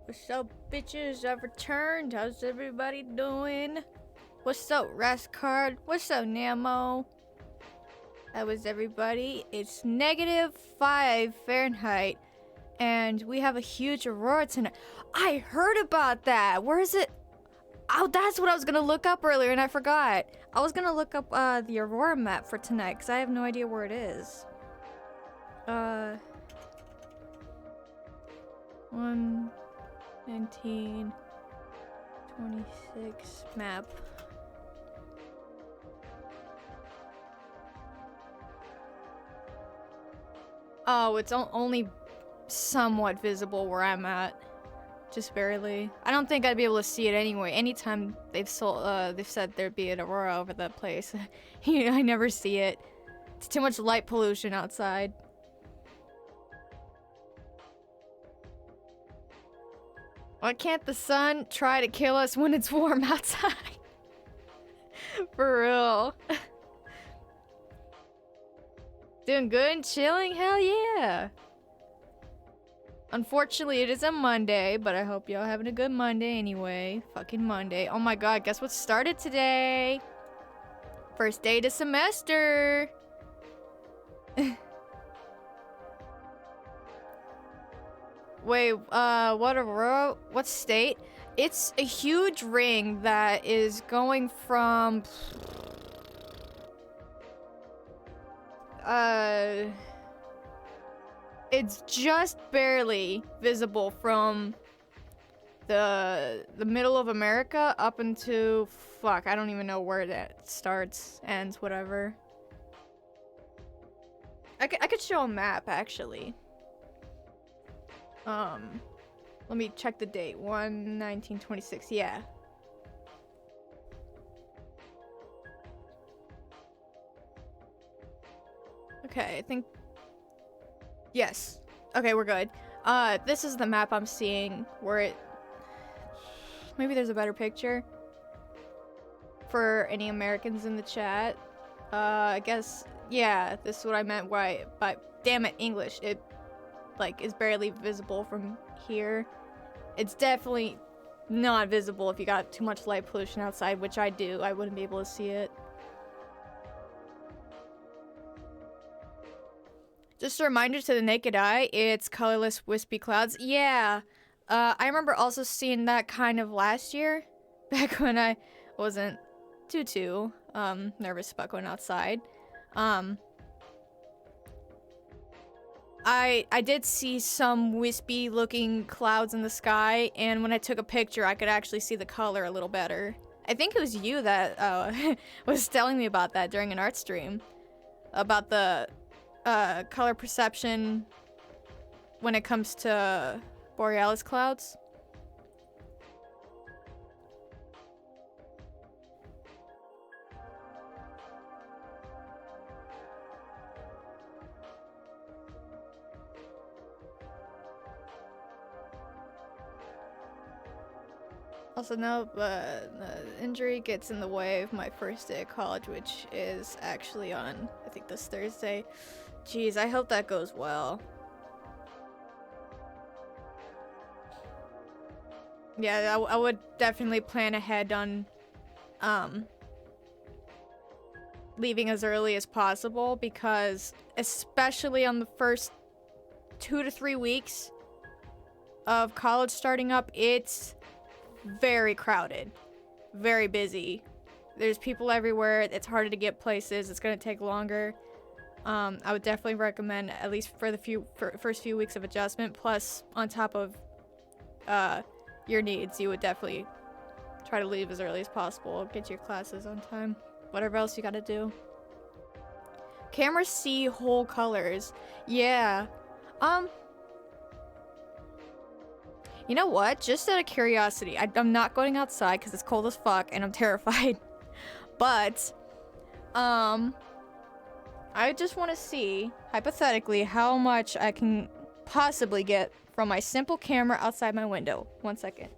What's up, bitches? I've returned. How's everybody doing? What's up, Rascard? What's up, Namo? How is everybody? It's -5 Fahrenheit, and we have a huge aurora tonight. I heard about that. Where is it? Oh, that's what I was gonna look up earlier, and I forgot. I was gonna look up the aurora map for tonight, because I have no idea where it is. 1:19:26 map. Oh, it's only somewhat visible where I'm at. Just barely. I don't think I'd be able to see it anyway. Anytime they've said there'd be an aurora over the place, I never see it. It's too much light pollution outside. Why can't the sun try to kill us when it's warm outside? For real. Doing good? Chilling? Hell yeah! Unfortunately, it is a Monday, but I hope y'all having a good Monday anyway. Fucking Monday. Oh my god, guess what started today? First day of the semester! Wait, what state? It's a huge ring that is going from... It's just barely visible from the middle of America up into... Fuck, I don't even know where that starts, ends, whatever. I could show a map, actually. Let me check the date. 1/19/26, yeah. Okay, I think... Yes. Okay, we're good. This is the map I'm seeing where it... Maybe there's a better picture for any Americans in the chat. I guess... Yeah, this is what I meant but damn it, English. It, like, is barely visible from here. It's definitely not visible if you got too much light pollution outside, which I do. I wouldn't be able to see it. Just a reminder to the naked eye, it's colorless wispy clouds. Yeah, I remember also seeing that kind of last year, back when I wasn't too nervous about going outside. I did see some wispy looking clouds in the sky, and when I took a picture, I could actually see the color a little better. I think it was you that was telling me about that during an art stream, about the color perception when it comes to borealis clouds. Also, no, injury gets in the way of my first day of college, which is actually on, I think, this Thursday. Jeez, I hope that goes well. Yeah, I would definitely plan ahead on leaving as early as possible, because especially on the first 2 to 3 weeks of college starting up, it's very crowded, very busy. There's people everywhere. It's harder to get places. It's gonna take longer. I would definitely recommend, at least for the first few weeks of adjustment, plus on top of your needs, you would definitely try to leave as early as possible. Get to your classes on time. Whatever else you gotta do. Cameras see whole colors. Yeah. You know what? Just out of curiosity, I'm not going outside because it's cold as fuck and I'm terrified. But, I just want to see, hypothetically, how much I can possibly get from my simple camera outside my window. 1 second.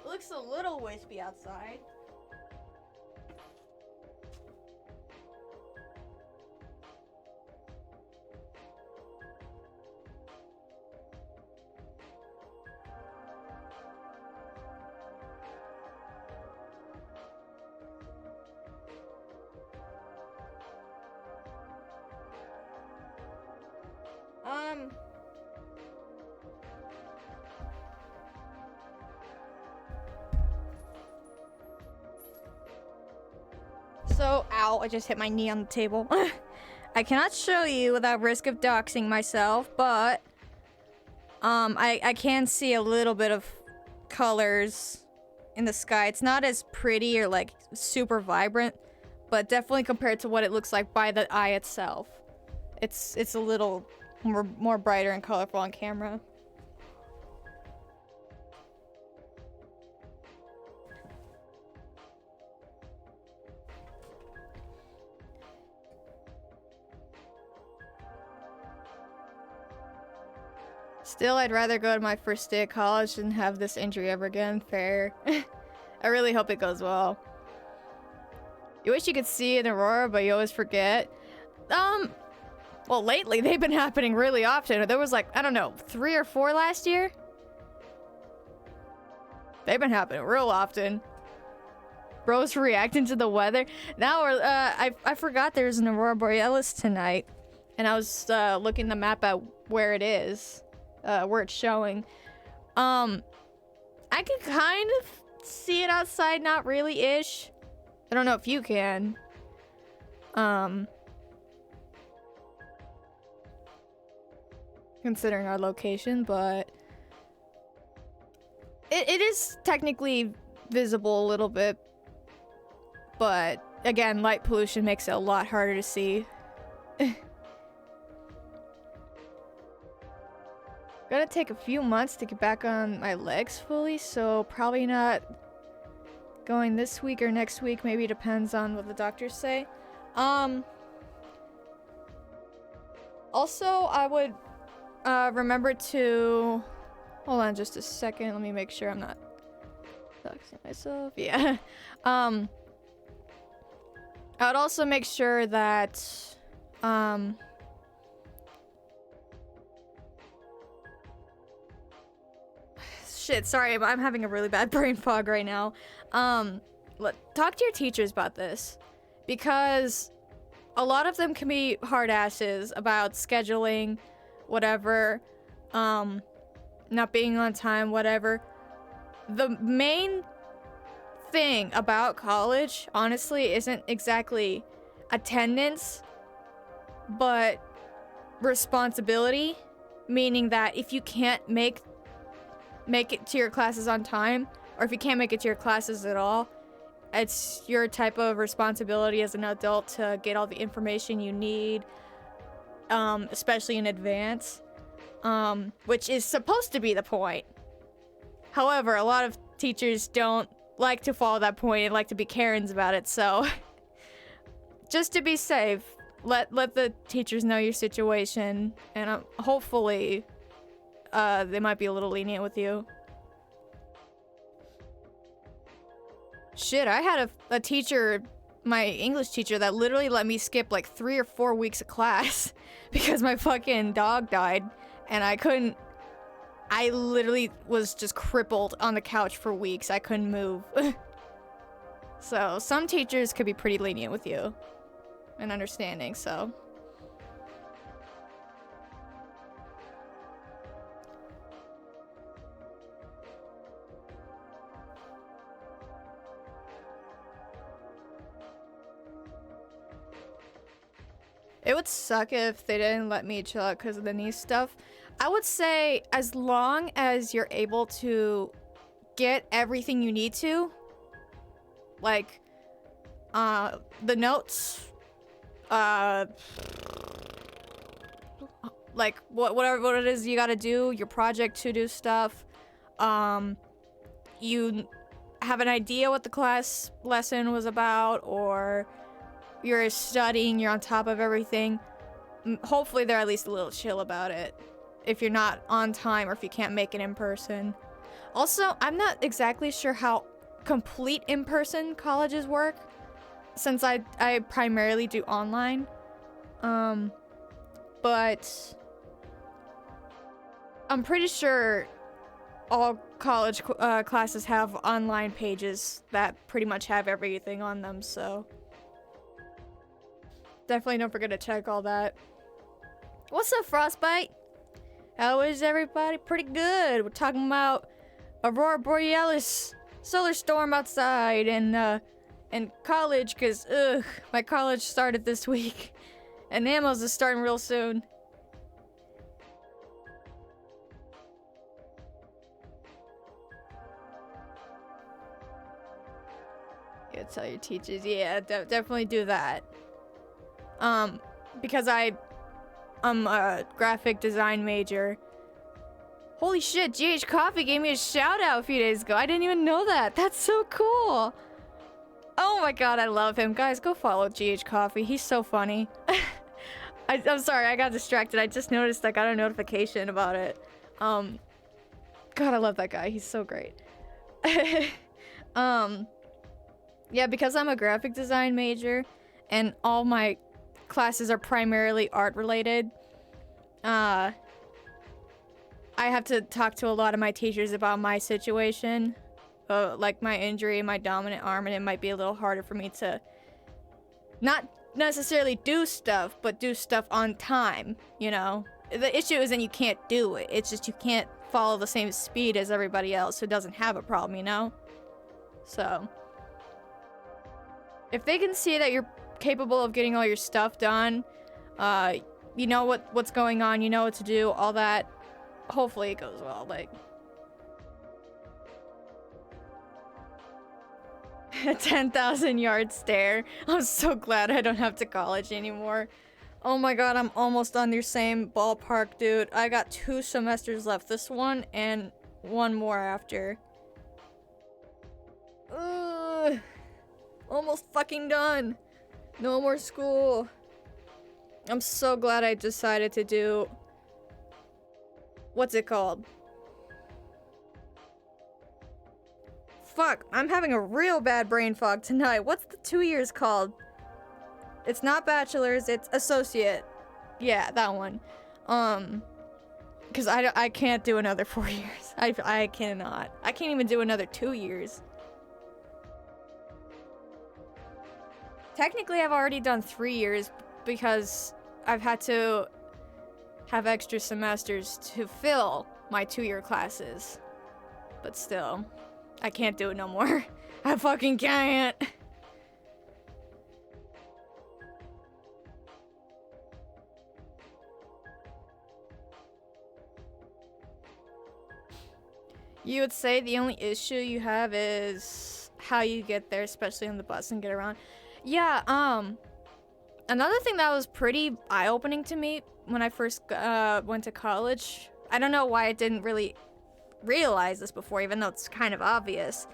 Looks a little wispy outside. So, ow, I just hit my knee on the table. I cannot show you without risk of doxing myself, but I can see a little bit of colors in the sky. It's not as pretty or like super vibrant, but definitely compared to what it looks like by the eye itself. It's a little more brighter and colorful on camera. Still, I'd rather go to my first day of college than have this injury ever again. Fair. I really hope it goes well. You wish you could see an aurora, but you always forget. Well, lately they've been happening really often. There was like, I don't know, 3 or 4 last year? They've been happening real often. Bro's reacting to the weather. Now we're, I forgot there's an aurora borealis tonight. And I was, looking the map at where it is. Where it's showing. I can kind of see it outside, not really-ish. I don't know if you can. Considering our location, but it is technically visible a little bit. But again, light pollution makes it a lot harder to see. Gonna take a few months to get back on my legs fully, so probably not going this week or next week. Maybe it depends on what the doctors say. Also, I would remember to hold on just a second. Let me make sure I'm not doxing myself. Yeah. I would also make sure that shit, sorry, I'm having a really bad brain fog right now. Talk to your teachers about this, because a lot of them can be hard asses about scheduling, whatever, not being on time, whatever. The main thing about college, honestly, isn't exactly attendance, but responsibility, meaning that if you can't make it to your classes on time, or if you can't make it to your classes at all, it's your type of responsibility as an adult to get all the information you need, especially in advance, which is supposed to be the point. However, a lot of teachers don't like to follow that point and like to be Karens about it, so just to be safe, let the teachers know your situation, and hopefully they might be a little lenient with you. Shit, I had a teacher, my English teacher, that literally let me skip like 3 or 4 weeks of class because my fucking dog died and I literally was just crippled on the couch for weeks. I couldn't move. So some teachers could be pretty lenient with you and understanding, so. It would suck if they didn't let me chill out because of the knee stuff. I would say as long as you're able to get everything you need to, like, the notes, like, what it is you gotta do, your project to-do stuff, you have an idea what the class lesson was about, or you're studying, you're on top of everything, hopefully they're at least a little chill about it if you're not on time or if you can't make it in person. Also, I'm not exactly sure how complete in-person colleges work, since I primarily do online, but I'm pretty sure all college classes have online pages that pretty much have everything on them, so definitely don't forget to check all that. What's up, Frostbite? How is everybody? Pretty good. We're talking about Aurora Borealis, solar storm outside, and And college, because, ugh, my college started this week. And Ammo's is starting real soon. Yeah, tell your teachers. Yeah, definitely do that. Because I'm a graphic design major. Holy shit, GH Coffee gave me a shout out a few days ago. I didn't even know that. That's so cool. Oh my god, I love him. Guys, go follow GH Coffee. He's so funny. I'm sorry, I got distracted. I just noticed I got a notification about it. God, I love that guy. He's so great. Yeah, because I'm a graphic design major and all my classes are primarily art related, I have to talk to a lot of my teachers about my situation, like my injury, my dominant arm, and it might be a little harder for me to not necessarily do stuff, but do stuff on time, you know? The issue isn't you can't do it, it's just you can't follow the same speed as everybody else who doesn't have a problem, you know? So, if they can see that you're capable of getting all your stuff done, you know what's going on, you know what to do, all that, hopefully it goes well, like. A 10,000 yard stare. I'm so glad I don't have to college anymore. Oh my god, I'm almost on your same ballpark, dude. I got 2 semesters left. This one and one more after. Ugh. Almost fucking done. No more school. I'm so glad I decided to do... What's it called? Fuck, I'm having a real bad brain fog tonight. What's the 2 years called? It's not bachelor's, it's associate. Yeah, that one. Because I can't do another 4 years. I cannot. I can't even do another 2 years. Technically, I've already done 3 years because I've had to have extra semesters to fill my 2-year classes. But still, I can't do it no more. I fucking can't. You would say the only issue you have is how you get there, especially on the bus and get around. Yeah, another thing that was pretty eye-opening to me when I first went to college, I don't know why I didn't really realize this before, even though it's kind of obvious.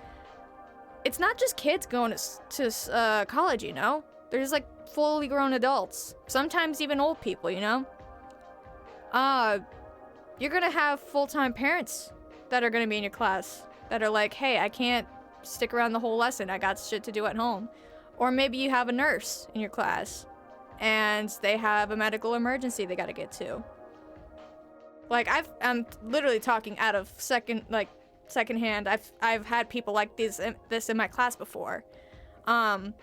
It's not just kids going to college, you know? There's like fully grown adults, sometimes even old people, you know? You're gonna have full-time parents that are gonna be in your class that are like, hey, I can't stick around the whole lesson, I got shit to do at home. Or maybe you have a nurse in your class and they have a medical emergency they gotta get to. Like, I'm literally talking out of secondhand. I've had people like this in my class before. And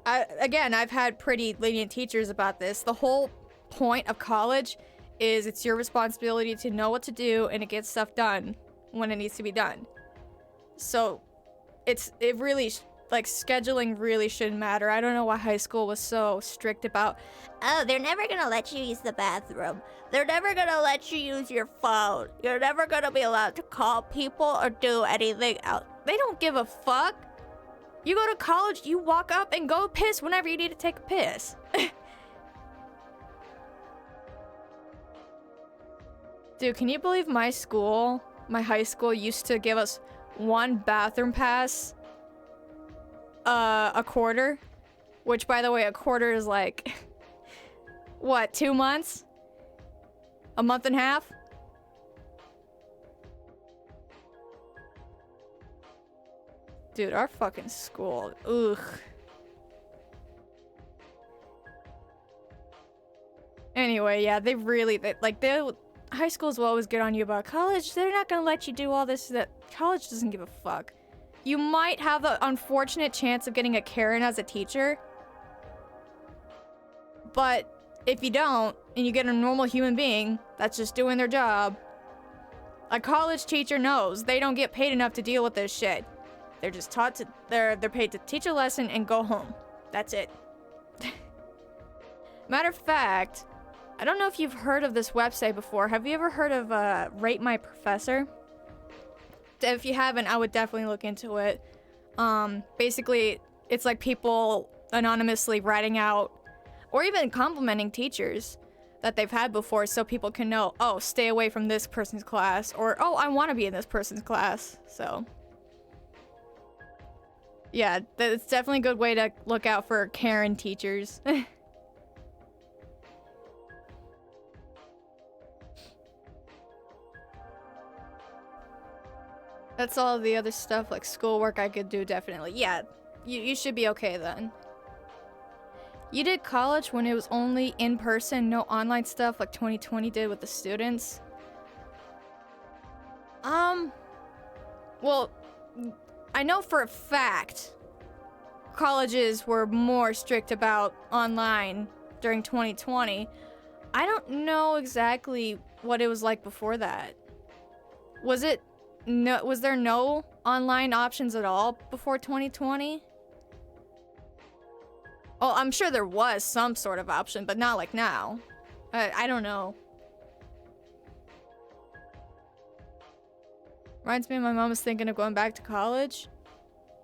I've had pretty lenient teachers about this. The whole point of college is it's your responsibility to know what to do and to get stuff done when it needs to be done. So it really, like, scheduling really shouldn't matter. I don't know why high school was so strict about, oh, they're never gonna let you use the bathroom. They're never gonna let you use your phone. You're never gonna be allowed to call people or do anything else. They don't give a fuck. You go to college, you walk up and go piss whenever you need to take a piss. Dude, can you believe my high school used to give us 1 bathroom pass a quarter? Which, by the way, a quarter is like, what, 2 months? A month and a half? Dude, our fucking school, ugh. Anyway, yeah, high schools will always get on you about college. They're not gonna let you do all this. That college doesn't give a fuck. You might have the unfortunate chance of getting a Karen as a teacher, but if you don't, and you get a normal human being that's just doing their job, A college teacher knows they don't get paid enough to deal with this shit. They're just taught to, they're paid to teach a lesson and go home. That's it. Matter of fact, I don't know if you've heard of this website before. Have you ever heard of Rate My Professor? If you haven't, I would definitely look into it. Basically, it's like people anonymously writing out or even complimenting teachers that they've had before so people can know, oh, stay away from this person's class, or, oh, I want to be in this person's class. So, yeah, that's definitely a good way to look out for Karen teachers. That's all the other stuff, like schoolwork I could do, definitely. Yeah, you should be okay then. You did college when it was only in person, no online stuff like 2020 did with the students? Well, I know for a fact colleges were more strict about online during 2020. I don't know exactly what it was like before that. Was there no online options at all before 2020? Oh, I'm sure there was some sort of option, but not like now. I don't know. Reminds me, my mom was thinking of going back to college.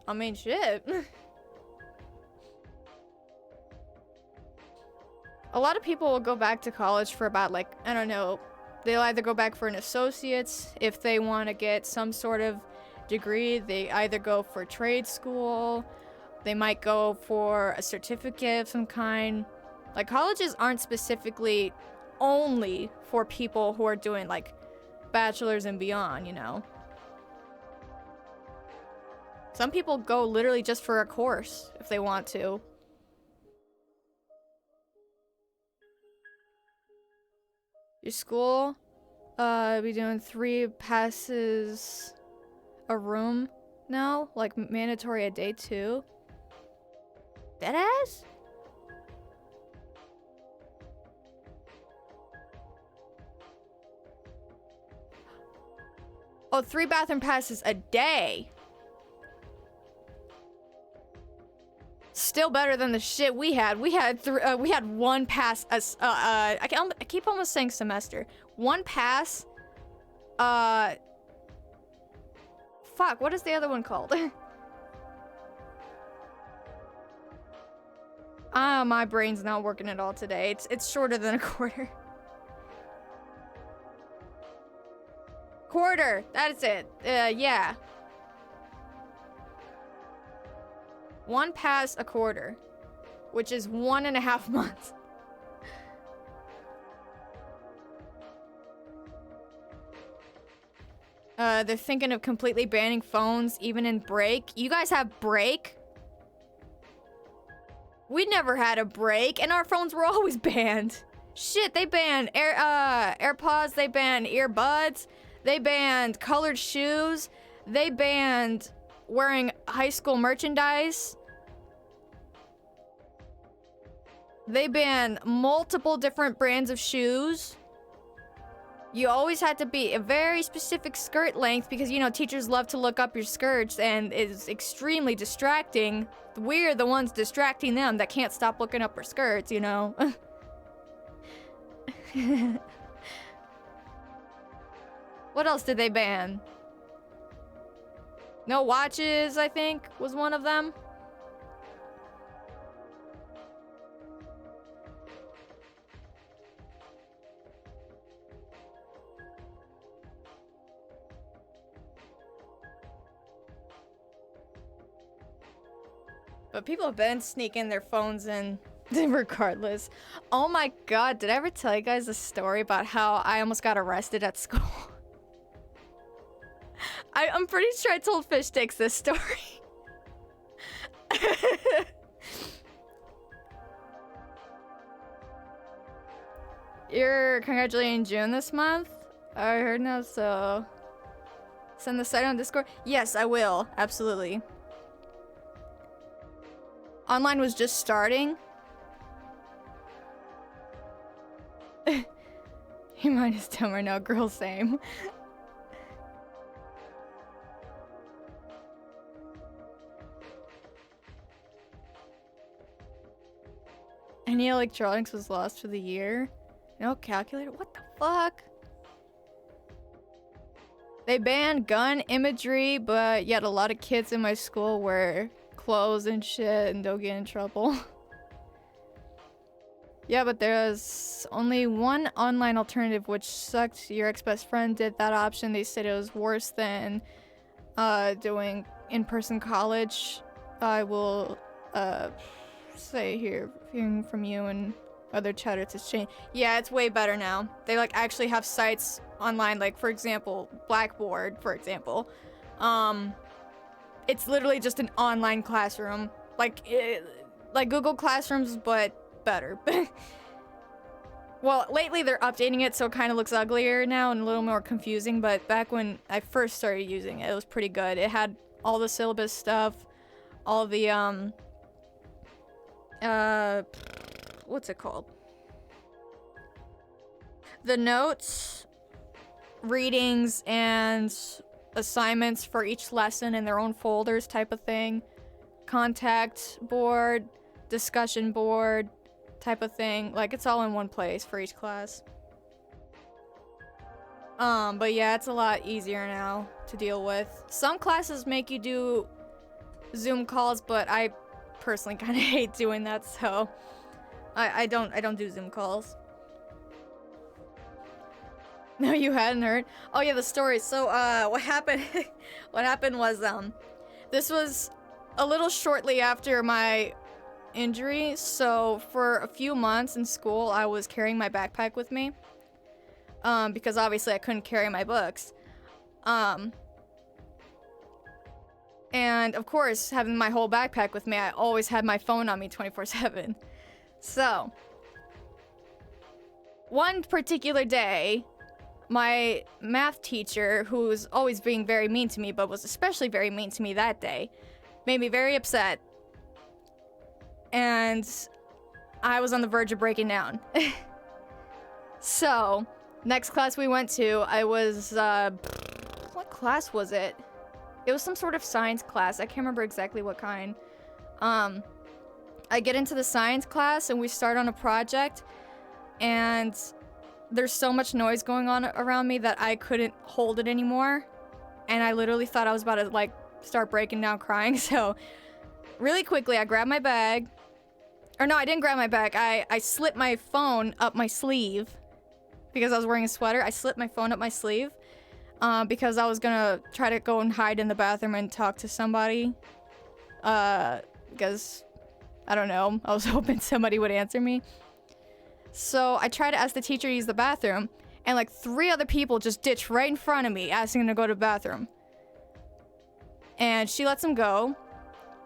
I mean, shit. A lot of people will go back to college for about, like, I don't know, they'll either go back for an associate's if they want to get some sort of degree. They either go for trade school. They might go for a certificate of some kind. Like, colleges aren't specifically only for people who are doing, like, bachelor's and beyond, you know? Some people go literally just for a course if they want to. Your school, be doing 3 passes a room now? Like, mandatory a day too? Deadass? Oh, 3 bathroom passes a day. Still better than the shit we had. We had 1 pass. I keep almost saying semester. 1 pass. Fuck. What is the other one called? My brain's not working at all today. It's shorter than a quarter. Quarter. That's it. Yeah. 1 pass a quarter, which is 1.5 months. They're thinking of completely banning phones, even in break. You guys have break? We never had a break, and our phones were always banned. Shit, they banned AirPods, they banned earbuds, they banned colored shoes, they banned wearing high school merchandise. They banned multiple different brands of shoes. You always had to be a very specific skirt length because, you know, teachers love to look up your skirts and it's extremely distracting. We're the ones distracting them that can't stop looking up our skirts, you know? What else did they ban? No watches, I think, was one of them. But people have been sneaking their phones in regardless. Oh my god, did I ever tell you guys a story about how I almost got arrested at school? I'm pretty sure I told Fish Sticks this story. You're congratulating June this month? I heard now, so... Send the site on Discord? Yes, I will. Absolutely. Online was just starting. You might as tell right now, girl, same. Any electronics was lost for the year. No calculator? What the fuck? They banned gun imagery, but yet a lot of kids in my school wear clothes and shit and don't get in trouble. Yeah, but there's only one online alternative, which sucked. Your ex-best friend did that option. They said it was worse than doing in-person college. I will say hearing from you and other chatters has changed. Yeah, it's way better now. They like actually have sites online, like for example, Blackboard, for example. It's literally just an online classroom, like Google Classrooms, but better. Well, lately they're updating it, so it kind of looks uglier now and a little more confusing, but back when I first started using it, it was pretty good. It had all the syllabus stuff, all the, what's it called? The notes, readings, and assignments for each lesson in their own folders type of thing. Contact board, discussion board type of thing. Like, it's all in one place for each class. But yeah, it's a lot easier now to deal with. Some classes make you do Zoom calls, but I personally kind of hate doing that, so I don't do Zoom calls. No, you hadn't heard? Oh yeah, the story. So what happened what happened was this was a little shortly after my injury, so for a few months in school I was carrying my backpack with me because obviously I couldn't carry my books, and of course, having my whole backpack with me, I always had my phone on me 24/7. So one particular day, my math teacher, who was always being very mean to me, but was especially very mean to me that day, made me very upset. And I was on the verge of breaking down. So, next class we went to, I was, what class was it? It was some sort of science class. I can't remember exactly what kind. I get into the science class and we start on a project, and there's so much noise going on around me that I couldn't hold it anymore. And I literally thought I was about to, like, start breaking down crying. So, really quickly, I grabbed my bag. Or no, I didn't grab my bag. I slipped my phone up my sleeve because I was wearing a sweater. I slipped my phone up my sleeve because I was gonna try to go and hide in the bathroom and talk to somebody. Because, I don't know, I was hoping somebody would answer me. So I tried to ask the teacher to use the bathroom, and like 3 other people just ditched right in front of me asking them to go to the bathroom. And she lets them go,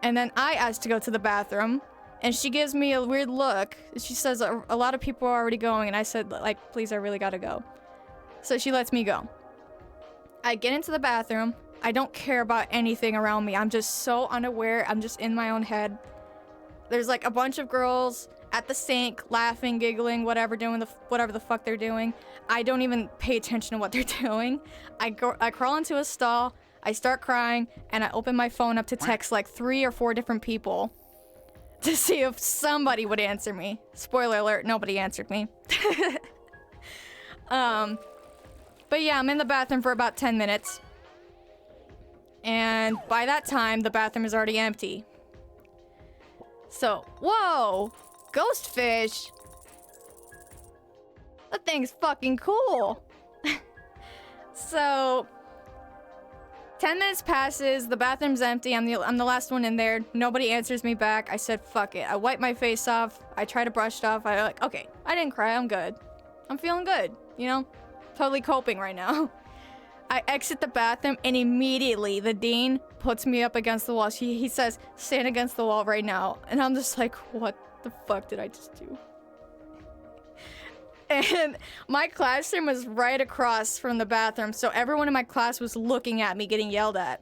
and then I asked to go to the bathroom, and she gives me a weird look. She says a lot of people are already going, and I said, like, please, I really gotta go. So she lets me go. I get into the bathroom. I don't care about anything around me. I'm just so unaware. I'm just in my own head. There's like a bunch of girls at the sink, laughing, giggling, whatever, doing whatever the fuck they're doing. I don't even pay attention to what they're doing. I crawl into a stall, I start crying, and I open my phone up to text like 3 or 4 different people to see if somebody would answer me. Spoiler alert, nobody answered me. But yeah, I'm in the bathroom for about 10 minutes. And by that time, the bathroom is already empty. So, whoa! Ghost fish! That thing's fucking cool! So, 10 minutes passes, the bathroom's empty, I'm the last one in there, nobody answers me back. I said, fuck it. I wipe my face off, I try to brush it off, I like, okay, I didn't cry, I'm good. I'm feeling good, you know? Totally coping right now. I exit the bathroom, and immediately the dean puts me up against the wall. He says, stand against the wall right now. And I'm just like, what the fuck did I just do? And my classroom was right across from the bathroom, so everyone in my class was looking at me getting yelled at.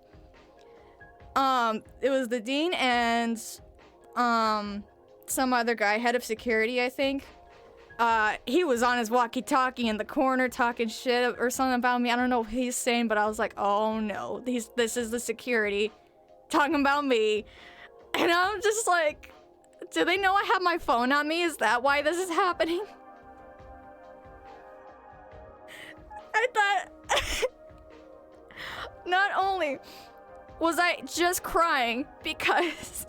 It was the dean and some other guy, head of security, I think. He was on his walkie-talkie in the corner talking shit or something about me. I don't know what he's saying, but I was like, oh no, this is the security talking about me. And I'm just like, Do they know I have my phone on me? Is that why this is happening? I thought... Not only was I just crying because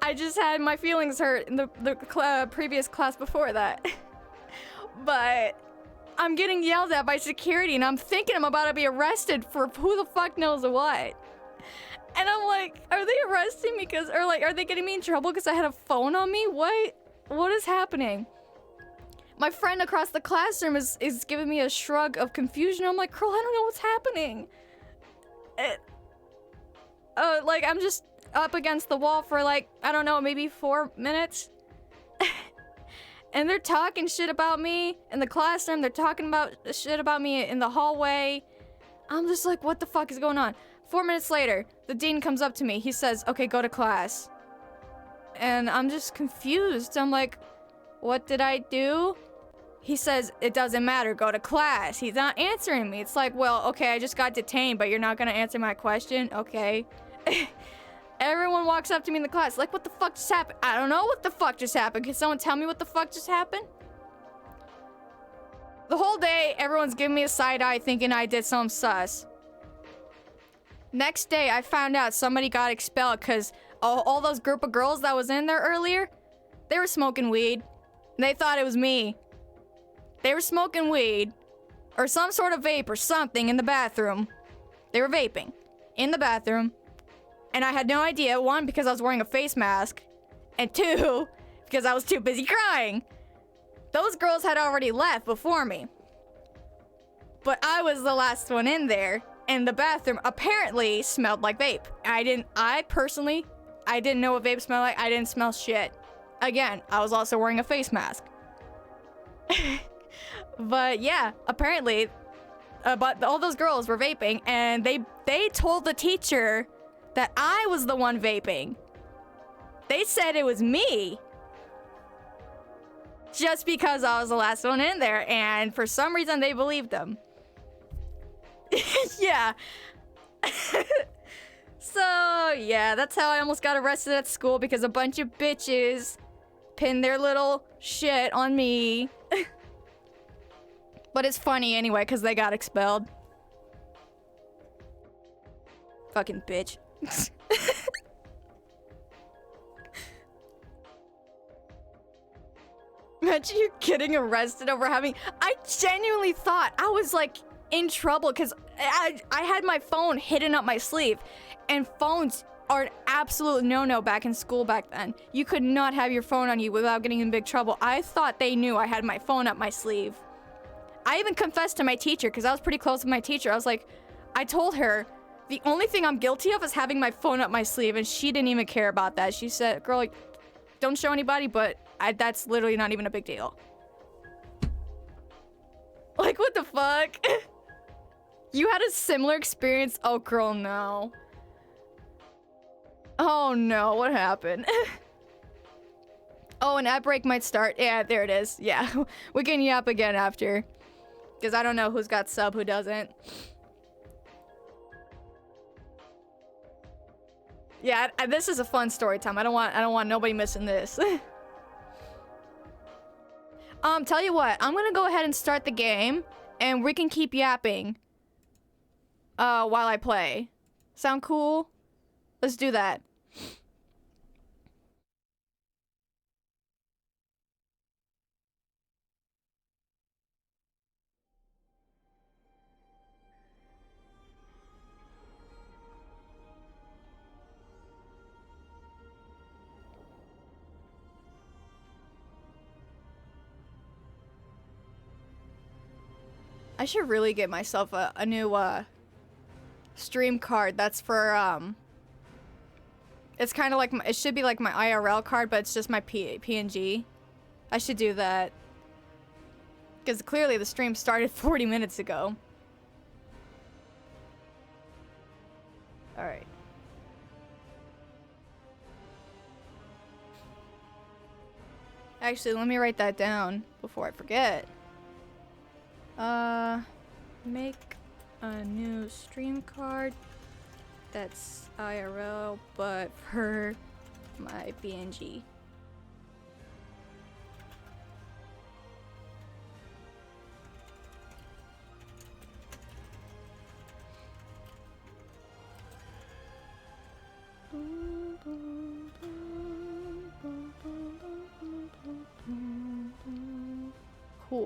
I just had my feelings hurt in the previous class before that, but I'm getting yelled at by security and I'm thinking I'm about to be arrested for who the fuck knows what. And I'm like, are they arresting me because, or like, are they getting me in trouble because I had a phone on me? What is happening? My friend across the classroom is giving me a shrug of confusion. I'm like, girl, I don't know what's happening. Like, I'm just up against the wall for like, I don't know, maybe 4 minutes. And they're talking shit about me in the classroom. They're talking about shit about me in the hallway. I'm just like, what the fuck is going on? 4 minutes later, the dean comes up to me. He says, okay, go to class. And I'm just confused. I'm like, what did I do? He says, it doesn't matter, go to class. He's not answering me. It's like, well, okay, I just got detained, but you're not gonna answer my question? Okay. Everyone walks up to me in the class, like, what the fuck just happened? I don't know what the fuck just happened. Can someone tell me what the fuck just happened? The whole day, everyone's giving me a side eye thinking I did something sus. Next day, I found out somebody got expelled because all those group of girls that was in there earlier, they were smoking weed. They thought it was me. They were smoking weed or some sort of vape or something in the bathroom. They were vaping in the bathroom. And I had no idea, one, because I was wearing a face mask, and two, because I was too busy crying. Those girls had already left before me. But I was the last one in there, and the bathroom apparently smelled like vape. I personally didn't know what vape smelled like. I didn't smell shit. Again, I was also wearing a face mask. But yeah, apparently, but all those girls were vaping, and they told the teacher that I was the one vaping. They said it was me. Just because I was the last one in there, and for some reason they believed them. Yeah. So, yeah, that's how I almost got arrested at school, because a bunch of bitches pinned their little shit on me. But it's funny anyway, because they got expelled. Fucking bitch. Imagine you getting arrested over having... I genuinely thought I was, like, in trouble, because I had my phone hidden up my sleeve. And phones are an absolute no-no back in school back then. You could not have your phone on you without getting in big trouble. I thought they knew I had my phone up my sleeve. I even confessed to my teacher, because I was pretty close with my teacher. I was like, I told her, the only thing I'm guilty of is having my phone up my sleeve, and she didn't even care about that. She said, girl, like, don't show anybody, but that's literally not even a big deal. Like, what the fuck? You had a similar experience? Oh, girl, no. Oh, no, what happened? Oh, an ad break might start. Yeah, there it is. Yeah, we can yap again after. Because I don't know who's got sub, who doesn't. Yeah, this is a fun story time. I don't want nobody missing this. Tell you what, I'm gonna go ahead and start the game, and we can keep yapping while I play. Sound cool? Let's do that. I should really get myself a new stream card. That's for it's kind of like it should be like my IRL card, but it's just my PNG. I should do that because clearly the stream started 40 minutes ago. All right. Actually, let me write that down before I forget. Make a new stream card that's IRL, but for my PNG.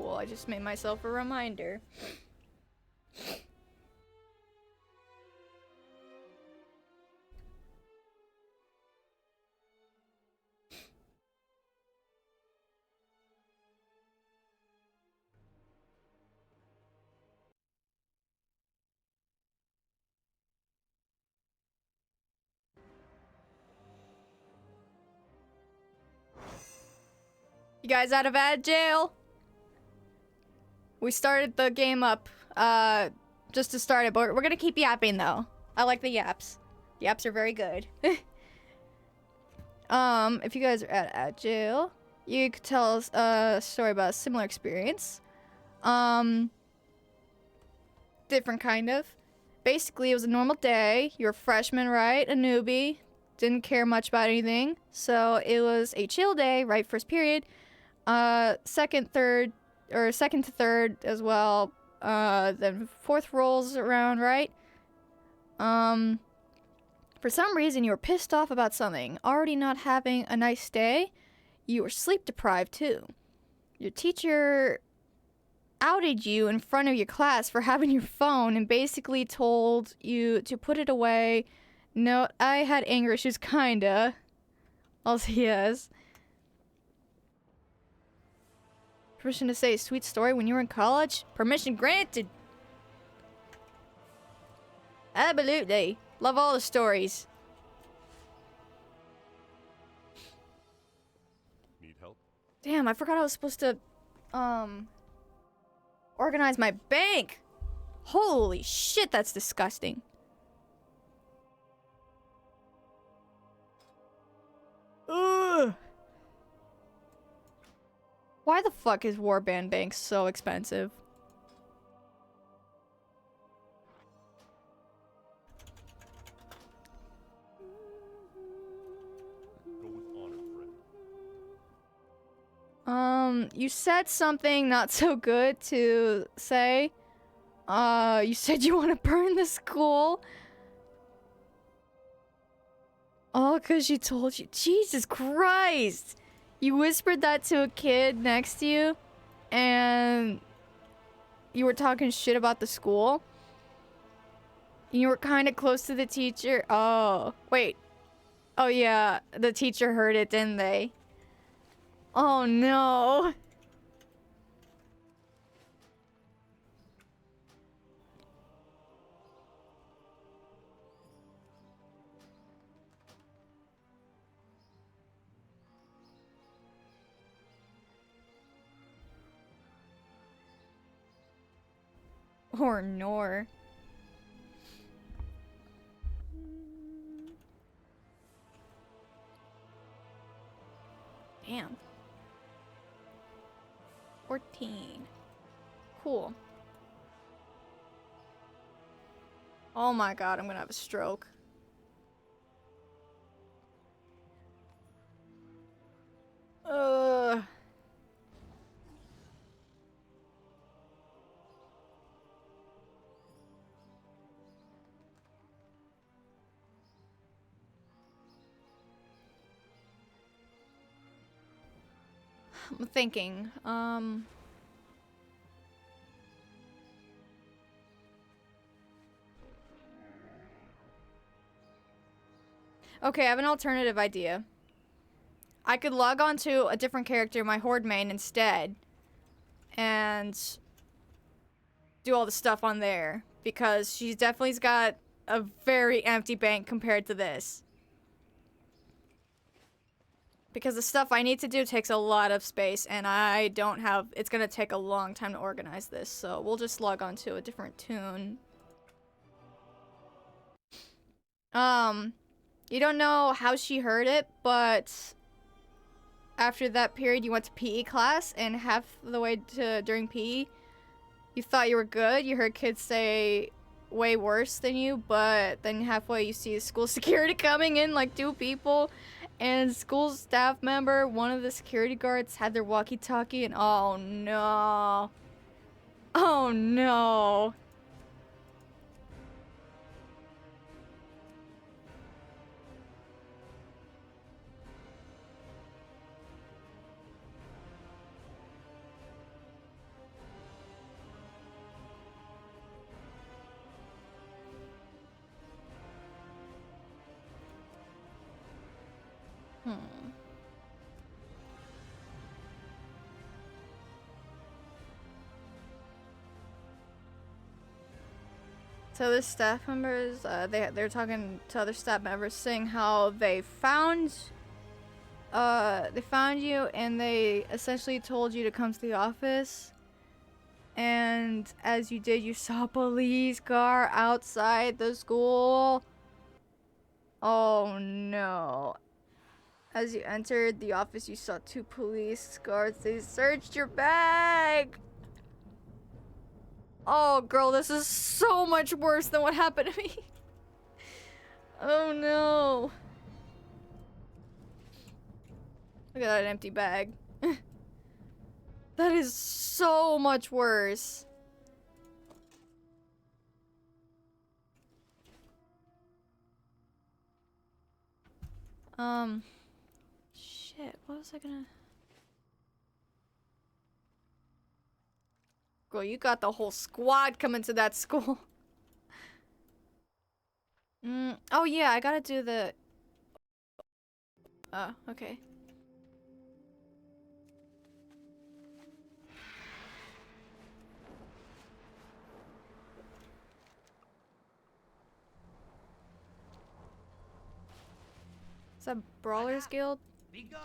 school. I just made myself a reminder. You guys out of jail? We started the game up, just to start it, but we're gonna keep yapping though. I like the yaps. Yaps are very good. If you guys are at jail, you could tell us a story about a similar experience. Different kind of. Basically, it was a normal day. You're a freshman, right? A newbie. Didn't care much about anything. So it was a chill day, right? First period. Second to third as well. Then fourth rolls around, right? For some reason, you were pissed off about something. Already not having a nice day. You were sleep deprived, too. Your teacher outed you in front of your class for having your phone and basically told you to put it away. No, I had anger issues, kinda. Also, yes. Permission to say a sweet story when you were in college? Permission granted. Absolutely. Love all the stories. Need help? Damn, I forgot I was supposed to, organize my bank. Holy shit, that's disgusting. Ugh. Why the fuck is Warband Bank so expensive? Go with honor, friend. You said something not so good to say. You said you want to burn the school. Oh, 'cause she told you. Jesus Christ! You whispered that to a kid next to you, and you were talking shit about the school. You were kind of close to the teacher. Oh, wait. Oh, yeah. The teacher heard it, didn't they? Oh, no. Or nor. Damn. 14. Cool. Oh my god, I'm gonna have a stroke. Ugh. I'm thinking, okay, I have an alternative idea. I could log on to a different character, my Horde main, instead. And do all the stuff on there. Because she's definitely's got a very empty bank compared to this. Because the stuff I need to do takes a lot of space, and I don't have... It's gonna take a long time to organize this, so we'll just log on to a different tune. You don't know how she heard it, but... After that period, you went to PE class, and half the way to during PE, you thought you were good. You heard kids say way worse than you, but then halfway you see school security coming in, like 2 people, and school staff member, one of the security guards had their walkie-talkie, and oh no. Oh no. So the staff members, they're talking to other staff members, saying how they found you and they essentially told you to come to the office. And as you did, you saw a police car outside the school. Oh no. As you entered the office, you saw 2 police guards. They searched your bag. Oh, girl, this is so much worse than what happened to me. Oh no. Look at that empty bag. That is so much worse. Shit, what was I gonna... Girl, you got the whole squad coming to that school. Oh yeah, I gotta do the... okay. Is that Brawlers Guild? Be good.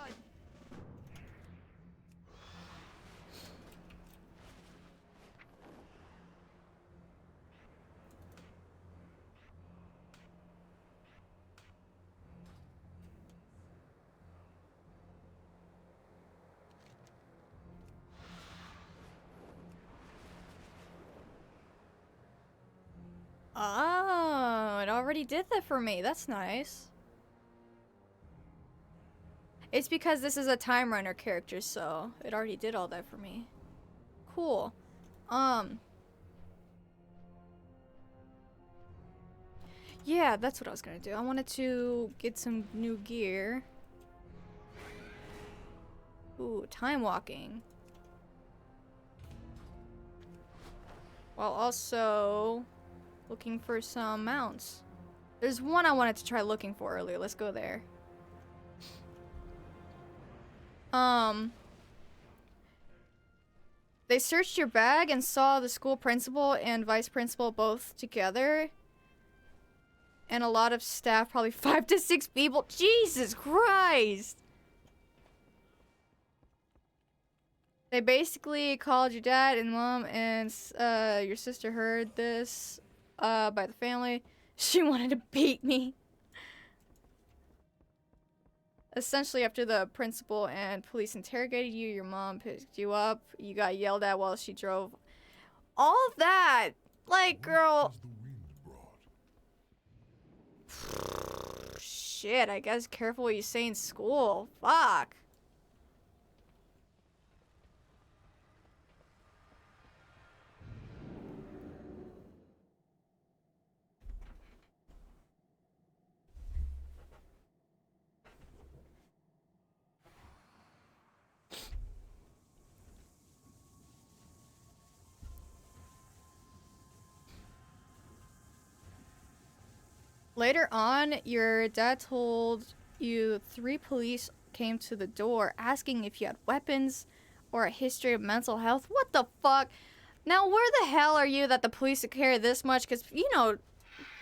Oh, it already did that for me. That's nice. It's because this is a time runner character, so it already did all that for me. Cool. Yeah, that's what I was gonna do. I wanted to get some new gear. Ooh, time walking. While also looking for some mounts. There's one I wanted to try looking for earlier. Let's go there. They searched your bag and saw the school principal and vice principal both together. And a lot of staff, probably 5 to 6 people. Jesus Christ! They basically called your dad and mom, and your sister heard this by the family. She wanted to beat me. Essentially, after the principal and police interrogated you, your mom picked you up, you got yelled at while she drove. All of that! Like, girl... Shit, I guess careful what you say in school. Fuck. Later on, your dad told you 3 police came to the door asking if you had weapons or a history of mental health. What the fuck? Now, where the hell are you that the police would care this much? Because, you know,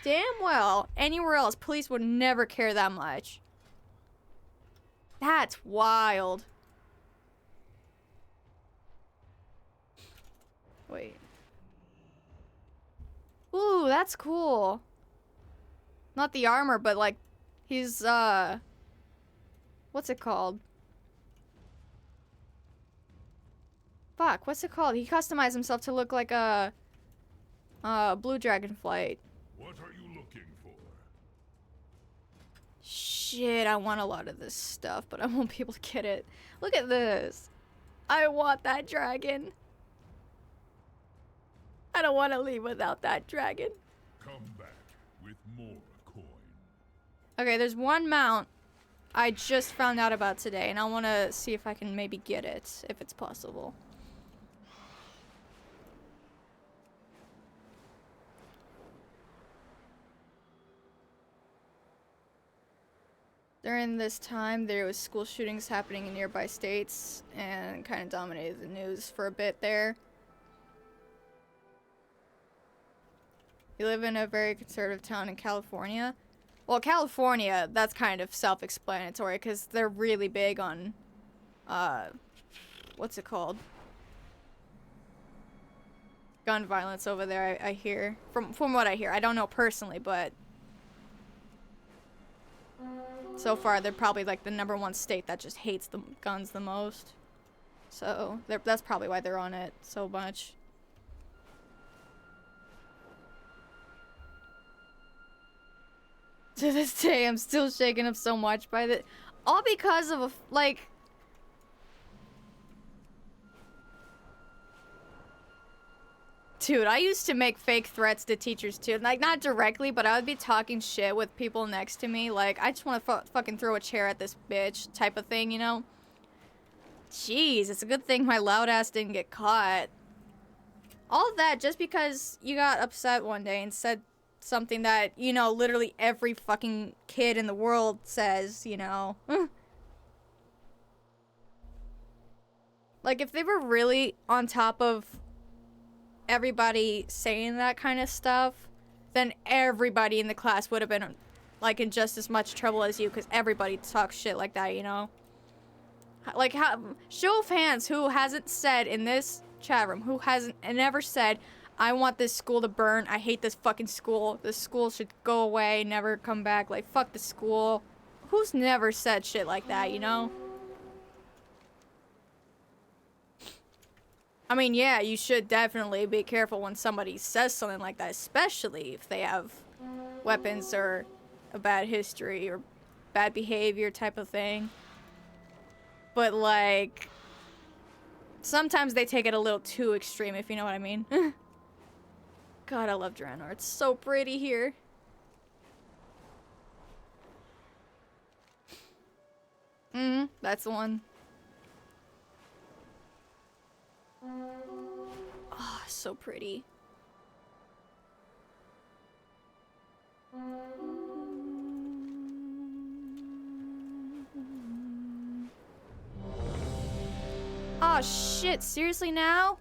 damn well, anywhere else, police would never care that much. That's wild. Wait. Ooh, that's cool. Not the armor, but like, he's, what's it called? Fuck, what's it called? He customized himself to look like a, blue dragonflight. What are you looking for? Shit, I want a lot of this stuff, but I won't be able to get it. Look at this. I want that dragon. I don't want to leave without that dragon. Come back with more coin. Okay, there's one mount I just found out about today, and I want to see if I can maybe get it, if it's possible. During this time, there was school shootings happening in nearby states and kind of dominated the news for a bit there. You live in a very conservative town in California. Well, California, that's kind of self-explanatory because they're really big on, what's it called? Gun violence over there, I hear. From what I hear. I don't know personally, but so far they're probably like the #1 state that just hates the guns the most. So that's probably why they're on it so much. To this day, I'm still shaken up so much by the... All because of a, like... Dude, I used to make fake threats to teachers too. Like, not directly, but I would be talking shit with people next to me. Like, I just want to fucking throw a chair at this bitch type of thing, you know? Jeez, it's a good thing my loud ass didn't get caught. All of that just because you got upset one day and said something that, you know, literally every fucking kid in the world says, you know. Like, if they were really on top of everybody saying that kind of stuff, then everybody in the class would have been, like, in just as much trouble as you, because everybody talks shit like that, you know? Like, show of hands who hasn't said in this chat room, who hasn't never said, I want this school to burn, I hate this fucking school, this school should go away, never come back, like, fuck the school. Who's never said shit like that, you know? I mean, yeah, you should definitely be careful when somebody says something like that, especially if they have weapons or a bad history or bad behavior type of thing. But, like, sometimes they take it a little too extreme, if you know what I mean. God, I love Draenor. It's so pretty here. That's the one. Oh, so pretty. Oh shit, seriously now?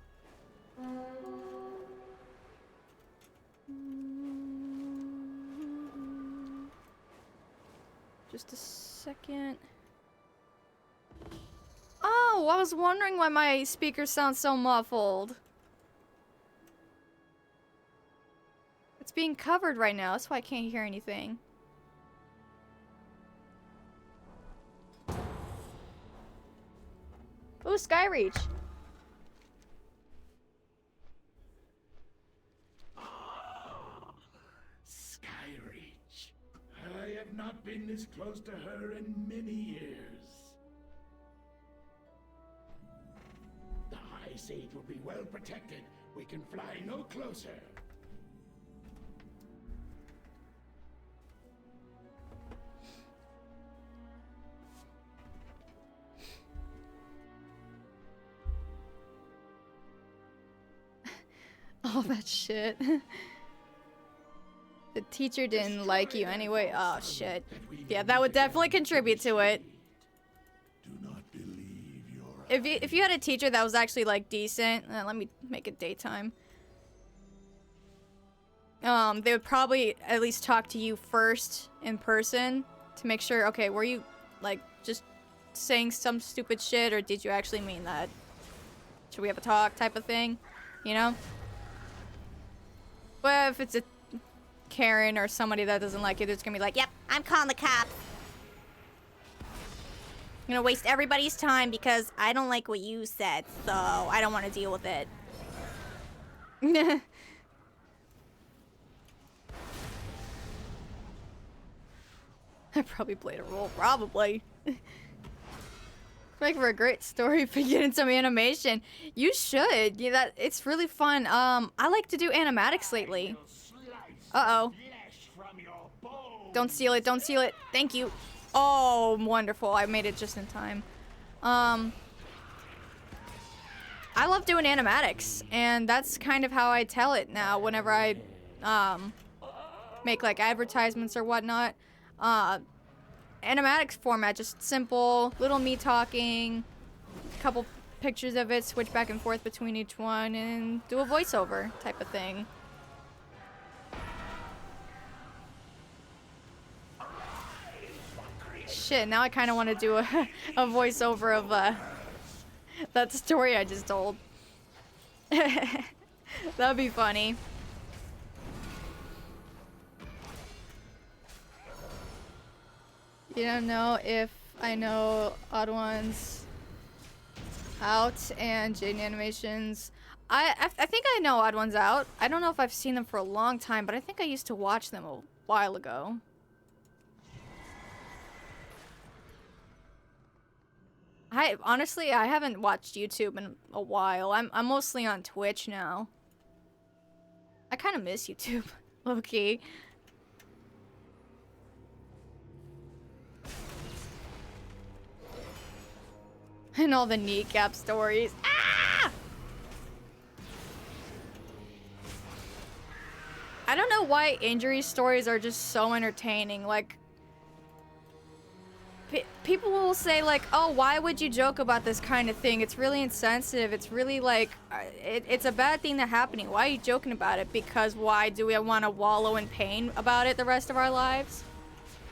Just a second. Oh, I was wondering why my speakers sound so muffled. It's being covered right now, that's why I can't hear anything. Ooh, Skyreach. Skyreach. I have not been this close to her in many years. The High Sage will be well protected. We can fly no closer. All that shit. The teacher didn't like you anyway. Oh shit. Yeah, that would definitely contribute to it. Do not believe your If you had a teacher that was actually like decent, let me make it daytime. They would probably at least talk to you first in person to make sure, okay, were you like just saying some stupid shit or did you actually mean that? Should we have a talk type of thing, you know? But if it's a Karen or somebody that doesn't like you, they're just gonna be like, yep, I'm calling the cops. I'm gonna waste everybody's time because I don't like what you said, so I don't want to deal with it. I probably played a role, probably. Make for a great story if you get into some animation. You should. Yeah, that it's really fun. I like to do animatics lately. Uh-oh. Don't steal it, don't steal it. Thank you. Oh, wonderful. I made it just in time. I love doing animatics, and that's kind of how I tell it now whenever I make like advertisements or whatnot. animatics format, just simple, little me talking, couple pictures of it, switch back and forth between each one, and do a voiceover type of thing. Shit, now I kind of want to do a voiceover of that story I just told. That'd be funny. You don't know if I know Odd Ones Out and Jaden Animations. I think I know Odd Ones Out. I don't know if I've seen them for a long time, but I think I used to watch them a while ago. Honestly, I haven't watched YouTube in a while. I'm mostly on Twitch now. I kind of miss YouTube, low-key. And all the kneecap stories. Ah! I don't know why injury stories are just so entertaining. Like, people will say like, oh, why would you joke about this kind of thing? It's really insensitive. It's really like, it's a bad thing that's happening. Why are you joking about it? Because why do we want to wallow in pain about it the rest of our lives?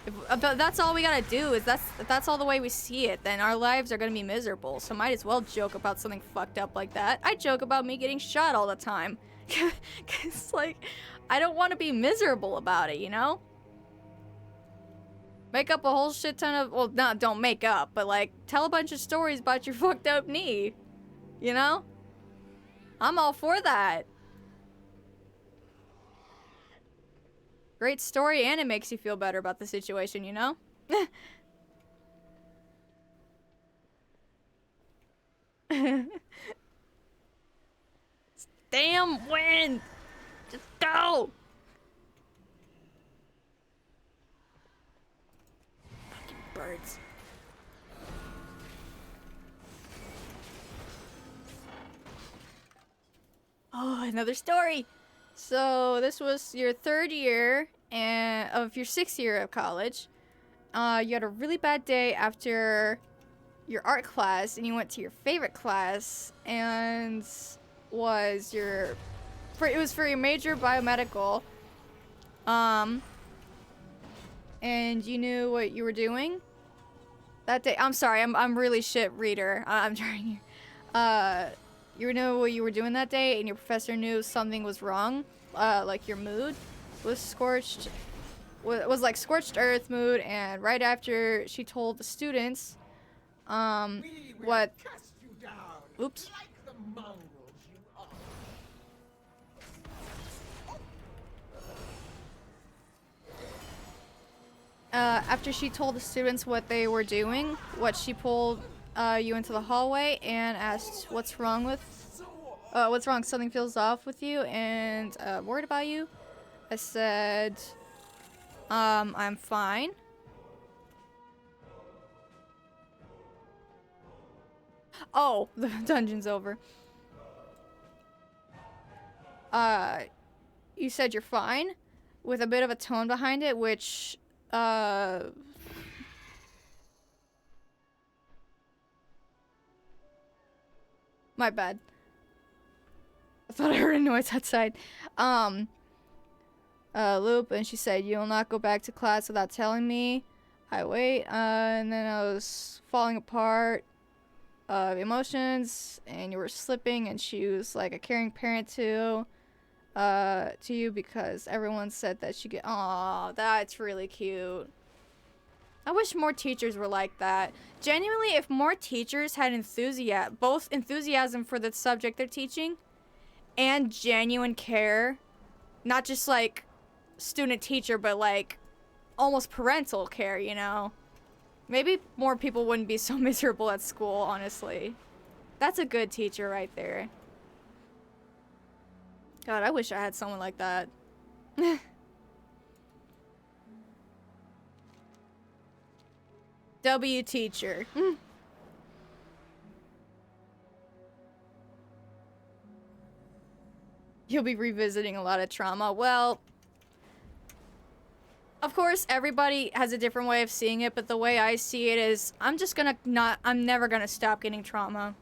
If that's all we gotta do, is that's all the way we see it, then our lives are gonna be miserable. So might as well joke about something fucked up like that. I joke about me getting shot all the time. Cause like, I don't want to be miserable about it, you know? Make up a whole shit ton of, well, don't make up, but like, tell a bunch of stories about your fucked up knee. You know? I'm all for that. Great story, and it makes you feel better about the situation, you know? Damn wind! Just go! Fucking birds. Oh, another story! So this was your third year of your 6th year of college. You had a really bad day after your art class, and you went to your favorite class, and it was for your major biomedical. And you knew what you were doing that day. I'm sorry, I'm really shit reader. I'm trying. You knew what you were doing that day, and your professor knew something was wrong. Like your mood was scorched, was like scorched earth mood, and right after she told the students, what? Oops. Like the mongrels you are. After she told the students what they were doing, she pulled you into the hallway and asked, "What's wrong with? What's wrong? Something feels off with you, and worried about you." I said, "I'm fine." Oh, the dungeon's over. You said you're fine, with a bit of a tone behind it, which, my bad. I thought I heard a noise outside. Loop, and she said, "You'll not go back to class without telling me." I wait, and then I was falling apart of emotions, and you were slipping, and she was like a caring parent to you, because everyone said that she get. Aw, that's really cute. I wish more teachers were like that. Genuinely, if more teachers had both enthusiasm for the subject they're teaching and genuine care, not just like student teacher, but like almost parental care, you know, maybe more people wouldn't be so miserable at school, honestly. That's a good teacher right there. God, I wish I had someone like that. W teacher. You'll be revisiting a lot of trauma. Well, Of course, everybody has a different way of seeing it, but the way I see it is, I'm never gonna stop getting trauma.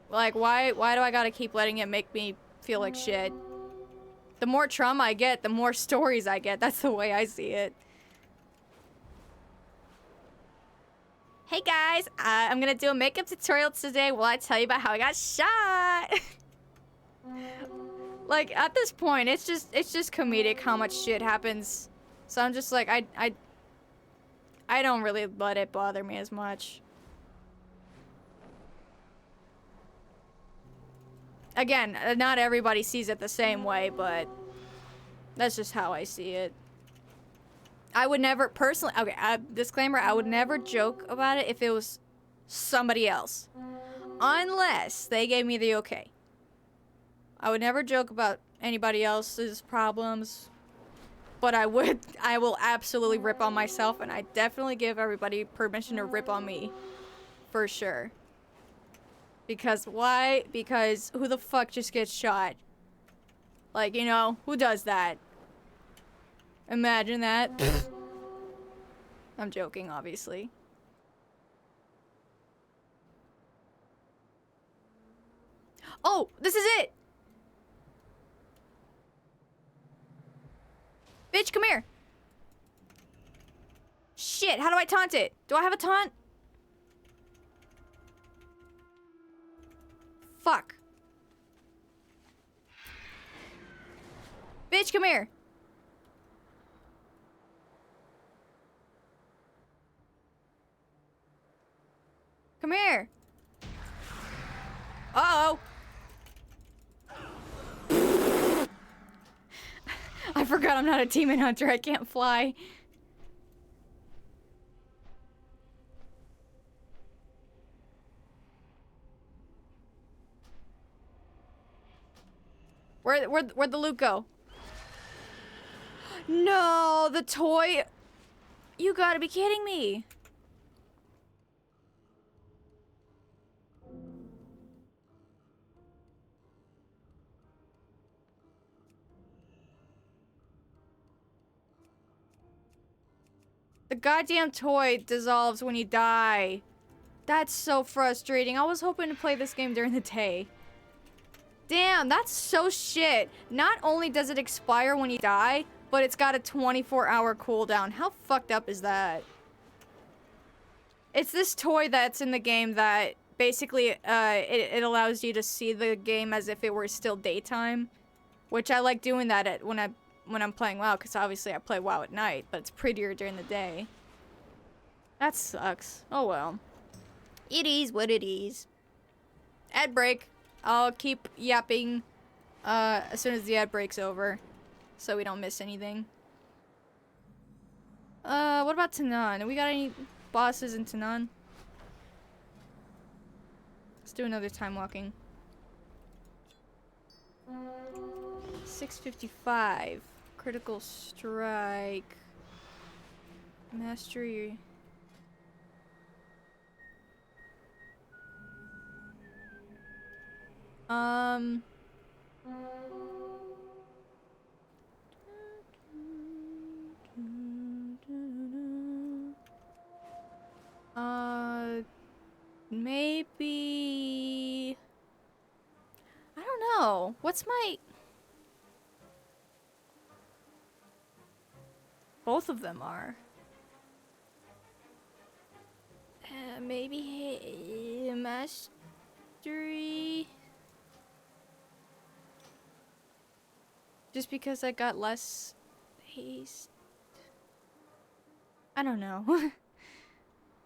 Like, why do I gotta keep letting it make me feel like shit? The more trauma I get, the more stories I get. That's the way I see it. Hey guys, I'm gonna do a makeup tutorial today while I tell you about how I got shot. Like, at this point, it's just comedic how much shit happens. So I'm just like, I don't really let it bother me as much. Again, not everybody sees it the same way, but that's just how I see it. I would never, personally, okay, disclaimer, I would never joke about it if it was somebody else. Unless they gave me the okay. I would never joke about anybody else's problems. But I will absolutely rip on myself, and I definitely give everybody permission to rip on me. For sure. Because why? Because who the fuck just gets shot? Like, you know, who does that? Imagine that. I'm joking, obviously. Oh, this is it! Bitch, come here! Shit, how do I taunt it? Do I have a taunt? Fuck. Bitch, come here! Come here! Uh-oh! I forgot I'm not a demon hunter. I can't fly. Where'd the loot go? No, the toy. You gotta be kidding me. The goddamn toy dissolves when you die. That's so frustrating. I was hoping to play this game during the day. Damn, that's so shit. Not only does it expire when you die, but it's got a 24-hour cooldown. How fucked up is that? It's this toy that's in the game that basically it allows you to see the game as if it were still daytime, which I like doing that when I'm playing WoW, because obviously I play WoW at night, but it's prettier during the day. That sucks. Oh well. It is what it is. Ad break. I'll keep yapping as soon as the ad break's over, so we don't miss anything. What about Tanan? We got any bosses in Tanan? Let's do another time walking. 655. Critical strike. Mastery. Maybe... I don't know. What's my... Both of them are. Maybe... Mastery... Just because I got less haste. I don't know.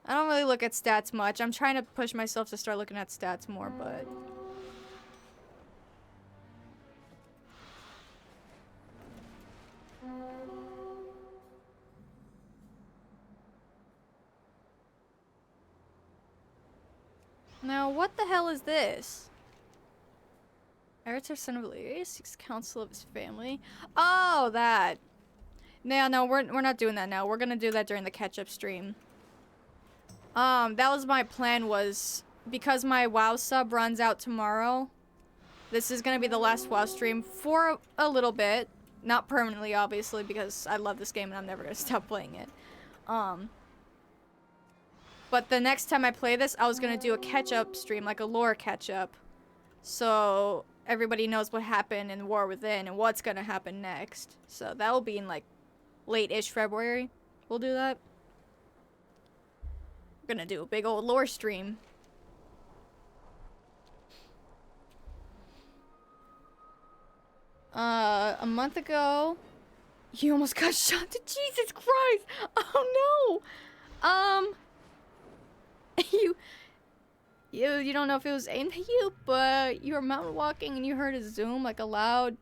I don't really look at stats much. I'm trying to push myself to start looking at stats more, but... Now, what the hell is this? Heir son of Illyria seeks counsel of his family. Oh, that. No, we're not doing that now. We're gonna do that during the catch-up stream. That was my plan, was because my WoW sub runs out tomorrow. This is gonna be the last WoW stream for a little bit. Not permanently, obviously, because I love this game and I'm never gonna stop playing it. But the next time I play this, I was gonna do a catch-up stream, like a lore catch-up. So everybody knows what happened in War Within and what's gonna happen next. So that will be in like late-ish February. We'll do that. We're gonna do a big old lore stream. A month ago, you almost got shot to Jesus Christ! Oh no! You don't know if it was aimed at you, but you were mountain walking and you heard a zoom, like a loud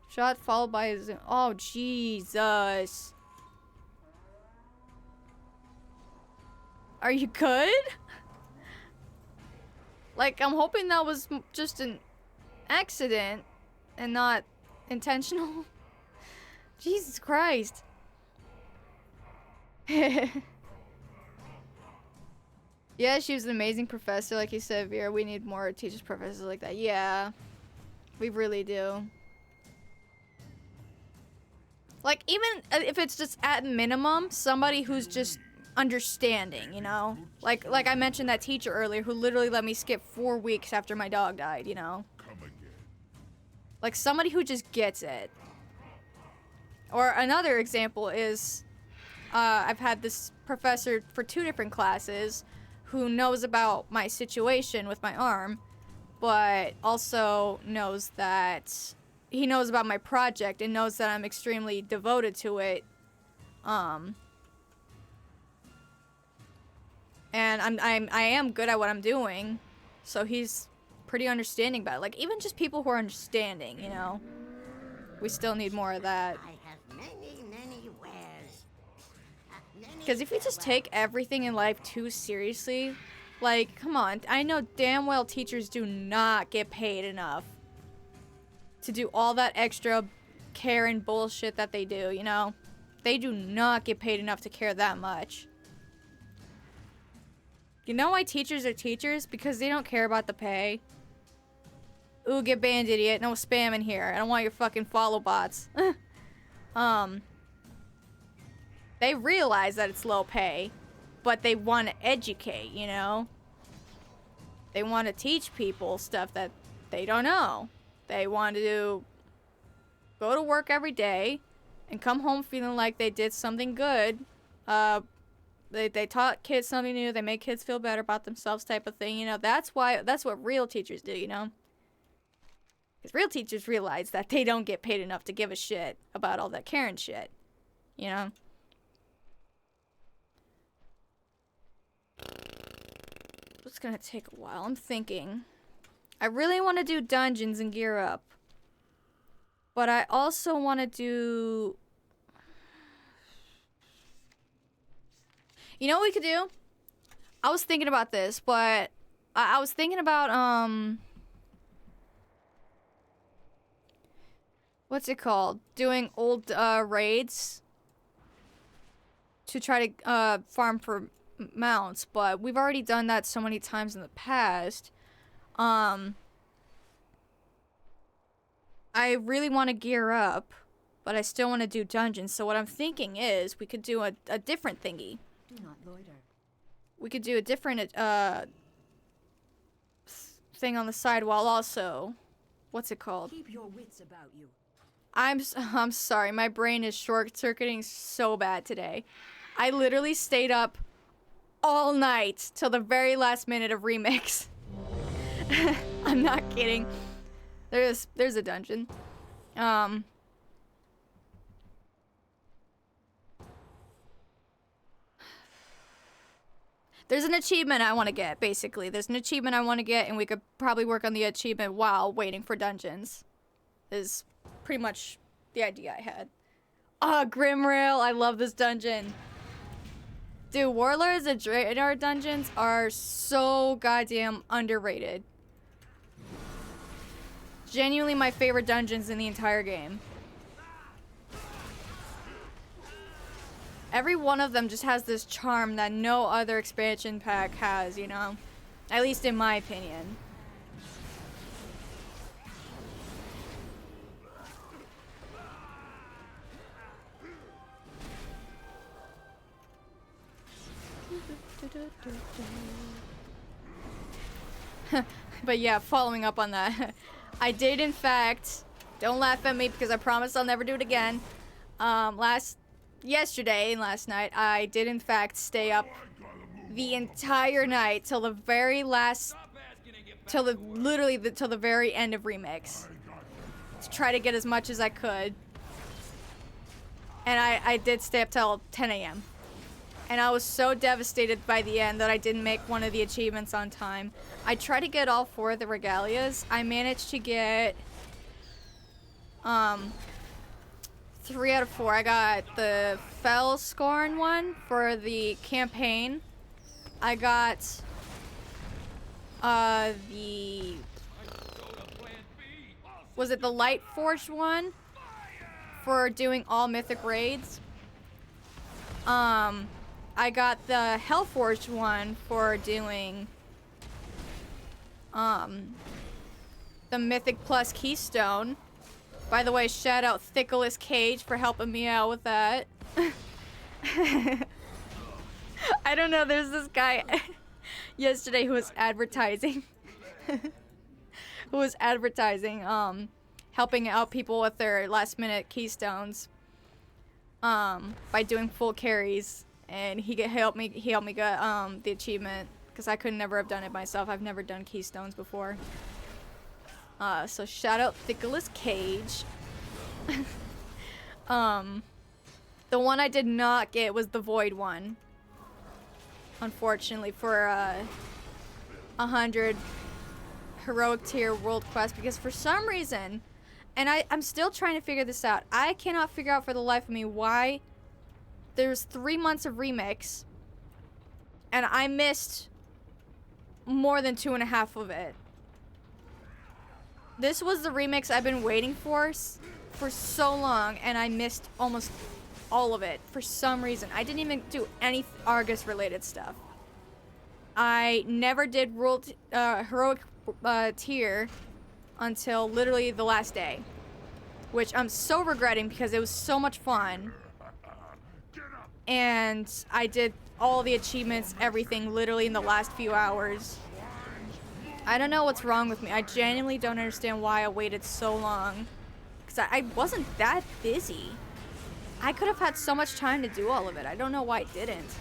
shot followed by a zoom. Oh, Jesus. Are you good? Like, I'm hoping that was just an accident and not intentional. Jesus Christ. Yeah, she was an amazing professor, like you said, Vera. We need more teachers, professors like that. Yeah, we really do. Like, even if it's just at minimum, somebody who's just understanding, you know? Like I mentioned that teacher earlier who literally let me skip 4 weeks after my dog died, you know? Come again. Like, somebody who just gets it. Or another example is, I've had this professor for 2 different classes who knows about my situation with my arm, but also knows that he knows about my project and knows that I'm extremely devoted to it. And I am good at what I'm doing, so he's pretty understanding about it. Like, even just people who are understanding, you know? We still need more of that. I have many wares. Because if you just take everything in life too seriously, like, come on. I know damn well teachers do not get paid enough to do all that extra care and bullshit that they do, you know? They do not get paid enough to care that much. You know why teachers are teachers? Because they don't care about the pay. Ooh, get banned, idiot. No spam in here. I don't want your fucking follow bots. They realize that it's low pay, but they want to educate, you know? They want to teach people stuff that they don't know. They want to go to work every day and come home feeling like they did something good. They taught kids something new. They make kids feel better about themselves type of thing, you know? That's what real teachers do, you know? Because real teachers realize that they don't get paid enough to give a shit about all that Karen shit, you know? It's gonna take a while. I'm thinking. I really want to do dungeons and gear up. But I also want to do... You know what we could do? I was thinking about this, but... I was thinking about, what's it called? Doing old, raids. To try to, farm for mounts, but we've already done that so many times in the past. I really want to gear up, but I still want to do dungeons. So what I'm thinking is we could do a different thingy. Do not loiter. We could do a different thing on the side while also, what's it called? Keep your wits about you. I'm sorry, my brain is short-circuiting so bad today. I literally stayed up all night till the very last minute of Remix. I'm not kidding. There's a dungeon. There's an achievement I want to get, basically. There's an achievement I want to get, and we could probably work on the achievement while waiting for dungeons. Is pretty much the idea I had. Ah, Grimrail, I love this dungeon. Dude, Warlords and Draenor dungeons are so goddamn underrated. Genuinely my favorite dungeons in the entire game. Every one of them just has this charm that no other expansion pack has, you know? At least in my opinion. But yeah, following up on that, I did in fact, don't laugh at me because I promise I'll never do it again. Yesterday and last night, I did in fact stay up the entire night till the very last, till the very end of Remix, to try to get as much as I could. And I did stay up till 10 a.m. And I was so devastated by the end that I didn't make one of the achievements on time. I tried to get all 4 of the regalias. I managed to get 3 out of 4. I got the Fellscorn one for the campaign. I got was it the Light Forged one for doing all mythic raids? I got the Hellforged one for doing the Mythic Plus Keystone. By the way, shout out Thickless Cage for helping me out with that. I don't know, there's this guy yesterday who was advertising helping out people with their last minute keystones by doing full carries, and he helped me get the achievement because I could never have done it myself. I've never done keystones before. So shout out Thickless Cage. The one I did not get was the Void one, unfortunately, for 100 heroic tier world quest, because for some reason, and I'm still trying to figure this out, I cannot figure out for the life of me why there's 3 months of remix and I missed more than 2.5 of it. This was the remix I've been waiting for so long, and I missed almost all of it for some reason. I didn't even do any Argus related stuff. I never did heroic tier until literally the last day, which I'm so regretting because it was so much fun. And I did all the achievements, everything, literally in the last few hours. I don't know what's wrong with me. I genuinely don't understand why I waited so long. Because I wasn't that busy. I could have had so much time to do all of it. I don't know why I didn't.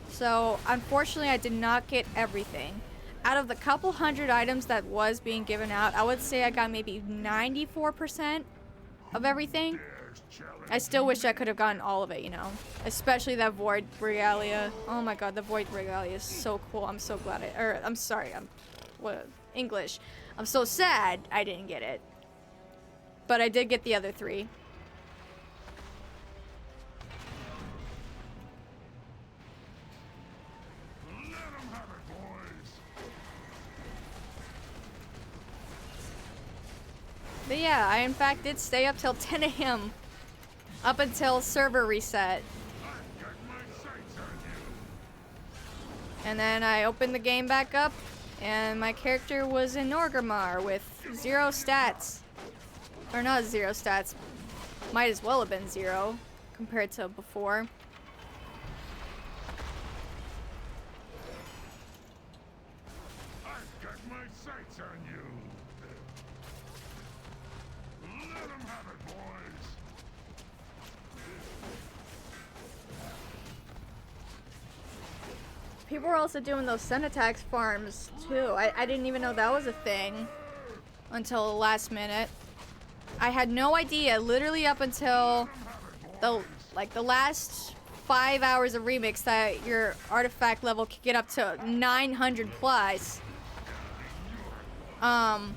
So, unfortunately, I did not get everything. Out of the couple hundred items that was being given out, I would say I got maybe 94% of everything. I still wish I could have gotten all of it, you know. Especially that Void Regalia. Oh my god, the Void Regalia is so cool. I'm so glad I'm sorry, English. I'm so sad I didn't get it. But I did get the other 3. But yeah, I in fact did stay up till 10 a.m. up until server reset. And then I opened the game back up, and my character was in Orgrimmar with 0 stats. Or not 0 stats. Might as well have been 0 compared to before. I've got my sights on you. Let 'em have it, boys. People were also doing those Centatax farms too. I didn't even know that was a thing until the last minute. I had no idea, literally up until the last 5 hours of remix, that your artifact level could get up to 900 plus. I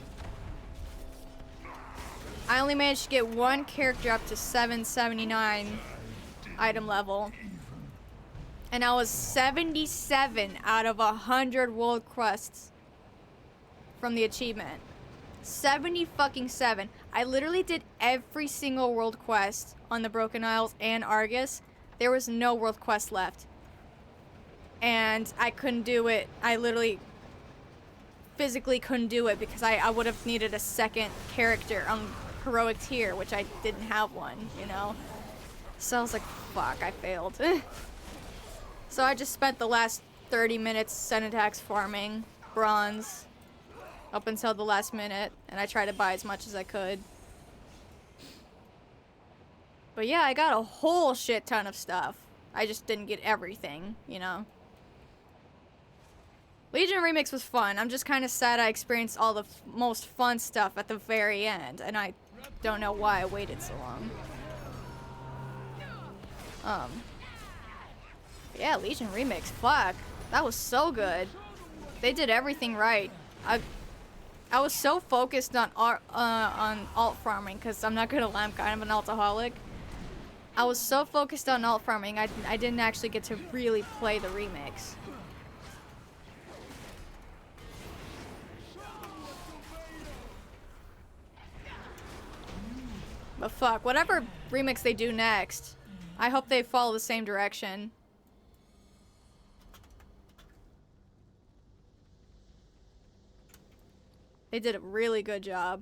only managed to get one character up to 779 item level. And I was 77 out of 100 world quests from the achievement. 70-fucking-7. I literally did every single world quest on the Broken Isles and Argus. There was no world quest left. And I couldn't do it. I literally physically couldn't do it because I would have needed a second character on heroic tier, which I didn't have one, you know? So I was like, fuck, I failed. So I just spent the last 30 minutes Senatax farming bronze up until the last minute, and I tried to buy as much as I could. But yeah, I got a whole shit ton of stuff. I just didn't get everything, you know? Legion Remix was fun. I'm just kind of sad I experienced all the most fun stuff at the very end, and I don't know why I waited so long. Yeah, Legion Remix, fuck. That was so good. They did everything right. I was so focused on alt farming, because I'm not gonna lie, I'm kind of an altaholic. I was so focused on alt farming, I didn't actually get to really play the remix. But fuck, whatever remix they do next, I hope they follow the same direction. They did a really good job.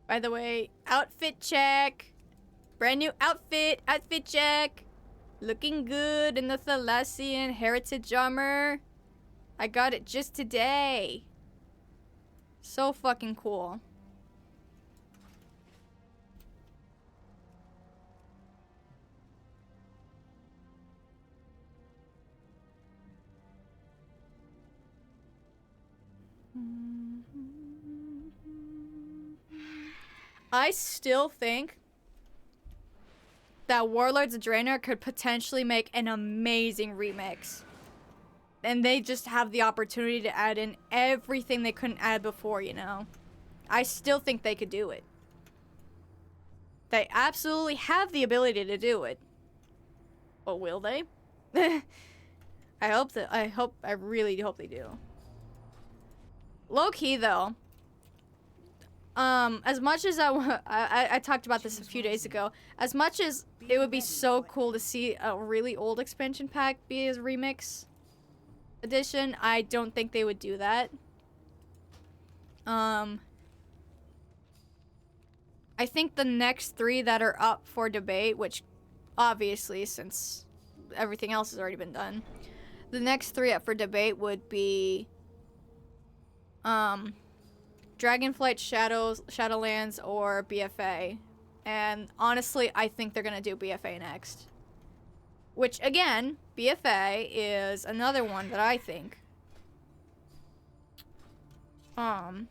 By the way, outfit check. Brand new outfit check. Looking good in the Thalassian heritage armor. I got it just today. So fucking cool. I still think that Warlords of Draenor could potentially make an amazing remix. And they just have the opportunity to add in everything they couldn't add before, you know? I still think they could do it. They absolutely have the ability to do it. But will they? I really hope they do. Low key though, as much as I talked about this a few days ago, as much as it would be so cool to see a really old expansion pack be a remix edition, I don't think they would do that. I think the next 3 that are up for debate, which obviously since everything else has already been done, the next 3 up for debate would be Dragonflight Shadowlands or BFA. And honestly, I think they're gonna do BFA next. Which again, BFA is another one that I think oh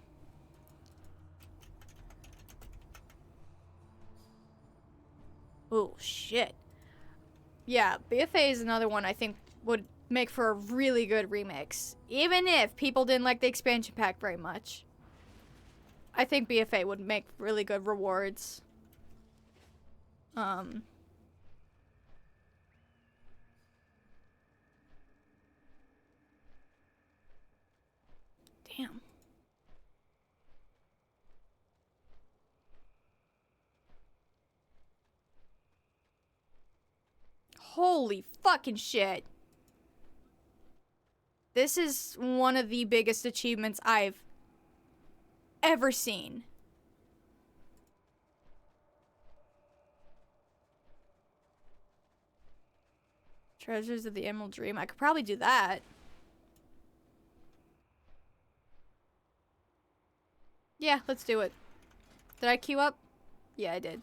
shit. Yeah, BFA is another one I think would make for a really good remix. Even if people didn't like the expansion pack very much. I think BFA would make really good rewards. Damn. Holy fucking shit. This is one of the biggest achievements I've ever seen. Treasures of the Emerald Dream. I could probably do that. Yeah, let's do it. Did I queue up? Yeah, I did.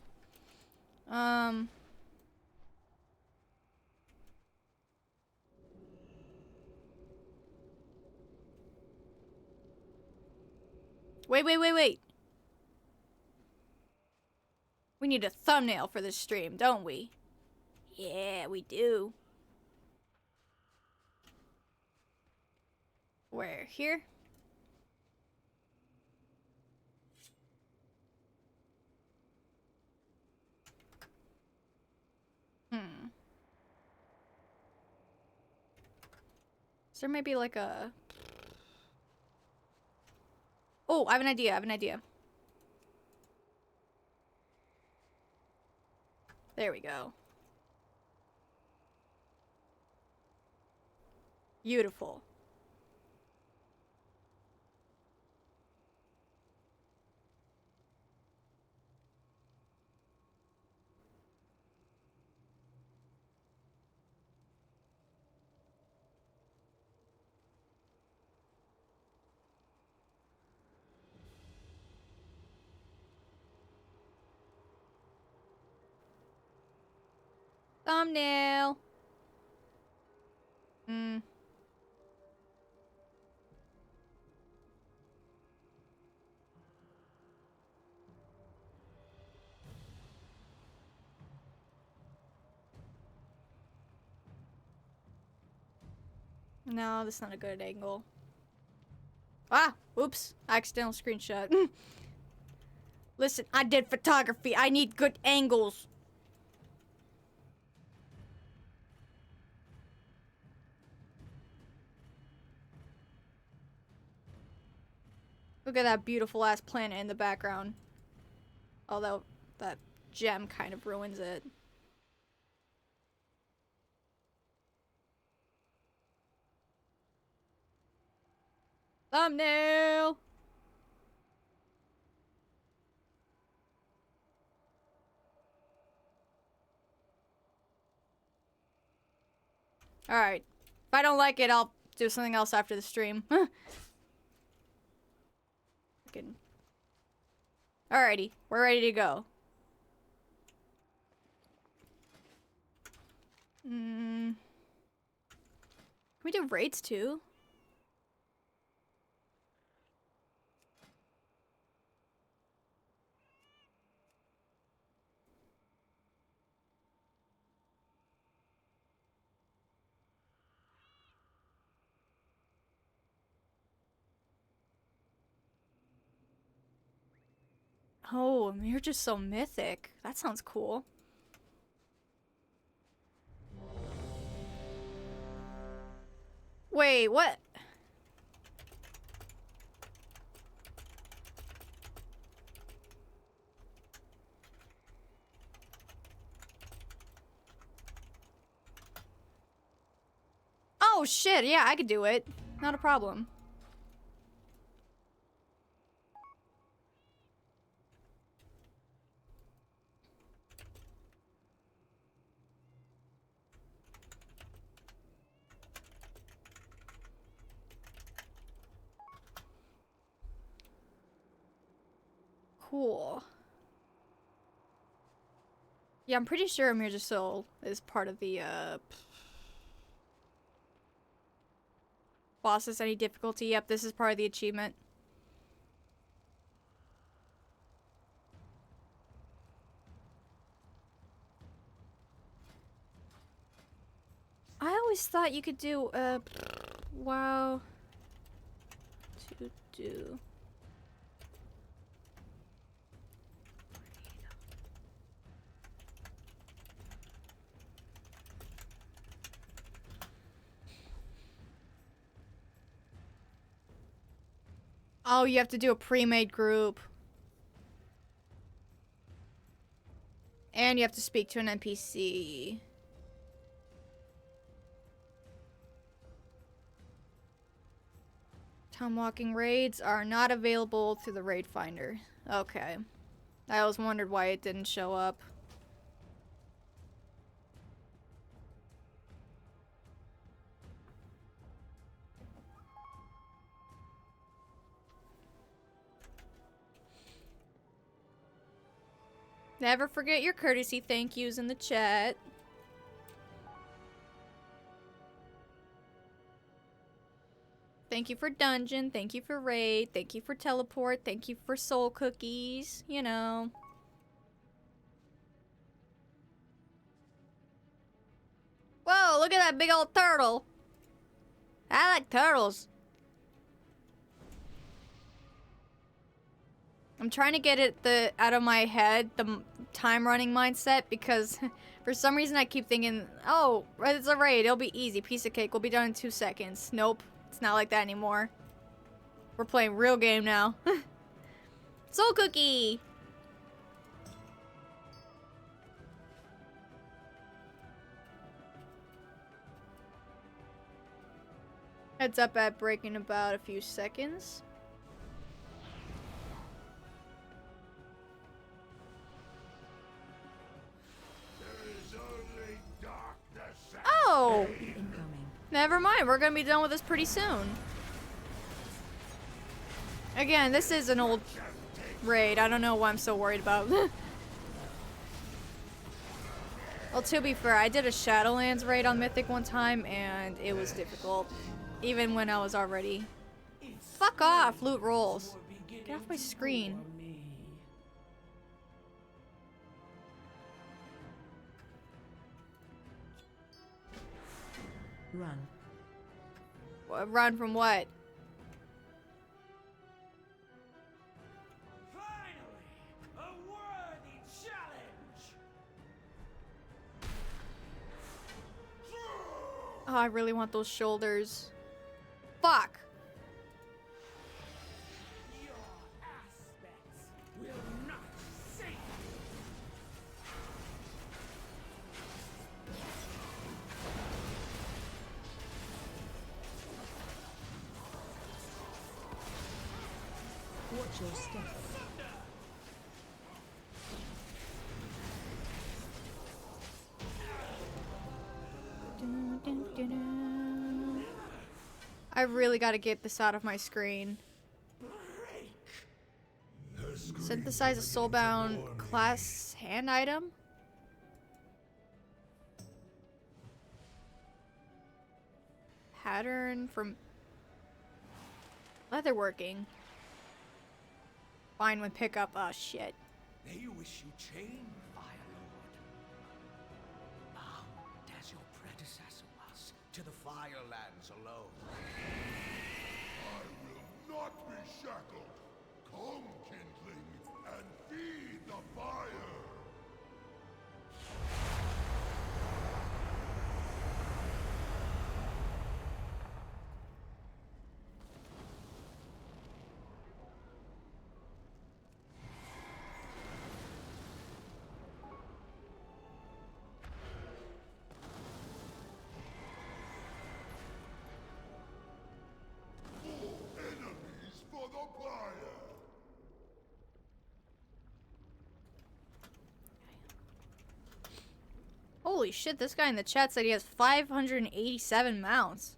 Wait. We need a thumbnail for this stream, don't we? Yeah, we do. Where? Here? Is there maybe like a... Oh, I have an idea. There we go. Beautiful. Thumbnail. Hmm. No, that's not a good angle. Ah! Oops. Accidental screenshot. Listen, I did photography. I need good angles. Look at that beautiful ass planet in the background. Although that gem kind of ruins it. Thumbnail! Alright. If I don't like it, I'll do something else after the stream. Alrighty. We're ready to go. Can we do raids too? Oh, you're just so mythic. That sounds cool. Wait, what? Oh shit, yeah, I could do it. Not a problem. Cool. Yeah, I'm pretty sure Amir's Soul is part of the, bosses any difficulty. Yep, this is part of the achievement. I always thought you could do, wow. To do. Oh, you have to do a pre-made group. And you have to speak to an NPC. Timewalking raids are not available through the raid finder. Okay. I always wondered why it didn't show up. Never forget your courtesy thank yous in the chat. Thank you for dungeon, thank you for raid, thank you for teleport, thank you for soul cookies, you know. Whoa, look at that big old turtle. I like turtles. I'm trying to get it out of my head, the time running mindset, because for some reason I keep thinking, oh, it's a raid, it'll be easy, piece of cake, we'll be done in 2 seconds. Nope, it's not like that anymore. We're playing real game now. Soul cookie! Heads up at break in about a few seconds. Oh! Never mind, we're gonna be done with this pretty soon. Again, this is an old raid. I don't know what I'm so worried about. Well, to be fair, I did a Shadowlands raid on Mythic one time, and it was difficult. Even when I was already... Fuck off, loot rolls. Get off my screen. Run. Run from what? Finally, a worthy challenge. Oh, I really want those shoulders. Fuck. Your aspects will not save you. Watch your step. I really gotta get this out of my screen. Synthesize a soulbound class hand item? Pattern from leatherworking. Fine with pickup. Oh shit. They wish you chain, Fire Lord. Bound as your predecessor was to the Firelands alone. I will not be shackled. Come, kindling, and feed the fire. Enemies for the fire. Holy shit, this guy in the chat said he has 587 mounts.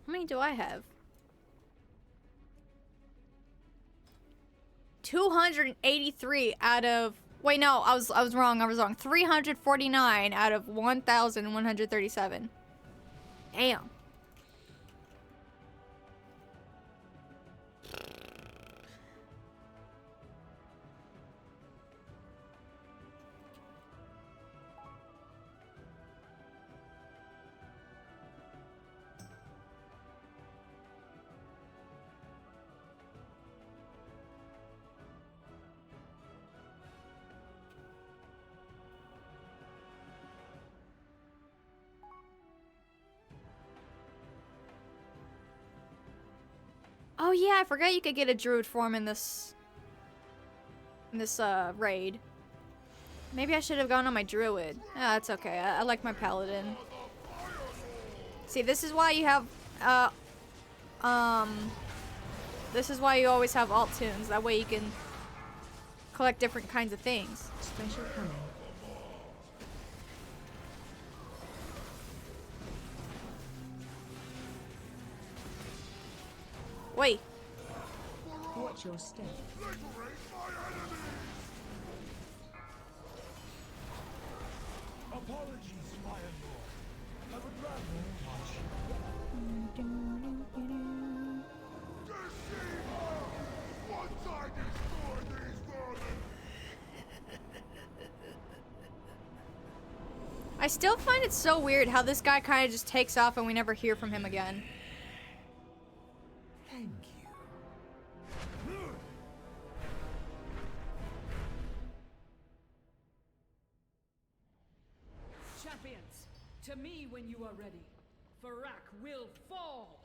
How many do I have? 283 out of... Wait, no, I was wrong. 349 out of 1,137. Damn. Oh yeah, I forgot you could get a druid form in this raid. Maybe I should have gone on my druid. Ah, that's okay. I like my paladin. See, this is why you have this is why you always have alt tunes. That way you can collect different kinds of things. Special coming. Wait. Watch your step. Liberate my enemies. Apologies, Fire Lord. I would rather watch Deceiver! Once I destroy these vermin, I still find it so weird how this guy kind of just takes off and we never hear from him again. Thank you. Champions, to me when you are ready. Farak will fall.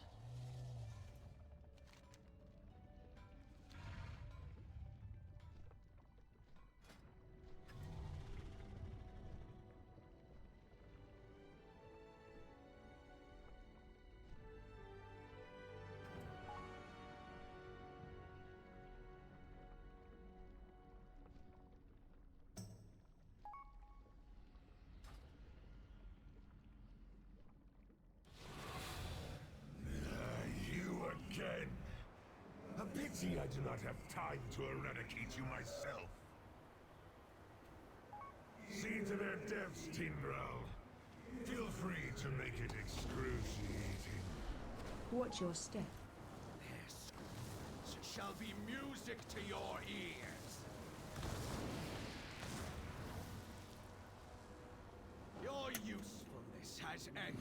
you again. A pity I do not have time to eradicate you myself. See to their depths, Tindral. Feel free to make it excruciating. Watch your step. Their screams shall be music to your ears. Your usefulness has ended.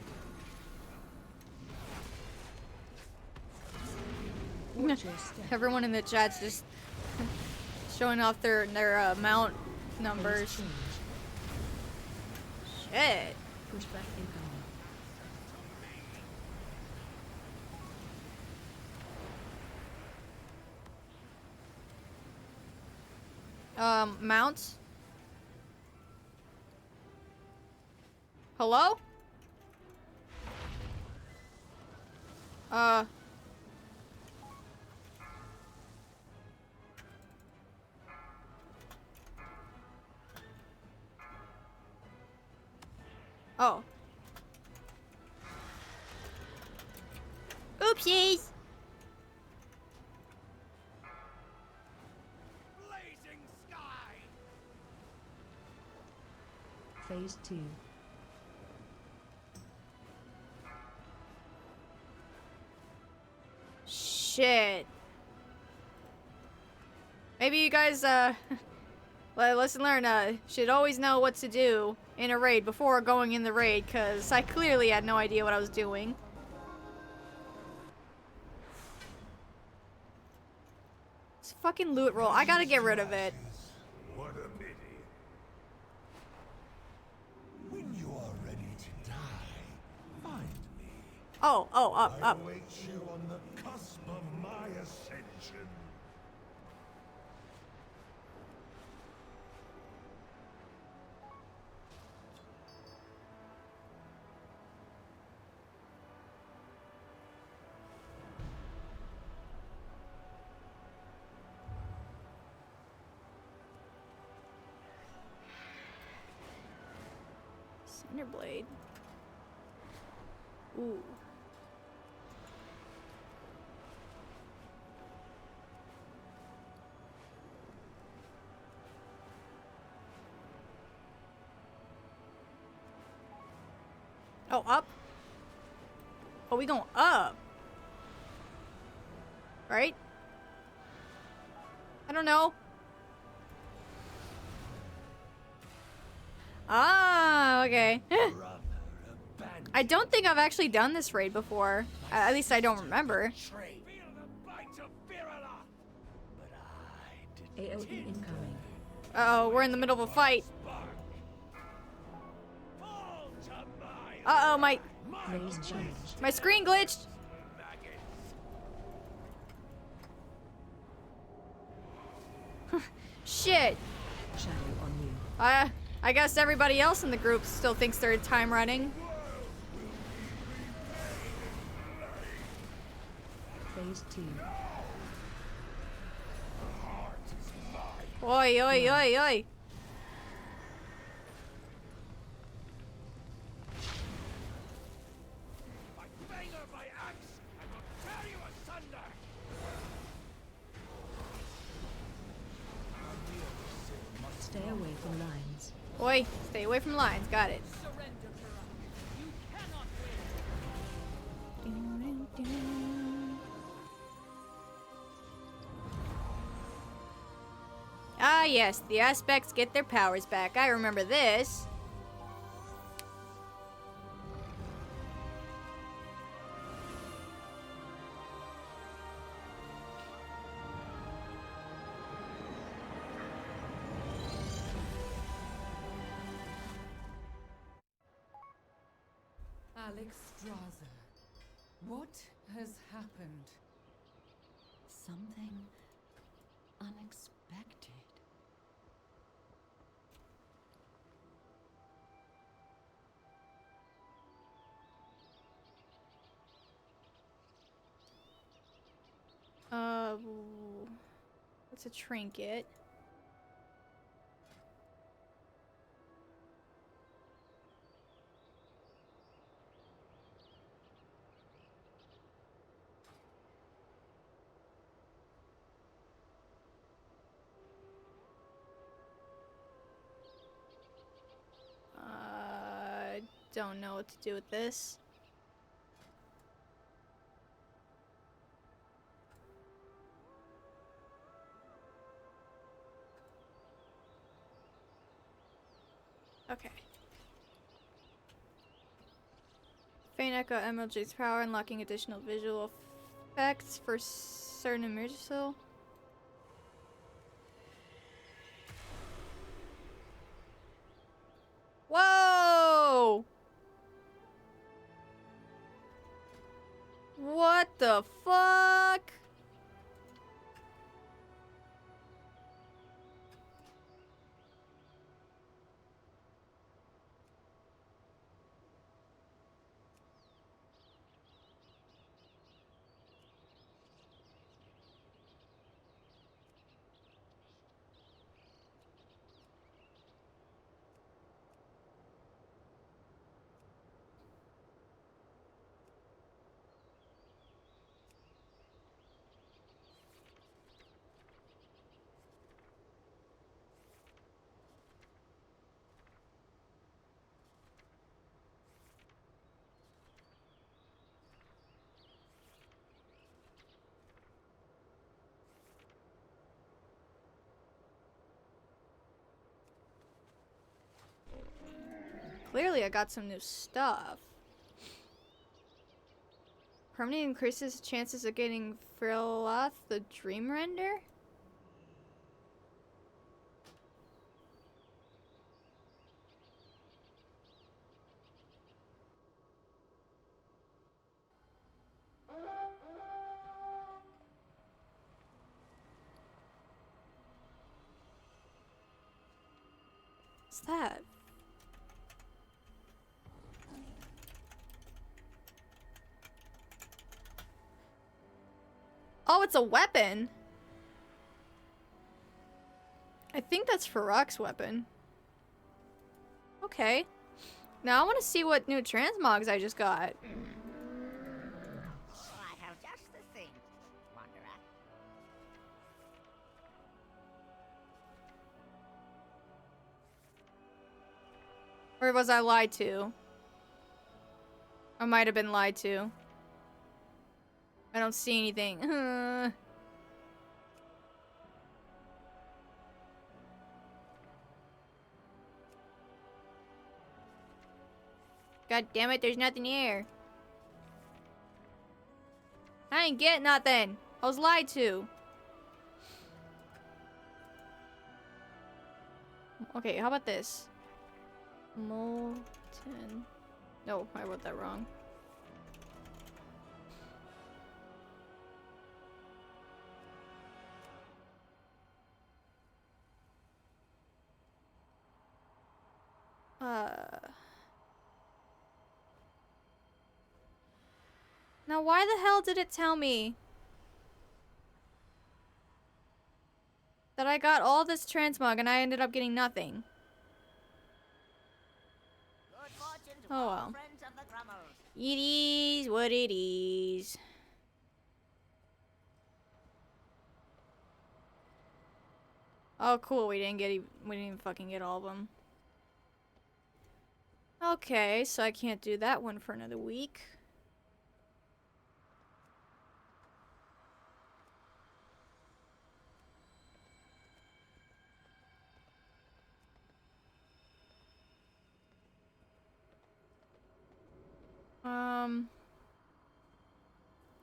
Watch your step. Everyone in the chat's just showing off their mount numbers. Phase change. Shit. Pushback incoming. Mounts? Hello? Oh. Oopsies! Blazing sky! Phase 2. Shit. Maybe you guys, lesson learned, should always know what to do in a raid before going in the raid, because I clearly had no idea what I was doing. It's fucking loot roll. I gotta get rid of it. What a pity. When you are ready to die, find me. Oh, up. I await you on the cusp of my ascension. Cinderblade. Ooh. Oh, up? Oh, we going up. Right? I don't know. Ah, okay. I don't think I've actually done this raid before. At least I don't remember. Feel the bite of Virala! But I did AOE incoming. Uh-oh, we're in the middle of a fight. fall to my Uh-oh, my Phase change. screen glitched. maggots. Shit. Shadow on you. I guess everybody else in the group still thinks they're time running. Phase 2. Oi, oi, oi, oi. My finger, my axe, I will tear you asunder! Stay away from lines. Oi, stay away from lines. Got it. Surrender, Turok. You cannot win. Ah, yes, the aspects get their powers back. I remember this. Alex Straza, what has happened? Something unexpected. What's a trinket? don't know what to do with this. Okay. Faint Echo MLG's power, unlocking additional visual effects for certain immersive. Whoa! What the fuck? Clearly I got some new stuff. Permanently increases chances of getting Friloth the Dream Render? What's that? Oh, it's a weapon. I think that's Farak's weapon. Okay. Now I want to see what new transmogs I just got. I have just the thing, Wanderer. Or was I lied to? I might have been lied to. I don't see anything. God damn it, there's nothing here. I ain't get nothing. I was lied to. Okay, how about this? Molten. No, I wrote that wrong. Now why the hell did it tell me that I got all this transmog and I ended up getting nothing? Good fortune to Oh all well. friends of the Grummels. It is what it is. Oh cool, we didn't even fucking get all of them. Okay, so I can't do that one for another week.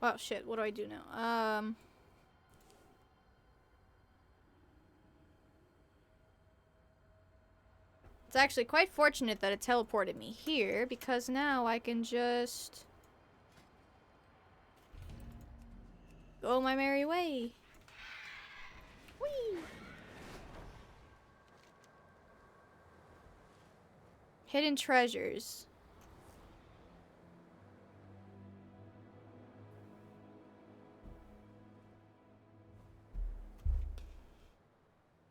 Oh shit, what do I do now? It's actually quite fortunate that it teleported me here, because now I can just go my merry way. Whee! Hidden treasures.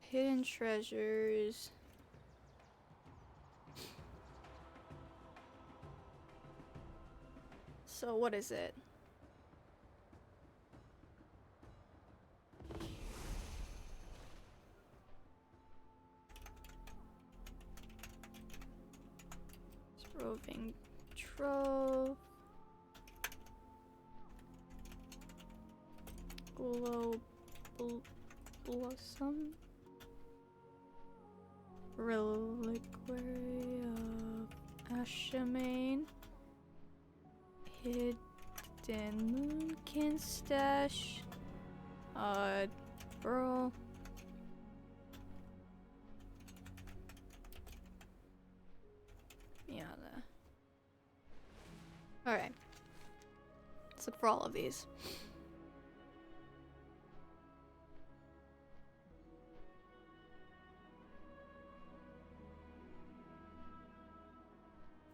Hidden treasures. So what is it? Roving Trove. Blossom. Reliquary of Ashamain. Hidden Moonkin Stash. Burl. Yeah, alright. Let's look for all of these.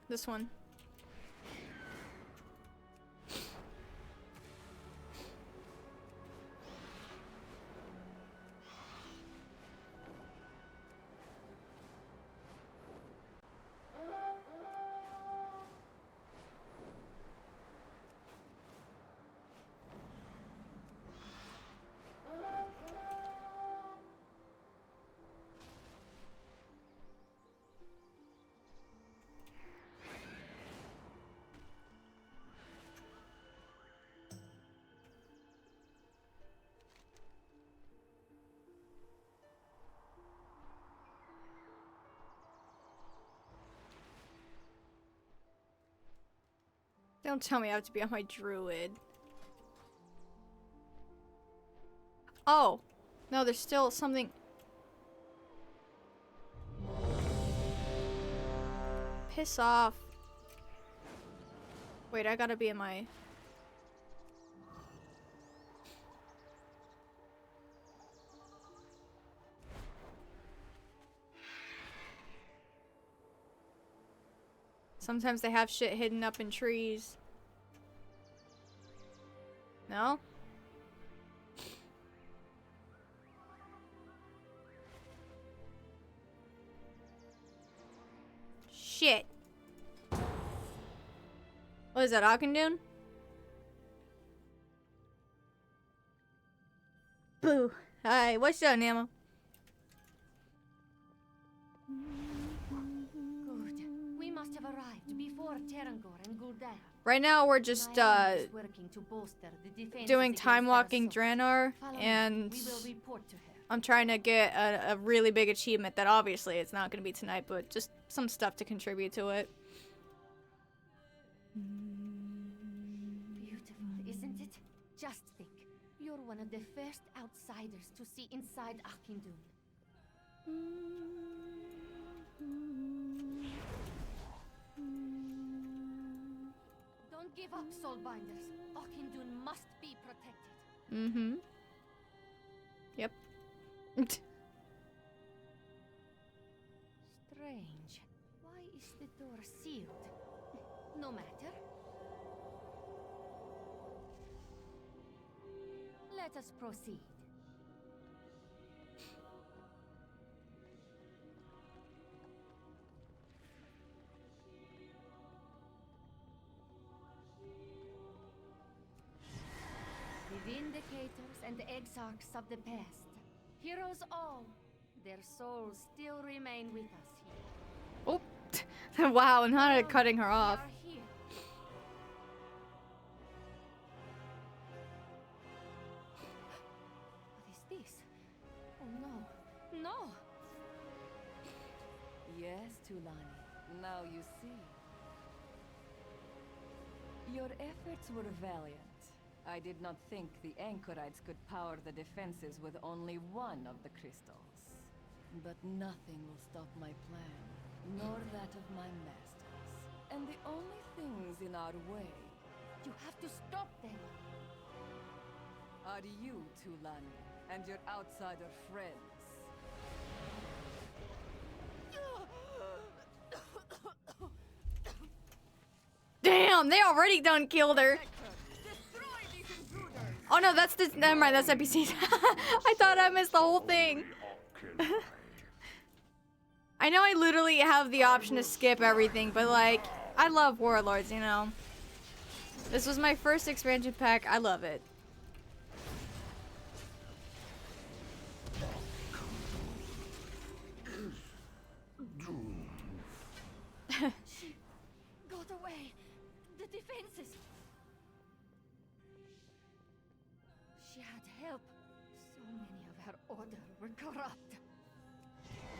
This one. Don't tell me I have to be on my druid. Oh! No, there's still something. Piss off. Wait, I gotta be in my... Sometimes they have shit hidden up in trees. No? Shit. What is that, Auchindoun? Boo. Hi, what's up, Nama? Good. We must have arrived before Terangor and Gul'dan. Right now we're just Working to bolster the defenses doing against Timewalking their Draenor, Follow me. and We will report to her. I'm trying to get a really big achievement that obviously it's not going to be tonight, but just some stuff to contribute to it. Beautiful, isn't it? Just think. You're one of the first outsiders to see inside Auchindoun. Don't give up, Soulbinders. Auchindoun must be protected. Mm-hmm. Yep. Strange. Why is the door sealed? No matter. Let us proceed. The Vindicators and Exarchs of the past. Heroes all. Their souls still remain with us here. Oh. Wow, not cutting her off. We are here. What is this? Oh no. No! Yes, Tulani. Now you see. Your efforts were valiant. I did not think the anchorites could power the defenses with only one of the crystals. But nothing will stop my plan, nor that of my masters. And the only things in our way You have to stop them. are you, Tulani, and your outsider friends. Damn, they already done killed her. Oh no, that's the. Never mind, that's NPCs. I thought I missed the whole thing. I know I literally have the option to skip everything, but like, I love Warlords, you know. This was my first expansion pack. I love it. defenses. She had help. So many of her order were corrupt.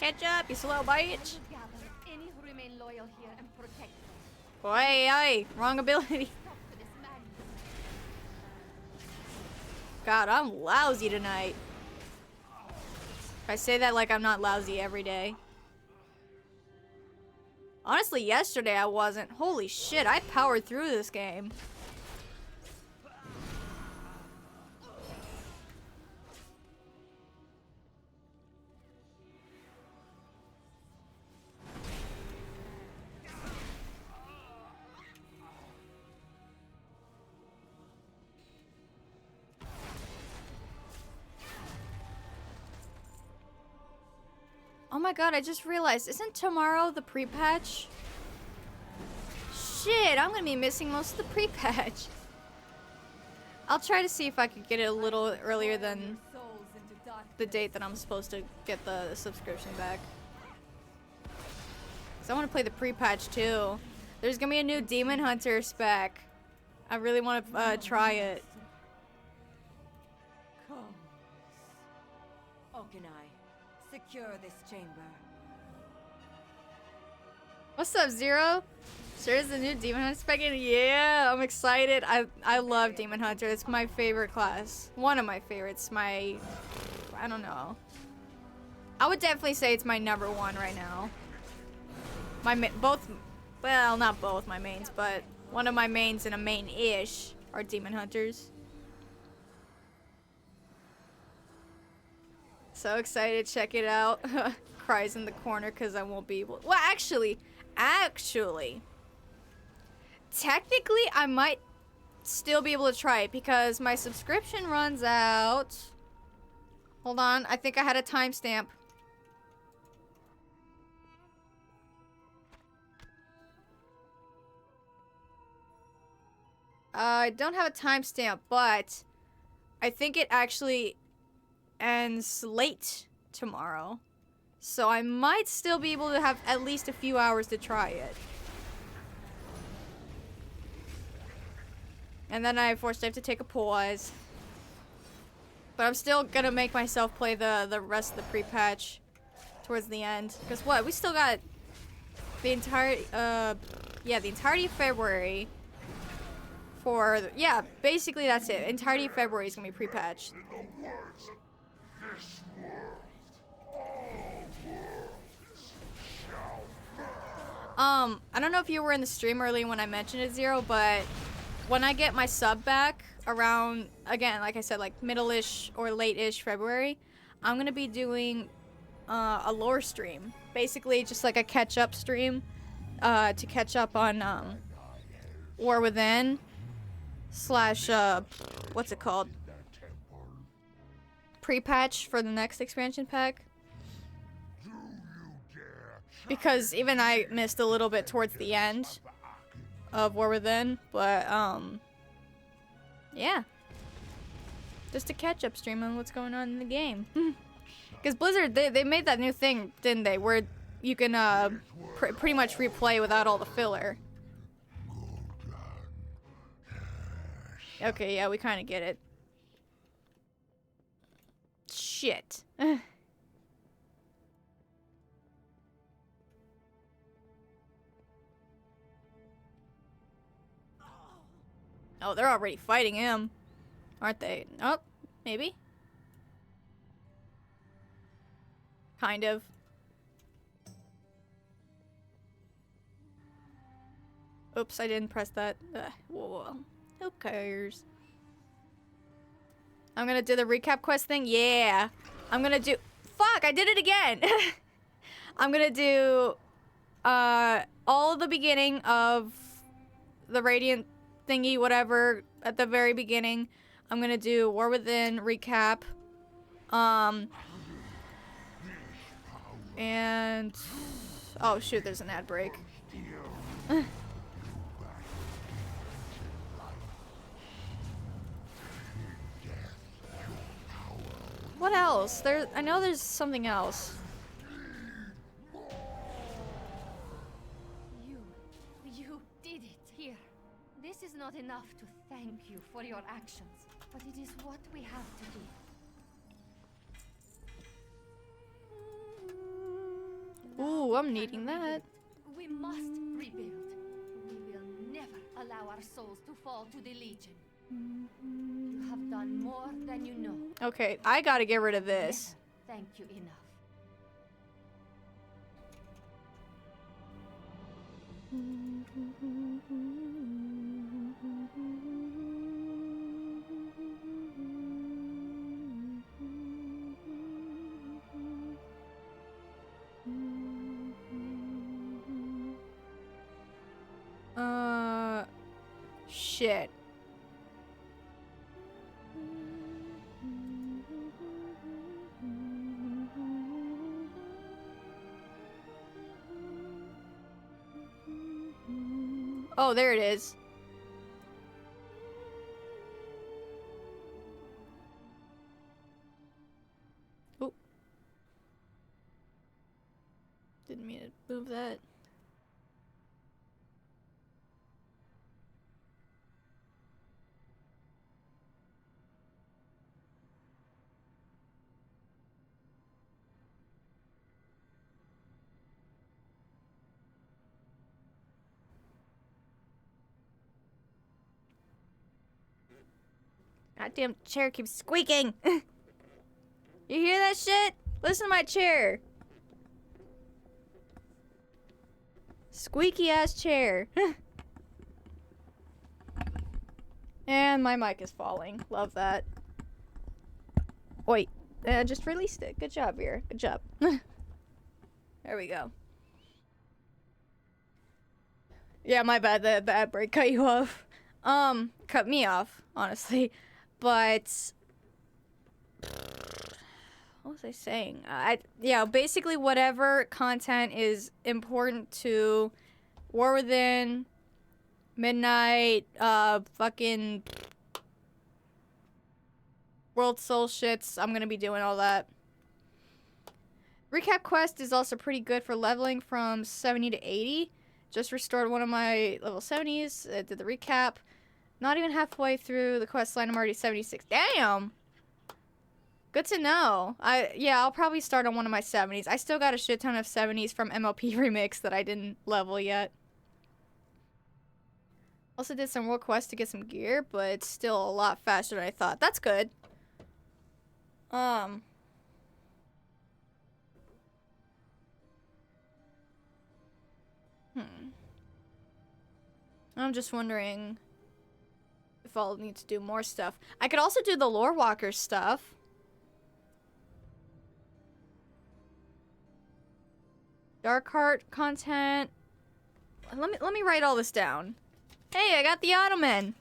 Catch up, you slow bitch. I will gather any who remain loyal here and protect them. Oi, oi, wrong ability. Stop to this madness. God, I'm lousy tonight. I say that like I'm not lousy every day. Honestly, yesterday I wasn't. Holy shit, I powered through this game. Oh my god, I just realized, isn't tomorrow the pre-patch? Shit, I'm gonna be missing most of the pre-patch. I'll try to see if I could get it a little earlier than the date that I'm supposed to get the subscription back. Cause I want to play the pre-patch too. There's gonna be a new Demon Hunter spec. I really want to try it. Secure this chamber. What's up, Zero? Sure is the new Demon Hunter spec. Yeah, I'm excited. I love Demon Hunter. It's my favorite class. One of my favorites. I don't know. I would definitely say it's my number one right now. Well, not both my mains, but one of my mains and a main-ish are Demon Hunters. So excited to check it out. Cries in the corner because I won't be able. Well, actually, technically, I might still be able to try it because my subscription runs out. Hold on, I think I had a timestamp. I don't have a timestamp, but I think it actually ends late tomorrow. So I might still be able to have at least a few hours to try it. And then I have to take a pause. But I'm still gonna make myself play the rest of the pre-patch towards the end. Because what? We still got the entire the entirety of February for basically that's it. Entirety of February is gonna be pre-patched. I don't know if you were in the stream earlier when I mentioned it, Zero, but when I get my sub back around, again, like I said, like middle-ish or late-ish February, I'm gonna be doing a lore stream. Basically, just like a catch-up stream to catch up on War Within / what's it called? Pre-patch for the next expansion pack. Because even I missed a little bit towards the end of War Within, but yeah. Just a catch-up stream on what's going on in the game. Because Blizzard, they made that new thing, didn't they? Where you can pretty much replay without all the filler. Okay, yeah, we kind of get it. Shit. Oh, they're already fighting him, aren't they? Oh, maybe. Kind of. Oops, I didn't press that. Whoa. Who cares? I'm gonna do the recap quest thing. Yeah. I'm gonna do... Fuck, I did it again. I'm gonna do all the beginning of the Radiant thingy, whatever, at the very beginning. I'm gonna do War Within recap. And... Oh shoot, there's an ad break. What else? I know there's something else. You did it here. This enough to thank you for your actions, but it is what we have to do. Ooh, I'm Now needing we that. rebuild. We must rebuild. We will never allow our souls to fall to the Legion. You have done more than you know. Okay, I gotta get rid of this. Never thank you enough. Shit. Oh, there it is. Oh. Didn't mean to move that. Goddamn chair keeps squeaking. You hear that shit? Listen to my chair. Squeaky ass chair. And my mic is falling. Love that. Wait, I just released it. Good job, Vera. Good job. There we go. Yeah, my bad. The ad break cut you off. Cut me off, honestly. But what was I saying? Yeah, basically whatever content is important to War Within, Midnight, fucking World Soul shits, I'm gonna be doing all that. Recap quest is also pretty good for leveling from 70 to 80. Just restored one of my level 70s, did the recap. Not even halfway through the quest line, I'm already 76. Damn! Good to know. Yeah, I'll probably start on one of my 70s. I still got a shit ton of 70s from MLP Remix that I didn't level yet. Also did some world quests to get some gear, but it's still a lot faster than I thought. That's good. I'm just wondering if I'll need to do more stuff. I could also do the Lore Walker stuff. Dark Heart content. Let me write all this down. Hey, I got the Ottoman.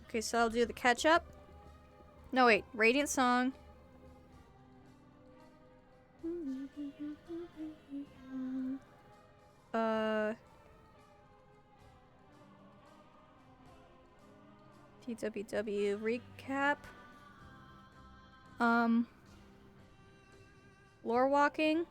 Okay, so I'll do the catch up. No, wait, Radiant Song. TWW recap. Lore walking.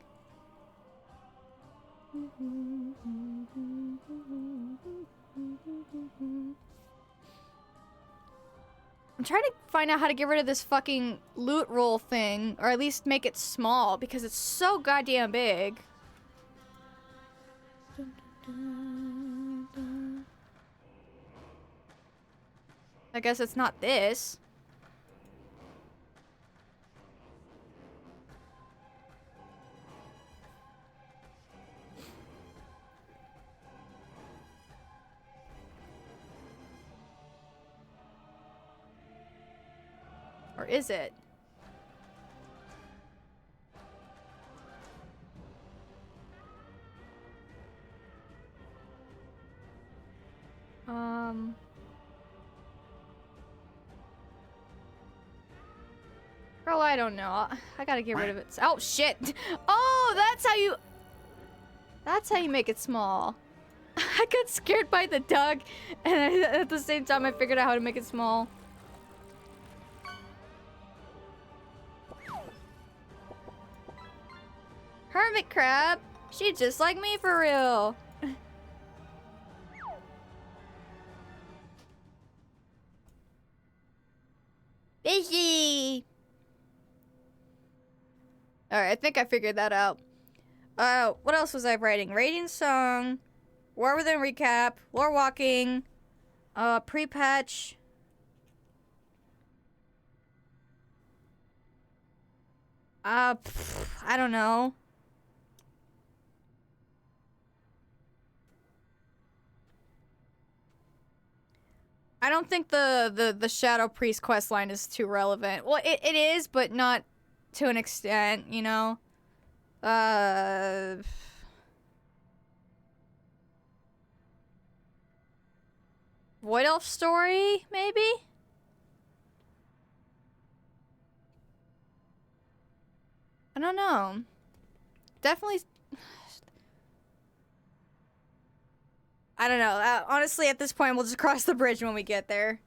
I'm trying to find out how to get rid of this fucking loot roll thing, or at least make it small, because it's so goddamn big. I guess it's not this. Or is it? Girl, I don't know. I gotta get rid of it. Oh, shit! Oh, that's how you make it small. I got scared by the dog, and at the same time I figured out how to make it small. Hermit crab! She's just like me for real. Fishy. Alright, I think I figured that out. What else was I writing? Rating song, War Within recap, lore walking, pre-patch. I don't know. I don't think the Shadow Priest questline is too relevant. Well, it is, but not to an extent, you know? Void Elf story, maybe? I don't know. Definitely... I don't know. Honestly, at this point, we'll just cross the bridge when we get there.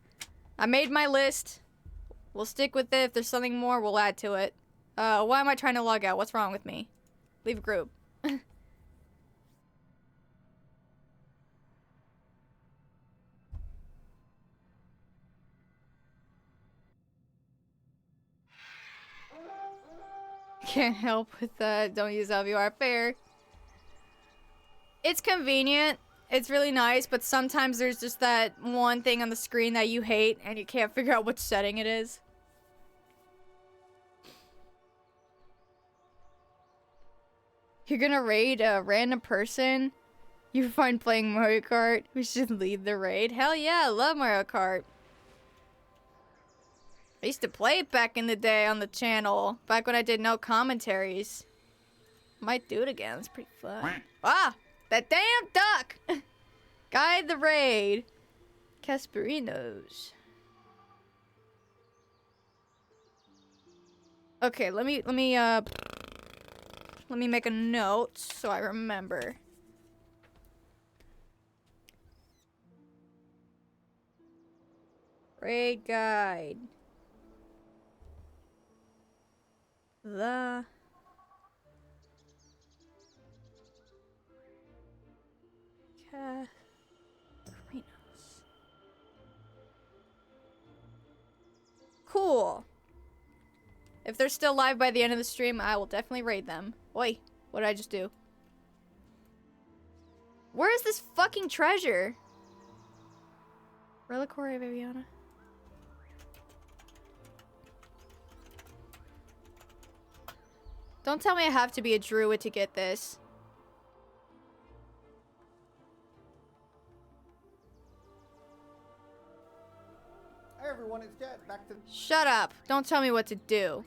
I made my list. We'll stick with it. If there's something more, we'll add to it. Why am I trying to log out? What's wrong with me? Leave group. Can't help with that. Don't use LVR. Fair. It's convenient. It's really nice, but sometimes there's just that one thing on the screen that you hate and you can't figure out which setting it is. You're gonna raid a random person you find playing Mario Kart who should lead the raid? Hell yeah, I love Mario Kart. I used to play it back in the day on the channel, back when I did no commentaries. Might do it again, it's pretty fun. Ah! That damn duck! Guide the raid. Casperinos. Okay, let me make a note so I remember. Raid guide. The Casperinos. Cool. If they're still live by the end of the stream, I will definitely raid them. Oi, what did I just do? Where is this fucking treasure? Reliquary of Aviana. Don't tell me I have to be a druid to get this. Hey everyone, it's Jet. Back to... Shut up. Don't tell me what to do.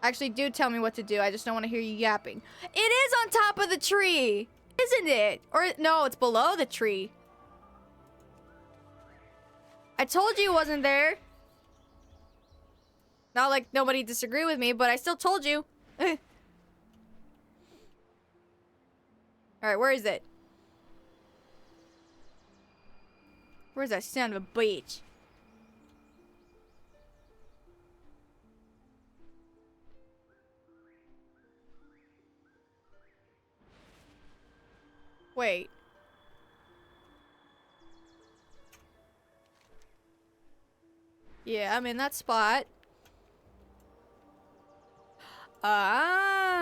Actually, do tell me what to do. I just don't want to hear you yapping. It is on top of the tree! Isn't it? Or, no, it's below the tree. I told you it wasn't there. Not like nobody disagreed with me, but I still told you. Alright, where is it? Where's that son of a bitch? Wait. Yeah, I'm in that spot. Oh.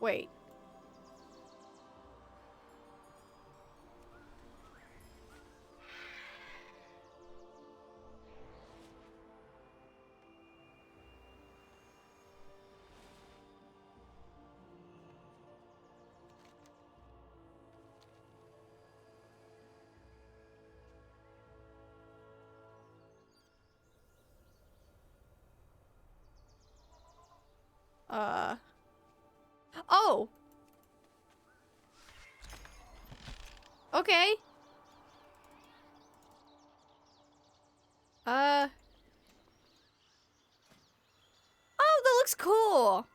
Wait. Oh! Okay. Oh, that looks cool!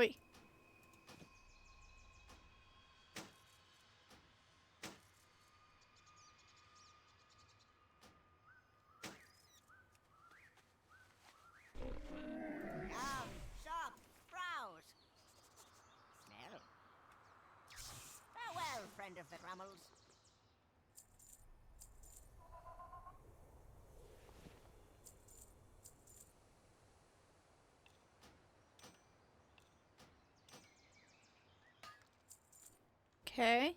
Wait. Down, shop, browse. Smell. Farewell, friend of the Grummles. Okay.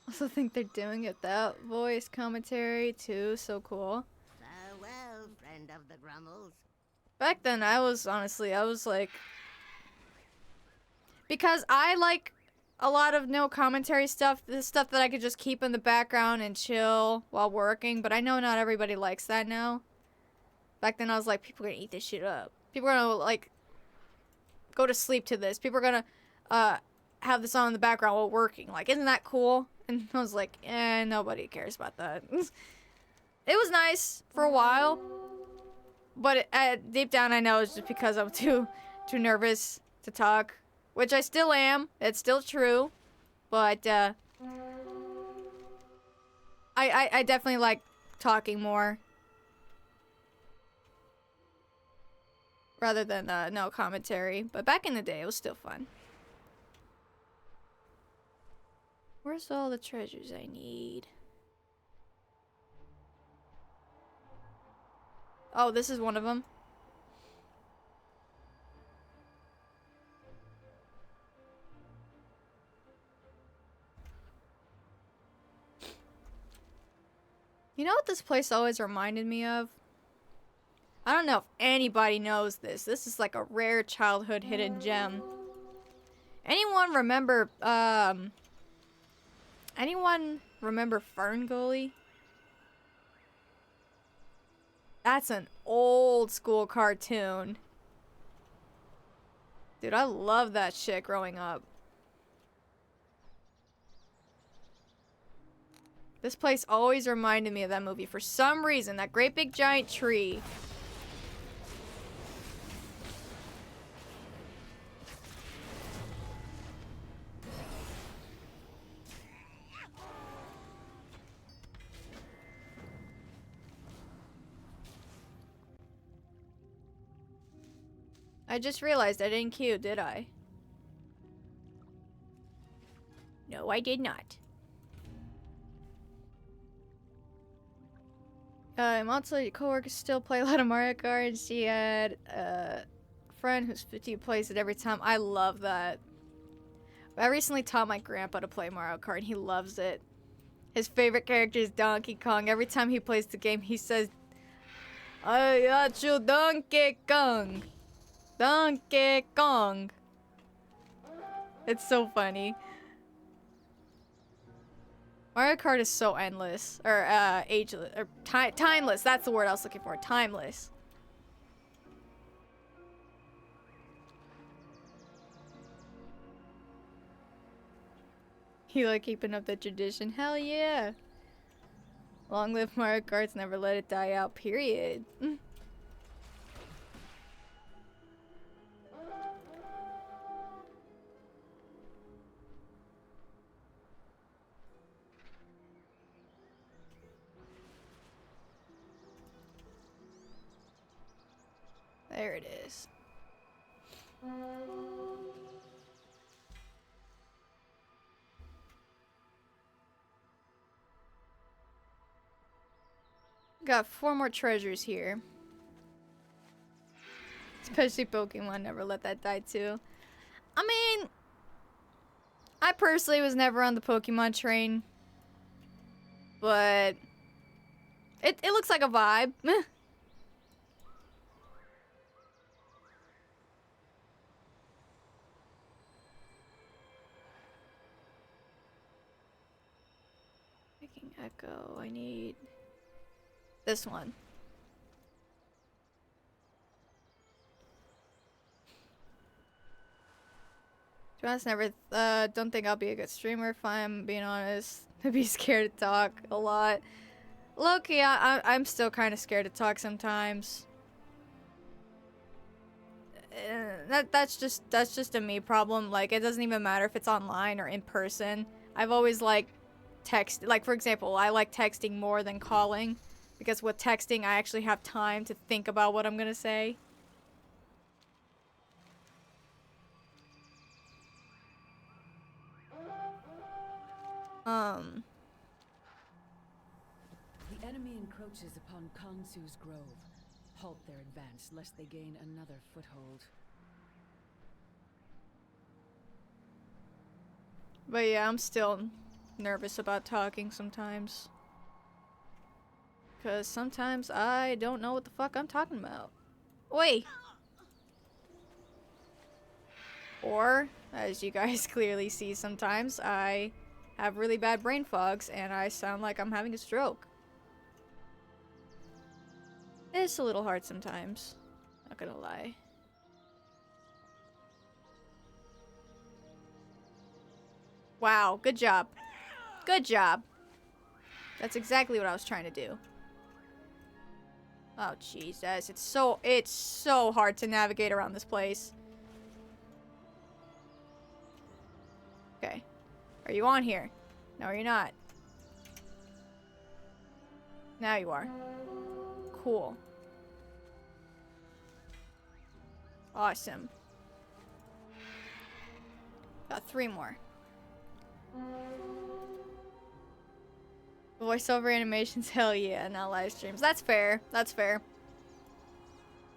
Also think they're doing it without voice commentary too. So cool. Farewell, friend of the Grummles. Back then, I was like, because I like a lot of no commentary stuff, this stuff that I could just keep in the background and chill while working, but I know not everybody likes that now. Back then, I was like, people are gonna eat this shit up. People are gonna, like, go to sleep to this. People are gonna, have this on in the background while working. Like, isn't that cool? And I was like, nobody cares about that. It was nice for a while. But deep down, I know it's just because I'm too nervous to talk, which I still am. It's still true, but I definitely like talking more rather than no commentary. But back in the day, it was still fun. Where's all the treasures I need? Oh, this is one of them. You know what this place always reminded me of? I don't know if anybody knows this. This is like a rare childhood hidden gem. Anyone remember Ferngully? That's an old school cartoon. Dude, I love that shit growing up. This place always reminded me of that movie for some reason. That great big giant tree. I just realized I didn't queue, did I? No, I did not. Also, coworkers still play a lot of Mario Kart, and she had a friend who's 50 who plays it every time. I love that. I recently taught my grandpa to play Mario Kart, and he loves it. His favorite character is Donkey Kong. Every time he plays the game, he says, I got you, Donkey Kong. Donkey Kong. It's so funny. Mario Kart is so endless, or ageless, or timeless. That's the word I was looking for. Timeless. You like keeping up the tradition? Hell yeah! Long live Mario Karts, never let it die out. Period. There it is. Got 4 more treasures here. Especially Pokemon, never let that die too. I mean, I personally was never on the Pokemon train. But it looks like a vibe. Making Echo, I need this one. To be honest, never don't think I'll be a good streamer if I'm being honest. To be scared to talk a lot. Low-key, I'm still kind of scared to talk sometimes. That's just a me problem. Like, it doesn't even matter if it's online or in person. I've always liked text. Like, for example, I like texting more than calling, because with texting I actually have time to think about what I'm gonna say. The enemy encroaches upon Kansu's grove. Halt their advance, lest they gain another foothold. But yeah, I'm still nervous about talking sometimes. Because sometimes I don't know what the fuck I'm talking about. Wait! Or, as you guys clearly see sometimes, I have really bad brain fogs and I sound like I'm having a stroke. It's a little hard sometimes. Not gonna lie. Wow, good job. Good job. That's exactly what I was trying to do. Oh Jesus, it's so hard to navigate around this place. Okay. Are you on here? No, you're not. Now you are. Cool. Awesome. Got 3 more. Voiceover animations, hell yeah, not live streams. That's fair. That's fair.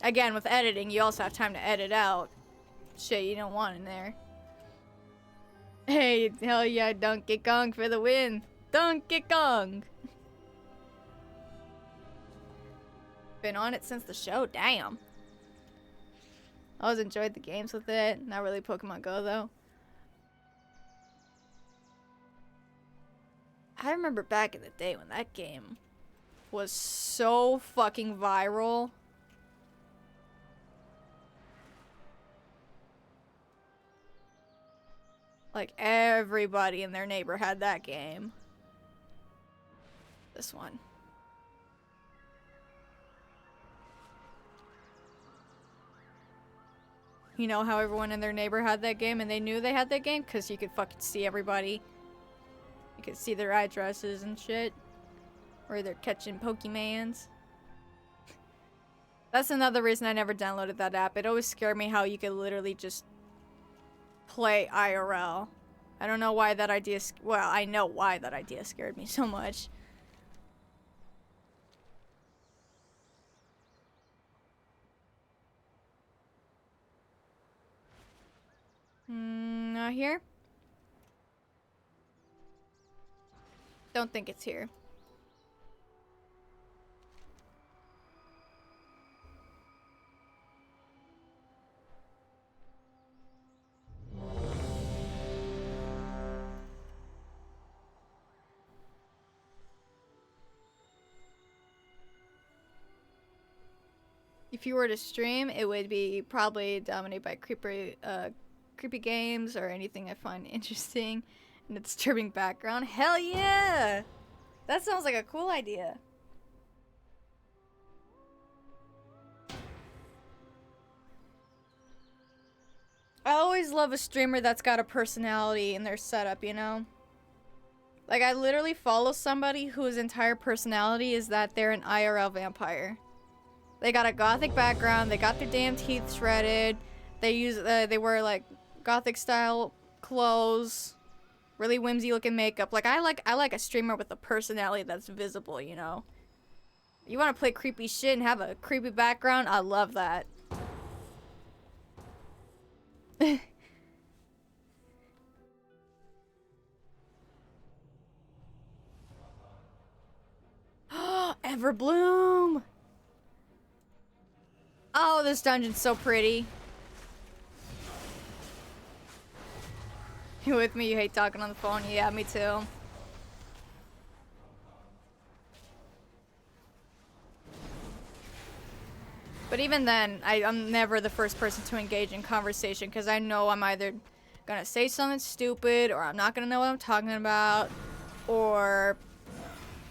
Again, with editing, you also have time to edit out shit you don't want in there. Hey, hell yeah, Donkey Kong for the win. Donkey Kong. Been on it since the show, damn. I always enjoyed the games with it. Not really Pokemon Go though. I remember back in the day when that game was so fucking viral. Like, everybody in their neighbor had that game. This one. You know how everyone in their neighbor had that game and they knew they had that game? Because you could fucking see everybody. You could see their addresses and shit. Or they're catching Pokemans. That's another reason I never downloaded that app. It always scared me how you could literally just play IRL. I don't know why that idea... Well, I know why that idea scared me so much. Not here? Don't think it's here. If you were to stream, it would be probably dominated by creepy games or anything I find interesting and a disturbing background. Hell yeah! That sounds like a cool idea. I always love a streamer that's got a personality in their setup, you know? Like, I literally follow somebody whose entire personality is that they're an IRL vampire. They got a gothic background, they got their damn teeth shredded, they wear, like, gothic style clothes, really whimsy looking makeup. Like, I like a streamer with a personality that's visible, you know? You wanna play creepy shit and have a creepy background? I love that. Everbloom! Oh, this dungeon's so pretty. You with me? You hate talking on the phone? Yeah, me too. But even then, I'm never the first person to engage in conversation because I know I'm either gonna say something stupid or I'm not gonna know what I'm talking about. or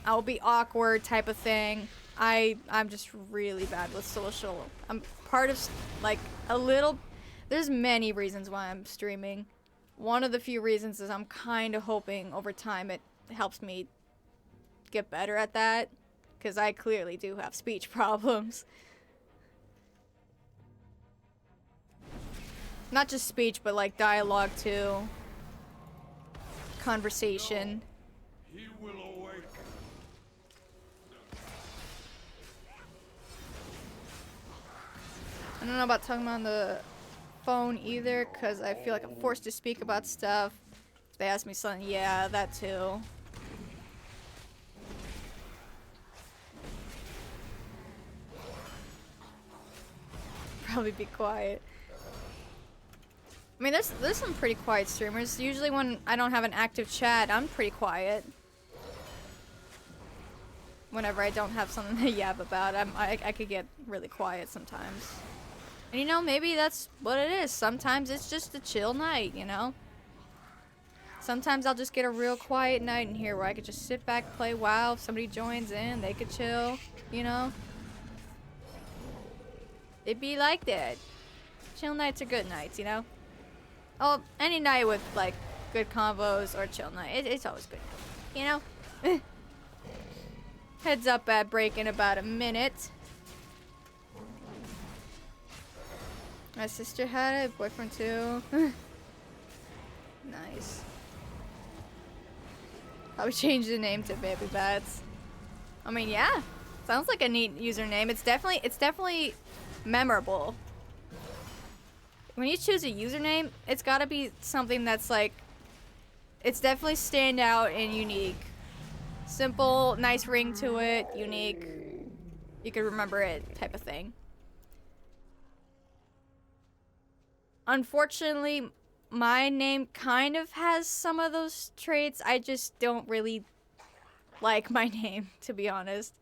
I'll be awkward type of thing. I'm just really bad with social. I'm part of like a little. There's many reasons why I'm streaming. One of the few reasons is I'm kind of hoping over time it helps me get better at that, because I clearly do have speech problems. Not just speech, but like dialogue too. Conversation. He will awake. I don't know about talking on the phone either, because I feel like I'm forced to speak about stuff. If they ask me something, yeah, that too. Probably be quiet. I mean, there's some pretty quiet streamers. Usually when I don't have an active chat, I'm pretty quiet. Whenever I don't have something to yap about, I could get really quiet sometimes. And you know, maybe that's what it is. Sometimes it's just a chill night, you know? Sometimes I'll just get a real quiet night in here where I could just sit back, play WoW. If somebody joins in, they could chill, you know? It'd be like that. Chill nights are good nights, you know? Oh, any night with, like, good combos or chill night. It's always good, you know? Heads up at break in about a minute. My sister had it, boyfriend too. Nice. Probably change the name to Baby Bats. I mean, yeah. Sounds like a neat username. It's definitely memorable. When you choose a username, it's gotta be something that's like, it's definitely stand out and unique. Simple, nice ring to it, unique. You can remember it type of thing. Unfortunately, my name kind of has some of those traits. I just don't really like my name, to be honest.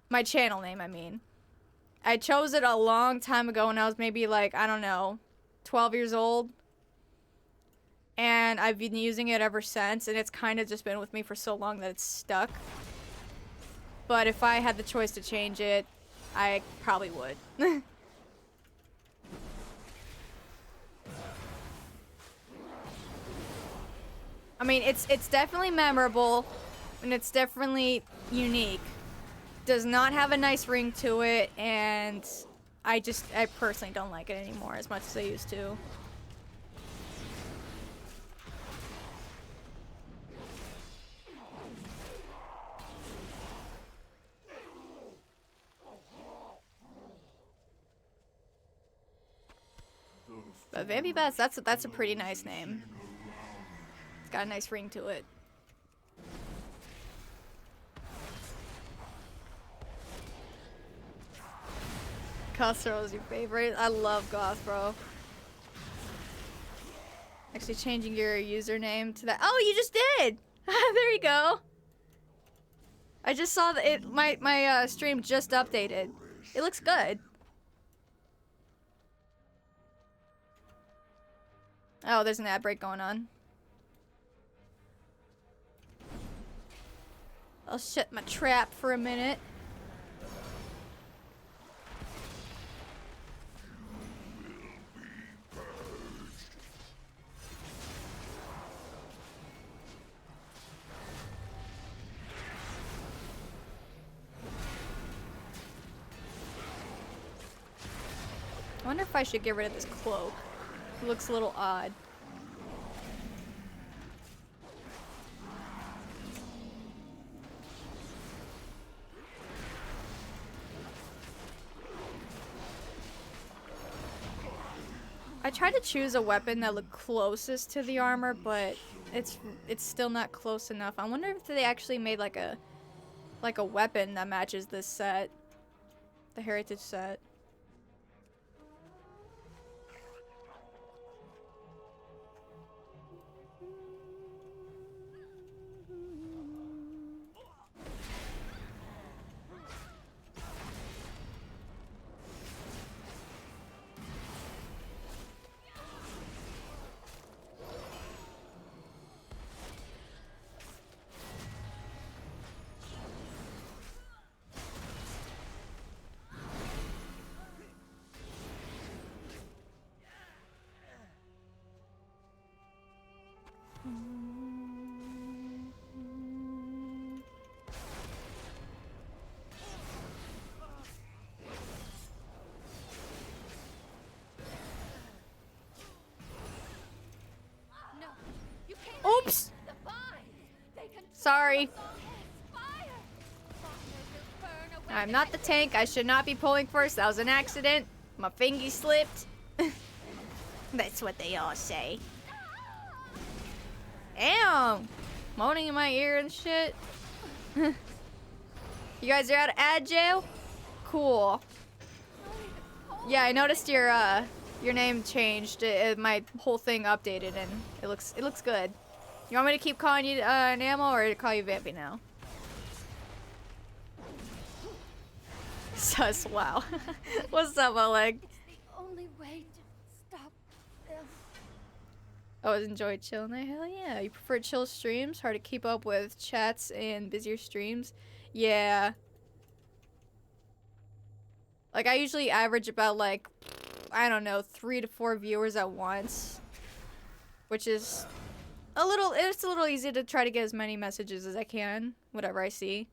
My channel name, I mean. I chose it a long time ago when I was maybe like, I don't know, 12 years old. And I've been using it ever since, and it's kind of just been with me for so long that it's stuck. But if I had the choice to change it, I probably would. I mean, it's definitely memorable, and it's definitely unique. Does not have a nice ring to it, and I personally don't like it anymore as much as I used to. But Vampy Bats, that's a pretty nice name. It's got a nice ring to it. Gothbro is your favorite? I love Gothbro. Actually changing your username to that. Oh, you just did! There you go. I just saw that my stream just updated. It looks good. Oh, there's an ad break going on. I'll shut my trap for a minute. I wonder if I should get rid of this cloak. It looks a little odd. I tried to choose a weapon that looked closest to the armor, but it's still not close enough. I wonder if they actually made like a weapon that matches this set. The heritage set. No, you can't. Oops. The vines. They can Sorry. fire. Fire will burn away. I'm not the tank. I should not be pulling first. That was an accident. My fingy slipped. That's what they all say. Damn. Moaning in my ear and shit. You guys are out of agile? Cool. Yeah, I noticed your name changed. My whole thing updated and it looks good. You want me to keep calling you Namo or to call you Vampy now? Sus, wow. What's up, Oleg? The only way to stop them. Always enjoy chilling there. Hell yeah. You prefer chill streams? Hard to keep up with chats and busier streams? Yeah. Like, I usually average about, like, I don't know, 3 to 4 viewers at once. Which is it's a little easy to try to get as many messages as I can. Whatever I see.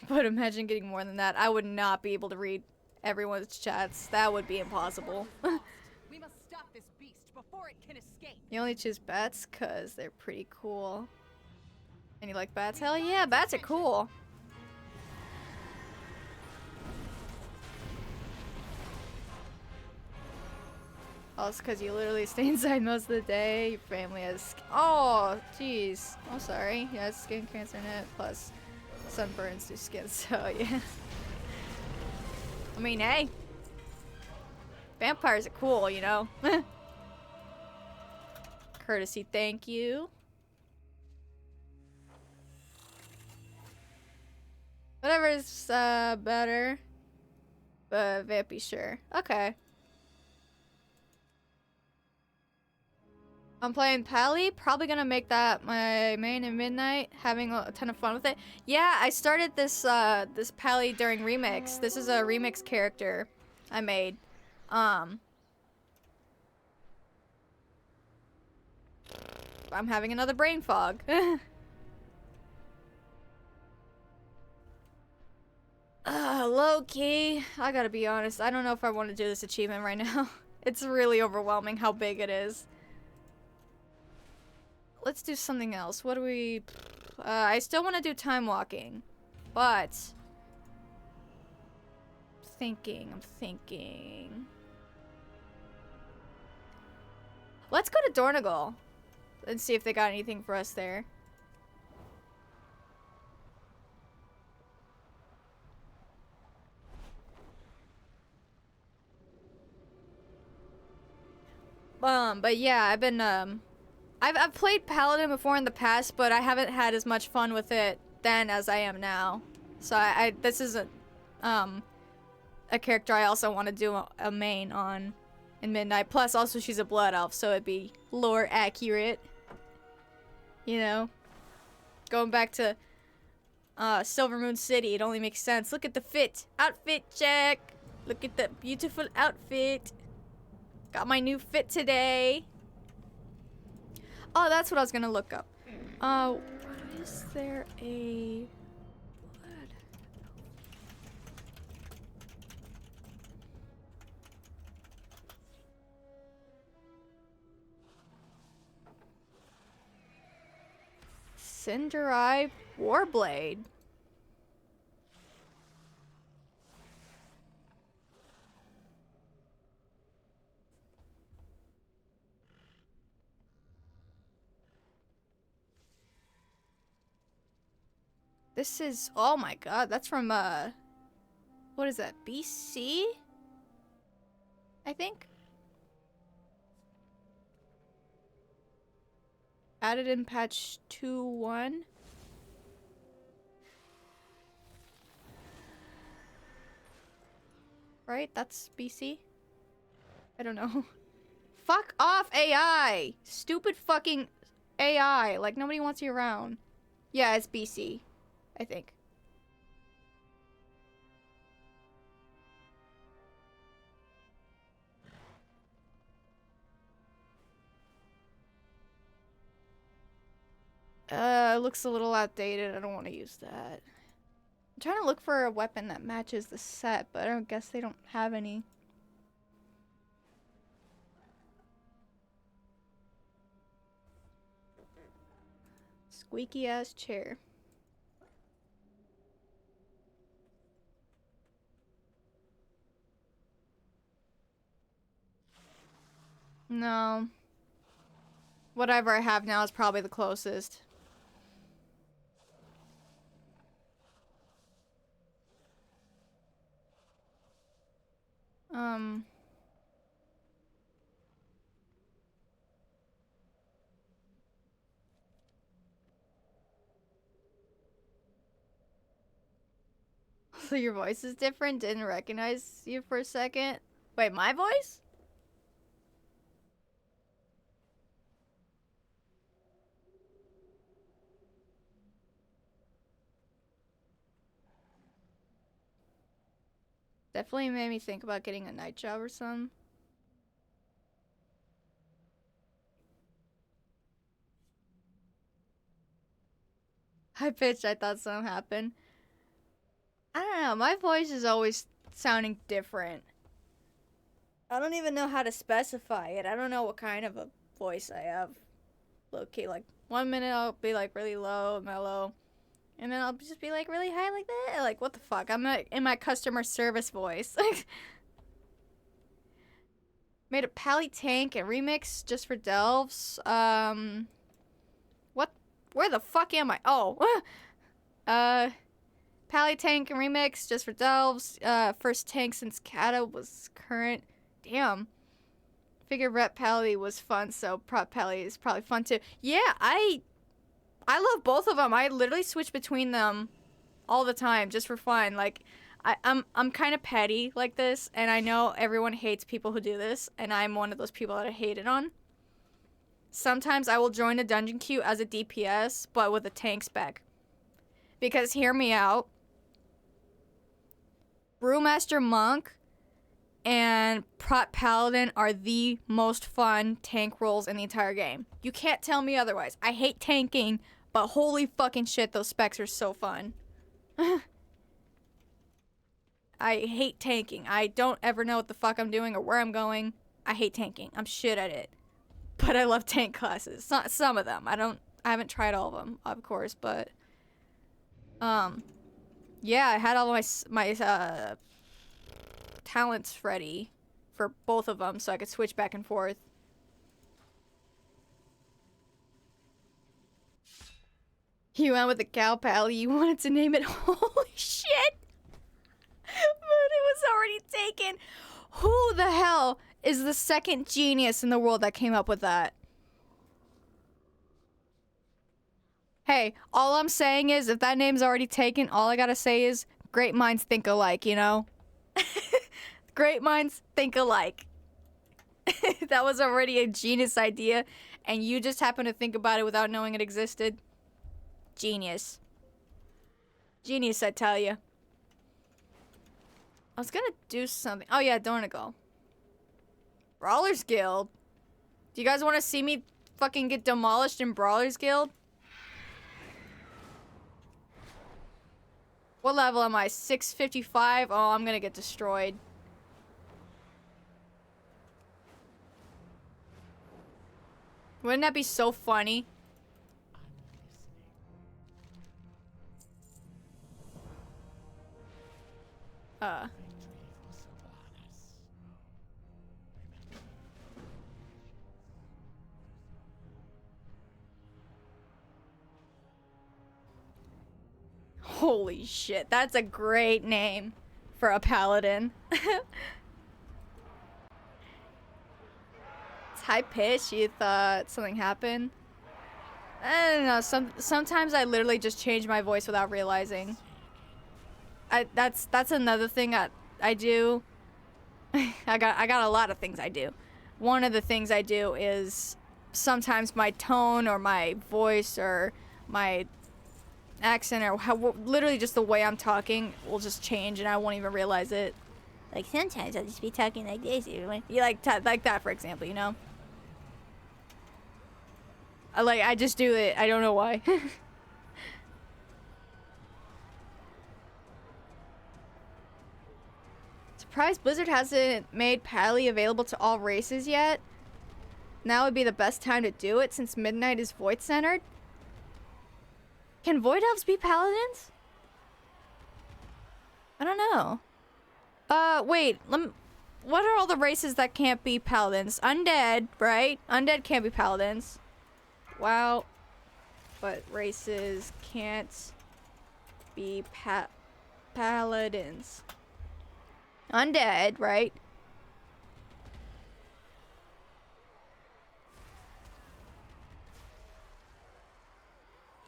But imagine getting more than that. I would not be able to read everyone's chats. That would be impossible. We must stop this beast before it can escape. You only choose bats because they're pretty cool. And you like bats? Hell yeah, bats are cool. Also because you literally stay inside most of the day. Your family has... Oh, jeez. Oh, sorry. Yeah, skin cancer in it. Plus sunburns through skin, so yeah. I mean, hey. Vampires are cool, you know? Courtesy, thank you. Whatever's better. But Vampy, sure. Okay. I'm playing Pally. Probably gonna make that my main in Midnight. Having a ton of fun with it. Yeah, I started this this Pally during Remix. This is a Remix character I made. I'm having another brain fog. Low key. I gotta be honest. I don't know if I want to do this achievement right now. It's really overwhelming how big it is. Let's do something else. What do we... I still want to do time walking. But... I'm thinking... Let's go to Dornegal. And see if they got anything for us there. But yeah, I've been, I've played Paladin before in the past, but I haven't had as much fun with it then as I am now. So this is a character I also want to do a main on in Midnight. Plus, also she's a blood elf, so it'd be lore accurate. You know? Going back to, Silvermoon City, it only makes sense. Look at the fit! Outfit check! Look at the beautiful outfit! Got my new fit today. Oh, that's what I was gonna look up. Is there a... Cinderai Warblade. This is, oh my god, that's from, what is that, BC? I think? Added in patch 2.1. Right? That's BC? I don't know. Fuck off, AI! Stupid fucking AI. Like, nobody wants you around. Yeah, it's BC. I think. looks a little outdated. I don't want to use that. I'm trying to look for a weapon that matches the set, but I don't guess they don't have any. Squeaky ass chair. No. Whatever I have now is probably the closest. So your voice is different? Didn't recognize you for a second? Wait, my voice? Definitely made me think about getting a night job or something. High pitched, I thought something happened. I don't know, my voice is always sounding different. I don't even know how to specify it. I don't know what kind of a voice I have. Okay, like 1 minute I'll be like really low, mellow. And then I'll just be like really high like that. Like, what the fuck? I'm not in my customer service voice. Made a Pally Tank and remix just for Delves. What? Where the fuck am I? Oh. Pally Tank and remix just for Delves. First tank since Kata was current. Damn. Figured Rep Pally was fun, so Prop Pally is probably fun too. Yeah, I love both of them. I literally switch between them all the time just for fun. Like, I'm kind of petty like this, and I know everyone hates people who do this, and I'm one of those people that I hate it on. Sometimes I will join a dungeon queue as a DPS, but with a tank spec. Because, hear me out, Brewmaster Monk and Prot Paladin are the most fun tank roles in the entire game. You can't tell me otherwise. I hate tanking, but holy fucking shit, those specs are so fun. I hate tanking. I don't ever know what the fuck I'm doing or where I'm going. I hate tanking. I'm shit at it. But I love tank classes. Some of them. I haven't tried all of them, of course, but yeah, I had all my talents ready for both of them so I could switch back and forth. You went with the cow pally. You wanted to name it. Holy shit! But it was already taken. Who the hell is the second genius in the world that came up with that? Hey, all I'm saying is if that name's already taken, all I gotta say is great minds think alike, you know? Great minds think alike. That was already a genius idea, and you just happened to think about it without knowing it existed. Genius. Genius, I tell you. I was gonna do something. Oh yeah, Dornigal. Brawlers Guild? Do you guys want to see me fucking get demolished in Brawlers Guild? What level am I? 655? Oh, I'm gonna get destroyed. Wouldn't that be so funny? Holy shit, that's a great name for a paladin. It's high pitch. You thought something happened? I don't know. Sometimes I literally just change my voice without realizing. That's another thing I do. I got a lot of things I do. One of the things I do is sometimes my tone or my voice or my accent or literally just the way I'm talking will just change and I won't even realize it. Like sometimes I'll just be talking like this. You like that, for example, you know? I just do it. I don't know why. Surprised Blizzard hasn't made Pally available to all races yet. Now would be the best time to do it since Midnight is Void-centered. Can Void Elves be Paladins? I don't know. Wait. What are all the races that can't be Paladins? Undead, right? Undead can't be Paladins. Wow. But races can't be Paladins. Undead, right?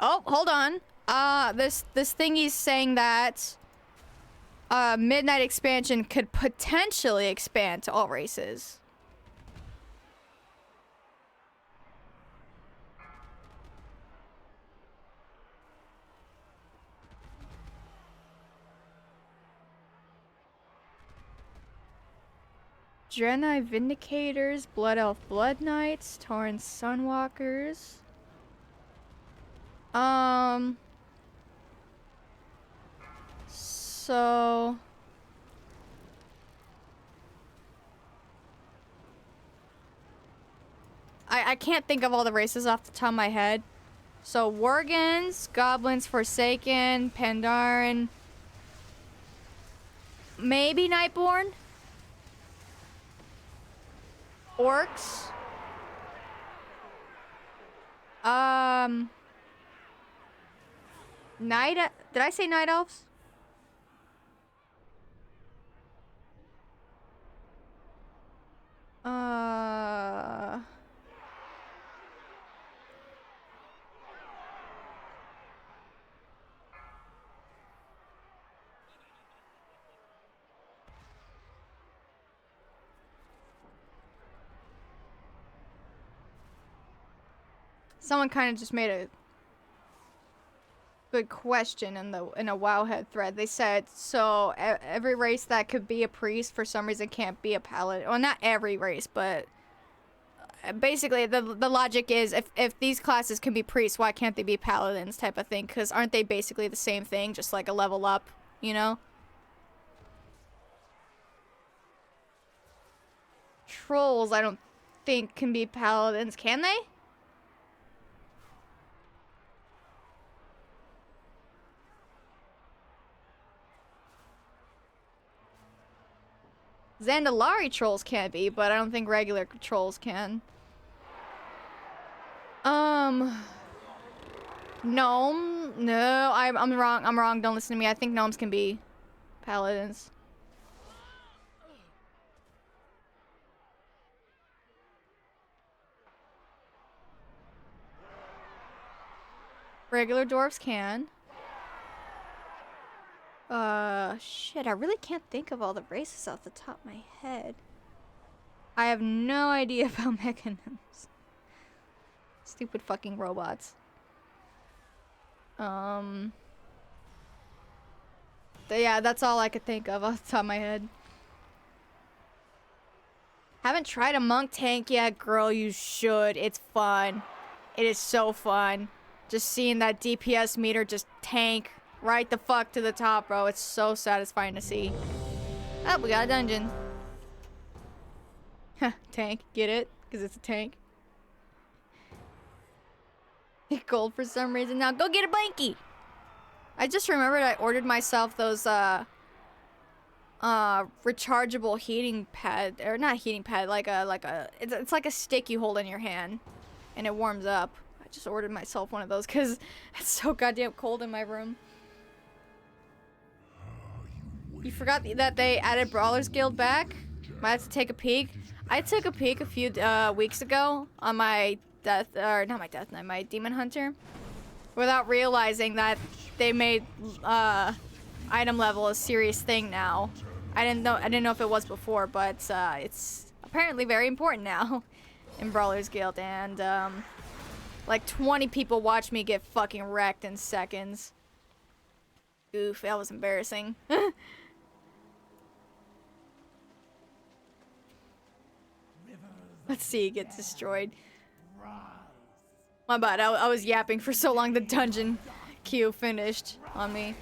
Oh, hold on. This thingy's saying that Midnight expansion could potentially expand to all races. Draenei Vindicators, Blood Elf Blood Knights, Tauren Sunwalkers. So I can't think of all the races off the top of my head. So Worgens, Goblins, Forsaken, Pandaren, maybe Nightborn, Orcs. Did I say Night Elves? Someone kind of just made a good question in a Wowhead thread. They said, so every race that could be a priest for some reason can't be a paladin. Well, not every race, but basically the logic is if these classes can be priests, why can't they be paladins type of thing? Because aren't they basically the same thing, just like a level up, you know? Trolls, I don't think can be paladins, can they? Zandalari trolls can be, but I don't think regular trolls can. Gnome? No, I'm wrong. I'm wrong. Don't listen to me. I think gnomes can be paladins. Regular dwarves can. Shit, I really can't think of all the races off the top of my head. I have no idea about mechanims. Stupid fucking robots. Yeah, that's all I could think of off the top of my head. Haven't tried a monk tank yet, girl, you should. It's fun. It is so fun. Just seeing that DPS meter just tank right the fuck to the top, bro. It's so satisfying to see. Oh, we got a dungeon. Tank, get it? Because it's a tank. Gold for some reason. Now go get a blankie. I just remembered I ordered myself those rechargeable heating pad, or not heating pad, it's like a stick you hold in your hand and it warms up. I just ordered myself one of those because it's so goddamn cold in my room. You forgot that they added Brawlers Guild back? Might have to take a peek. I took a peek a few weeks ago on my my Demon Hunter, without realizing that they made item level a serious thing now. I didn't know if it was before, but it's apparently very important now in Brawlers Guild, and like 20 people watched me get fucking wrecked in seconds. Oof, that was embarrassing. Let's see, get destroyed. My bad, I was yapping for so long the dungeon queue finished on me.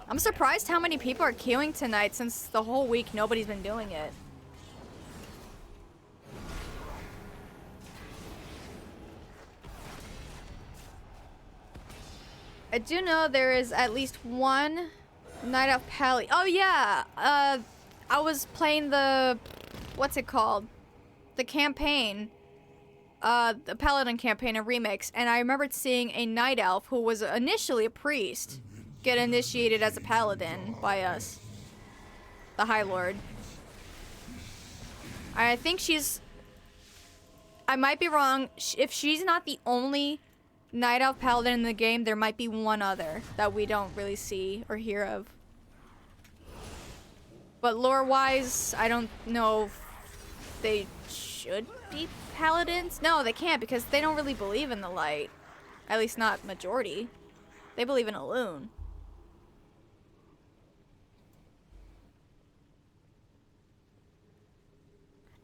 I'm surprised how many people are queuing tonight since the whole week nobody's been doing it. I do know there is at least one Night Elf Pally. Oh yeah, I was playing the, what's it called? The campaign, the Paladin campaign, a remix, and I remembered seeing a Night Elf who was initially a priest get initiated as a Paladin by us, the High Lord. I think she's, I might be wrong, if she's not the only Night Elf Paladin in the game, there might be one other that we don't really see or hear of. But lore-wise, I don't know if they should be Paladins. No, they can't because they don't really believe in the light. At least not majority. They believe in a loon.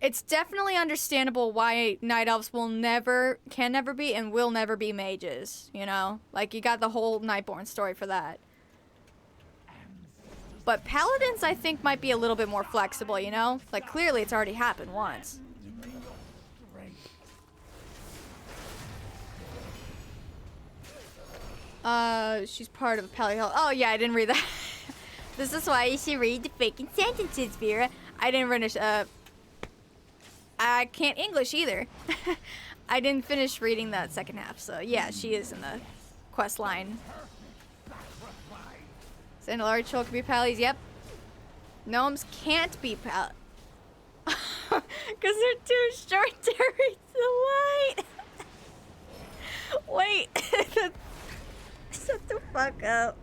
It's definitely understandable why Night Elves can never be, and will never be mages, you know? Like, you got the whole Nightborn story for that. But Paladins, I think, might be a little bit more flexible, you know? Like, clearly it's already happened once. She's part of a Pally. Oh, yeah, I didn't read that. This is why you should read the fucking sentences, Vera. I didn't finish, I can't English either. I didn't finish reading that second half, so yeah, she is in the quest line. Sandalari Troll can be Pallies, yep. Gnomes can't be Pal. Because they're too short to reach the light. Wait. Shut the fuck up.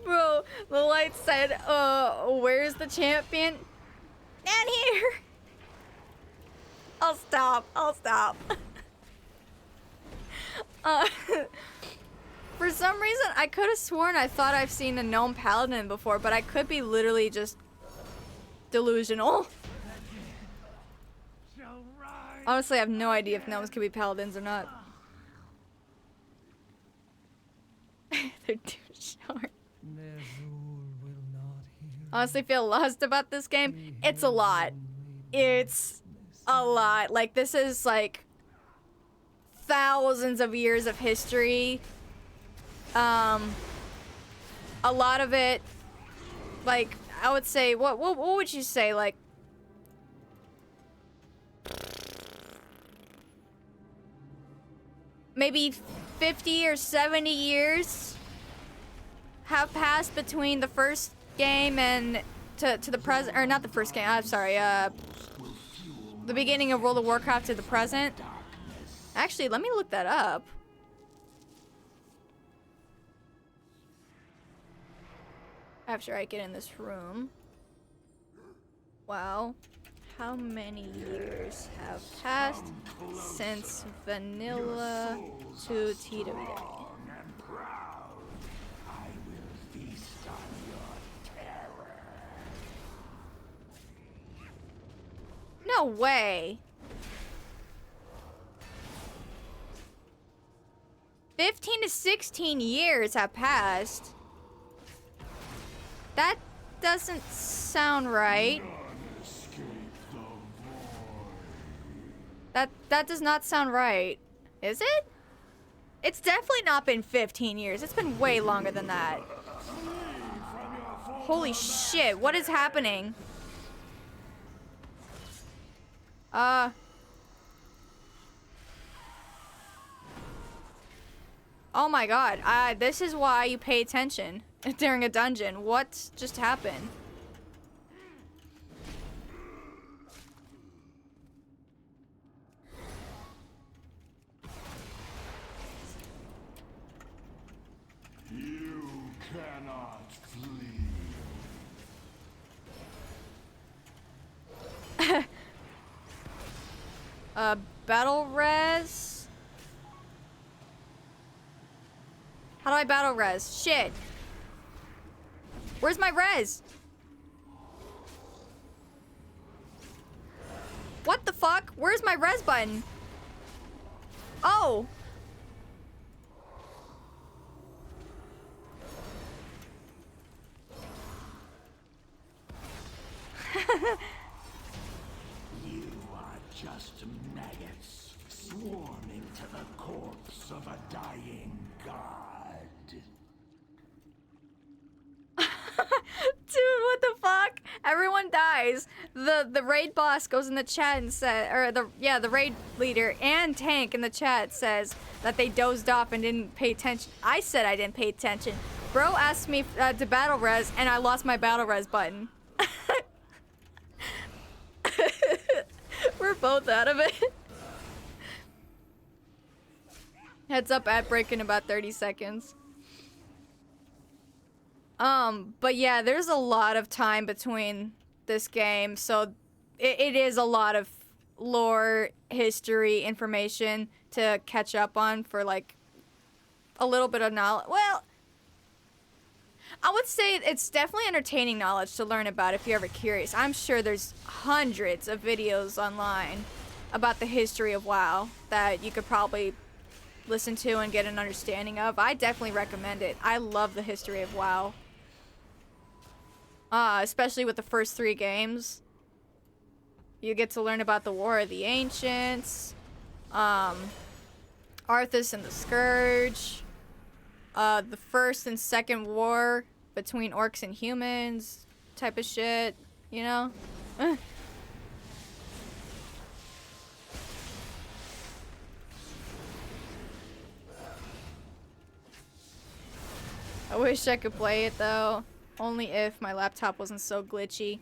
Bro, the light said, where's the champion? Down here. I'll stop. For some reason, I could have sworn I thought I've seen a gnome paladin before, but I could be literally just delusional. Honestly, I have no idea if gnomes can be paladins or not. They're too short. Honestly, feel lost about this game. It's a lot. It's a lot. Like, this is like thousands of years of history. A lot of it, like, I would say, what would you say, like, maybe 50 or 70 years have passed between the first game and to the present, or not the first game, I'm sorry, the beginning of World of Warcraft to the present. Actually, let me look that up. After I get in this room. Wow. How many years have passed since vanilla to TWW? No way. 15 to 16 years have passed. That doesn't sound right. That does not sound right. Is it? It's definitely not been 15 years. It's been way longer than that. Holy shit, what is happening? Oh my god, this is why you pay attention during a dungeon. What just happened? You cannot flee. Battle res? How do I battle res? Shit. Where's my res? What the fuck? Where's my res button? Oh. You are just maggots swarming to the corpse of a dying god. Dude, what the fuck? Everyone dies. The raid boss goes in the chat and said, or the raid leader and tank in the chat says that they dozed off and didn't pay attention. I said I didn't pay attention. Bro asked me to battle res and I lost my battle res button. We're both out of it. Heads up, ad break in about 30 seconds. But yeah, there's a lot of time between this game, so it is a lot of lore, history, information to catch up on for like a little bit of knowledge. Well, I would say it's definitely entertaining knowledge to learn about if you're ever curious. I'm sure there's hundreds of videos online about the history of WoW that you could probably listen to and get an understanding of. I definitely recommend it. I love the history of WoW. Especially with the first 3 games. You get to learn about the War of the Ancients, Arthas and the Scourge, the first and second war between orcs and humans, type of shit, you know? I wish I could play it though. Only if my laptop wasn't so glitchy.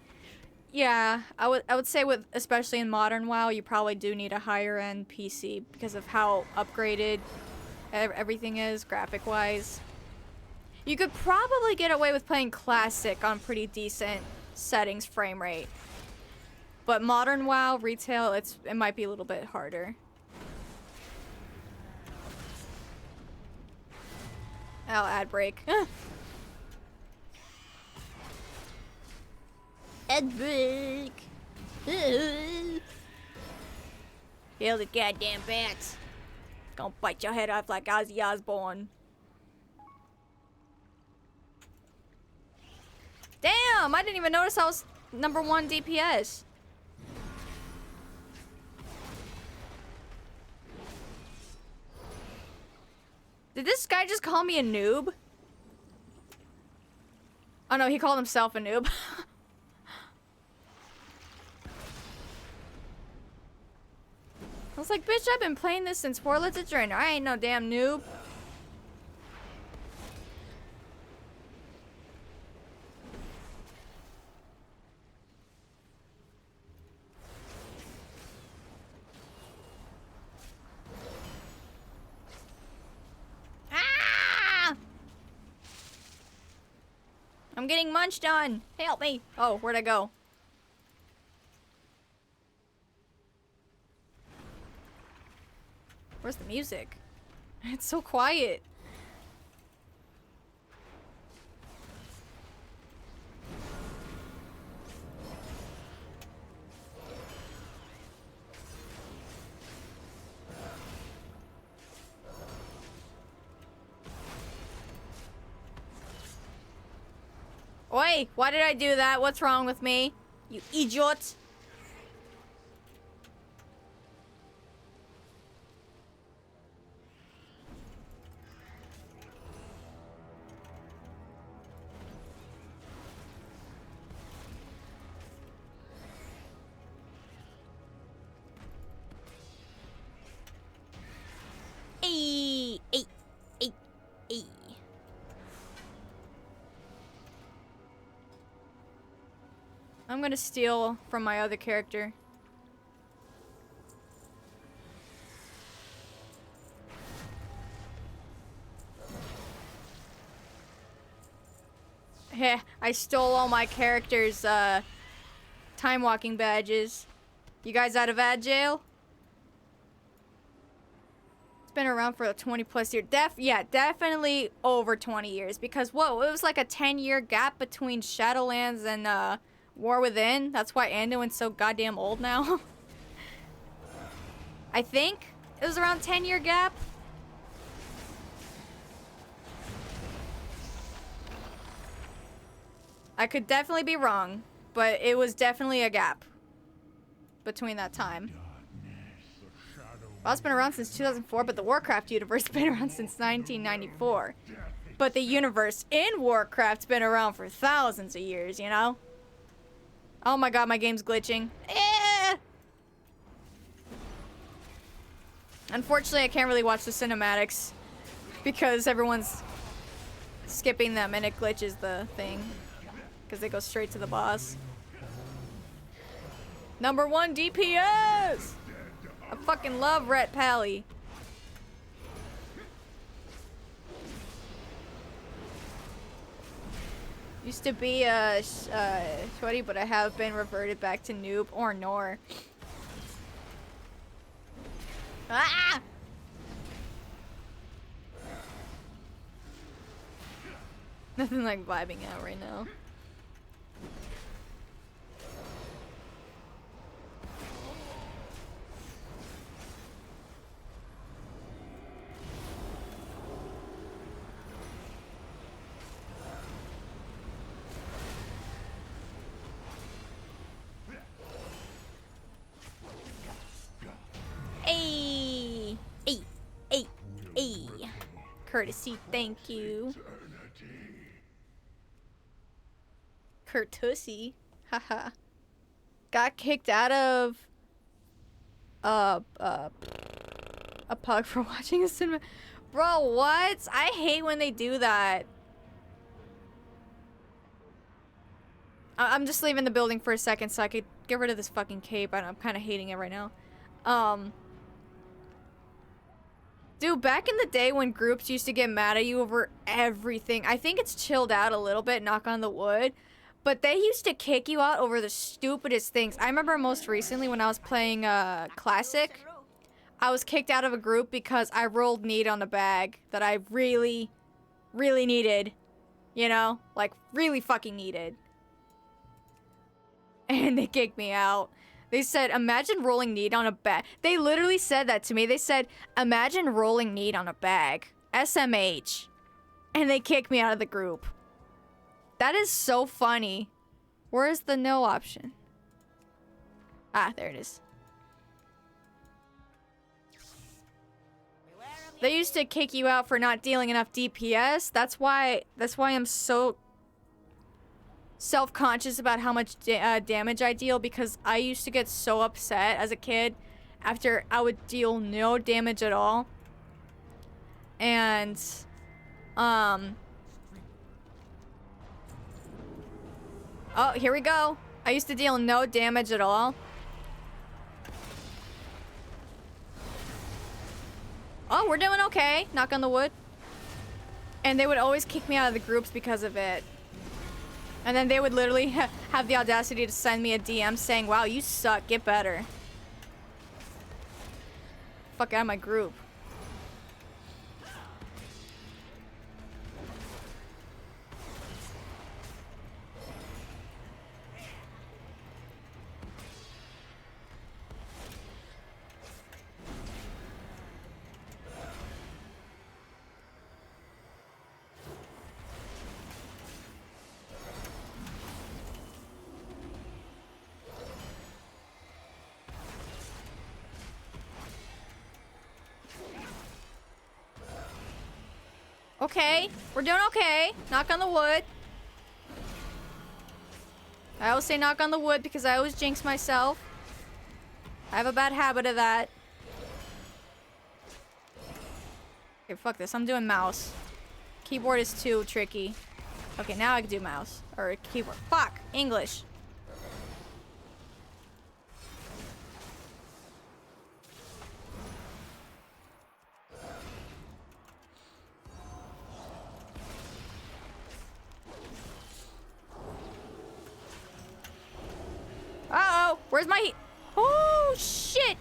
Yeah, I would say with, especially in modern WoW, you probably do need a higher end PC because of how upgraded everything is graphic wise. You could probably get away with playing classic on pretty decent settings frame rate. But modern WoW retail, it might be a little bit harder. I'll ad break. Ad break. Kill the goddamn bats. Gonna bite your head off like Ozzy Osbourne. Damn, I didn't even notice I was #1 DPS. Did this guy just call me a noob? Oh no, he called himself a noob. I was like, bitch, I've been playing this since 4 Let's Adjourn. I ain't no damn noob. Ah! I'm getting munched on. Help me. Oh, where'd I go? Where's the music? It's so quiet. Oi, why did I do that? What's wrong with me? You idiot. I'm gonna steal from my other character. Heh, I stole all my characters' Timewalking badges. You guys out of ad jail? It's been around for 20 plus years. Yeah, definitely over 20 years. Because, whoa, it was like a 10-year gap between Shadowlands and War Within. That's why Anduin's so goddamn old now. I think it was around 10-year gap. I could definitely be wrong, but it was definitely a gap between that time. WoW's been around since 2004, but the Warcraft universe has been around since 1994. But the universe in Warcraft's been around for thousands of years, you know? Oh my god, my game's glitching. Unfortunately, I can't really watch the cinematics because everyone's skipping them and it glitches the thing. Because they go straight to the boss. Number 1 DPS! I fucking love Rhett Pally. Used to be a sweaty, but I have been reverted back to noob or nor. Ah! Nothing like vibing out right now. Hey, hey, hey, hey. Courtesy, thank you. Courtesy, haha. Got kicked out of a pug for watching a cinema. Bro, what? I hate when they do that. I'm just leaving the building for a second so I could get rid of this fucking cape. I'm kind of hating it right now. Dude, back in the day when groups used to get mad at you over everything, I think it's chilled out a little bit, knock on the wood, but they used to kick you out over the stupidest things. I remember most recently when I was playing Classic, I was kicked out of a group because I rolled need on a bag that I really, really needed. You know? Like, really fucking needed. And they kicked me out. They said, imagine rolling need on a bag. They literally said that to me. They said, imagine rolling need on a bag. SMH. And they kicked me out of the group. That is so funny. Where is the no option? Ah, there it is. They used to kick you out for not dealing enough DPS. That's why I'm so self-conscious about how much damage I deal, because I used to get so upset as a kid after I would deal no damage at all. And oh, here we go. I used to deal no damage at all. Oh, we're doing okay. Knock on the wood. And they would always kick me out of the groups because of it. And then they would literally have the audacity to send me a DM saying, wow, you suck, get better. Fuck out of my group. Okay, we're doing okay. Knock on the wood. I always say knock on the wood because I always jinx myself. I have a bad habit of that. Okay, fuck this. I'm doing mouse. Keyboard is too tricky. Okay, now I can do mouse. Or keyboard. Fuck! English. Uh-oh! Where's my heat? Oh, shit!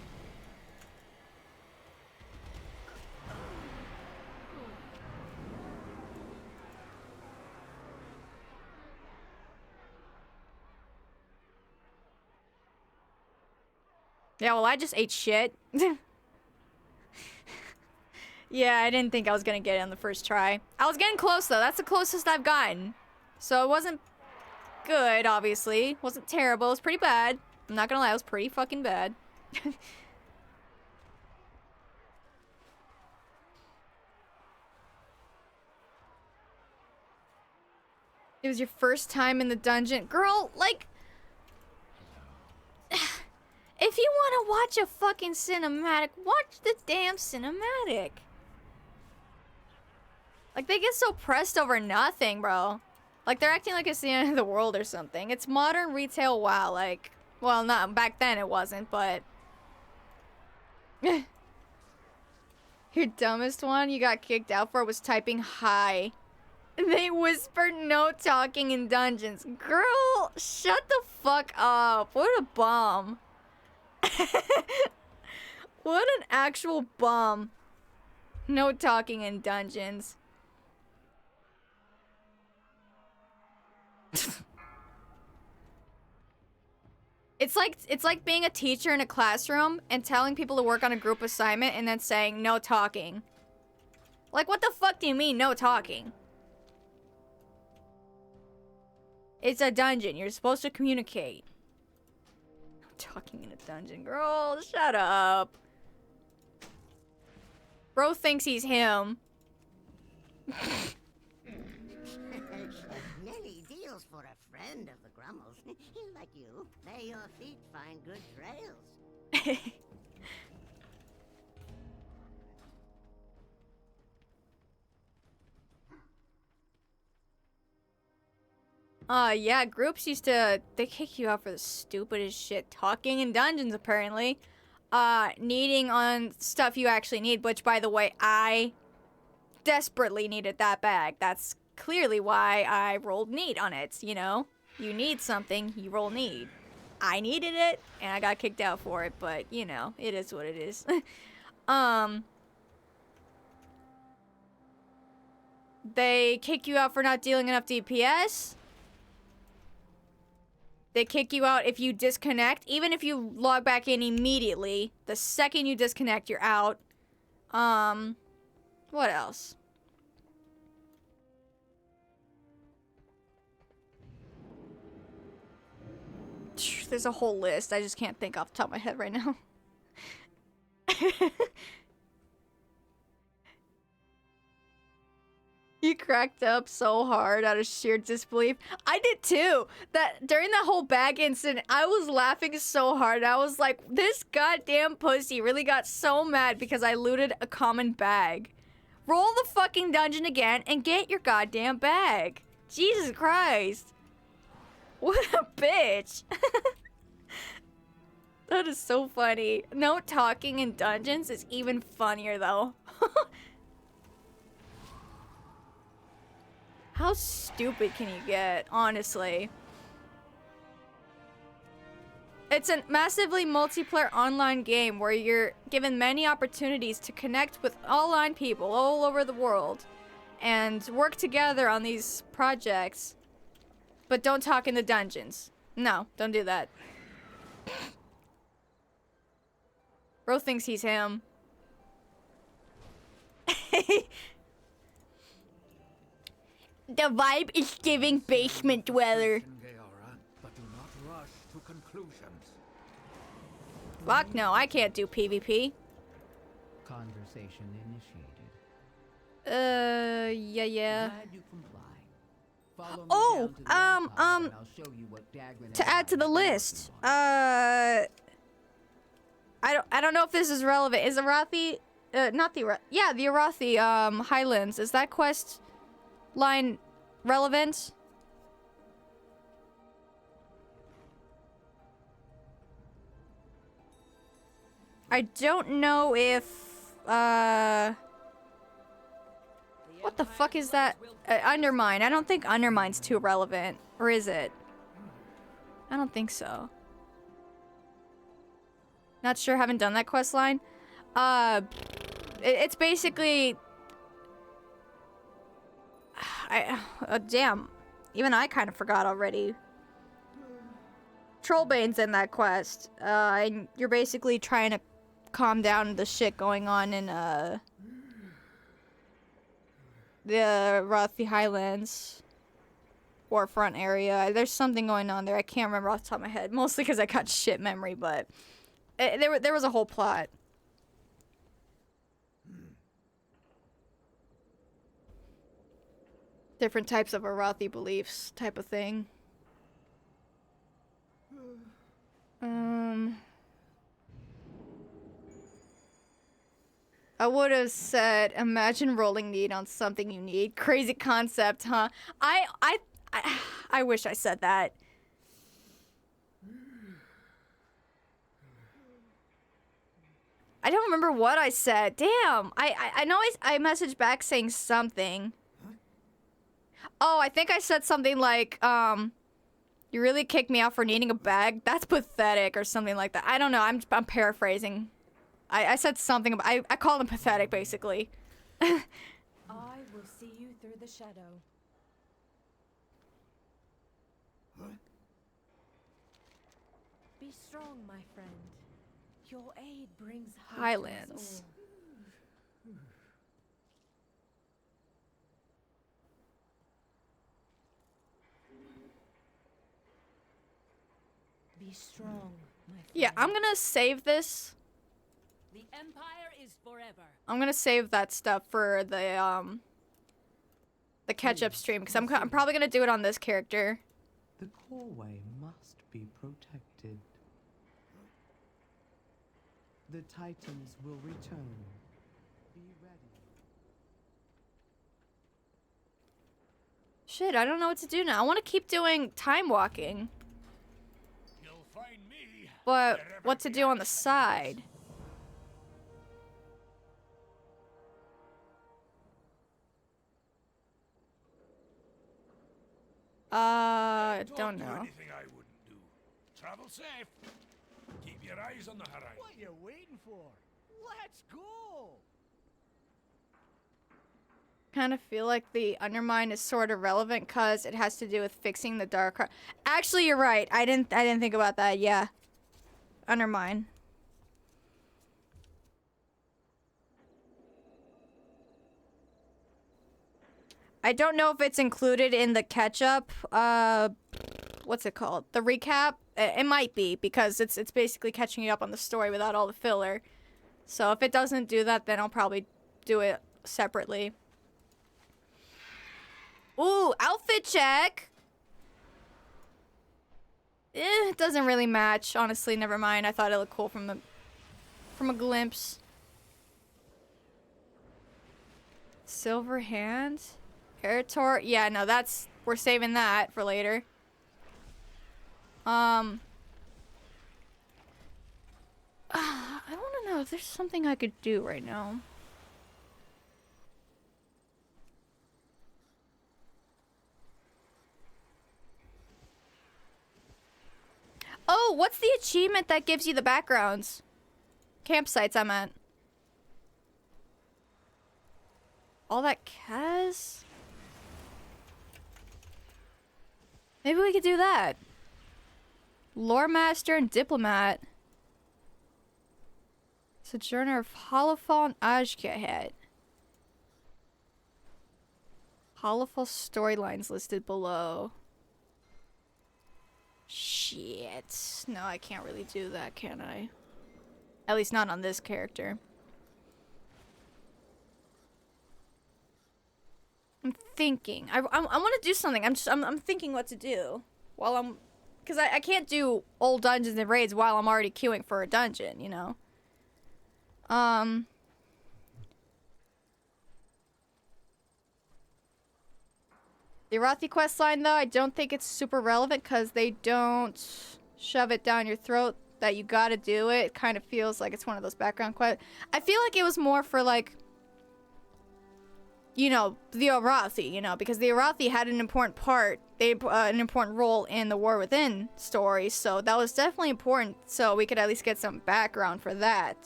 Yeah, well, I just ate shit. Yeah, I didn't think I was gonna get it on the first try. I was getting close though. That's the closest I've gotten. So it wasn't good, obviously. Wasn't terrible. It was pretty bad. I'm not gonna lie, it was pretty fucking bad. It was your first time in the dungeon. Girl, like... If you want to watch a fucking cinematic, watch the damn cinematic. Like, they get so pressed over nothing, bro. Like, they're acting like it's the end of the world or something. It's modern retail WoW, like... Well, not back then it wasn't, but... Your dumbest one you got kicked out for was typing hi. They whispered no talking in dungeons. Girl, shut the fuck up. What a bum. What an actual bum. No talking in dungeons. It's like being a teacher in a classroom and telling people to work on a group assignment and then saying no talking. Like, what the fuck do you mean no talking? It's a dungeon. You're supposed to communicate. No talking in a dungeon. Girl, shut up. Bro thinks he's him. Many deals for a friend of the Grummles. Like you, may your feet find good trails. Yeah, groups used to, they kick you out for the stupidest shit. Talking in dungeons, apparently. Needing on stuff you actually need, which, by the way, I desperately needed that bag. That's clearly why I rolled need on it, you know? You need something, you roll need. I needed it, and I got kicked out for it, but, you know, it is what it is. They kick you out for not dealing enough DPS. They kick you out if you disconnect. Even if you log back in immediately, the second you disconnect, you're out. What else? There's a whole list. I just can't think off the top of my head right now. You cracked up so hard out of sheer disbelief. I did too. That during that whole bag incident, I was laughing so hard. I was like, this goddamn pussy really got so mad because I looted a common bag. Roll the fucking dungeon again and get your goddamn bag. Jesus Christ. What a bitch. That is so funny. No talking in dungeons is even funnier though. How stupid can you get, honestly? It's a massively multiplayer online game where you're given many opportunities to connect with online people all over the world and work together on these projects. But don't talk in the dungeons. No, don't do that. Bro thinks he's him. The vibe is giving basement dweller. But do not rush to conclusions. Fuck no, I can't do PvP. Conversation initiated. Yeah. Glad you comply. Follow me Oh, down to the archive and I'll show you what Dagran to add to the list. I don't know if this is relevant. Is Arathi, not the Arathi, Highlands, is that quest line relevant? I don't know if, what the fuck is that? Undermine. I don't think Undermine's too relevant. Or is it? I don't think so. Not sure, haven't done that quest line. It's basically... damn. Even I kind of forgot already. Trollbane's in that quest. And you're basically trying to calm down the shit going on in, the Rothi Highlands warfront area. There's something going on there. I can't remember off the top of my head. Mostly because I got shit memory, but there was a whole plot. Different types of Arathi beliefs type of thing. I would have said, imagine rolling need on something you need. Crazy concept, huh? I wish I said that. I don't remember what I said. Damn. I know I messaged back saying something. Oh, I think I said something like, you really kicked me out for needing a bag? That's pathetic, or something like that. I don't know. I'm paraphrasing. I said something about, I called him pathetic, basically. I will see you through the shadow. Be strong, my friend. Your aid brings hope to us Highlands. all. Be strong, my friend. Yeah, I'm gonna save this. The Empire is forever. I'm gonna save that stuff for the catch-up stream, because I'm probably gonna do it on this character. The coreway must be protected. The Titans will return. Be ready. Shit, I don't know what to do now. I want to keep doing time walking. You'll find me. But what to do on the side? Don't know. Anything I wouldn't do. Travel safe. Keep your eyes on the horizon. What are you waiting for? Let's go! Kind of feel like the Undermine is sort of relevant because it has to do with fixing the dark heart. Actually, you're right. I didn't think about that. Yeah. Undermine. I don't know if it's included in the catch-up, what's it called? The recap? It might be, because it's basically catching you up on the story without all the filler. So if it doesn't do that, then I'll probably do it separately. Ooh, outfit check! It doesn't really match, honestly, never mind. I thought it looked cool from a glimpse. Silver hand? Airtor? Yeah, no, we're saving that for later. I want to know if there's something I could do right now. Oh, what's the achievement that gives you the backgrounds? Campsites, I meant. All that Kaz? Maybe we could do that. Lore Master and Diplomat. Sojourner of Hollowfall and Ajkahet. Hollowfall storylines listed below. Shit. No, I can't really do that, can I? At least not on this character. I'm thinking. I want to do something. I'm thinking what to do while I'm, because I can't do old dungeons and raids while I'm already queuing for a dungeon, you know. The Arathi questline, though, I don't think it's super relevant because they don't shove it down your throat that you gotta do it. It kind of feels like it's one of those background quests. I feel like it was more for, like, you know, the Arathi, you know, because the Arathi had an important part, an important role in the War Within story, so that was definitely important, so we could at least get some background for that.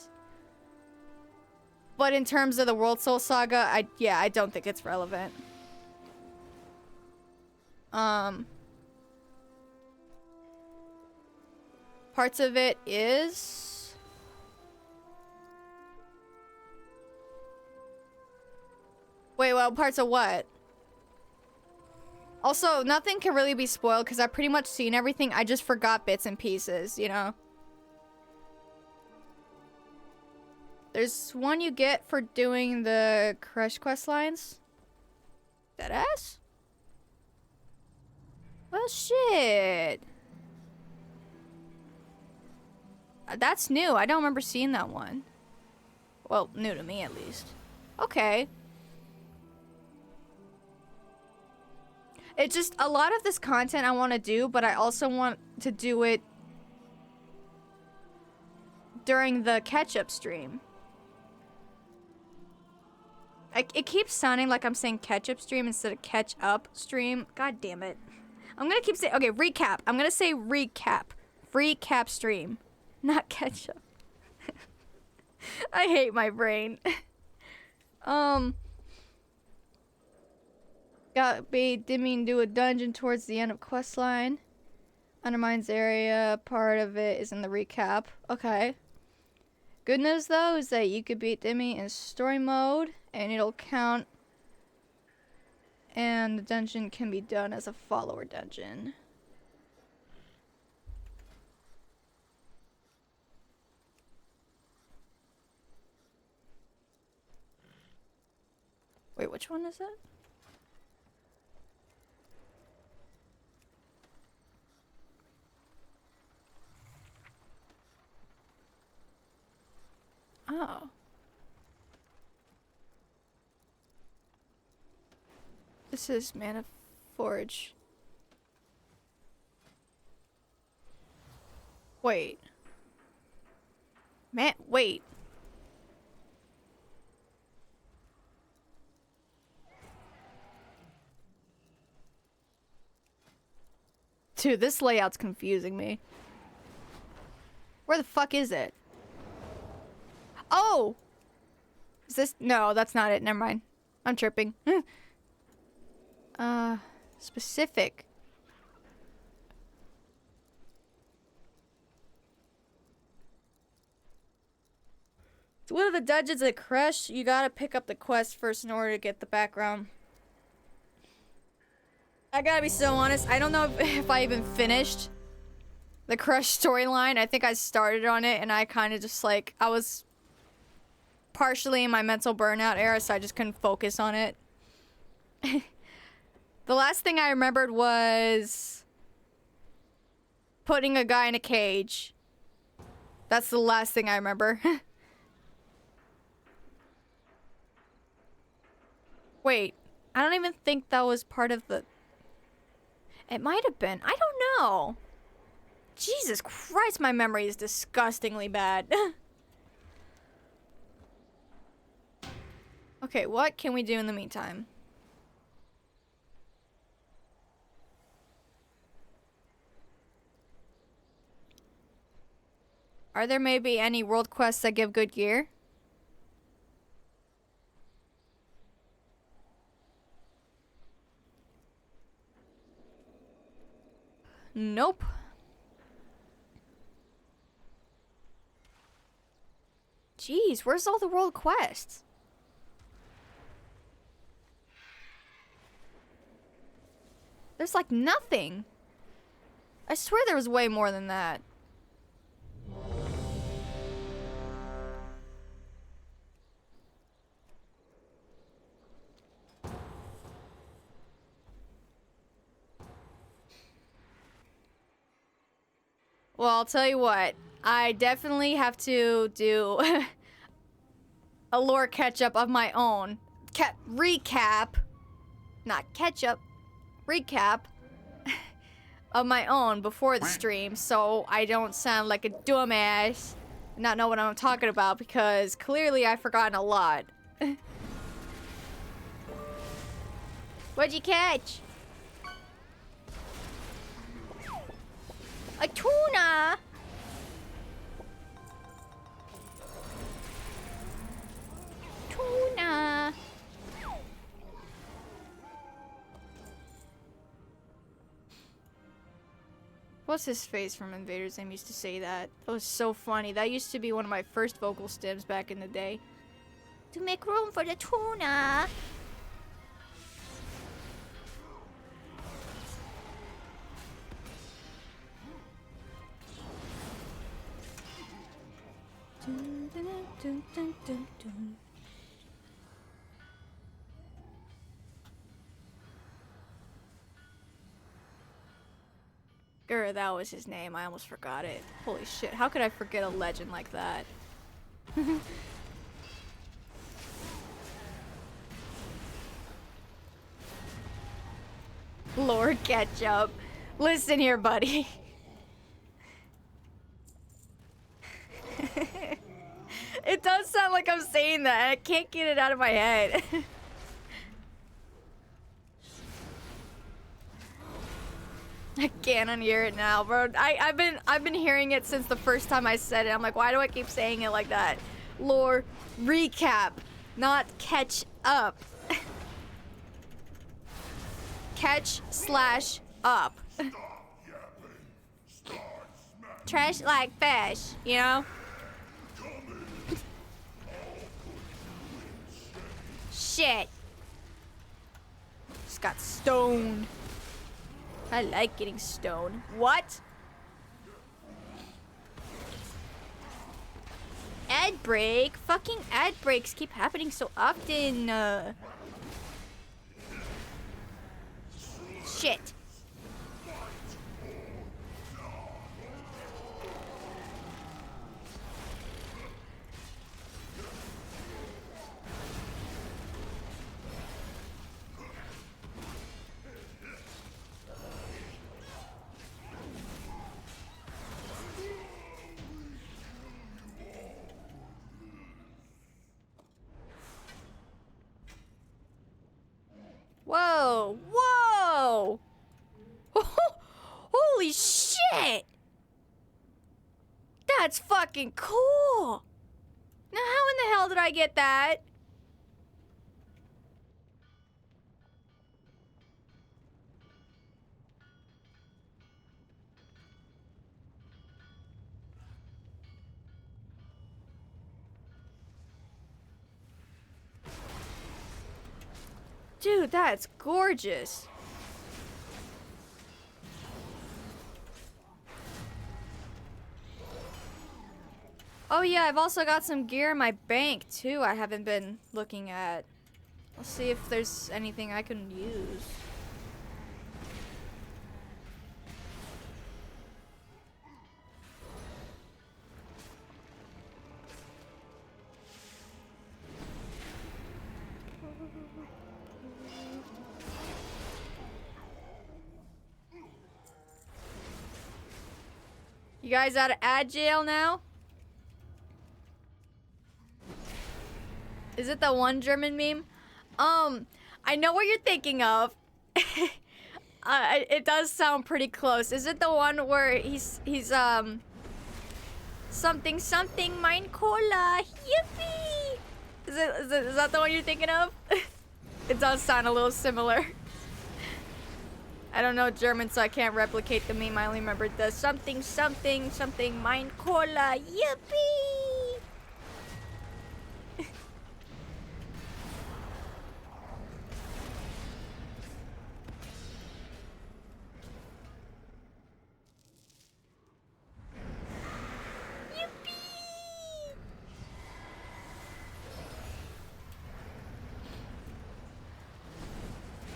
But in terms of the World Soul Saga, I don't think it's relevant. Parts of it is... Wait, well, parts of what? Also, nothing can really be spoiled because I've pretty much seen everything. I just forgot bits and pieces, you know? There's one you get for doing the Crush quest lines. Deadass? Well, shit. That's new. I don't remember seeing that one. Well, new to me at least. Okay. It's just a lot of this content I want to do, but I also want to do it during the catch-up stream. It keeps sounding like I'm saying catch-up stream instead of catch-up stream. God damn it. I'm gonna keep saying, okay, recap. I'm gonna say recap. Recap stream. Not catch-up. I hate my brain. Got bait Dimming do a dungeon towards the end of questline. Undermines area. Part of it is in the recap. Okay. Good news though is that you could beat Dimmy in story mode and it'll count. And the dungeon can be done as a follower dungeon. Wait, which one is it? Oh. This is Mana Forge. Wait. Wait. Dude, this layout's confusing me. Where the fuck is it? Oh! Is this? No, that's not it. Never mind. I'm tripping. Specific. So one of the dungeons at Crush, you gotta pick up the quest first in order to get the background. I gotta be so honest, I don't know if I even finished the Crush storyline. I think I started on it and I kind of just like, I was partially in my mental burnout era, so I just couldn't focus on it. The last thing I remembered was putting a guy in a cage. That's the last thing I remember. Wait, I don't even think that was part of the... It might have been. I don't know. Jesus Christ, my memory is disgustingly bad. Okay, what can we do in the meantime? Are there maybe any world quests that give good gear? Nope. Jeez, where's all the world quests? There's like nothing. I swear there was way more than that. Well, I'll tell you what. I definitely have to do a lore catch-up of my own. Recap. Not catch-up. Recap. Of my own before the stream, so I don't sound like a dumbass and not know what I'm talking about, because clearly I've forgotten a lot. What'd you catch? A tuna! Tuna! What's his face from Invader Zim used to say that? That was so funny. That used to be one of my first vocal stems back in the day. To make room for the tuna! Dun, dun, dun, dun. That was his name. I almost forgot it. Holy shit. How could I forget a legend like that? Lord Ketchup. Listen here, buddy. It does sound like I'm saying that. I can't get it out of my head. I can't unhear it now, bro. I've been hearing it since the first time I said it. I'm like, why do I keep saying it like that? Lore recap, not catch up. Catch/up. Trash like fish, you know? Shit. Just got stoned. I like getting stoned. What? Ad break? Fucking ad breaks keep happening so often. Shit. Whoa! Whoa! Holy shit! That's fucking cool! Now how in the hell did I get that? Dude, that's gorgeous. Oh yeah, I've also got some gear in my bank too I haven't been looking at. I'll see if there's anything I can use. You guys out of ad jail now? Is it the one German meme? I know what you're thinking of. It does sound pretty close. Is it the one where he's something mein Cola, yippee? Is that the one you're thinking of? It does sound a little similar. I don't know German, so I can't replicate the meme. I only remember the something mein Cola, yippee.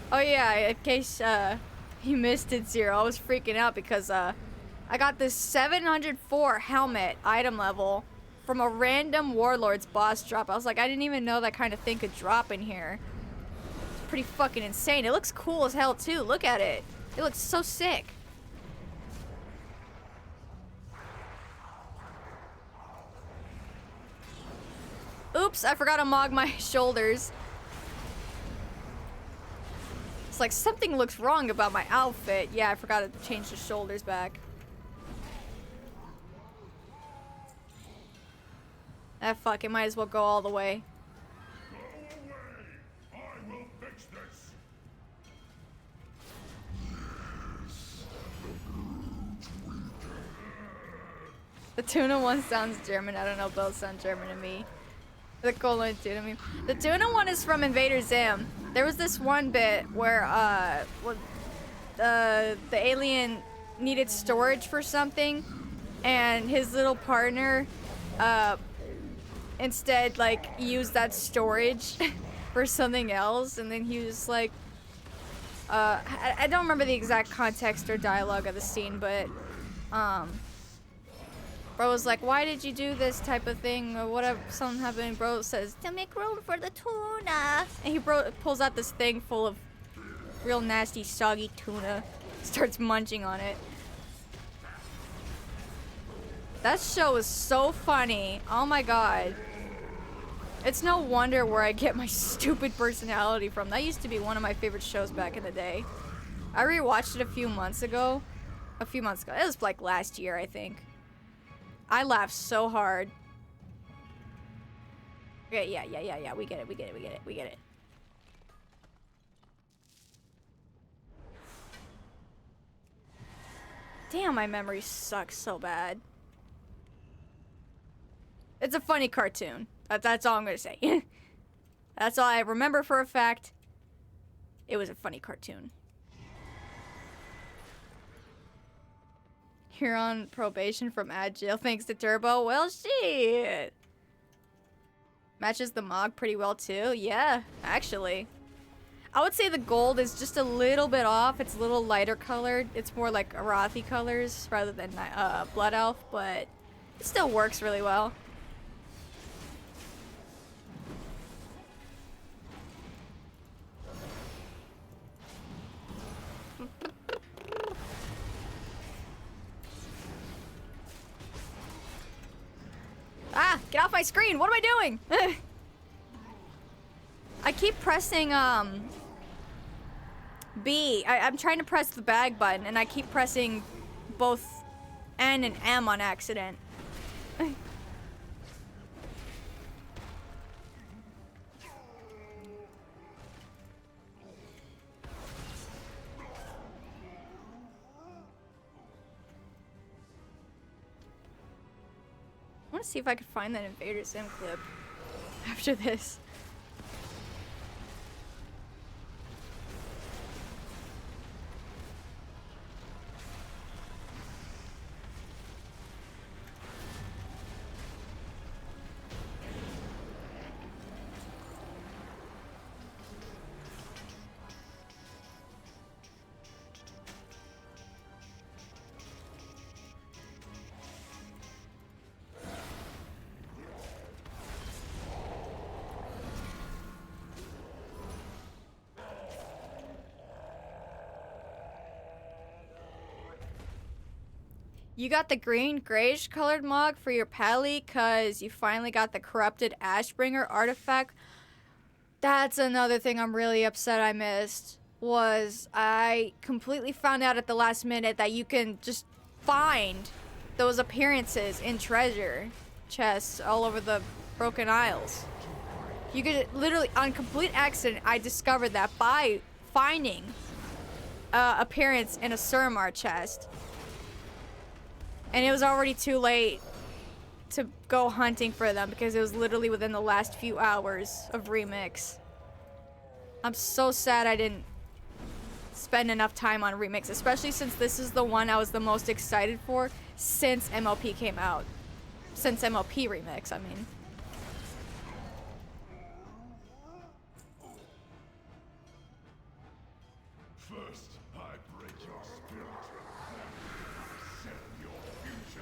Oh yeah, in case you missed it, Zero, I was freaking out because I got this 704 helmet item level from a random Warlord's boss drop. I was like, I didn't even know that kind of thing could drop in here. It's pretty fucking insane. It looks cool as hell too. Look at it. It looks so sick. Oops, I forgot to mog my shoulders. It's like something looks wrong about my outfit. Yeah, I forgot to change the shoulders back. Ah, fuck, it might as well go all the way. I will fix this. The tuna one sounds German. I don't know, both sound German to me. The colon tuna meme. The tuna one is from Invader Zim. There was this one bit where the alien needed storage for something, and his little partner instead like use that storage for something else, and then he was like, I don't remember the exact context or dialogue of the scene, but bro was like, why did you do this type of thing or whatever, something happened. Bro says, to make room for the tuna, and he pulls out this thing full of real nasty soggy tuna, starts munching on it. That show is so funny. Oh my god. It's no wonder where I get my stupid personality from. That used to be one of my favorite shows back in the day. I rewatched it a few months ago. It was like last year, I think. I laughed so hard. Okay, yeah. We get it. Damn, my memory sucks so bad. It's a funny cartoon. That's all I'm gonna say. That's all I remember for a fact. It was a funny cartoon. You're on probation from ad jail thanks to Turbo. Well, shit. Matches the Mog pretty well too. Yeah, actually. I would say the gold is just a little bit off. It's a little lighter colored. It's more like Arathi colors rather than Blood Elf, but it still works really well. Ah, get off my screen. What am I doing? I keep pressing B. I'm trying to press the bag button and I keep pressing both N and M on accident. I want to see if I could find that Invader Sim clip after this. You got the green grayish colored mog for your pally because you finally got the corrupted Ashbringer artifact. That's another thing I'm really upset I missed. Was I completely found out at the last minute that you can just find those appearances in treasure chests all over the Broken Isles. You could literally, on complete accident, I discovered that by finding appearance in a Suramar chest. And it was already too late to go hunting for them because it was literally within the last few hours of Remix. I'm so sad I didn't spend enough time on Remix, especially since this is the one I was the most excited for since MLP came out. Since MLP Remix, I mean. First, I break your spirit, then I set your future.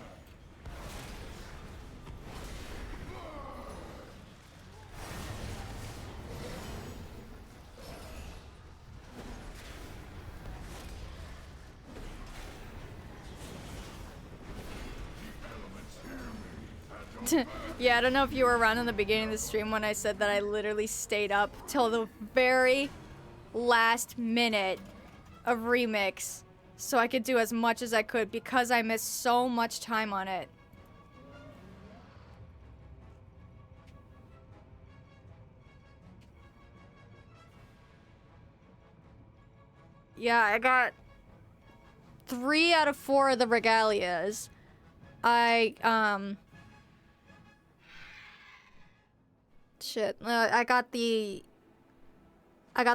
Yeah, I don't know if you were around in the beginning of the stream when I said that I literally stayed up till the very last minute of Remix so I could do as much as I could because I missed so much time on it. Yeah, I got 3 out of 4 of the regalias. I got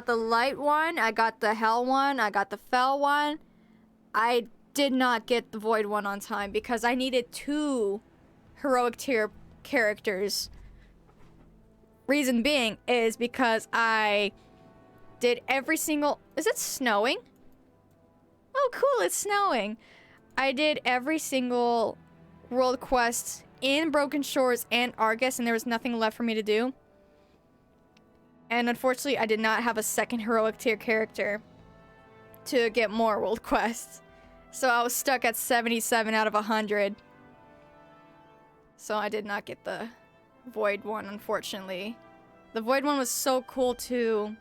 the light one, I got the hell one, I got the fell one. I did not get the void one on time because I needed 2 heroic tier characters reason being is because I did every single... Is it snowing? Oh, cool, it's snowing. I did every single world quest in Broken Shores and Argus, and there was nothing left for me to do. And unfortunately, I did not have a second heroic tier character to get more world quests. So I was stuck at 77 out of 100. So I did not get the Void one, unfortunately. The Void one was so cool, too.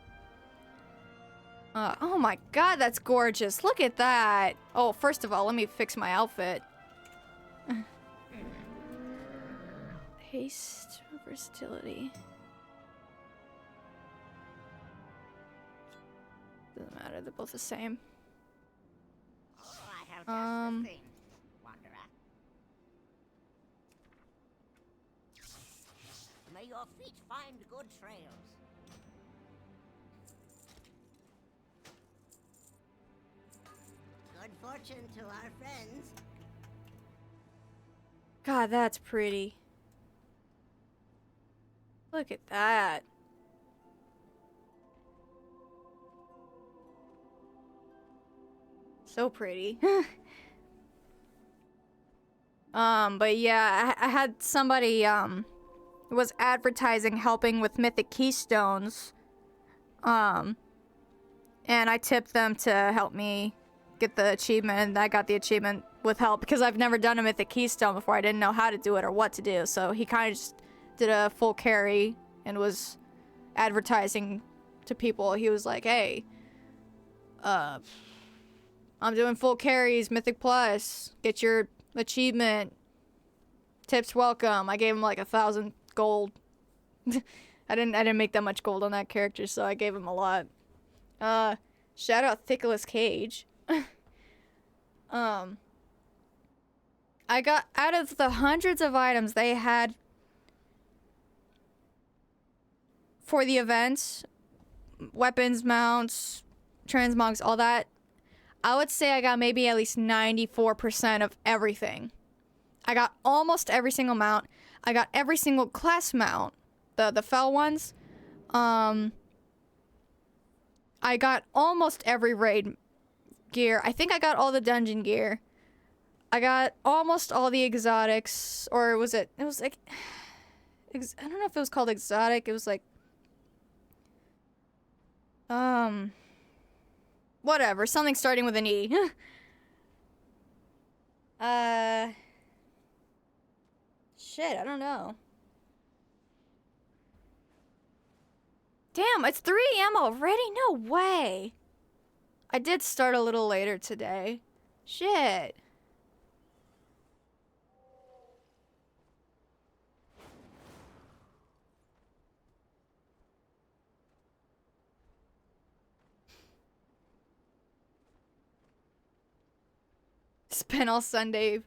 Oh my god, that's gorgeous. Look at that. Oh, first of all, let me fix my outfit. Haste, versatility. Doesn't matter, they're both the same. Oh, I have just the thing, Wanderer. May your feet find good trails. Good fortune to our friends. God, that's pretty. Look at that. So pretty. But yeah, I had somebody, was advertising helping with Mythic Keystones. And I tipped them to help me get the achievement, and I got the achievement with help because I've never done a Mythic Keystone before. I didn't know how to do it or what to do, so he kind of just did a full carry and was advertising to people. He was like, hey, I'm doing full carries, Mythic Plus, get your achievement, tips welcome. I gave him like 1,000 gold. I didn't make that much gold on that character, so I gave him a lot. Shout out Thickless Cage. I got, out of the hundreds of items they had for the events, weapons, mounts, transmogs, all that, I would say I got maybe at least 94% of everything. I got almost every single mount. I got every single class mount, the fell ones. I got almost every raid gear. I think I got all the dungeon gear. I got almost all the exotics, or was it was like, I don't know if it was called exotic. It was like, whatever, something starting with an E. Shit, I don't know. Damn, it's 3 AM already? No way. I did start a little later today. Shit. Spent all Sunday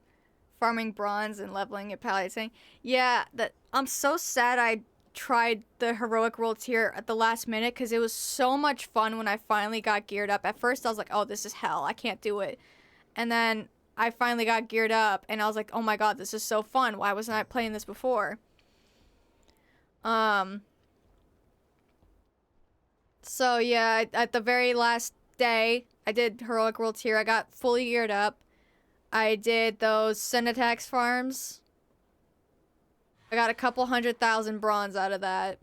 farming bronze and leveling at Palisade. Yeah, I'm so sad I tried the heroic world tier at the last minute because it was so much fun when I finally got geared up. At first I was like, oh, this is hell, I can't do it. And then I finally got geared up and I was like, oh my god, this is so fun. Why wasn't I playing this before? So yeah, at the very last day I did heroic world tier. I got fully geared up. I did those Syntax farms. I got a couple 100,000 bronze out of that.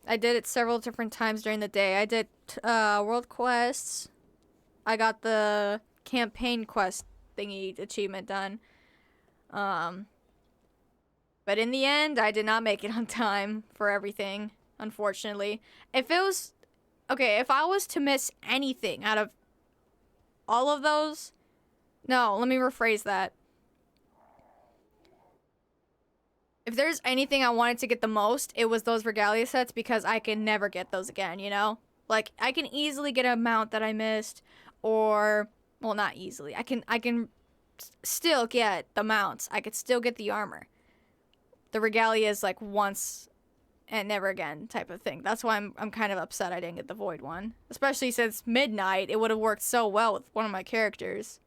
I did it several different times during the day. I did world quests. I got the campaign quest thingy achievement done. But in the end, I did not make it on time for everything, unfortunately. If it was... Okay, if I was to miss anything out of all of those... No, let me rephrase that. If there's anything I wanted to get the most, it was those Regalia sets because I can never get those again, you know? Like, I can easily get a mount that I missed, or... Well, not easily. I can still get the mounts. I could still get the armor. The Regalia is like once and never again type of thing. That's why I'm kind of upset I didn't get the Void one. Especially since Midnight, it would have worked so well with one of my characters.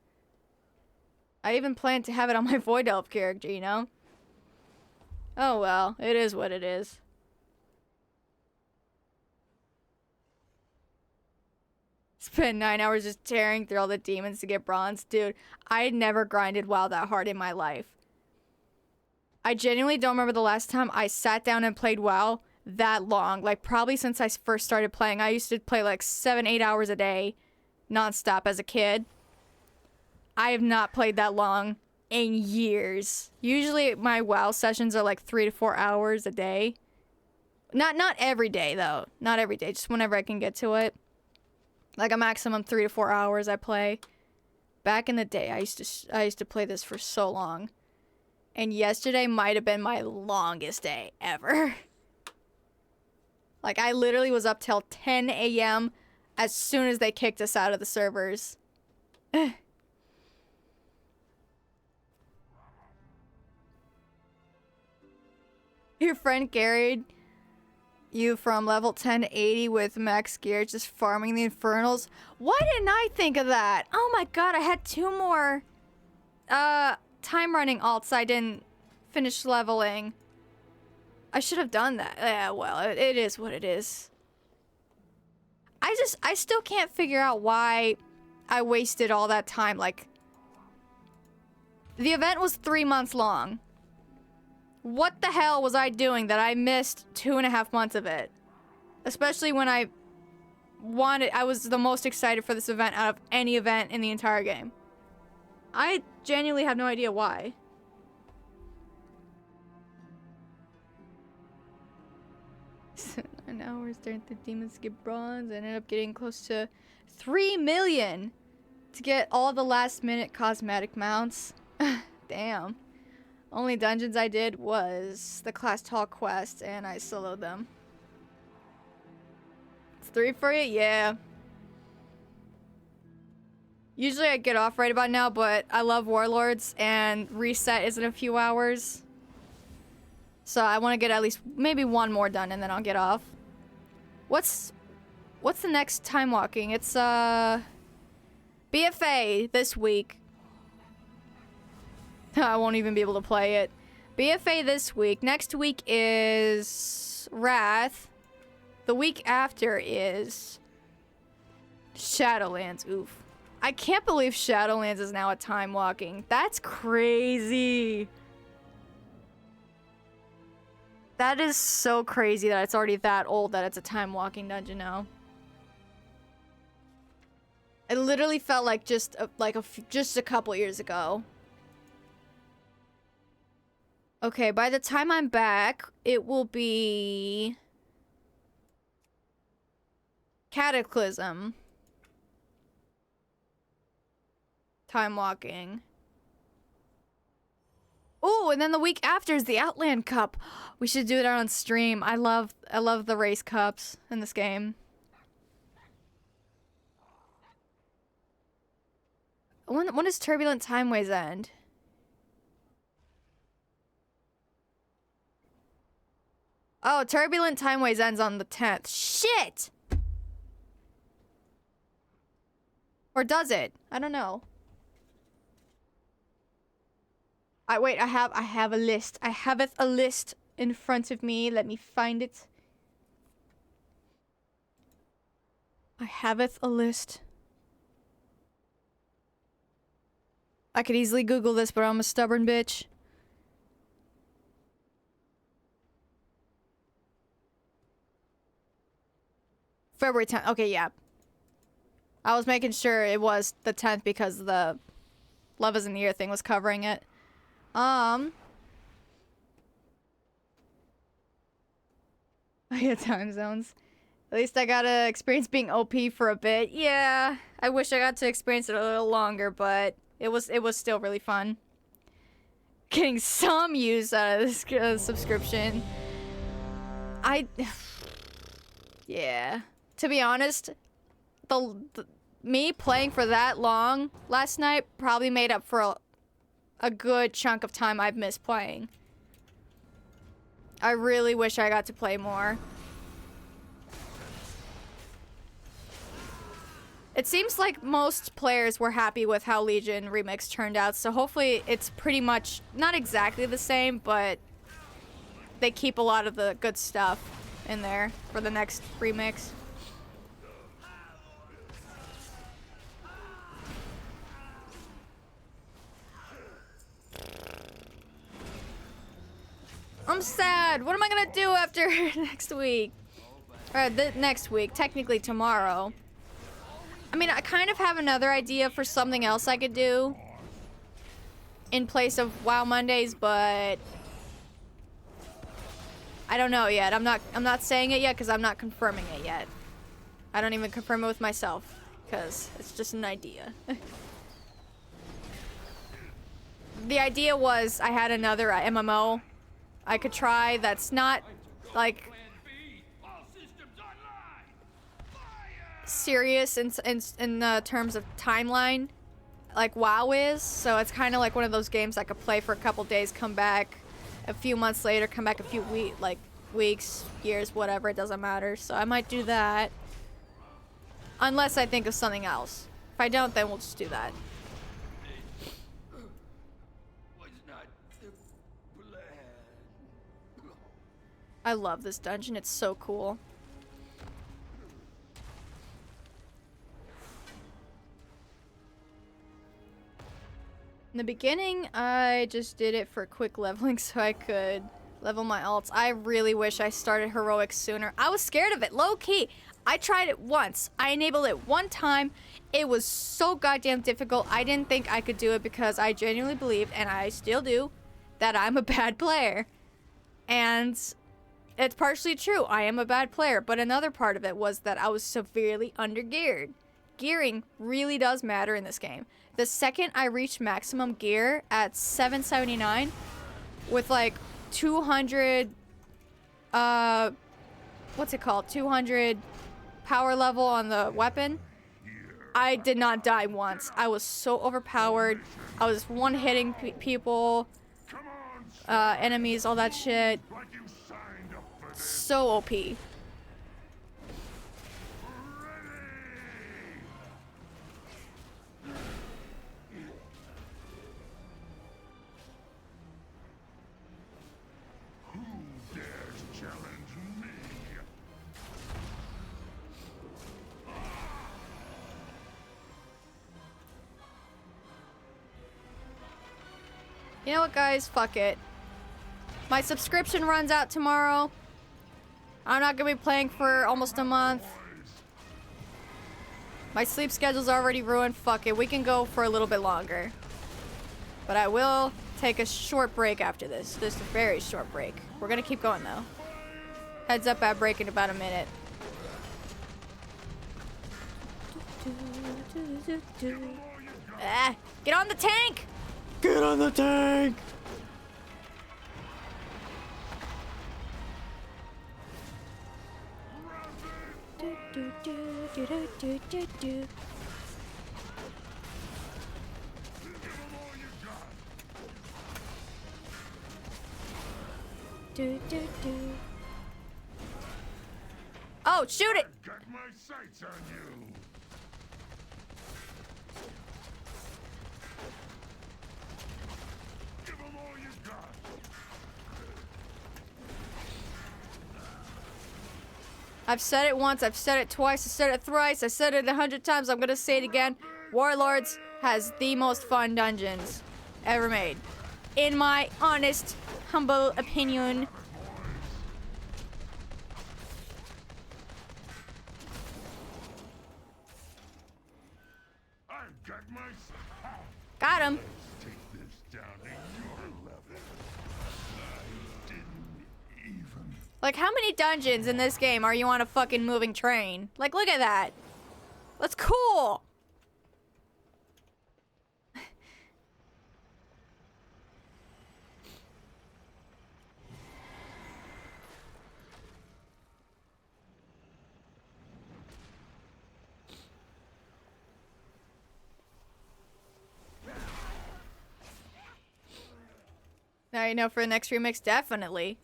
I even planned to have it on my Void Elf character, you know? Oh well, it is what it is. Spent 9 hours just tearing through all the demons to get bronze. Dude, I never grinded WoW that hard in my life. I genuinely don't remember the last time I sat down and played WoW that long. Like, probably since I first started playing. I used to play like 7-8 hours a day, nonstop as a kid. I have not played that long in years. Usually my WoW sessions are like 3 to 4 hours a day. Not every day though. Not every day. Just whenever I can get to it. Like a maximum 3 to 4 hours I play. Back in the day, I used to play this for so long. And yesterday might have been my longest day ever. Like, I literally was up till 10 a.m. as soon as they kicked us out of the servers. Your friend carried you from level 10 to 80 with max gear, just farming the infernals. Why didn't I think of that? Oh my god, I had 2 more time running alts I didn't finish leveling. I should have done that. Yeah, well, it is what it is. I still can't figure out why I wasted all that time. Like, the event was 3 months long. What the hell was I doing that I missed 2.5 months of it? Especially when I was the most excited for this event out of any event in the entire game. I genuinely have no idea why. An hour staring at the demons to get bronze. I ended up getting close to 3 million to get all the last minute cosmetic mounts. Damn. Only dungeons I did was the class tall quest, and I soloed them. It's 3 for you? Yeah. Usually I get off right about now, but I love Warlords, and reset is in a few hours. So I want to get at least maybe 1 more done, and then I'll get off. What's the next time walking? It's BFA this week. I won't even be able to play it. BFA this week. Next week is Wrath. The week after is Shadowlands. Oof. I can't believe Shadowlands is now a time walking. That's crazy. That is so crazy that it's already that old that it's a time walking dungeon now. It literally felt like just a couple years ago. Okay, by the time I'm back, it will be Cataclysm. Time walking. Oh, and then the week after is the Outland Cup. We should do it on stream. I love the race cups in this game. When does Turbulent Timeways end? Oh, Turbulent Timeways ends on the 10th. Shit! Or does it? I don't know. Wait, I have a list. I have a list in front of me. Let me find it. I have a list. I could easily Google this, but I'm a stubborn bitch. February 10th. Okay, yeah. I was making sure it was the 10th because the Love is in the Air thing was covering it. Yeah, time zones. At least I got to experience being OP for a bit. Yeah, I wish I got to experience it a little longer, but it was still really fun. Getting some use out of this subscription. Yeah. To be honest, me playing for that long last night probably made up for a good chunk of time I've missed playing. I really wish I got to play more. It seems like most players were happy with how Legion Remix turned out, so hopefully it's pretty much not exactly the same, but they keep a lot of the good stuff in there for the next remix. I'm sad. What am I gonna do after next week? Or the next week, technically tomorrow. I mean, I kind of have another idea for something else I could do in place of WoW Mondays, but I don't know yet. I'm not saying it yet because I'm not confirming it yet. I don't even confirm it with myself because it's just an idea. The idea was I had another MMO I could try that's not like serious in terms of timeline like WoW is. So it's kind of like one of those games I could play for a couple days, come back a few months later, come back a few weeks, years, whatever, it doesn't matter. So I might do that unless I think of something else. If I don't, then we'll just do that. I love this dungeon, it's so cool. In the beginning, I just did it for quick leveling so I could level my alts. I really wish I started heroics sooner. I was scared of it, low-key. I tried it once. I enabled it one time. It was so goddamn difficult. I didn't think I could do it because I genuinely believed, and I still do, that I'm a bad player. And it's partially true. I am a bad player, but another part of it was that I was severely undergeared. Gearing really does matter in this game. The second I reached maximum gear at 779 with like 200 what's it called? 200 power level on the weapon, I did not die once. I was so overpowered. I was one-hitting people, enemies, all that shit. So OP. You know what, guys? Fuck it. My subscription runs out tomorrow. I'm not gonna be playing for almost a month. My sleep schedule's already ruined. Fuck it. We can go for a little bit longer. But I will take a short break after this. Just a very short break. We're gonna keep going, though. Heads up, at break in about a minute. Ah, get on the tank! Get on the tank! Oh, shoot it! Got my sights on you. Give 'em all you got. I've said it once, I've said it twice, I said it thrice, I said it 100 times, I'm gonna say it again. Warlords has the most fun dungeons ever made. In my honest, humble opinion. Got him. Take this down to your level. I didn't even. Like, how many dungeons in this game are you on a fucking moving train? Like, look at that. That's cool. Now you know for the next remix, definitely.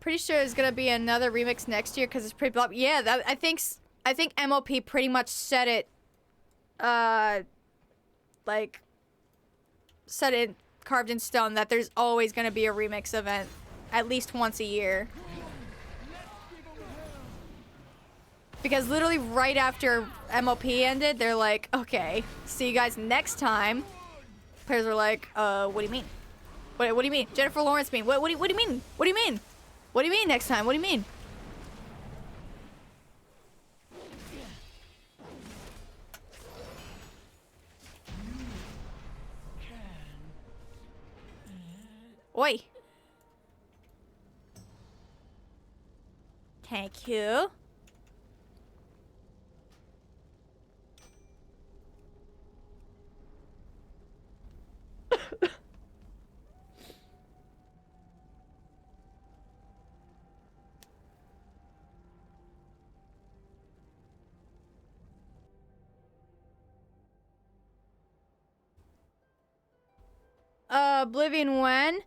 Pretty sure there's gonna be another remix next year because it's pretty. Yeah, I think MOP pretty much set it. Like, set it carved in stone that there's always gonna be a remix event, at least once a year. Because literally right after MOP ended, they're like, okay, see you guys next time. Players are like, what do you mean? What do you mean? Jennifer Lawrence mean? What do you mean? What do you mean? What do you mean next time? What do you mean? Oi. Thank you. Oblivion when?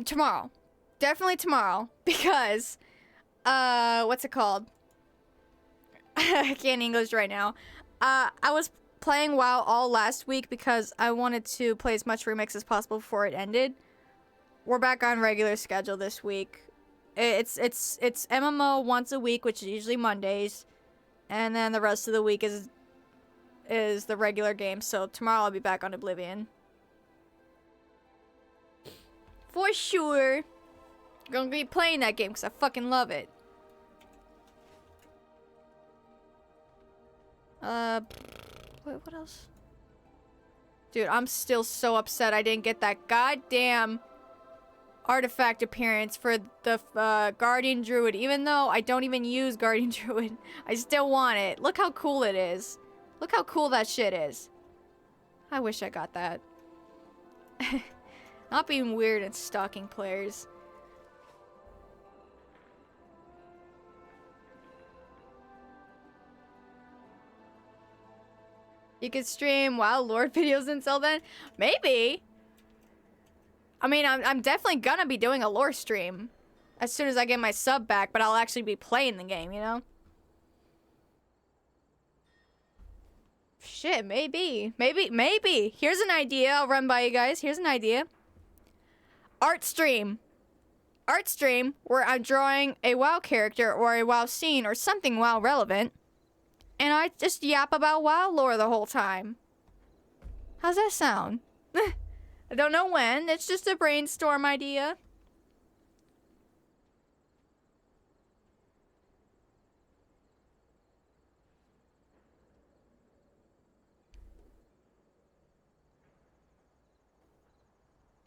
Tomorrow. Definitely tomorrow. Because, what's it called? I can't English right now. I was playing WoW all last week because I wanted to play as much remix as possible before it ended. We're back on regular schedule this week. It's MMO once a week, which is usually Mondays. And then the rest of the week is the regular game. So tomorrow I'll be back on Oblivion. For sure. Gonna be playing that game because I fucking love it. Wait, what else? Dude, I'm still so upset I didn't get that goddamn artifact appearance for the Guardian Druid. Even though I don't even use Guardian Druid, I still want it. Look how cool it is. Look how cool that shit is. I wish I got that. Not being weird and stalking players. You could stream WoW Lord videos until then? Maybe. I mean, I'm definitely gonna be doing a lore stream as soon as I get my sub back, but I'll actually be playing the game, you know? Shit, maybe. Maybe. Here's an idea I'll run by you guys. Here's an idea. Art stream. Art stream where I'm drawing a WoW character or a WoW scene or something WoW relevant. And I just yap about WoW lore the whole time. How's that sound? I don't know when. It's just a brainstorm idea.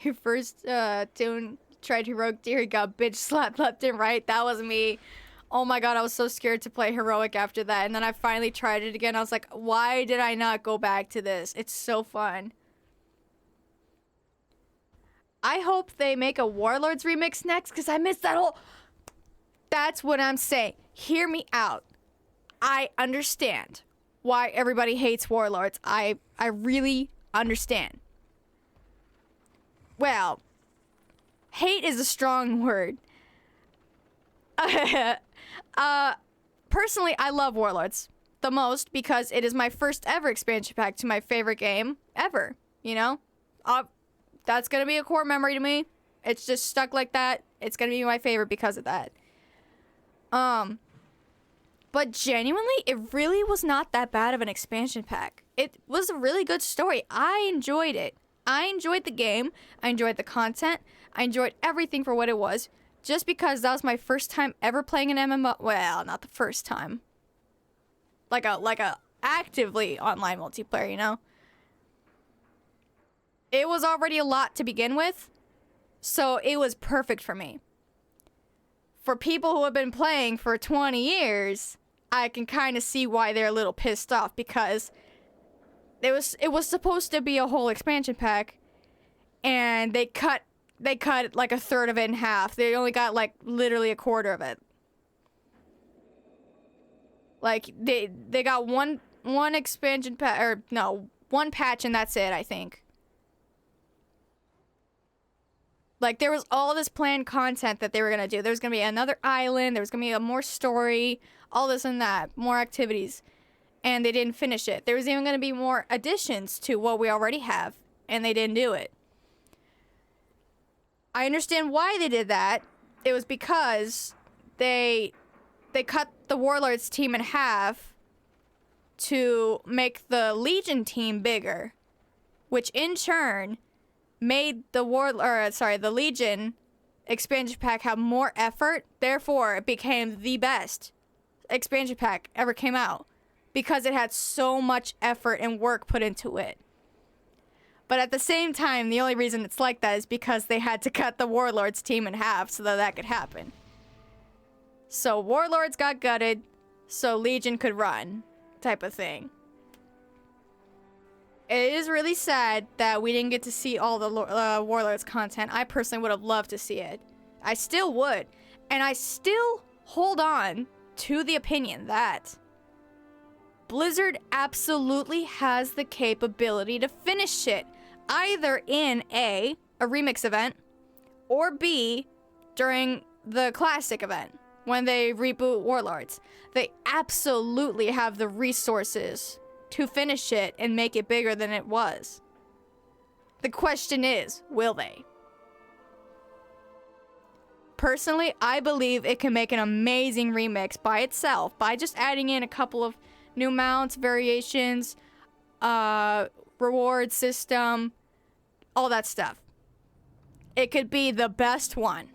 Your first tune tried heroic deer, got bitch slapped left and right. That was me. Oh my god, I was so scared to play heroic after that. And then I finally tried it again. I was like, why did I not go back to this? It's so fun. I hope they make a Warlords remix next because I missed that whole... That's what I'm saying. Hear me out. I understand why everybody hates Warlords. I really understand. Well, hate is a strong word. Personally, I love Warlords the most because it is my first ever expansion pack to my favorite game ever, you know? That's gonna be a core memory to me. It's just stuck like that. It's gonna be my favorite because of that. But genuinely, it really was not that bad of an expansion pack. It was a really good story. I enjoyed it. I enjoyed the game. I enjoyed the content. I enjoyed everything for what it was. Just because that was my first time ever playing an MMO. Well, not the first time. Like a actively online multiplayer, you know? It was already a lot to begin with. So it was perfect for me. For people who have been playing for 20 years, I can kind of see why they're a little pissed off because it was supposed to be a whole expansion pack and they cut like a third of it in half. They only got like literally a quarter of it. Like they got one expansion pack, or no, one patch and that's it, I think. Like there was all this planned content that they were gonna do. There was gonna be another island, there was gonna be a more story, all this and that, more activities. And they didn't finish it. There was even gonna be more additions to what we already have, and they didn't do it. I understand why they did that. It was because they cut the Warlords team in half to make the Legion team bigger, which in turn made the the Legion expansion pack have more effort. Therefore, it became the best expansion pack ever came out because it had so much effort and work put into it. But at the same time, the only reason it's like that is because they had to cut the Warlords team in half so that could happen. So Warlords got gutted so Legion could run, type of thing. It is really sad that we didn't get to see all the Warlords content. I personally would have loved to see it. I still would. And I still hold on to the opinion that Blizzard absolutely has the capability to finish it. Either in A, remix event, or B, during the classic event, when they reboot Warlords. They absolutely have the resources to finish it and make it bigger than it was. The question is, will they? Personally, I believe it can make an amazing remix by itself, by just adding in a couple of new mounts, variations, reward system, all that stuff. It could be the best one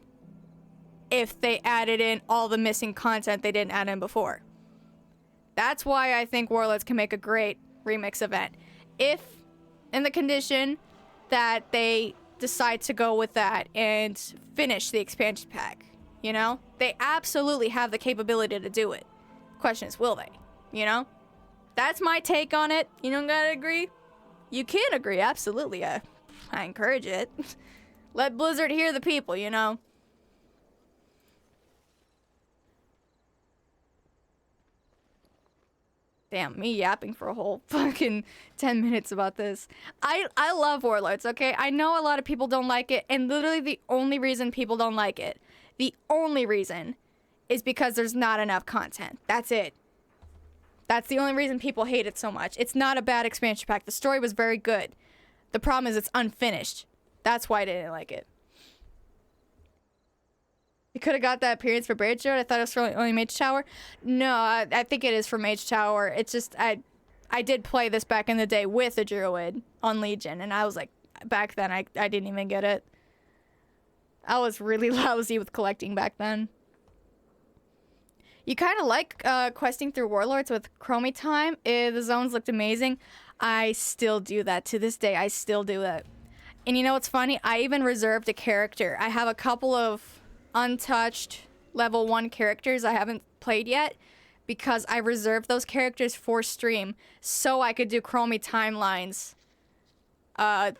if they added in all the missing content they didn't add in before. That's why I think Warlords can make a great remix event. If, in the condition that they decide to go with that and finish the expansion pack, you know? They absolutely have the capability to do it. Question is, will they? You know? That's my take on it. You don't gotta agree? You can agree, absolutely. I encourage it. Let Blizzard hear the people, you know? Damn, me yapping for a whole fucking 10 minutes about this. I love Warlords, okay? I know a lot of people don't like it, and literally the only reason people don't like it, the only reason, is because there's not enough content. That's it. That's the only reason people hate it so much. It's not a bad expansion pack. The story was very good. The problem is it's unfinished. That's why I didn't like it. You could have got that appearance for Braid Road. I thought it was for only Mage Tower. No, I think it is for Mage Tower. It's just, I did play this back in the day with a Druid on Legion, and I was like, back then, I didn't even get it. I was really lousy with collecting back then. You kind of like questing through Warlords with Chromie Time. The zones looked amazing. I still do that to this day. I still do it. And you know what's funny? I even reserved a character. I have a couple of untouched level 1 characters I haven't played yet because I reserved those characters for stream so I could do Chromie timelines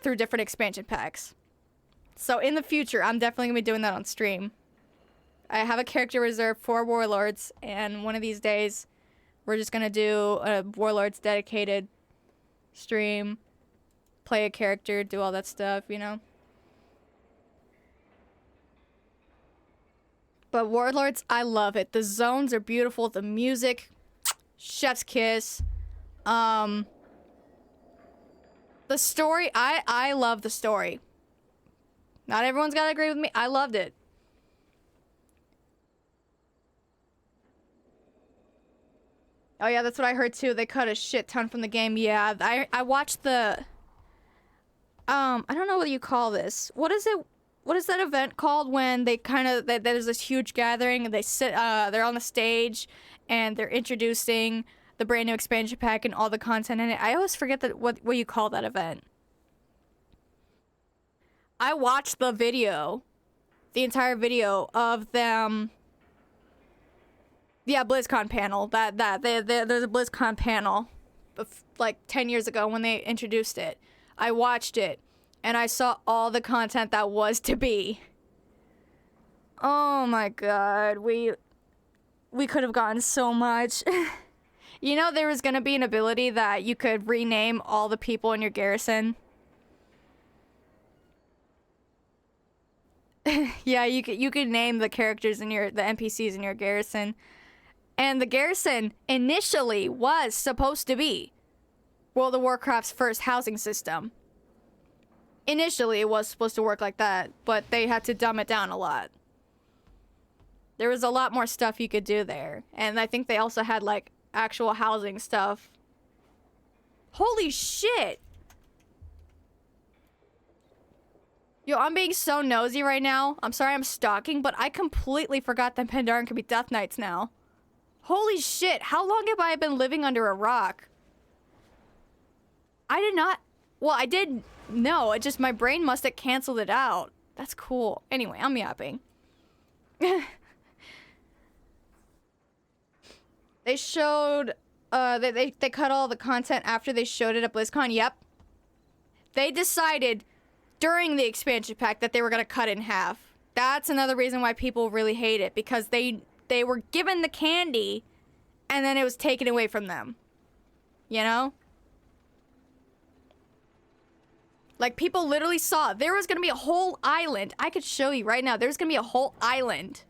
through different expansion packs. So in the future, I'm definitely gonna be doing that on stream. I have a character reserved for Warlords, and one of these days we're just gonna do a Warlords dedicated stream, play a character, do all that stuff, you know? But Warlords, I love it. The zones are beautiful. The music, chef's kiss. The story, I love the story. Not everyone's gotta agree with me. I loved it. Oh yeah, that's what I heard too. They cut a shit ton from the game. Yeah, I watched the... I don't know what you call this. What is it? What is that event called when they there's this huge gathering and they sit, they're on the stage and they're introducing the brand new expansion pack and all the content in it. I always forget what you call that event. I watched the video, the entire video of them. Yeah, BlizzCon panel. There's a BlizzCon panel, like 10 years ago when they introduced it. I watched it. And I saw all the content that was to be. Oh my god, we could have gotten so much. You know there was gonna be an ability that you could rename all the people in your garrison? Yeah, you could name the characters in the NPCs in your garrison. And the garrison initially was supposed to be World of Warcraft's first housing system. Initially, it was supposed to work like that, but they had to dumb it down a lot. There was a lot more stuff you could do there. And I think they also had, like, actual housing stuff. Holy shit! Yo, I'm being so nosy right now. I'm sorry I'm stalking, but I completely forgot that Pandaren could be Death Knights now. Holy shit, how long have I been living under a rock? I did not... Well, I did know. It just, my brain must have canceled it out. That's cool. Anyway, I'm yapping. They showed... They cut all the content after they showed it at BlizzCon. Yep. They decided during the expansion pack that they were going to cut it in half. That's another reason why people really hate it. Because they were given the candy and then it was taken away from them. You know? Like, people literally saw there was going to be a whole island. I could show you right now. There's going to be a whole island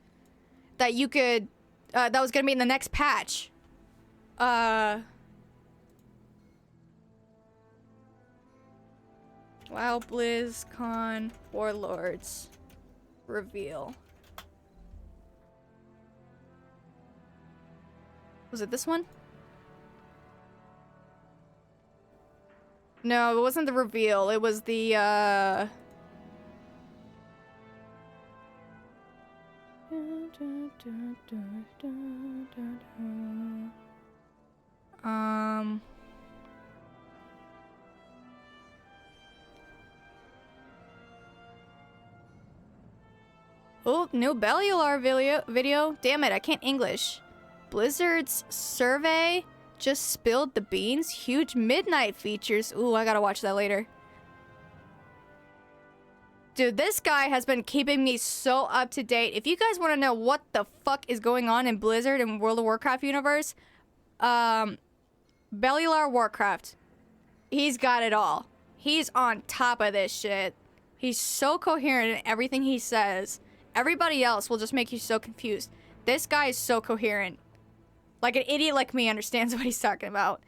that you could... that was going to be in the next patch. WoW BlizzCon Warlords reveal. Was it this one? No, it wasn't the reveal. It was the, Oh, new Bellular video. Damn it, I can't English. Blizzard's survey just spilled the beans. Huge midnight features. Ooh, I gotta watch that later. Dude, this guy has been keeping me so up to date. If you guys want to know what the fuck is going on in Blizzard and World of Warcraft universe, Bellular Warcraft. He's got it all. He's on top of this shit. He's so coherent in everything he says. Everybody else will just make you so confused. This guy is so coherent. Like an idiot like me understands what he's talking about.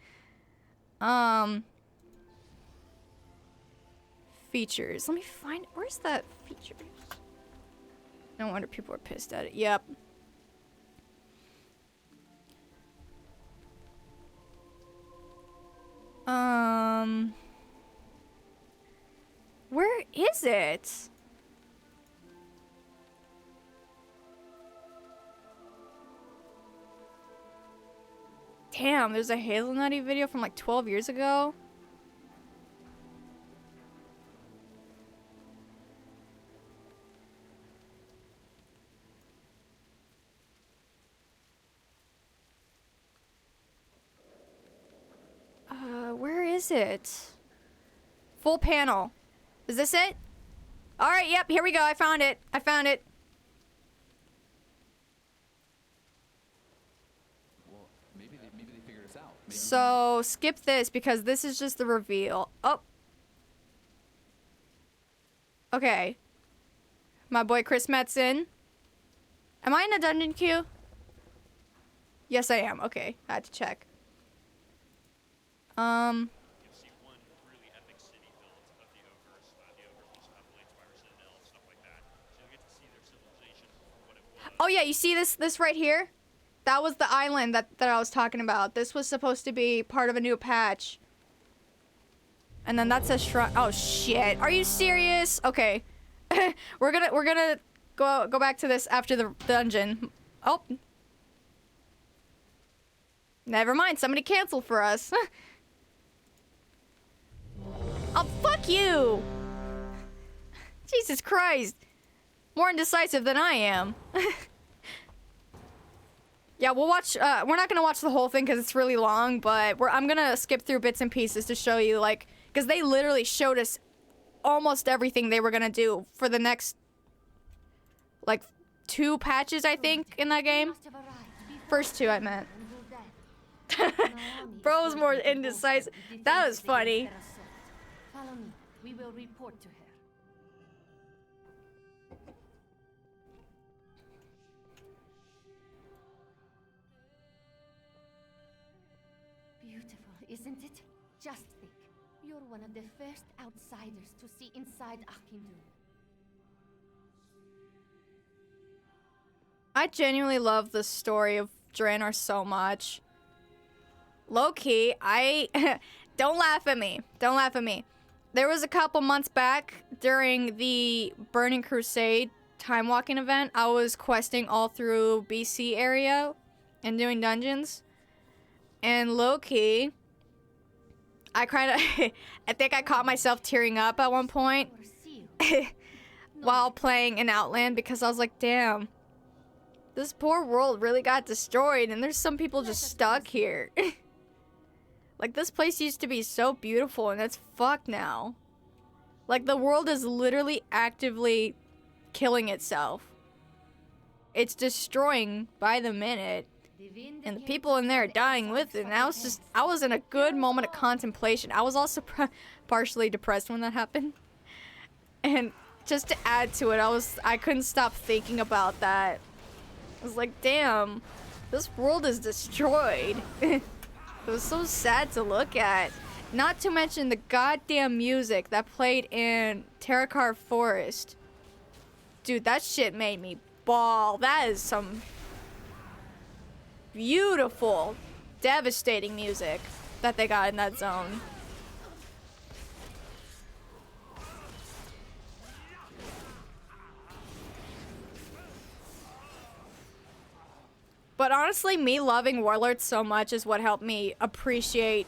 Features. Let me find... Where's that features? No wonder people are pissed at it. Yep. Where is it? Damn, there's a Hazelnutty video from like 12 years ago. Where is it? Full panel. Is this it? Alright, yep, here we go. I found it. I found it. Well, maybe they figured us out. Maybe. So, skip this because this is just the reveal. Oh. Okay. My boy Chris Met's in. Am I in a dungeon queue? Yes, I am. Okay, I had to check. You'll see one really epic city built of the ogres. The ogres also have blade spiders and elves, stuff like that. So you'll get to see their civilization for what it was. Oh yeah, you see this right here? That was the island that I was talking about. This was supposed to be part of a new patch. And then that says shrine. Oh shit. Are you serious? Okay. we're gonna go back to this after the dungeon. Oh. Never mind, somebody canceled for us. Oh, fuck you! Jesus Christ. More indecisive than I am. Yeah, we'll watch, we're not gonna watch the whole thing because it's really long, but I'm gonna skip through bits and pieces to show you, like, because they literally showed us almost everything they were gonna do for the next, like, 2 patches, I think, in that game. First 2, I meant. Bro's more indecisive. That was funny. Follow me. We will report to her. Beautiful, isn't it? Just think. You're one of the first outsiders to see inside Akindun. I genuinely love the story of Draenor so much. Low-key, don't laugh at me. Don't laugh at me. there was a couple months back during the Burning Crusade Timewalking event. I was questing all through BC area and doing dungeons. And low-key, I kind of, I think I caught myself tearing up at one point while playing in Outland because I was like, damn, this poor world really got destroyed and there's some people just stuck here. Like, this place used to be so beautiful and it's fucked now. Like, the world is literally actively killing itself. It's destroying by the minute. And the people in there are dying with it. And I was in a good moment of contemplation. I was also partially depressed when that happened. And just to add to it, I couldn't stop thinking about that. I was like, damn, this world is destroyed. It was so sad to look at. Not to mention the goddamn music that played in Terracar Forest. Dude, that shit made me bawl. That is some beautiful, devastating music that they got in that zone. But honestly, me loving Warlords so much is what helped me appreciate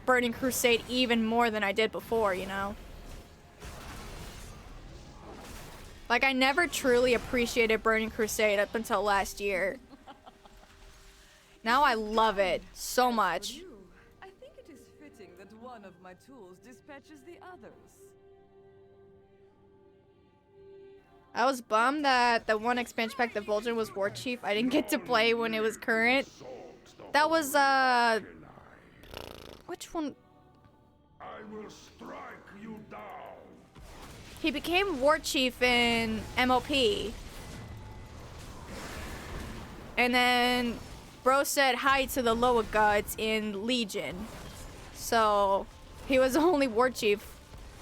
Burning Crusade even more than I did before, you know? Like, I never truly appreciated Burning Crusade up until last year. Now I love it so much. I think it is fitting that one of my tools dispatches the others. I was bummed that the one expansion pack, the Vol'jin, was War Chief. I didn't get to play when it was current. That was, which one? I will strike you down. He became War Chief in MOP. And then bro said hi to the lower gods in Legion. So he was only War Chief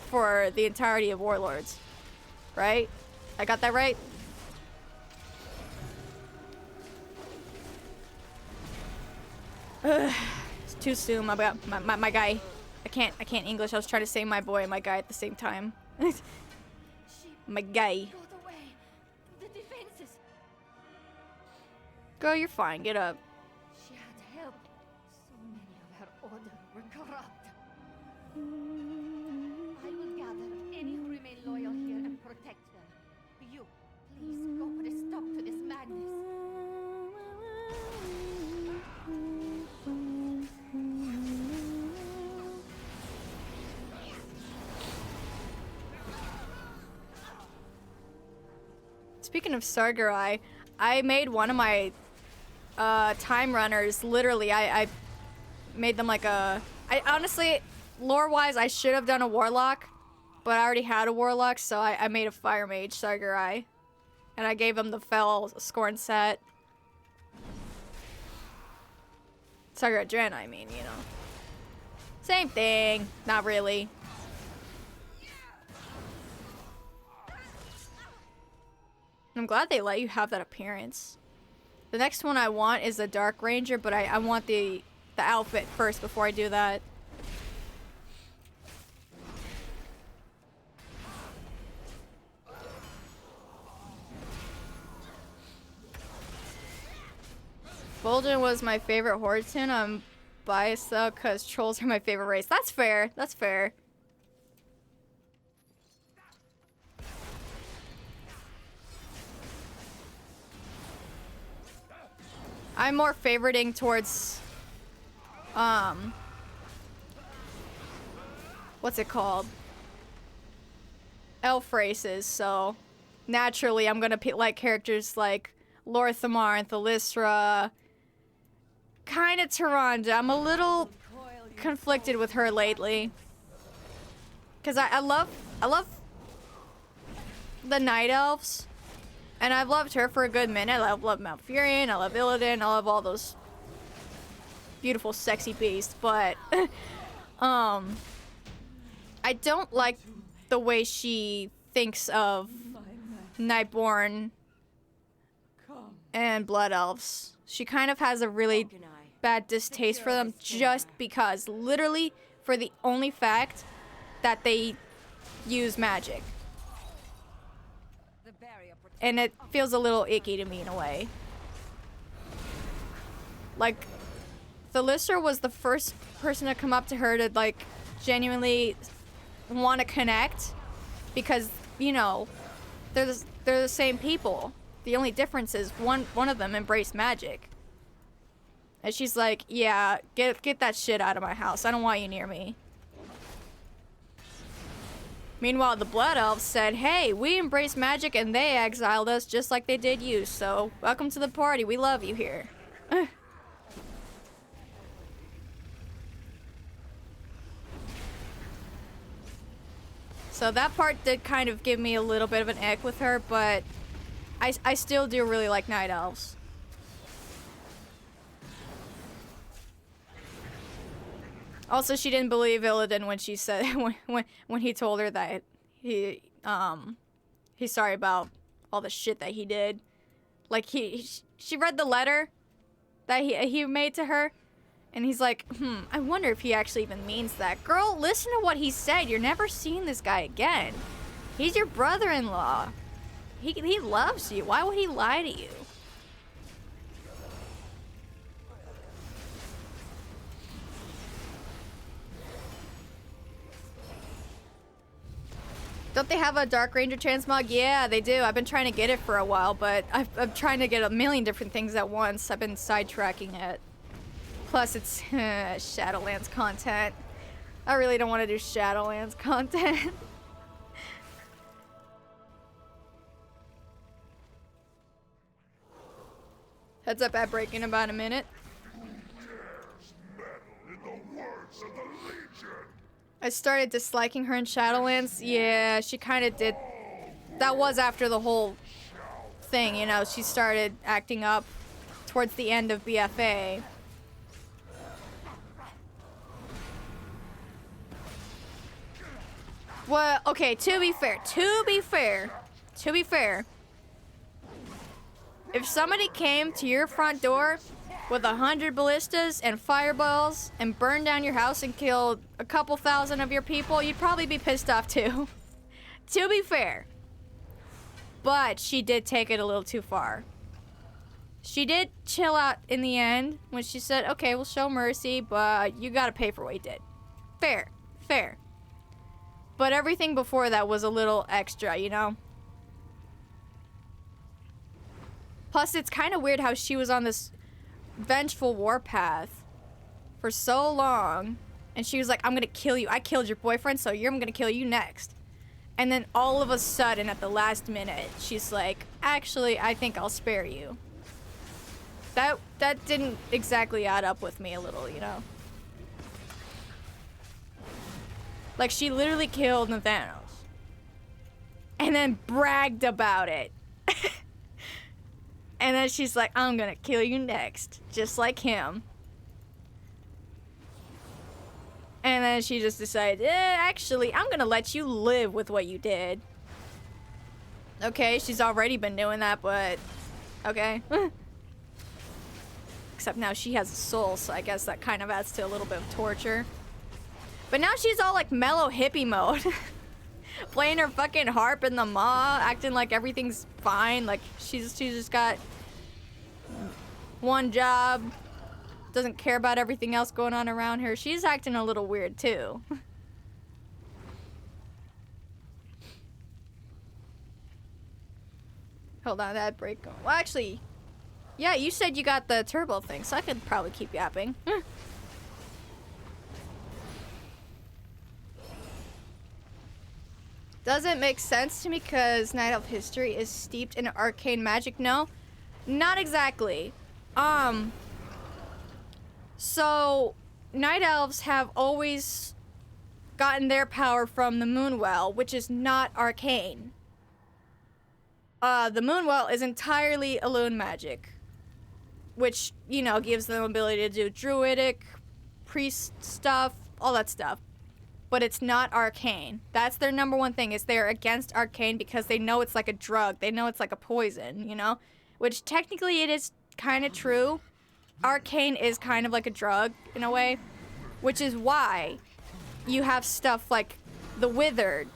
for the entirety of Warlords. Right? I got that right? Ugh, it's too soon. My guy. I can't English. I was trying to say my boy and my guy at the same time. My guy. Girl, you're fine. Get up. She had help. So many of her order were corrupt. I will gather any who remain loyal here and protect them. You, please go put a stop to this madness. Speaking of Sargerai, I made one of my time runners. Literally, I made them like a... I honestly, lore-wise, I should have done a warlock, but I already had a warlock, so I made a fire mage, Sargerai. And I gave him the Fel Scorn set. Sargerai Dren, I mean, you know. Same thing. Not really. I'm glad they let you have that appearance. The next one I want is a Dark Ranger, but I want the outfit first before I do that. Vol'jin was my favorite horde tune. I'm biased though, because trolls are my favorite race. That's fair. That's fair. I'm more favoriting towards, what's it called? Elf races, so naturally I'm gonna like characters like Lorthamar and Thalysra, kinda Tyrande. I'm a little conflicted with her lately. Cause I love the Night Elves. And I've loved her for a good minute. I love Malfurion, I love Illidan, I love all those beautiful, sexy beasts. But, I don't like the way she thinks of Nightborn and Blood Elves. She kind of has a really bad distaste for them just because. Literally, for the only fact that they use magic. And it feels a little icky to me in a way. Like, Thalissa was the first person to come up to her to, like, genuinely want to connect. Because, you know, they're the same people. The only difference is one of them embraced magic. And she's like, yeah, get that shit out of my house. I don't want you near me. Meanwhile, the Blood Elves said, hey, we embrace magic and they exiled us just like they did you. So, welcome to the party. We love you here. So that part did kind of give me a little bit of an ick with her, but I still do really like Night Elves. Also, she didn't believe Illidan when she said when he told her that he's sorry about all the shit that he did. Like she read the letter that he made to her, and he's like, I wonder if he actually even means that. Girl, listen to what he said. You're never seeing this guy again. He's your brother-in-law. He loves you. Why would he lie to you? Don't they have a Dark Ranger transmog? Yeah, they do. I've been trying to get it for a while, but I'm trying to get a million different things at once. I've been sidetracking it. Plus, it's Shadowlands content. I really don't want to do Shadowlands content. Heads up at break in about a minute. I started disliking her in Shadowlands. Yeah, she kind of did. That was after the whole thing, you know. She started acting up towards the end of BFA. Well, okay, to be fair, if somebody came to your front door with 100 ballistas and fireballs and burned down your house and killed a couple thousand of your people, you'd probably be pissed off too. To be fair. But she did take it a little too far. She did chill out in the end when she said, okay, we'll show mercy, but you gotta pay for what you did. Fair. But everything before that was a little extra, you know? Plus, it's kind of weird how she was on this vengeful warpath for so long, and she was like, I'm gonna kill you. I killed your boyfriend, so I'm gonna kill you next. And then all of a sudden, at the last minute, she's like, actually, I think I'll spare you. That didn't exactly add up with me a little, you know? Like, she literally killed Nathanos. And then bragged about it. And then she's like, I'm gonna kill you next. Just like him. And then she just decided, actually, I'm gonna let you live with what you did. Okay, she's already been doing that, but... okay. Except now she has a soul, so I guess that kind of adds to a little bit of torture. But now she's all like mellow hippie mode. Playing her fucking harp in the maw, acting like everything's fine. Like she's just got one job, doesn't care about everything else going on around her. She's acting a little weird too. Hold on, that break going. Well, actually, yeah, you said you got the turbo thing, so I could probably keep yapping. Doesn't make sense to me because Night Elf history is steeped in arcane magic. No, not exactly. So Night Elves have always gotten their power from the Moonwell, which is not arcane. The Moonwell is entirely Elune magic, which, you know, gives them the ability to do druidic, priest stuff, all that stuff. But it's not arcane. That's their number one thing, is they're against arcane because they know it's like a drug. They know it's like a poison, you know? Which technically it is kind of true. Arcane is kind of like a drug in a way, which is why you have stuff like the Withered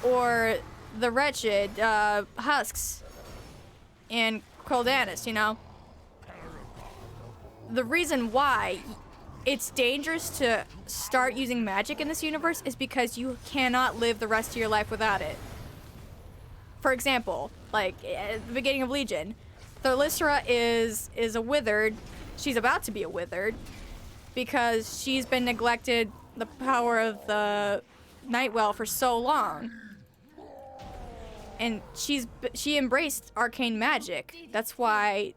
or the Wretched Husks in Croldanis, you know? The reason why it's dangerous to start using magic in this universe is because you cannot live the rest of your life without it. For example, like at the beginning of Legion, Thalyssra is a Withered. She's about to be a Withered because she's been neglected the power of the Nightwell for so long. And she embraced arcane magic. That's why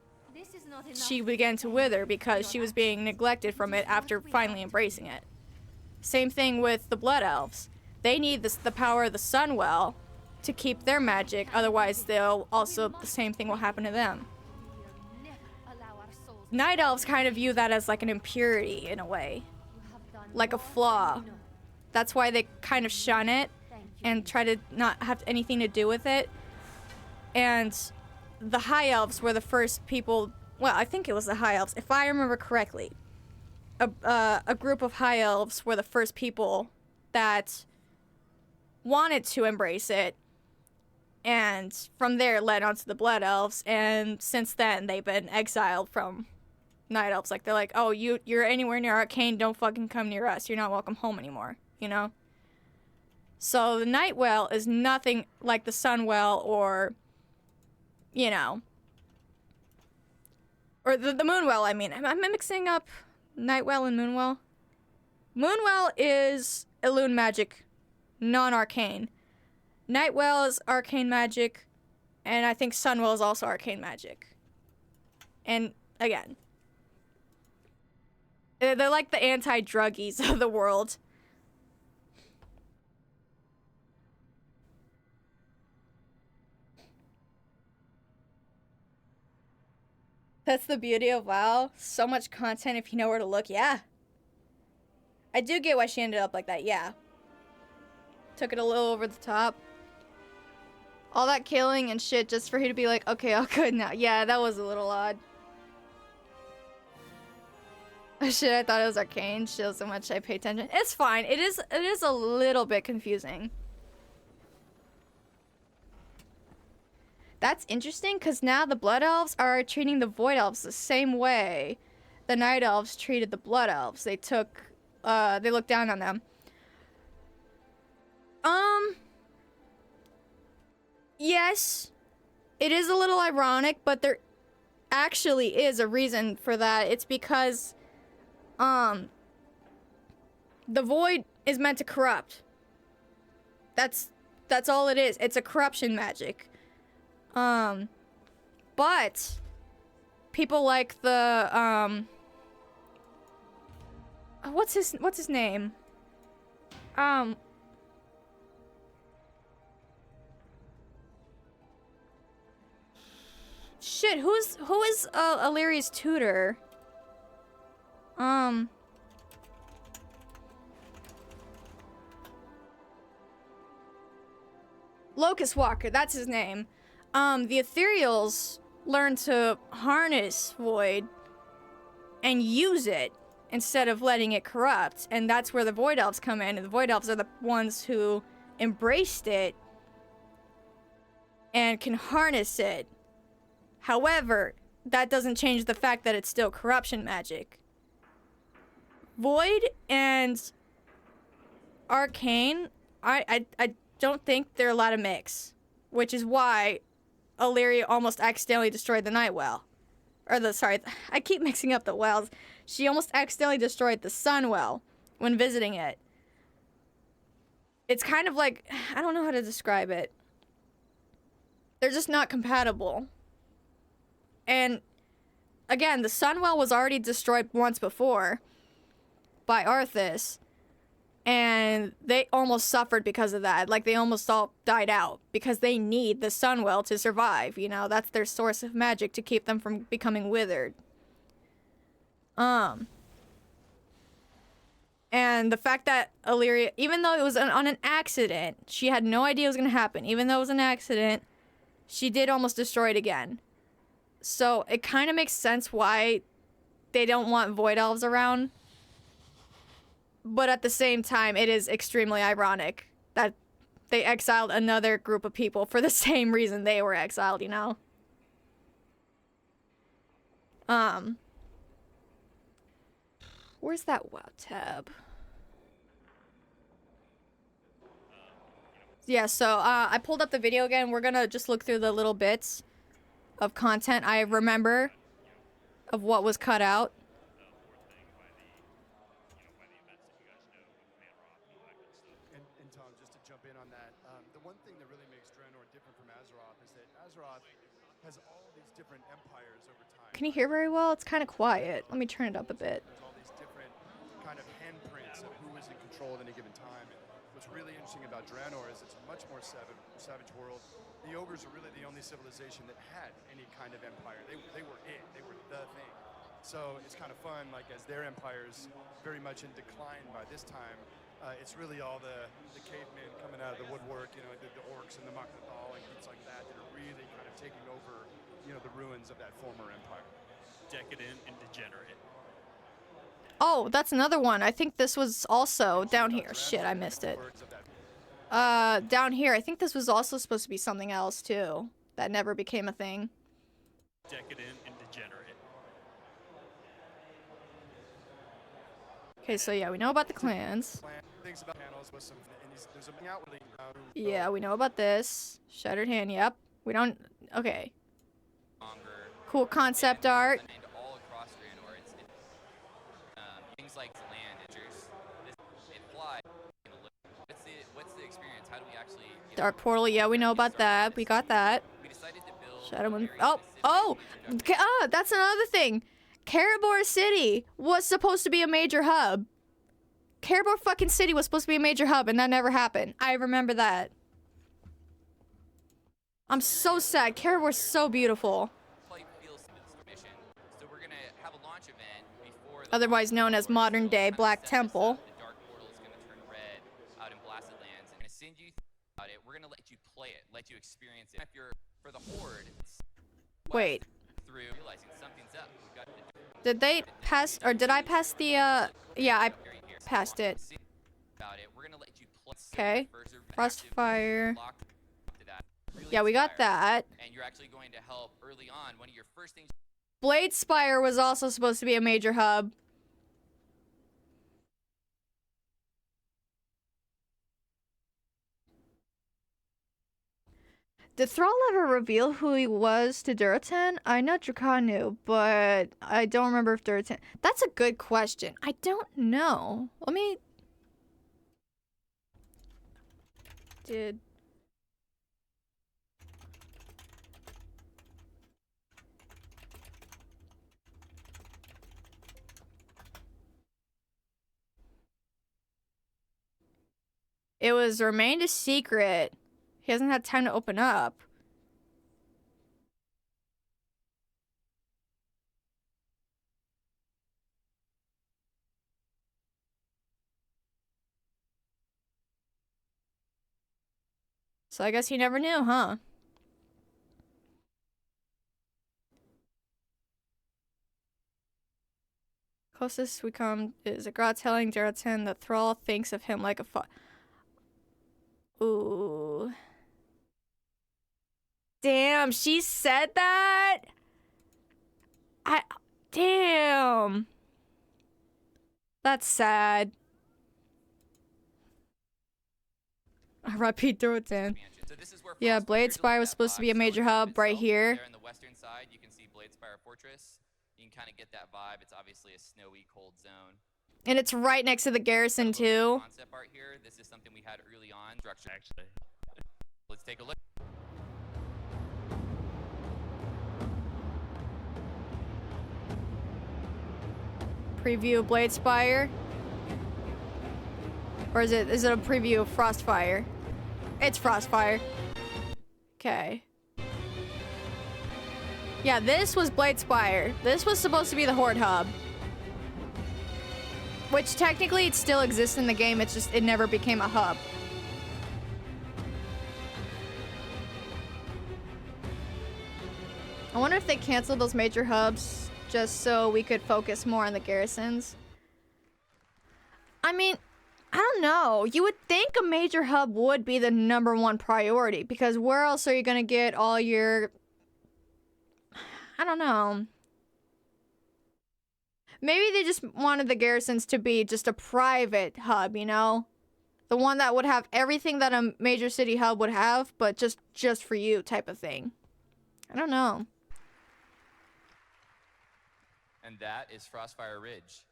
she began to wither, because she was being neglected from it after finally embracing it. Same thing with the Blood Elves. They need the power of the Sunwell to keep their magic, otherwise the same thing will happen to them. Night Elves kind of view that as like an impurity in a way, like a flaw. That's why they kind of shun it and try to not have anything to do with it. And the High Elves were the first people, well, I think it was the High Elves, if I remember correctly. A group of High Elves were the first people that wanted to embrace it, and from there it led on to the Blood Elves, and since then they've been exiled from Night Elves. Like, they're like, oh, you're anywhere near Arcane, don't fucking come near us, you're not welcome home anymore, you know? So the Nightwell is nothing like the Sunwell or, you know, or the Moonwell, I mean. Am I mixing up Nightwell and Moonwell? Moonwell is Elune magic, non-arcane. Nightwell is arcane magic, and I think Sunwell is also arcane magic. And, again, they're like the anti-druggies of the world. That's the beauty of WoW. So much content if you know where to look. Yeah. I do get why she ended up like that. Yeah. Took it a little over the top. All that killing and shit just for you to be like, okay, all good now. Yeah, that was a little odd. Oh shit, I thought it was arcane. Shows so much I pay attention. It's fine. It is a little bit confusing. That's interesting, because now the Blood Elves are treating the Void Elves the same way the Night Elves treated the Blood Elves. They looked down on them. Yes, it is a little ironic, but there actually is a reason for that. It's because, the Void is meant to corrupt. That's all it is. It's a corruption magic. But people like the, what's his name? Shit, who is Illyria's tutor? Locust Walker, that's his name. The Ethereals learn to harness Void and use it instead of letting it corrupt, and that's where the Void Elves come in, and the Void Elves are the ones who embraced it and can harness it. However, that doesn't change the fact that it's still corruption magic. Void and Arcane, I don't think they're allowed to mix, which is why Illyria almost accidentally destroyed the Nightwell. I keep mixing up the wells. She almost accidentally destroyed the Sunwell when visiting it. It's kind of like, I don't know how to describe it. They're just not compatible. And again, the Sunwell was already destroyed once before by Arthas, and they almost suffered because of that. Like, they almost all died out because they need the Sunwell to survive, you know? That's their source of magic to keep them from becoming withered. And the fact that Illyria, even though it was on an accident, she had no idea it was going to happen. Even though it was an accident, she did almost destroy it again. So it kind of makes sense why they don't want Void Elves around. But at the same time, it is extremely ironic that they exiled another group of people for the same reason they were exiled, you know? Where's that WoW tab? Yeah, so I pulled up the video again. We're gonna just look through the little bits of content I remember of what was cut out. And Tom, just to jump in on that, the one thing that really makes Draenor different from Azeroth is that Azeroth has all these different empires over time. Can you hear very well? It's kind of quiet. Let me turn it up a bit. There's all these different kind of handprints of who is in control at any given time. And what's really interesting about Draenor is it's a much more savage world. The ogres are really the only civilization that had any kind of empire. They were it. They were the thing. So it's kind of fun, like as their empire's very much in decline by this time, it's really all the cavemen coming out of the woodwork, you know, the orcs and the Maknathal and things like that that are really kind of taking over, you know, the ruins of that former empire. Decadent and degenerate. Oh, that's another one. I think this was also down here. Shit, I missed it. Down here. I think this was also supposed to be something else too. That never became a thing. Decadent and degenerate. Okay, so yeah, we know about the clans. Yeah, we know about this. Shattered Hand, yep. We don't... Okay. Cool concept art. All across Draenor, things like land, it flies. What's the experience? How do we actually... Dark Portal, yeah, we know about that. We got that. Shadow Moon... Oh! That's another thing. Karabor City was supposed to be a major hub. Karabor fucking City was supposed to be a major hub, and that never happened. I remember that. I'm so sad. Karabor's so beautiful. Otherwise known as modern-day Black Temple. The Dark Portal is going to turn red out in Blasted Lands. We're going to send you about it. We're going to let you play it, let you experience it. If you're for the Horde, wait. Through realizing something's up. We've got did they pass, or did I pass the, yeah, I passed it. Okay. Frostfire. Yeah, we got that. And you're actually going to help early on. One of your first things. Bladespire was also supposed to be a major hub. Did Thrall ever reveal who he was to Duratan? I know Drakon knew, but I don't remember if Duratan... That's a good question. I don't know. Let me... Did... It was remained a secret. He hasn't had time to open up. So I guess he never knew, huh? Closest we come is a Grot telling Duratan that Thrall thinks of him like a Ooh. Damn, she said that? Damn. That's sad. R.I.P. Duratan. Yeah, Bladespire was supposed to be a major hub right here. There on the western side, you can see Bladespire Fortress. You can kind of get that vibe. It's obviously a snowy, cold zone. And it's right next to the garrison, too. Concept art here. This is something we had early on. Structure. Actually. Let's take a look. Preview of Bladespire? Or is it a preview of Frostfire? It's Frostfire. Okay. Yeah, this was Bladespire. This was supposed to be the Horde hub. Which technically it still exists in the game, it's just it never became a hub. I wonder if they canceled those major hubs just so we could focus more on the garrisons. I mean, I don't know. You would think a major hub would be the #1 priority, because where else are you gonna get all your... I don't know. Maybe they just wanted the garrisons to be just a private hub, you know? The one that would have everything that a major city hub would have, but just for you type of thing. I don't know. And that is Frostfire Ridge.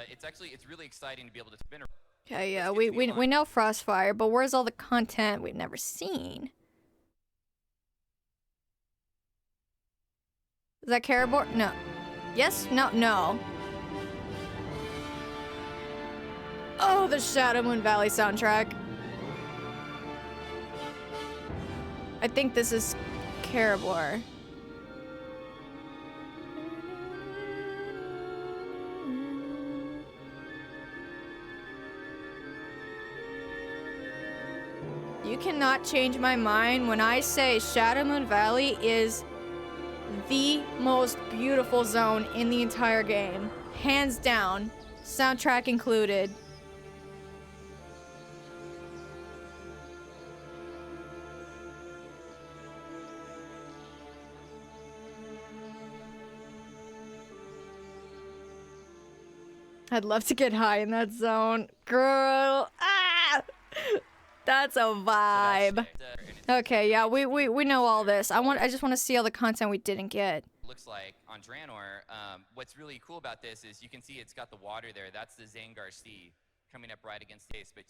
It's really exciting to be able to spin around. Okay, yeah, we know Frostfire, but where's all the content we've never seen? Is that Caribor? No. Yes? No, no. Oh, the Shadow Moon Valley soundtrack. I think this is Caribor. You cannot change my mind when I say Shadow Moon Valley is the most beautiful zone in the entire game. Hands down. Soundtrack included. I'd love to get high in that zone. Girl. Ah! That's a vibe. Okay, yeah, we know all this. I just want to see all the content we didn't get. Looks like on Draenor, what's really cool about this is you can see it's got the water there. That's the Zangar Sea coming up right against Ace. But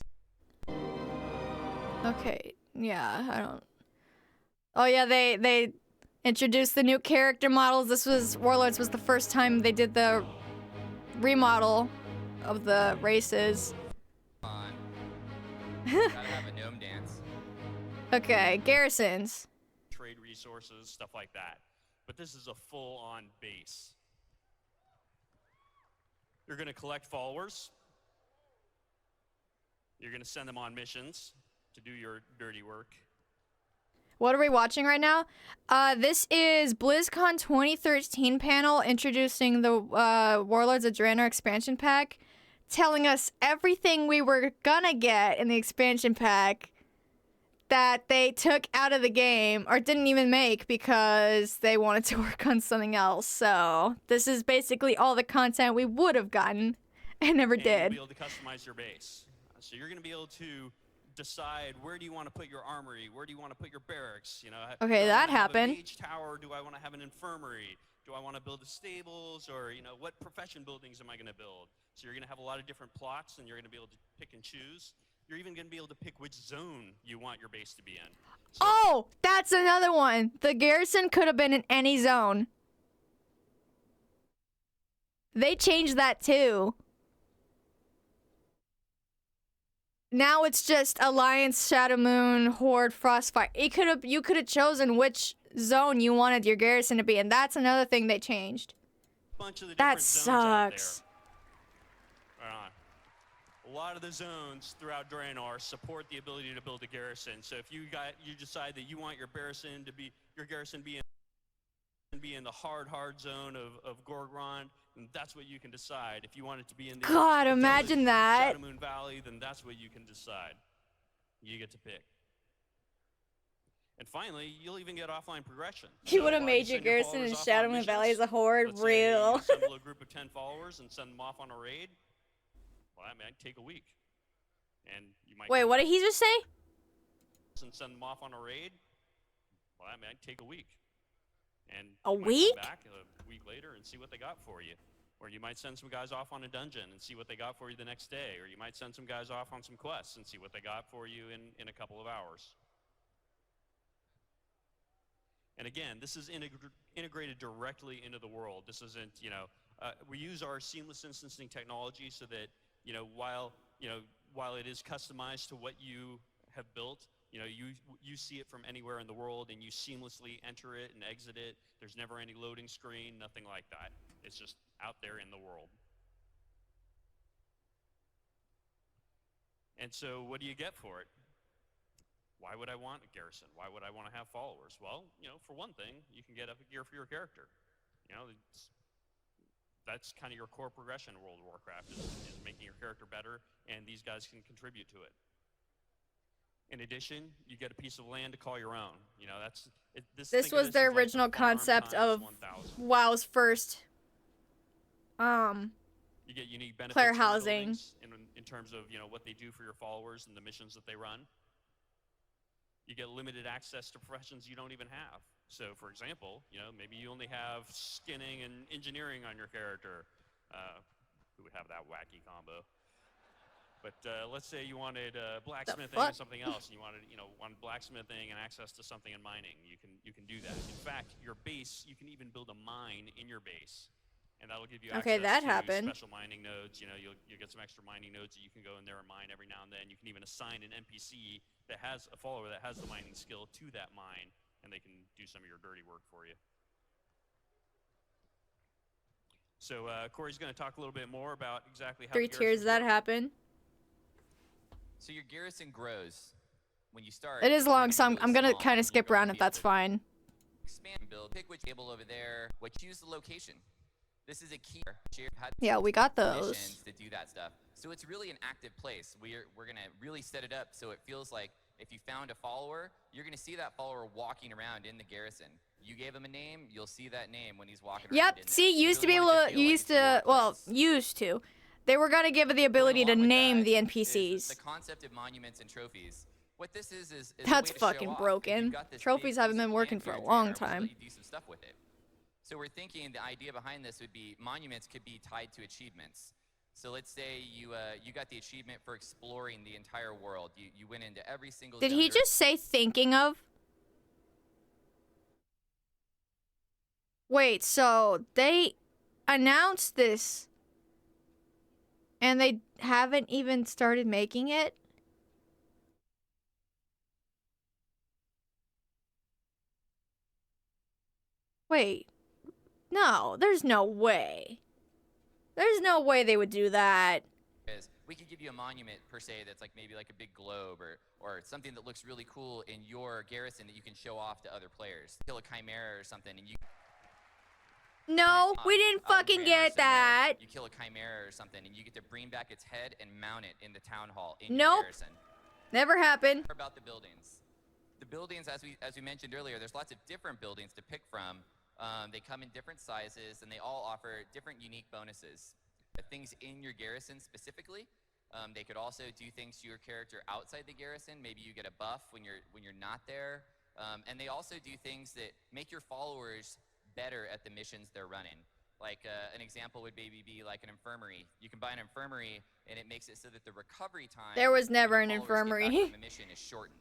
okay, yeah, I don't... Oh yeah, they introduced the new character models. This was... Warlords was the first time they did the remodel of the races. Gotta have a gnome dance. Okay, garrisons. Trade resources, stuff like that. But this is a full-on base. You're going to collect followers. You're going to send them on missions to do your dirty work. What are we watching right now? This is BlizzCon 2013 panel introducing the Warlords of Draenor expansion pack, telling us everything we were gonna get in the expansion pack that they took out of the game or didn't even make because they wanted to work on something else. So this is basically all the content we would have gotten and never did. You'll be able to customize your base. So you're going to be able to decide where do you want to put your armory, where do you want to put your barracks. You know, okay, do I that want to have happened. A mage tower? Do I want to have an infirmary? Do I want to build the stables, or what profession buildings am I going to build? So you're going to have a lot of different plots, and you're going to be able to pick and choose. You're even going to be able to pick which zone you want your base to be in. So oh, that's another one. The garrison could have been in any zone. They changed that too. Now it's just Alliance, Shadow Moon, Horde, Frostfire. You could have chosen which zone you wanted your garrison to be in. That's another thing they changed. bunch of the that different zones out there. sucks. Right on. A lot of the zones throughout Draenor support the ability to build a garrison. So if you decide that you want your garrison to be in the hard zone of Gorgrond, then that's what you can decide. If you want it to be in the God, imagine that. Shadow Moon Valley, then that's what you can decide. You get to pick. And finally, you'll even get offline progression. You So would have while made your send garrison in followers off Shadow on Moon Valley as missions, a horde let's say real. you assemble a group of 10 followers and send them off on a raid. Well, that might take a week. And you might Wait, what did he just say? and send them off on a raid. Well, that might take a week. And A you might week? come back a week later and see what they got for you. Or you might send some guys off on a dungeon and see what they got for you the next day. Or you might send some guys off on some quests and see what they got for you in a couple of hours. And again, this is integrated directly into the world. This isn't, we use our seamless instancing technology so that, while it is customized to what you have built, you see it from anywhere in the world and you seamlessly enter it and exit it. There's never any loading screen, nothing like that. It's just out there in the world. And so what do you get for it? Why would I want a garrison? Why would I want to have followers? Well, for one thing, you can get up a gear for your character. that's kind of your core progression in World of Warcraft is making your character better, and these guys can contribute to it. In addition, you get a piece of land to call your own. You know, this was the original concept of WoW's first you get unique benefits player from the housing buildings in terms of, you know, what they do for your followers and the missions that they run. You get limited access to professions you don't even have. So, for example, you know, maybe you only have skinning and engineering on your character. Who would have that wacky combo? But let's say you wanted blacksmithing and something else, and you wanted blacksmithing and access to something in mining. You can do that. In fact, your base, you can even build a mine in your base, and that'll give you access to special mining nodes. You know, you'll get some extra mining nodes that you can go in there and mine every now and then. You can even assign an NPC that has a follower that has the mining skill to that mine, and they can do some of your dirty work for you. So Corey's going to talk a little bit more about exactly how 3 tiers that happen. So your garrison grows when you start. It is long, so I'm gonna kind of skip around if that's fine. Expand and build. Pick which table over there. Choose the location. This is a key. Yeah, we got those. To do that stuff. So it's really an active place. We're gonna really set it up so it feels like if you found a follower, you're gonna see that follower walking around in the garrison. You gave him a name, you'll see that name when he's walking around. Yep. See, used to be able to. Used to. They were gonna give the ability to name the NPCs. The concept of monuments and trophies. What this is that's fucking broken. Trophies haven't been working for a long time. Do some stuff with it. So we're thinking the idea behind this would be monuments could be tied to achievements. So let's say you got the achievement for exploring the entire world. You went into every single. Did he just say thinking of? Wait, so they announced this. And they haven't even started making it? Wait. No, there's no way. There's no way they would do that. We could give you a monument, per se, that's like maybe like a big globe or something that looks really cool in your garrison that you can show off to other players. Kill a chimera or something and you... No, we didn't fucking get that. You kill a chimera or something, and you get to bring back its head and mount it in the town hall in your garrison. Never happened. About the buildings. The buildings, as we mentioned earlier, there's lots of different buildings to pick from. They come in different sizes, and they all offer different unique bonuses. Things in your garrison specifically. They could also do things to your character outside the garrison. Maybe you get a buff when you're not there. And they also do things that make your followers better at the missions they're running. Like an example would maybe be like an infirmary. You can buy an infirmary, and it makes it so that the recovery time. There was never an infirmary. The mission is shortened.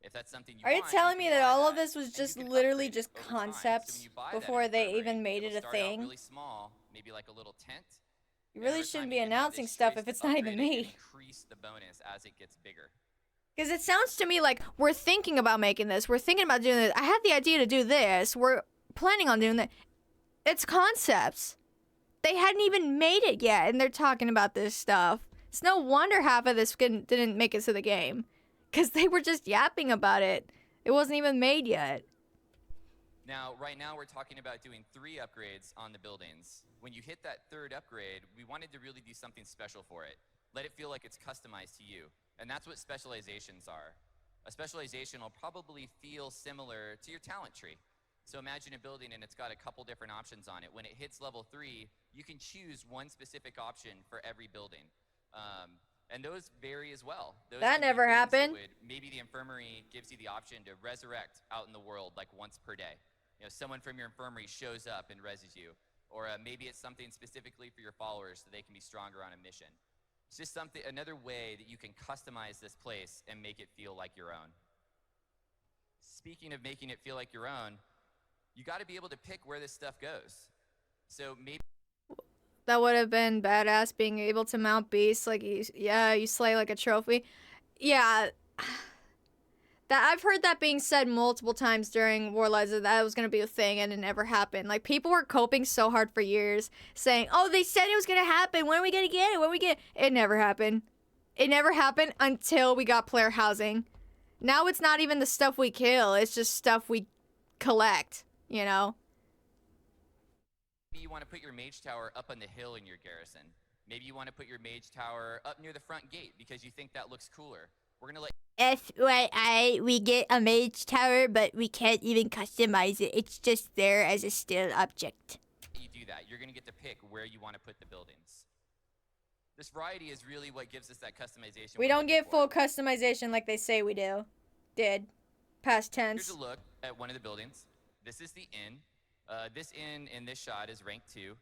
If that's something you Are you telling me that all of this was just literally just concepts before they even made it a thing? Really small, maybe like a little tent. You really shouldn't be announcing stuff if it's not even made. Increase the bonus as it gets bigger. Because it sounds to me like we're thinking about making this. We're thinking about doing this. I had the idea to do this. We're planning on doing that. It's concepts. They hadn't even made it yet, and they're talking about this stuff. It's no wonder half of this didn't make it to the game. Because they were just yapping about it. It wasn't even made yet. Now, right now, we're talking about doing 3 upgrades on the buildings. When you hit that 3rd upgrade, we wanted to really do something special for it. Let it feel like it's customized to you. And that's what specializations are. A specialization will probably feel similar to your talent tree. So imagine a building and it's got a couple different options on it. When it hits level 3, you can choose one specific option for every building. And those vary as well. That never happened. Maybe the infirmary gives you the option to resurrect out in the world like once per day. You know, someone from your infirmary shows up and reses you. Or maybe it's something specifically for your followers so they can be stronger on a mission. It's just another way that you can customize this place and make it feel like your own. Speaking of making it feel like your own, you got to be able to pick where this stuff goes. So maybe that would have been badass, being able to mount beasts like you slay like a trophy. Yeah, that I've heard that being said multiple times during Warlords that was gonna be a thing, and it never happened. Like, people were coping so hard for years, saying, "Oh, they said it was gonna happen. When are we gonna get it? When we get it?" It never happened. It never happened until we got player housing. Now it's not even the stuff we kill; it's just stuff we collect. You know. Maybe you want to put your mage tower up on the hill in your garrison. Maybe you want to put your mage tower up near the front gate because you think that looks cooler. We're gonna let FYI, we get a mage tower, but we can't even customize it. It's just there as a still object. you do that. You're gonna get to pick where you want to put the buildings. This variety is really what gives us that customization. We don't get full customization like they say we do. Did. Past tense. Here's a look at one of the buildings. This is the inn. This inn in this shot is rank 2.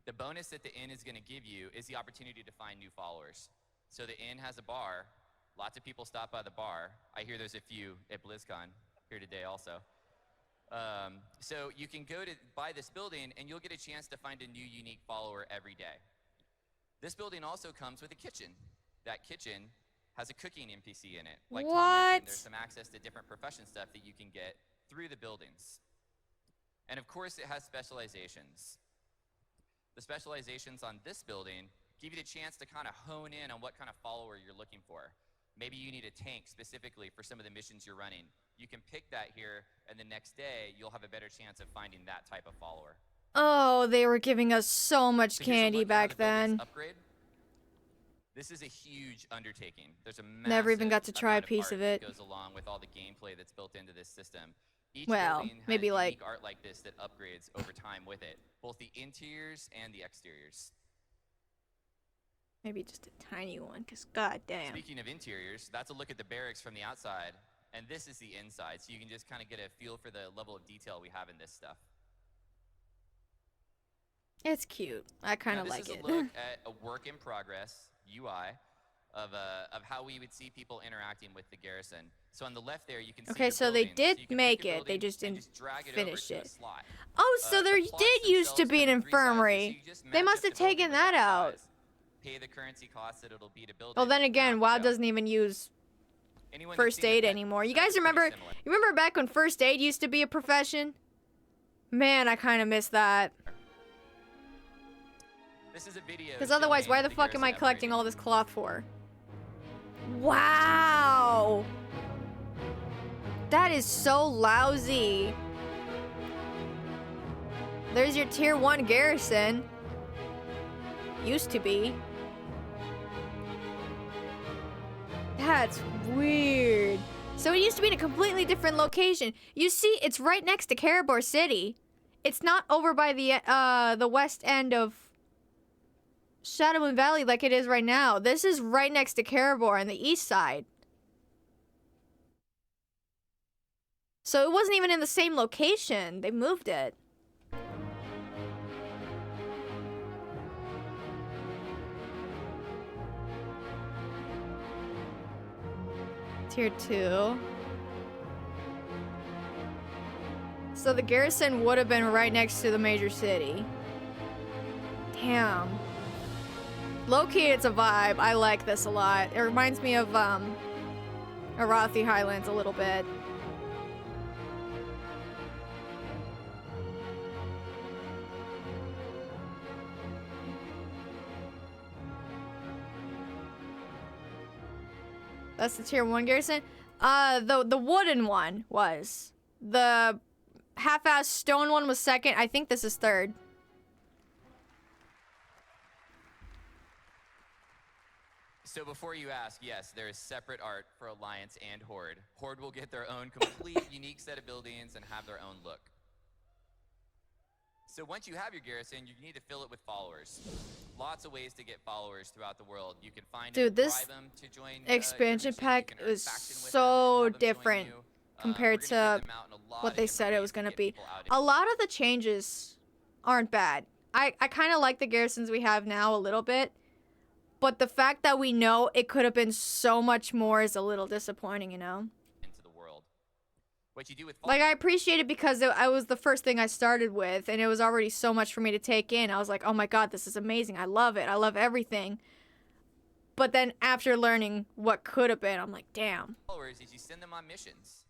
The bonus that the inn is going to give you is the opportunity to find new followers. So the inn has a bar. Lots of people stop by the bar. I hear there's a few at BlizzCon here today also. So you can go to buy this building and you'll get a chance to find a new unique follower every day. This building also comes with a kitchen. That kitchen has a cooking NPC in it. Like Tom mentioned, there's some access to different profession stuff that you can get through the buildings. And of course it has specializations. The specializations on this building give you the chance to kind of hone in on what kind of follower you're looking for. Maybe you need a tank specifically for some of the missions you're running. You can pick that here, and the next day, you'll have a better chance of finding that type of follower. Oh, they were giving us so much candy back then. Upgrade. This is a huge undertaking. There's a massive Never even got to try a piece art of it. that goes along with all the gameplay that's built into this system. Each Well, building has maybe like unique art like this that upgrades over time with it, both the interiors and the exteriors. maybe just a tiny one, cause goddamn. Speaking of interiors, that's a look at the barracks from the outside, and this is the inside, so you can just kind of get a feel for the level of detail we have in this stuff. It's cute. I kind of like This is it. a look at a work in progress UI of how we would see people interacting with the garrison. So on the left there, you can see Okay, so they did make it. They just didn't finish it. Oh, so there did used to be an infirmary. They must have taken that out. Pay the currency cost that it'll be to build Well, it. then again, WoW doesn't even use first aid anymore. You guys remember? You remember back when first aid used to be a profession? Man, I kind of miss that. This is a video. Because otherwise, why the fuck am I collecting all this cloth for? Wow! That is so lousy. There's your tier 1 garrison. Used to be. That's weird. So it used to be in a completely different location. You see, it's right next to Karabor City. It's not over by the west end of Shadowmoon Valley like it is right now. This is right next to Karabor on the east side. So it wasn't even in the same location. They moved it. Tier 2. So the garrison would have been right next to the major city. Damn. Low-key, it's a vibe. I like this a lot. It reminds me of Arathi Highlands a little bit. That's the tier 1 garrison. The wooden one was. The half-ass stone one was second. I think this is third. So before you ask, yes, there is separate art for Alliance and Horde. Horde will get their own complete unique set of buildings and have their own look. So once you have your garrison, you need to fill it with followers. Lots of ways to get followers throughout the world. You can find Dude, this expansion pack is so different compared to what they said it was going to be. A lot of the changes aren't bad. I kind of like the garrisons we have now a little bit. But the fact that we know it could have been so much more is a little disappointing, you know? Into the world. What you do with Like, I appreciate it because I was the first thing I started with, and it was already so much for me to take in. I was like, oh my god, this is amazing. I love it. I love everything. But then after learning what could have been, I'm like, damn. Followers is you send them on missions.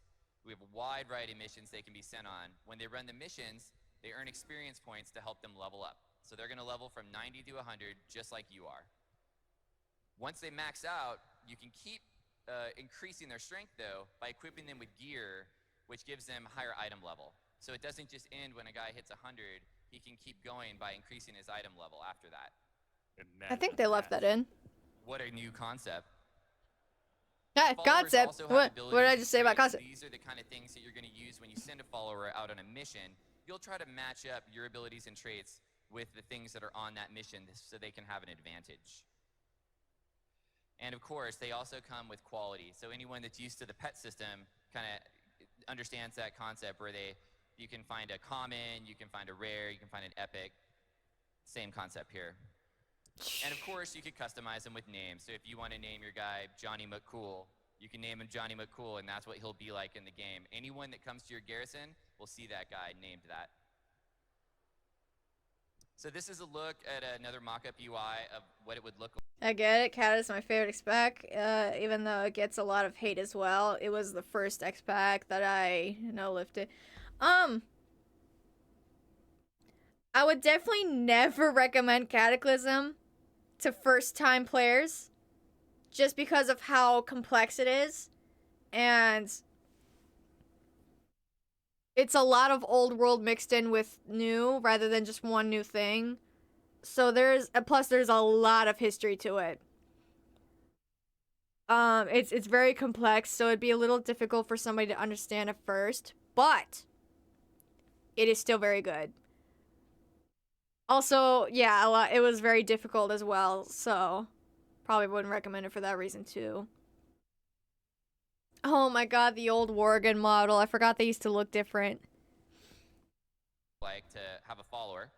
We have a wide variety of missions they can be sent on. When they run the missions, they earn experience points to help them level up. So they're going to level from 90 to 100, just like you are. Once they max out, you can keep increasing their strength, though, by equipping them with gear, which gives them higher item level. So it doesn't just end when a guy hits 100. he can keep going by increasing his item level after that. I think they left that in. What a new concept. Yeah, Followers concept. also have What did I abilities just and say about traits. concept? These are the kind of things that you're going to use when you send a follower out on a mission. You'll try to match up your abilities and traits with the things that are on that mission so they can have an advantage. And of course, they also come with quality. So anyone that's used to the pet system kind of understands that concept where you can find a common, you can find a rare, you can find an epic. Same concept here. And of course, you could customize them with names. So if you want to name your guy Johnny McCool, you can name him Johnny McCool, and that's what he'll be like in the game. Anyone that comes to your garrison will see that guy named that. So this is a look at another mock-up UI of what it would look like. I get it. Cat is my favorite X-Pack, even though it gets a lot of hate as well. It was the first X-Pack that I lifted. I would definitely never recommend Cataclysm to first-time players, just because of how complex it is, and it's a lot of old world mixed in with new, rather than just one new thing. So plus there's a lot of history to it. It's very complex, so it'd be a little difficult for somebody to understand at first, but it is still very good. Also, yeah, it was very difficult as well, so probably wouldn't recommend it for that reason too. Oh my god, the old Worgen model. I forgot they used to look different. Like to have a follower.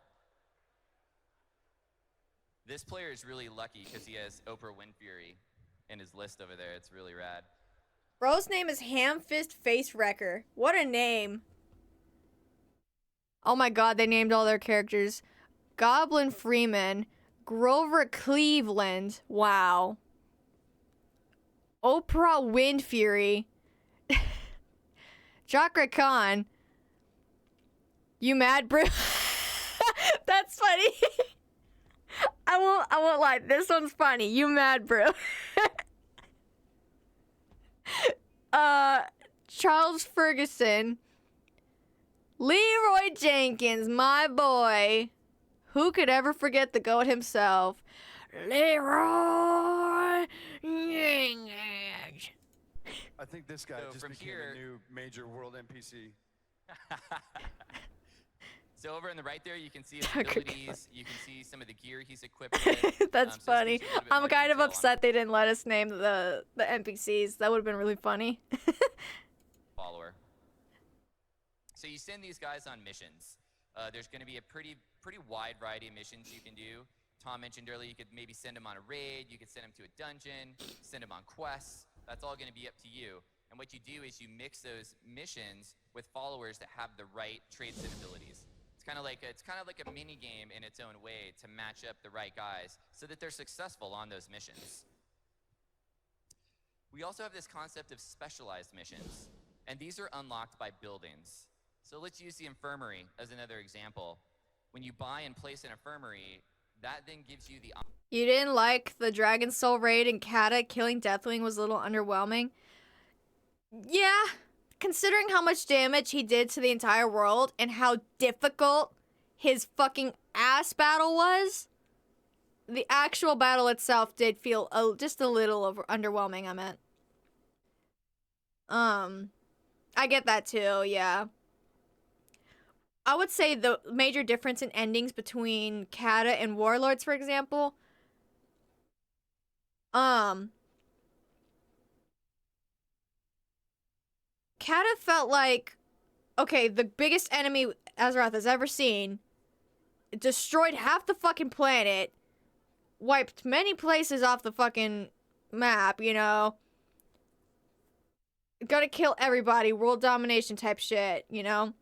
This player is really lucky because he has Oprah Winfrey in his list over there. It's really rad. Bro's name is Hamfist Face Wrecker. What a name. Oh my god, they named all their characters. Goblin Freeman, Grover Cleveland, wow. Oprah Windfury, Chakra Khan, you mad, bro? That's funny. I won't lie. This one's funny. You mad, bro? Charles Ferguson, Leroy Jenkins, my boy. Who could ever forget the GOAT himself? Leroy Jenkins. I think this guy just became a new major world NPC. So over on the right there, you can see his abilities. You can see some of the gear he's equipped with. That's funny. I'm kind of upset they didn't let us name the NPCs. That would have been really funny. Follower. So you send these guys on missions. There's going to be a pretty wide variety of missions you can do. Tom mentioned earlier you could maybe send them on a raid. You could send them to a dungeon. Send them on quests. That's all going to be up to you. And what you do is you mix those missions with followers that have the right traits and abilities. It's kind of like a mini game in its own way to match up the right guys so that they're successful on those missions. We also have this concept of specialized missions, and these are unlocked by buildings. So let's use the infirmary as another example. When you buy and place an infirmary, that then gives you the... You didn't like the Dragon Soul raid and Kata killing Deathwing was a little underwhelming? Yeah, considering how much damage he did to the entire world and how difficult his fucking ass battle was, the actual battle itself did feel just a little underwhelming, I meant. I get that too, yeah. I would say the major difference in endings between Kata and Warlords, for example, Kata felt like, okay, the biggest enemy Azeroth has ever seen, destroyed half the fucking planet, wiped many places off the fucking map, you know, gonna kill everybody, world domination type shit, you know?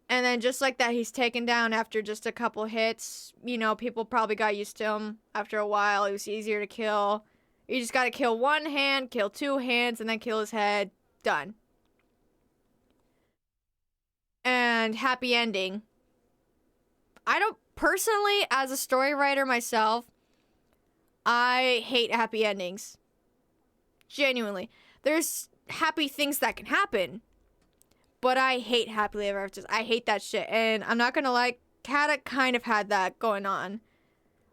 And then just like that, he's taken down after just a couple hits. You know, people probably got used to him after a while. It was easier to kill. You just gotta kill one hand, kill two hands, and then kill his head. Done. And happy ending. I don't, personally, as a story writer myself, I hate happy endings. Genuinely. There's happy things that can happen. But I hate happily ever afters. I hate that shit. And I'm not gonna lie, Kata kind of had that going on.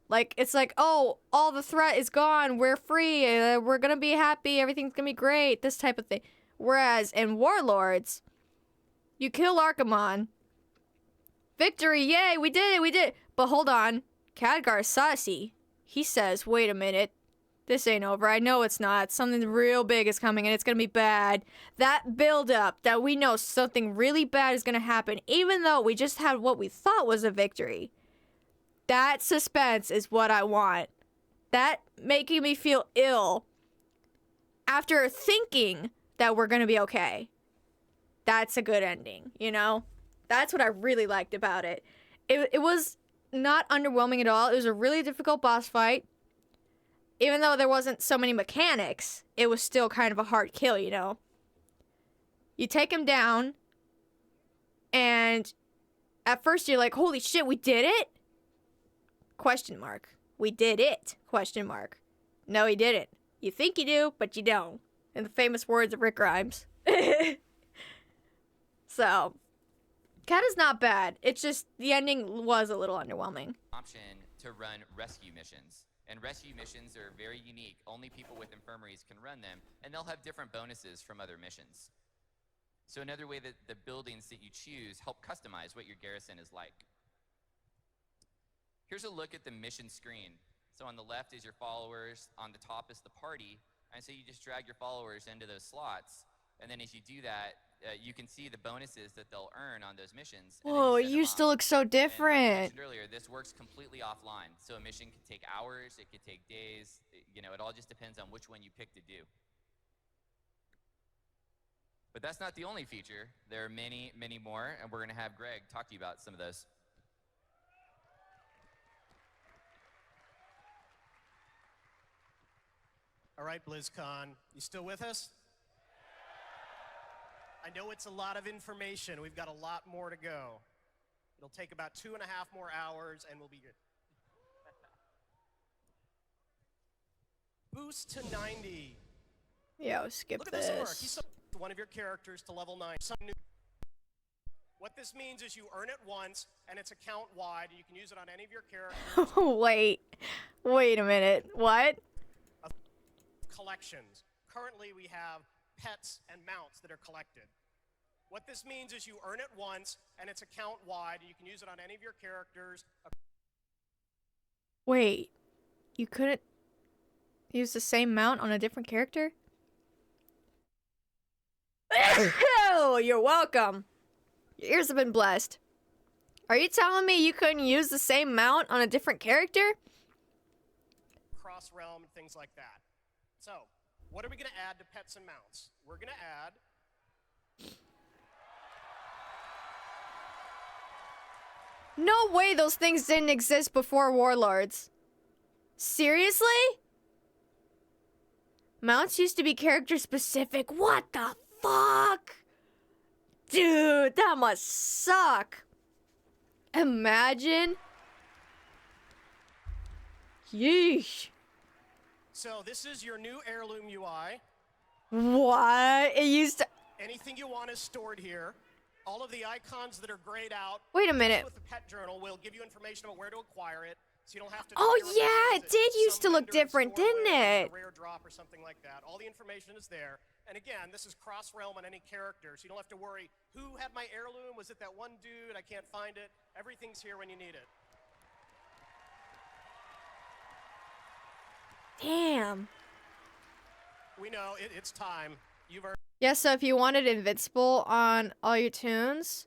Like, it's like, oh, all the threat is gone. We're free. We're going to be happy. Everything's going to be great. This type of thing. Whereas in Warlords, you kill Archimon. Victory. Yay, we did it. We did it. But hold on. Khadgar's saucy. He says, wait a minute. This ain't over. I know it's not. Something real big is coming and it's going to be bad. That build up that we know something really bad is going to happen, even though we just had what we thought was a victory. That suspense is what I want. That making me feel ill after thinking that we're going to be okay. That's a good ending, you know? That's what I really liked about it. It was not underwhelming at all. It was a really difficult boss fight. Even though there wasn't so many mechanics, it was still kind of a hard kill, you know? You take him down, and at first you're like, holy shit, we did it? Question mark. We did it? Question mark. No, he didn't. You think you do, but you don't. In the famous words of Rick Grimes. So, Kata's not bad. It's just the ending was a little underwhelming. Option to run rescue missions. And rescue missions are very unique. Only people with infirmaries can run them, and they'll have different bonuses from other missions. So another way that the buildings that you choose help customize what your garrison is like. Here's a look at the mission screen. So on the left is your followers, on the top is the party, and so you just drag your followers into those slots, and then as you do that, you can see the bonuses that they'll earn on those missions. Whoa, you still look so different. And like I mentioned earlier, this works completely offline. So a mission could take hours, it could take days, you know, it all just depends on which one you pick to do. But that's not the only feature. There are many, many more, and we're gonna have Greg talk to you about some of those. All right, BlizzCon, you still with us? I know it's a lot of information. We've got a lot more to go. It'll take about 2.5 more hours, and we'll be good. Boost to 90. Yo, skip Look at this work. You this. saw one of your characters to level 9. What this means is you earn it once, and it's account-wide, and you can use it on any of your characters. Wait a minute. What? Collections. Currently, we have pets and mounts that are collected. What this means is you earn it once, and it's account-wide, and you can use it on any of your characters. Wait. You couldn't use the same mount on a different character? Oh, you're welcome. Your ears have been blessed. Are you telling me you couldn't use the same mount on a different character? Cross-realm and things like that. So, what are we going to add to pets and mounts? We're going to add... No way those things didn't exist before Warlords. Seriously? Mounts used to be character specific. What the fuck? Dude, that must suck. Imagine. Yeesh. So this is your new heirloom UI. What? It used to... Anything you want is stored here. All of the icons that are grayed out. Wait a minute. With the pet journal, we'll give you information about where to acquire it, so you don't have to. Oh yeah, it did used to look different, didn't it? A rare drop or something like that. All the information is there. And again, this is cross-realm on any character, so you don't have to worry. Who had my heirloom? Was it that one dude? I can't find it. Everything's here when you need it. Damn. We know it's time. You've earned. Yeah, so if you wanted Invincible on all your tunes,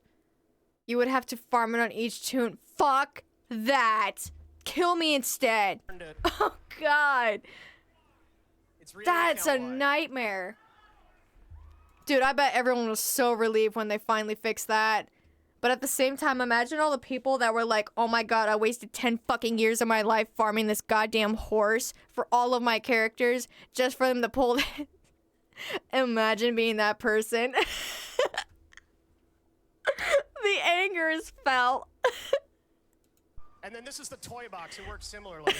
you would have to farm it on each tune. Fuck that. Kill me instead. Oh, God. That's a nightmare. Dude, I bet everyone was so relieved when they finally fixed that. But at the same time, imagine all the people that were like, oh my God, I wasted 10 fucking years of my life farming this goddamn horse for all of my characters just for them to pull it. Imagine being that person. The anger is felt. And then this is the toy box. It works similarly.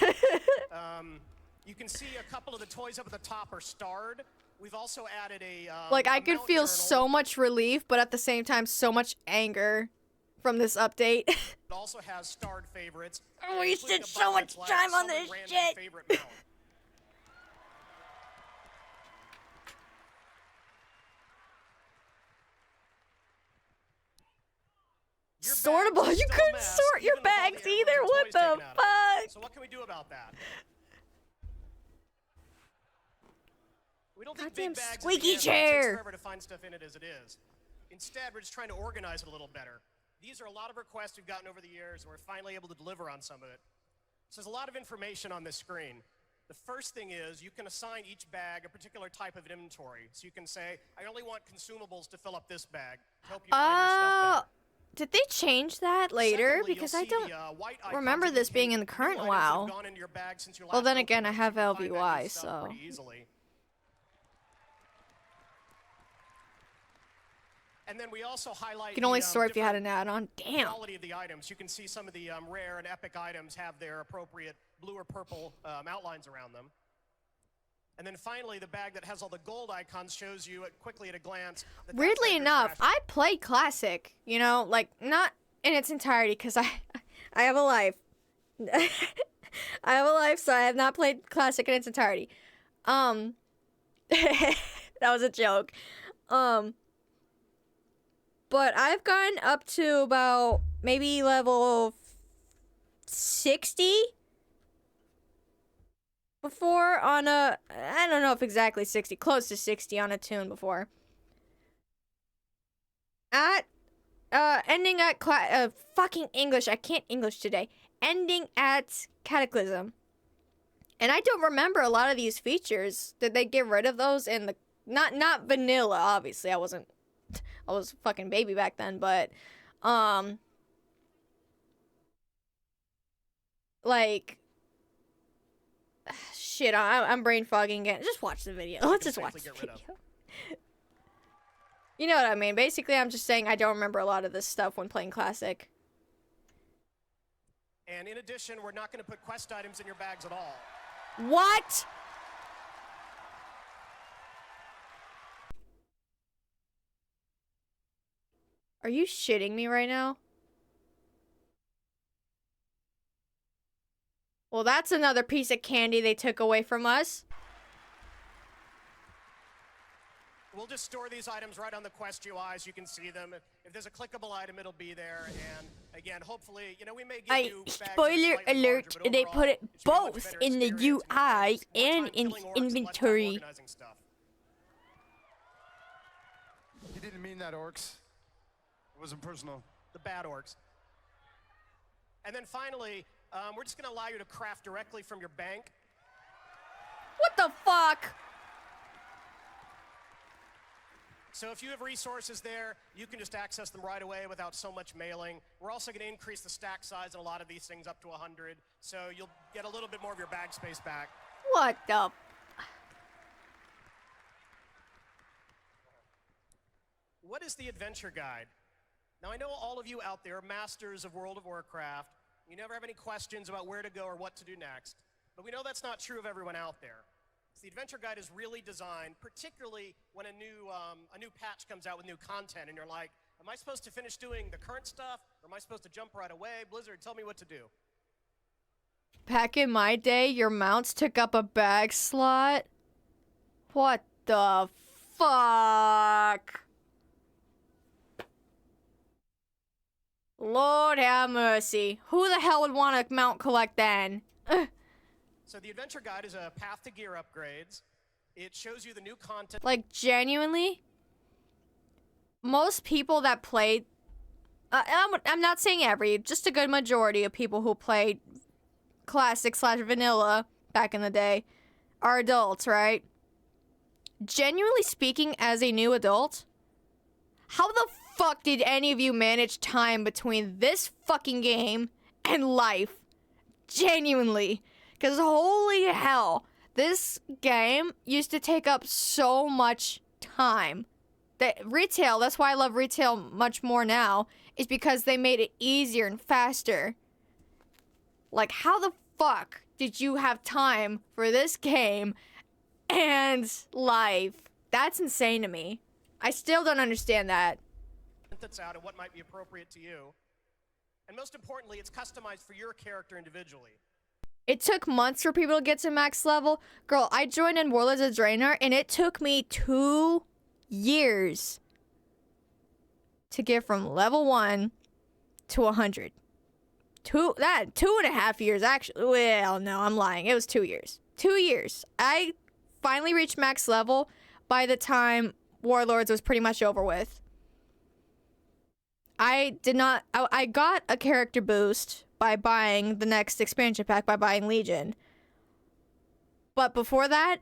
You can see a couple of the toys up at the top are starred. We've also added a like, I a could mount feel journal. so much relief, but at the same time, so much anger from this update. It also has starred favorites. I wasted so much time on this shit. Favorite mount. Sortable. You couldn't sort your bags either. What the fuck? So what can we do about that? We don't think Goddamn big bags squeaky is the answer. It takes chair. forever to find stuff in it as it is. Instead, we're just trying to organize it a little better. These are a lot of requests we've gotten over the years, and we're finally able to deliver on some of it. So there's a lot of information on this screen. The first thing is you can assign each bag a particular type of inventory. So you can say, I only want consumables to fill up this bag to help you find your stuff better. Did they change that later? Secondly, Because you'll I see don't the, white remember icons this being in the indicate current new items that have WoW. gone into your bag since you Well, last then opened again, it, I so have you can find that new LVY, stuff so. pretty easily. And then we also highlight You can only the, sort if you had different an add-on. Damn. quality of the items. You can see some of the rare and epic items have their appropriate blue or purple outlines around them. And then finally, the bag that has all the gold icons shows you quickly at a glance. Weirdly enough, I play Classic, you know, like, not in its entirety, because I have a life. I have a life, so I have not played Classic in its entirety. That was a joke. But I've gotten up to about maybe level 60 before on a, I don't know if exactly 60, close to 60 on a tune before. At, ending at, fucking English, I can't English today. Ending at Cataclysm. And I don't remember a lot of these features. Did they get rid of those in the, not vanilla, obviously, I was a fucking baby back then, but, like, shit, I'm brain fogging again. Just watch the video. Let's just watch the video. You know what I mean. Basically, I'm just saying I don't remember a lot of this stuff when playing Classic. And in addition, we're not going to put quest items in your bags at all. What? Are you shitting me right now? Well, that's another piece of candy they took away from us. We'll just store these items right on the quest UI so you can see them. If there's a clickable item, it'll be there. And again, hopefully, you know, we may give you bags that are Spoiler slightly alert, larger, but they overall, put it it should be a much both better in the experience, UI and in killing orcs, less time inventory. organizing stuff. He didn't mean that, orcs. It wasn't personal. The bad orcs. And then finally, we're just going to allow you to craft directly from your bank. What the fuck? So if you have resources there, you can just access them right away without so much mailing. We're also going to increase the stack size on a lot of these things up to 100, so you'll get a little bit more of your bag space back. What the? What is the adventure guide? Now, I know all of you out there are masters of World of Warcraft. You never have any questions about where to go or what to do next. But we know that's not true of everyone out there. So the adventure guide is really designed, particularly when a new patch comes out with new content, and you're like, am I supposed to finish doing the current stuff, or am I supposed to jump right away? Blizzard, tell me what to do. Back in my day, your mounts took up a bag slot? What the fuck? Lord have mercy. Who the hell would want to mount collect then? So the adventure guide is a path to gear upgrades. It shows you the new content. Like, genuinely? Most people that played... I'm not saying every, just a good majority of people who played Classic / Vanilla back in the day are adults, right? Genuinely speaking, as a new adult, how the fuck did any of you manage time between this fucking game and life? Genuinely. Because holy hell, this game used to take up so much time. Retail, that's why I love retail much more now, is because they made it easier and faster. Like, how the fuck did you have time for this game and life? That's insane to me. I still don't understand that. That's out and what might be appropriate to you. And most importantly, it's customized for your character individually. It took months for people to get to max level. Girl, I joined in Warlords of Draenor, and it took me 2 years to get from level 1 to 100. 2.5 years, actually. Well, no, I'm lying. It was 2 years. 2 years. I finally reached max level by the time Warlords was pretty much over with. I got a character boost by buying the next expansion pack, by buying Legion. But before that,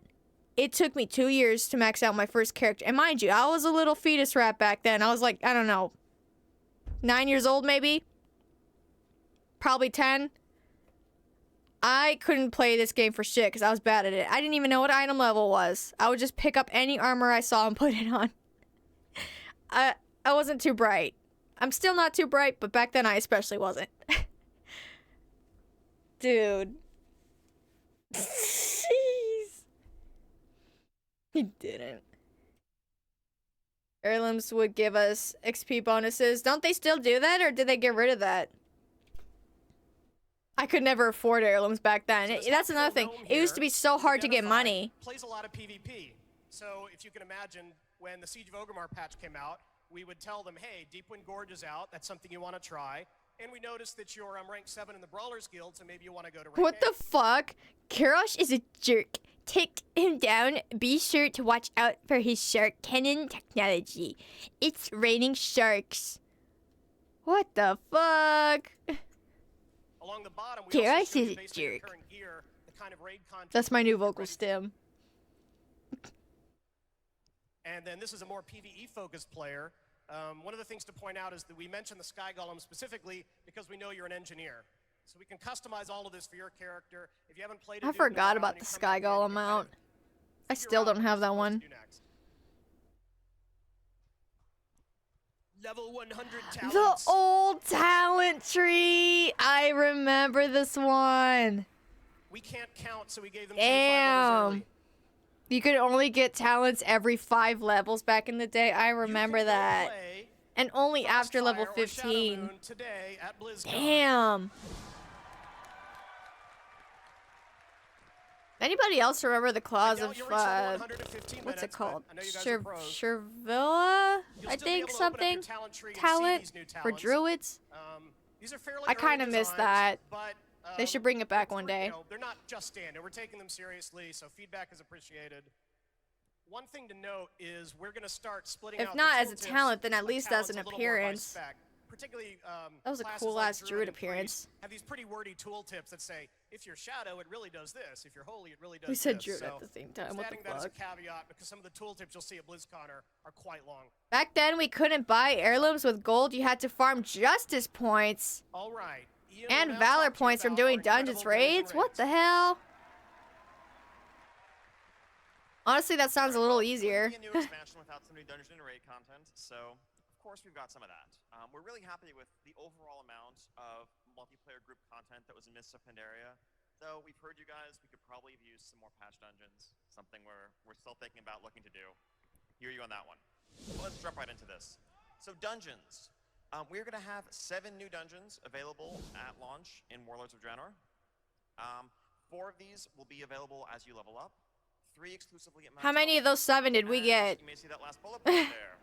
it took me 2 years to max out my first character. And mind you, I was a little fetus rat back then. I was like, I don't know, 9 years old maybe? Probably 10. I couldn't play this game for shit because I was bad at it. I didn't even know what item level was. I would just pick up any armor I saw and put it on. I wasn't too bright. I'm still not too bright, but back then I especially wasn't. Dude. Jeez. He didn't. Heirlooms would give us XP bonuses. Don't they still do that, or did they get rid of that? I could never afford heirlooms back then. That's another thing. It used to be so hard to get money. Plays a lot of PvP. So if you can imagine, when the Siege of Orgrimmar patch came out, we would tell them, hey, Deepwind Gorge is out. That's something you want to try. And we noticed that you're rank 7 in the Brawlers Guild, so maybe you want to go to rank 8. What the fuck? Kirosh is a jerk. Take him down. Be sure to watch out for his shark cannon technology. It's raining sharks. What the fuck? Along the bottom, we Kirosh also is a jerk. Gear, the kind of raid content. That's my new vocal stem. And then this is a more PvE-focused player. One of the things to point out is that we mentioned the Sky Golem specifically because we know you're an engineer. So we can customize all of this for your character. If you haven't played it, I forgot about the Sky Golem mount. I still don't have that one. Level 100 talents. The old talent tree. I remember this one. We can't count, so we gave them 25 Damn. early. You could only get talents every 5 levels back in the day. I remember that. And only after level 15. Today at BlizzCon. Damn. Anybody else remember the clause of, what's it called? Shervilla? I think something? Talent for druids? I kind of miss that. They should bring it back one day. They're not just standard. We're taking them seriously, so feedback is appreciated. One thing to note is we're going to start splitting out If not as a talent, then at least as an appearance. Particularly, that was a cool-ass druid appearance. Have these pretty wordy tooltips that say, if you're shadow, it really does this. If you're holy, it really does this. We said druid at the same time. What the adding that as a fuck? caveat because some of the tooltips you'll see at BlizzCon are quite long. Back then, we couldn't buy heirlooms with gold. You had to farm justice points. All right. And valor points from doing dungeons raids? What the hell? Honestly, that sounds a little easier. A new expansion without some new dungeon and raid content, so of course we've got some of that. We're really happy with the overall amount of multiplayer group content that was in Mists of Pandaria. Though we've heard you guys, we could probably have used some more patch dungeons. Something we're still thinking about looking to do. Hear you on that one. Well, let's jump right into this. So dungeons. We're going to have 7 new dungeons available at launch in Warlords of Draenor. 4 of these will be available as you level up. 3 exclusively at max How many of those 7 did we get? You may see that last bullet point there.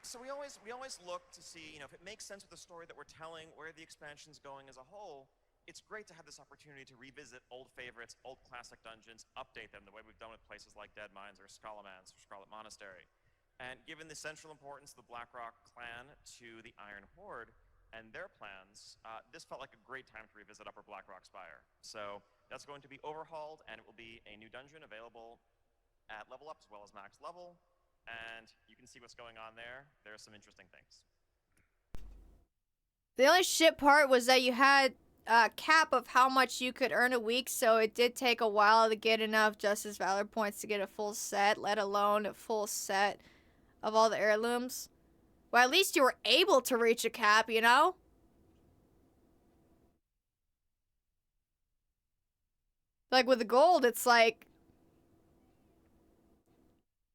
So we always look to see, if it makes sense with the story that we're telling, where the expansion's going as a whole. It's great to have this opportunity to revisit old favorites, old classic dungeons, update them the way we've done with places like Dead Mines or Scalamans or Scarlet Monastery. And given the central importance of the Blackrock clan to the Iron Horde and their plans, this felt like a great time to revisit Upper Blackrock Spire. So that's going to be overhauled, and it will be a new dungeon available at level up as well as max level. And you can see what's going on there. There are some interesting things. The only shit part was that you had a cap of how much you could earn a week, so it did take a while to get enough Justice Valor points to get a full set, let alone a full set of all the heirlooms. Well, at least you were able to reach a cap, you know? Like with the gold, it's like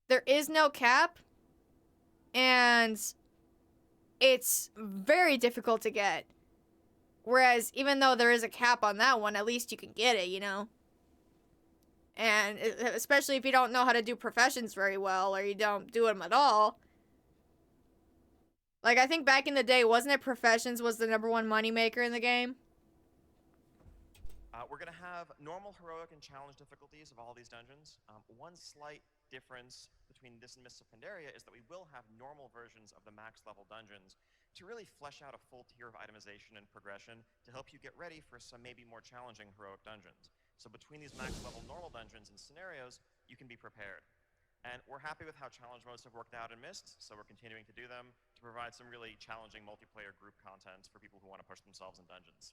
there is no cap, and it's very difficult to get. Whereas, even though there is a cap on that one, at least you can get it, you know? And especially if you don't know how to do professions very well, or you don't do them at all. Like, I think back in the day, wasn't it professions was the #1 moneymaker in the game? We're going to have normal, heroic, and challenge difficulties of all these dungeons. One slight difference between this and Mists of Pandaria is that we will have normal versions of the max level dungeons to really flesh out a full tier of itemization and progression to help you get ready for some maybe more challenging heroic dungeons. So between these max level normal dungeons and scenarios, you can be prepared. And we're happy with how challenge modes have worked out in Mists, so we're continuing to do them to provide some really challenging multiplayer group content for people who want to push themselves in dungeons.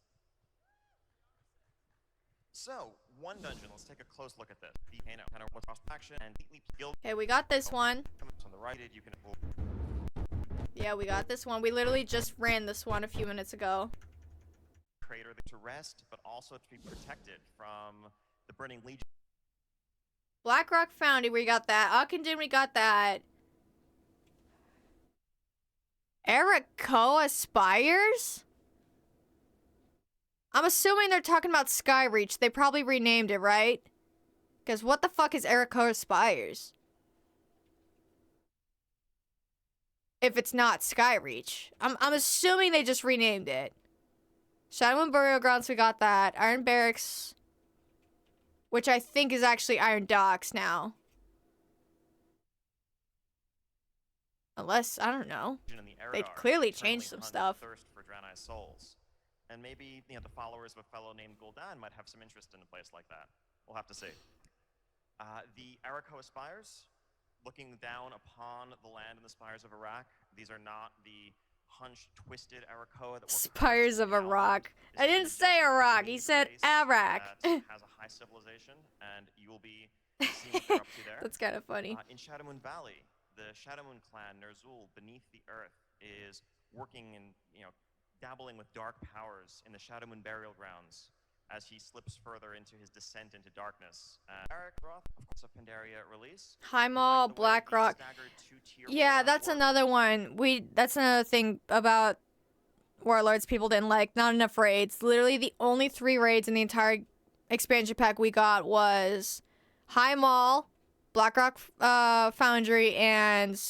So, one dungeon, let's take a close look at this. Volcano, kind of cross action and neatly guild. Okay, we got this one. On the right, you can. Yeah, we got this one. We literally just ran this one a few minutes ago. Crater to rest, but also to be protected from the Burning Legion. Blackrock Foundry, we got that. Ockenden, we got that. Arakoa Spires? I'm assuming they're talking about Skyreach. They probably renamed it, right? Because what the fuck is Arakoa Spires? If it's not Skyreach. I'm assuming they just renamed it. Shadowmoon Burial Grounds, we got that. Iron Barracks, which I think is actually Iron Docks now. Unless, I don't know. They clearly changed some stuff. Thirst for Draenei's souls. And maybe, you know, the followers of a fellow named Gul'dan might have some interest in a place like that. We'll have to see. The Arakoa Spires, looking down upon the land and the spires of Iraq. These are not the hunched, twisted Arakoa that Spires of Iraq. I didn't say Iraq. He said Iraq. That has a high civilization, and you will be seeing what they're up to there. That's kind of funny. In Shadowmoon Valley, the Shadowmoon clan, Ner'zhul, beneath the earth, is working and, you know, dabbling with dark powers in the Shadowmoon Burial Grounds as he slips further into his descent into darkness. Eric Roth, of course, of Pandaria release. Highmaul, Blackrock. Yeah, that's another one. That's another thing about Warlords people didn't like. Not enough raids. Literally the only 3 raids in the entire expansion pack we got was Highmaul, Blackrock Foundry, and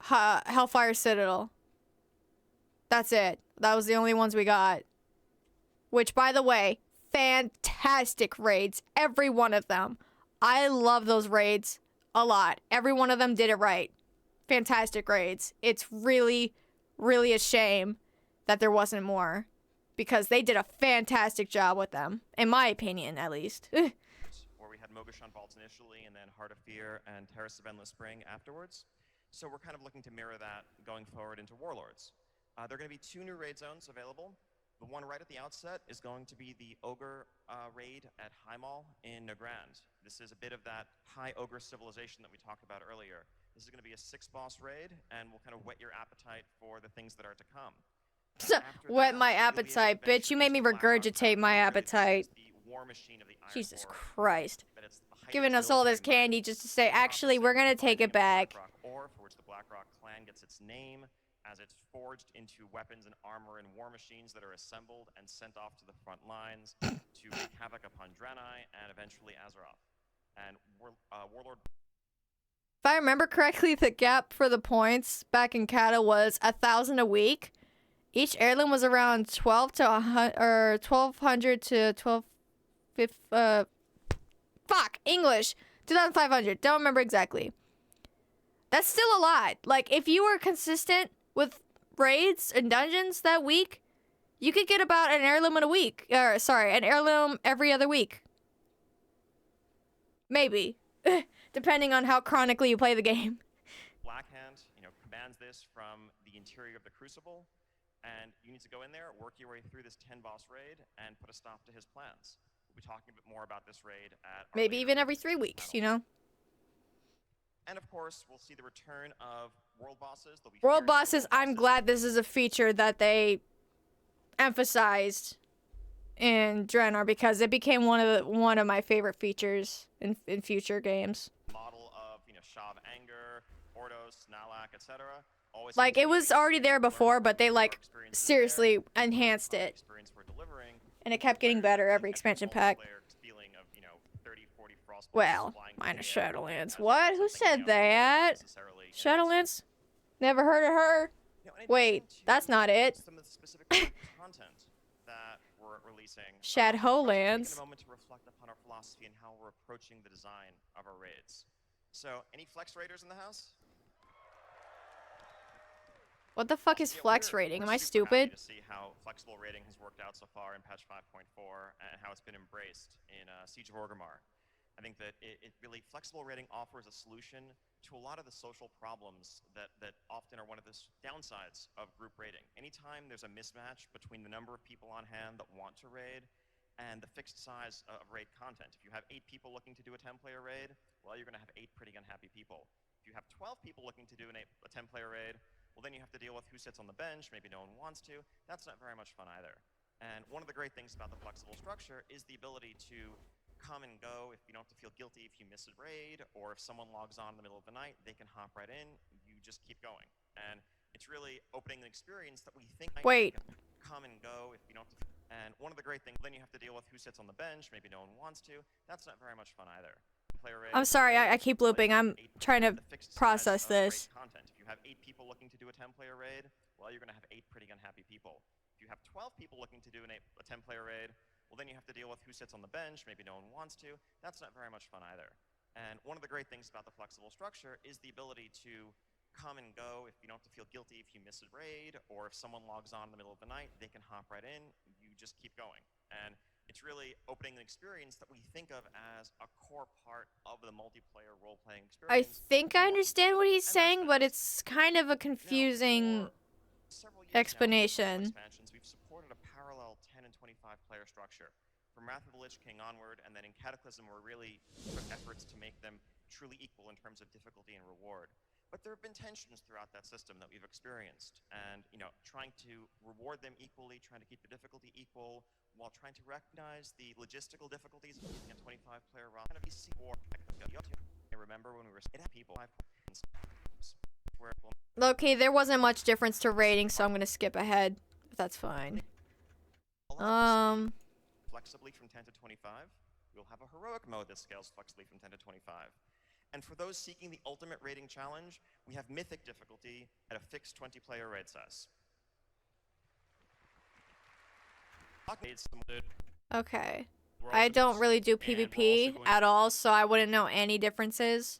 Hellfire Citadel. That's it. That was the only ones we got. Which, by the way, fantastic raids. Every one of them. I love those raids a lot. Every one of them did it right. Fantastic raids. It's really, really a shame that there wasn't more. Because they did a fantastic job with them. In my opinion, at least. Where we had Mogashan Vaults initially, and then Heart of Fear and Terrace of Endless Spring afterwards. So we're kind of looking to mirror that going forward into Warlords. There are going to be 2 new raid zones available. The one right at the outset is going to be the Ogre raid at Highmaul in Nagrand. This is a bit of that high Ogre civilization that we talked about earlier. This is going to be a 6-boss raid, and we'll kind of whet your appetite for the things that are to come. Whet my appetite, bitch. You made me regurgitate my appetite. Jesus Christ. Giving us all this candy just to say, actually, we're going to take it back. Or for which the Blackrock clan gets its name, as it's forged into weapons and armor and war machines that are assembled and sent off to the front lines to wreak havoc upon Draenei and eventually Azeroth. And Warlord... If I remember correctly, the gap for the points back in Kata was 1,000 a week. Each heirloom was around 12 to 100, or 1,200 to 12... fuck! English! 2,500. Don't remember exactly. That's still a lot. Like, if you were consistent with raids and dungeons that week, you could get about an heirloom in a week. Or, sorry, an heirloom every other week. Maybe. Depending on how chronically you play the game. Blackhand, you know, commands this from the interior of the Crucible, and you need to go in there, work your way through this 10-boss raid, and put a stop to his plans. We'll be talking a bit more about this raid at... Maybe even every 3 weeks, you know? And of course, we'll see the return of world bosses. World bosses, I'm glad this is a feature that they emphasized in Draenor because it became one of my favorite features in future games. Model of, you know, Shav Anger, Ordos, Nalak, etc. Always Like, it was already there before, but they, like, seriously enhanced it. experience we're delivering. And it kept getting better every expansion pack. Feeling of, 30, 40 frostbites Well, flying minus through the air, Shadowlands. as What? opposed Who to thinking, said that? necessarily, Shadowlands? Never heard of her? Wait, that's not it. some of the specific content that we're releasing. Shadowlands. Taking a moment to reflect upon our philosophy and how we're approaching the design of our raids. So, any Flex Raiders in the house? What the fuck is flex rating? Am I Super stupid? happy to see how flexible rating has worked out so far in patch 5.4 and how it's been embraced in Siege of Orgrimmar. I think that it really, flexible rating offers a solution to a lot of the social problems that often are one of the downsides of group raiding. Anytime there's a mismatch between the number of people on hand that want to raid and the fixed size of raid content. If you have 8 people looking to do a 10-player raid, well, you're going to have 8 pretty unhappy people. If you have 12 people looking to do a 10-player raid, well, then you have to deal with who sits on the bench, maybe no one wants to. That's not very much fun either. And one of the great things about the flexible structure is the ability to come and go. If you don't have to feel guilty if you miss a raid, or if someone logs on in the middle of the night, they can hop right in. You just keep going. And it's really opening an experience that we think Wait. Come and go if you don't have to. And one of the great things, then you have to deal with who sits on the bench, maybe no one wants to. That's not very much fun either. I'm sorry, I keep looping. I'm trying to process this. Content. If you have 8 people looking to do a 10-player raid, well, you're going to have 8 pretty unhappy people. If you have 12 people looking to do a 10-player raid, well, then you have to deal with who sits on the bench, maybe no one wants to. That's not very much fun either. And one of the great things about the flexible structure is the ability to come and go. If you don't have to feel guilty if you miss a raid, or if someone logs on in the middle of the night, they can hop right in. You just keep going. And it's really opening an experience that we think of as a core part of the multiplayer role-playing I experience. think I understand what he's saying, but it's kind of a confusing explanation. Expansions, we've supported a parallel 10 and 25 player structure. From Wrath of the Lich King onward, and then in Cataclysm, we're really put efforts to make them truly equal in terms of difficulty and reward. But there have been tensions throughout that system that we've experienced, and trying to reward them equally, trying to keep the difficulty equal, while trying to recognize the logistical difficulties of using a 25-player roster. I remember when we were people. Okay, there wasn't much difference to rating, so I'm gonna skip ahead. That's fine. Flexibly from 10 to 25, we'll have a heroic mode that scales flexibly from 10 to 25. And for those seeking the ultimate raiding challenge, we have mythic difficulty at a fixed 20-player raid size. Okay. I don't really do PvP at all, so I wouldn't know any differences.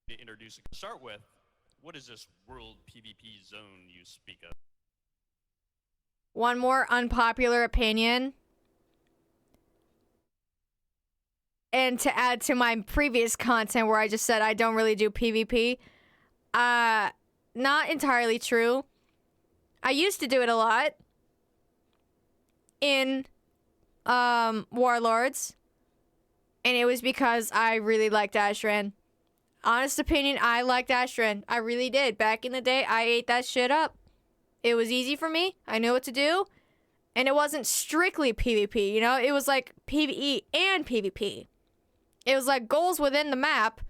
To introduce it. To start with, what is this world PvP zone you speak of? One more unpopular opinion. And to add to my previous content where I just said I don't really do PvP, not entirely true. I used to do it a lot in Warlords, and it was because I really liked Ashran. Honest opinion, I liked Ashran. I really did. Back in the day, I ate that shit up. It was easy for me. I knew what to do. And it wasn't strictly PvP, It was like PvE and PvP. It was like goals within the map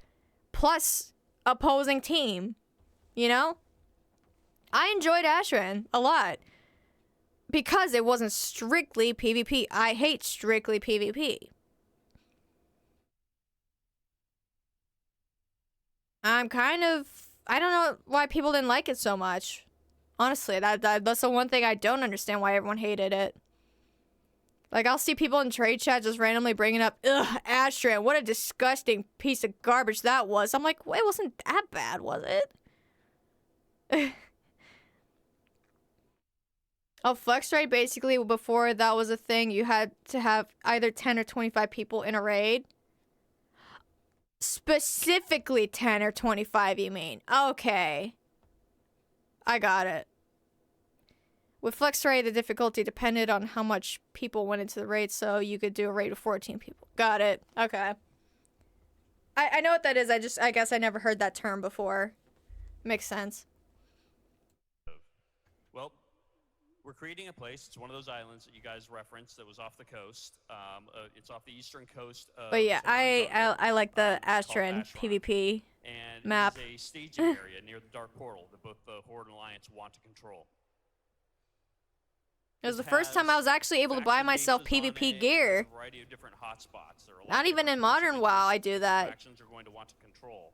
plus opposing team, I enjoyed Ashran a lot because it wasn't strictly PvP. I hate strictly PvP. I don't know why people didn't like it so much. Honestly, that's the one thing I don't understand why everyone hated it. Like, I'll see people in trade chat just randomly bringing up, ugh, Ashran, what a disgusting piece of garbage that was. I'm like, well, it wasn't that bad, was it? Oh, flex raid, basically, before that was a thing, you had to have either 10 or 25 people in a raid. Specifically 10 or 25, you mean? Okay. I got it. With flex raid, the difficulty depended on how much people went into the raid, so you could do a raid with 14 people. Got it. Okay. I know what that is. I guess I never heard that term before. Makes sense. Well, we're creating a place. It's one of those islands that you guys referenced that was off the coast. It's off the eastern coast. But yeah, I like the Ashran PvP. And map. It is a staging area near the Dark Portal that both the Horde and Alliance want to control. It was the first time I was actually able to buy myself PvP gear. A variety of different hotspots. There are a lot Not of even in different points of Modern WoW I interest do that that. Factions are going to want to control.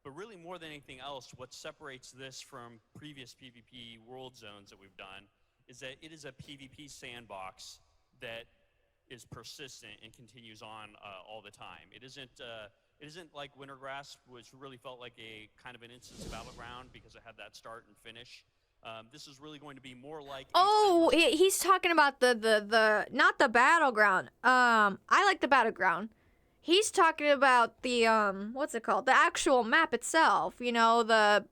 But really, more than anything else, what separates this from previous PvP world zones that we've done is that it is a PvP sandbox that is persistent and continues on all the time. It isn't like Wintergrass, which really felt like a kind of an instance battleground because it had that start and finish. This is really going to be more like. Oh, he's talking about the not the battleground. I like the battleground. He's talking about the what's it called? The actual map itself. You know, the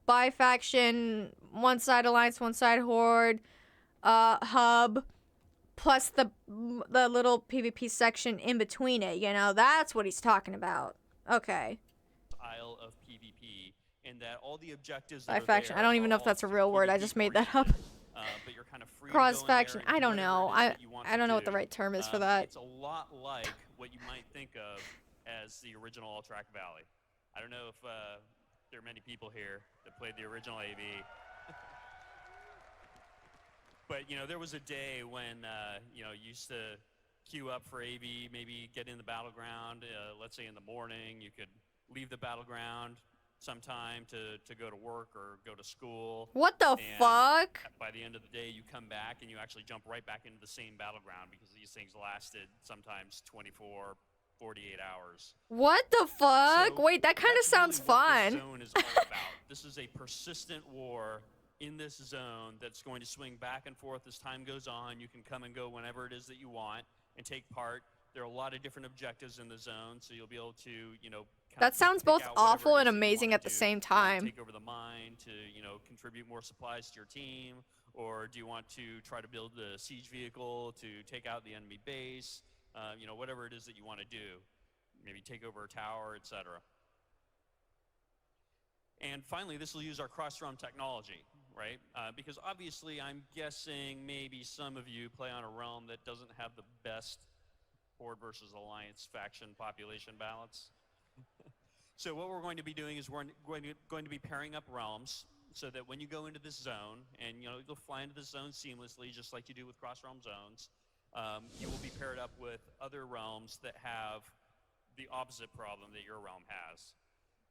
bi-faction, one side Alliance, one side Horde, hub, plus the little PvP section in between it. You know, that's what he's talking about. Okay. Isle of PvP, and that all the objectives. Bi-faction. I don't even know if that's a real word. I just made that up. But you're kind of free Cross-faction. to go in there I and don't do know. whatever it is that you want I don't to know what the do. right term is for that. It's a lot like what you might think of as the original Alterac Valley. I don't know if there are many people here that played the original AV. But, you know, there was a day when, you know, you used to queue up for AV, maybe get in the battleground, let's say in the morning. You could leave the battleground sometime to go to work or go to school. What the fuck? By the end of the day, you come back and you actually jump right back into the same battleground because these things lasted sometimes 24, 48 hours. What the fuck? So wait, that kind of sounds fun. This zone is all about. This is a persistent war in this zone that's going to swing back and forth as time goes on. You can come and go whenever it is that you want and take part. There are a lot of different objectives in the zone, so you'll be able to, you know, that sounds both awful and amazing at the same time. Take over the mine to, you know, contribute more supplies to your team, or do you want to try to build a siege vehicle to take out the enemy base? You know, whatever it is that you want to do. Maybe take over a tower, etc. And finally, this will use our cross-realm technology, right? Because obviously, I'm guessing maybe some of you play on a realm that doesn't have the best Horde versus Alliance faction population balance. So what we're going to be doing is we're going to be pairing up realms so that when you go into this zone, and you know you'll fly into this zone seamlessly, just like you do with cross-realm zones, you will be paired up with other realms that have the opposite problem that your realm has.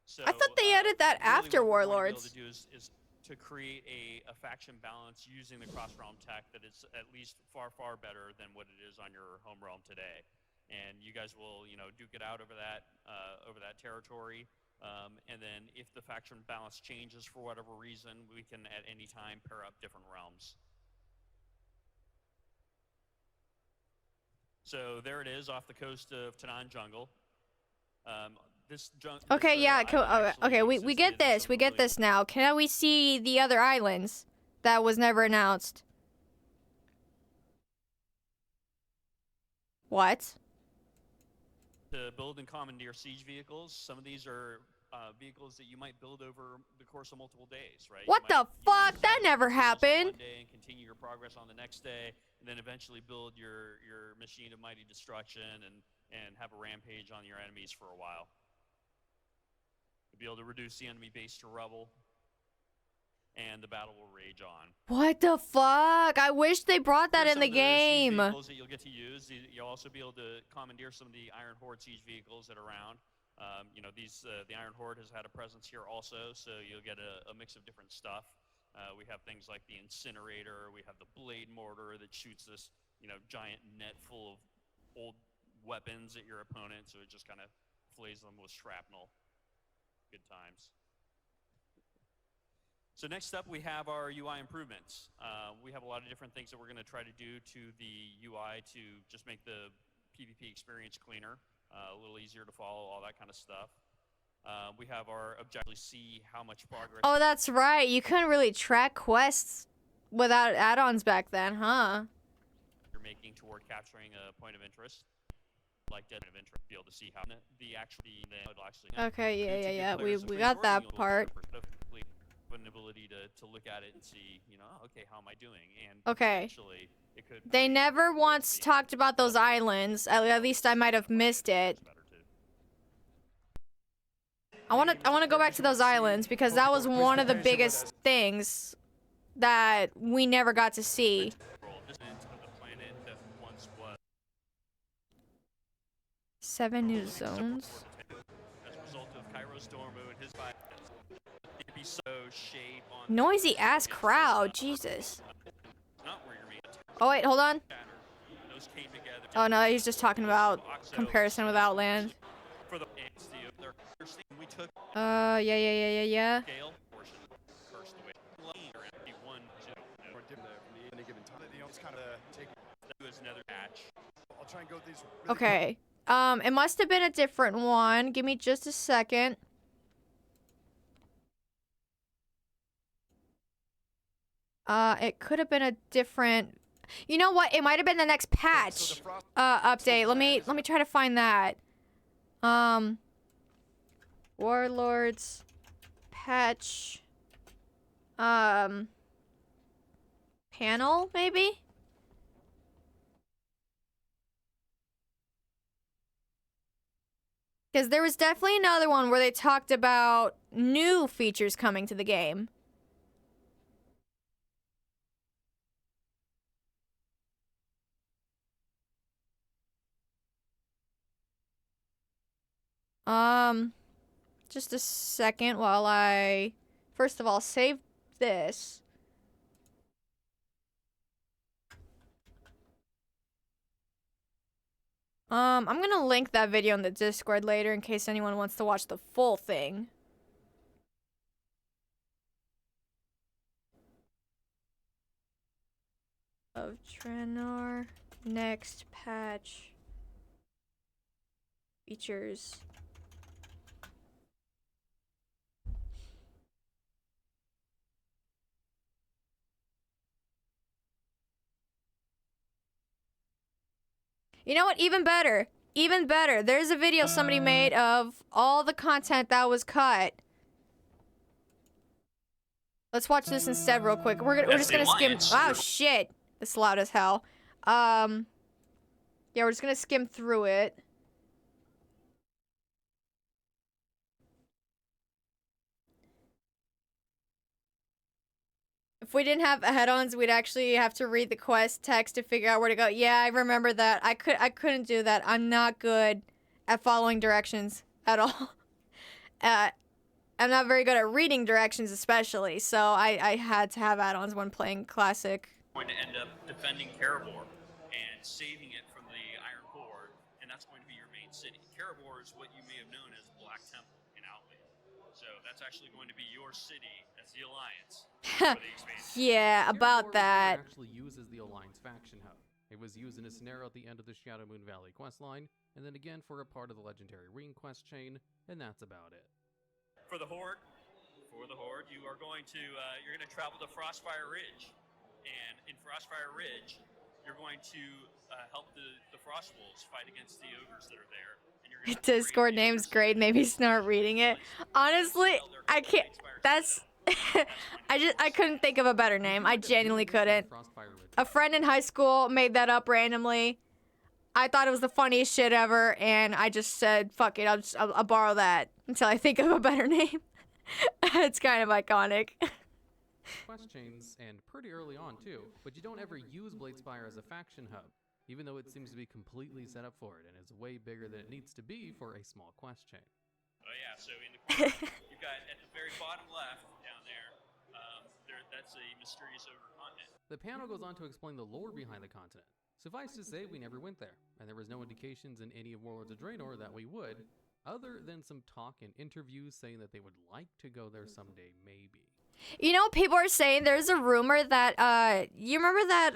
So, I thought they added that really after what Warlords. What we're going to be able to do is to create a faction balance using the cross-realm tech that is at least far, far better than what it is on your home realm today. And you guys will, you know, duke it out over that territory. And then if the faction balance changes for whatever reason, we can at any time pair up different realms. So there it is off the coast of Tanan Jungle. Okay, yeah, okay, we get this. We get this now. Can we see the other islands that was never announced? What? To build and commandeer siege vehicles. Some of these are vehicles that you might build over the course of multiple days, right? What the fuck? That never happened. One day and continue your progress on the next day, and then eventually build your machine of mighty destruction and have a rampage on your enemies for a while. You'll be able to reduce the enemy base to rubble, and the battle will rage on. What the fuck? I wish they brought that in the game. Vehicles that you'll get to use. You'll also be able to commandeer some of the Iron Horde siege vehicles that are around. You know, the Iron Horde has had a presence here also, so you'll get a mix of different stuff. We have things like the Incinerator. We have the Blade Mortar that shoots this, you know, giant net full of old weapons at your opponent, so it just kind of flays them with shrapnel. Good times. So next up, we have our UI improvements. We have a lot of different things that we're going to try to do to the UI to just make the PvP experience cleaner, a little easier to follow, all that kind of stuff. We have our objective, see how much progress. Oh, that's right. You couldn't really track quests without add-ons back then, huh? You're making toward capturing a point of interest, like dead of interest, be able to see how the actually. Okay, yeah. We got that part. An ability to look at it and see, you know, okay, how am I doing? And okay. It could they never once talked about those islands. At least I might have missed it. I wanna go back to those islands because that was one of the biggest things that we never got to see. This is of the planet that once was. 7 new zones. As a result of Kairos Dormu and his violence, it'd be so shape on Noisy ass crowd, Jesus. not where you're meeting. Oh wait, hold on. Those came together. Oh no, he's just talking about comparison with Outland. For the we took Yeah. scale portion first the way one More different at any given time. The only kind of take as another patch. I'll try and go these. Okay. It must have been a different one. Give me just a second. It could have been a different. You know what? It might have been the next patch update. Let me try to find that. Warlords patch panel maybe? Because there was definitely another one where they talked about new features coming to the game. Just a second while I, first of all, save this. I'm gonna link that video in the Discord later in case anyone wants to watch the full thing. Of Draenor, next patch, features. You know what? Even better. Even better. There's a video somebody made of all the content that was cut. Let's watch this instead real quick. We're just gonna skim. Oh shit. It's loud as hell. Yeah, we're just gonna skim through it. If we didn't have head-ons, we'd actually have to read the quest text to figure out where to go. Yeah, I remember that. I couldn't do that. I'm not good at following directions at all. I'm not very good at reading directions especially, so I had to have add-ons when playing Classic. Going to end up defending Karabor and saving it from the Iron Horde, and that's going to be your main city. Karabor is what you may have known as Black Temple in Outland. So that's actually going to be your city as the Alliance. Yeah, about that. Actually uses the Alliance faction hub. It was used in a scenario at the end of the Shadow Moon Valley questline, and then again for a part of the legendary Ring quest chain, and that's about it. For the Horde, you are going to you're going to travel to Frostfire Ridge, and in Frostfire Ridge, you're going to help the Frost Wolves fight against the ogres that are there. And you're Discord name's great. Maybe start reading it. Honestly, I can't. That's. I couldn't think of a better name. I genuinely couldn't. A friend in high school made that up randomly. I thought it was the funniest shit ever, and I just said, "Fuck it, I'll borrow that until I think of a better name." It's kind of iconic. Quest chains, and pretty early on too, but you don't ever use Bladespire as a faction hub, even though it seems to be completely set up for it, and is way bigger than it needs to be for a small quest chain. Oh yeah, so in the corner, you've got at the very bottom left down there, that's a mysterious ogre continent. The panel goes on to explain the lore behind the continent. Suffice to say, we never went there, and there was no indications in any of Warlords of Draenor that we would, other than some talk and interviews saying that they would like to go there someday, maybe. You know what people are saying? There's a rumor that, you remember that,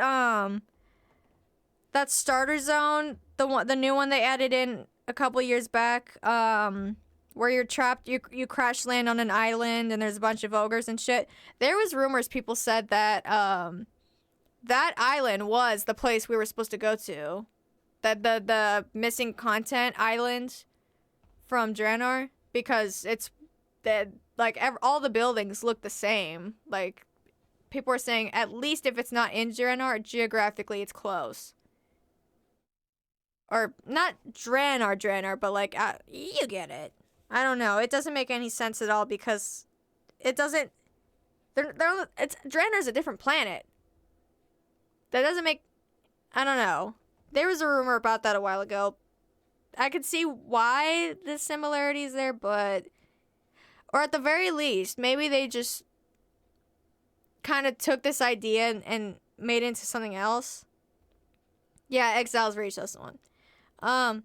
that starter zone? The new one they added in a couple years back, where you're trapped, you crash land on an island and there's a bunch of ogres and shit. There was rumors people said that, that island was the place we were supposed to go to. That the missing content island from Draenor, because it's that like all the buildings look the same. Like people are saying at least if it's not in Draenor, geographically it's close. Or not Draenor, but like you get it. I don't know. It doesn't make any sense at all because it doesn't. Draenor's a different planet. That doesn't make. I don't know. There was a rumor about that a while ago. I could see why the similarities there, but. Or at the very least, maybe they just kind of took this idea and made it into something else. Yeah, Exiles Reach, that's the one. I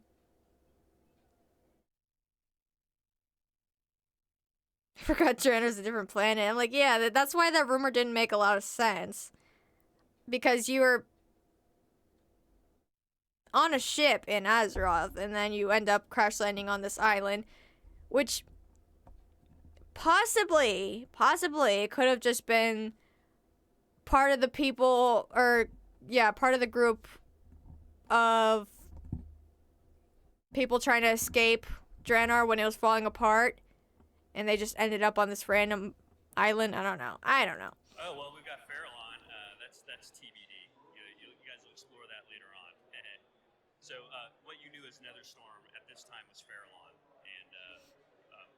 forgot Draenor's a different planet. I'm like, yeah, that's why that rumor didn't make a lot of sense. Because you were on a ship in Azeroth, and then you end up crash landing on this island, which possibly could have just been part of the people, or yeah, part of the group of people trying to escape Draenor when it was falling apart, and they just ended up on this random island. I don't know. Oh, well, we've got Farallon. That's TBD. You guys will explore that later on. So what you knew as Netherstorm at this time was Farallon, and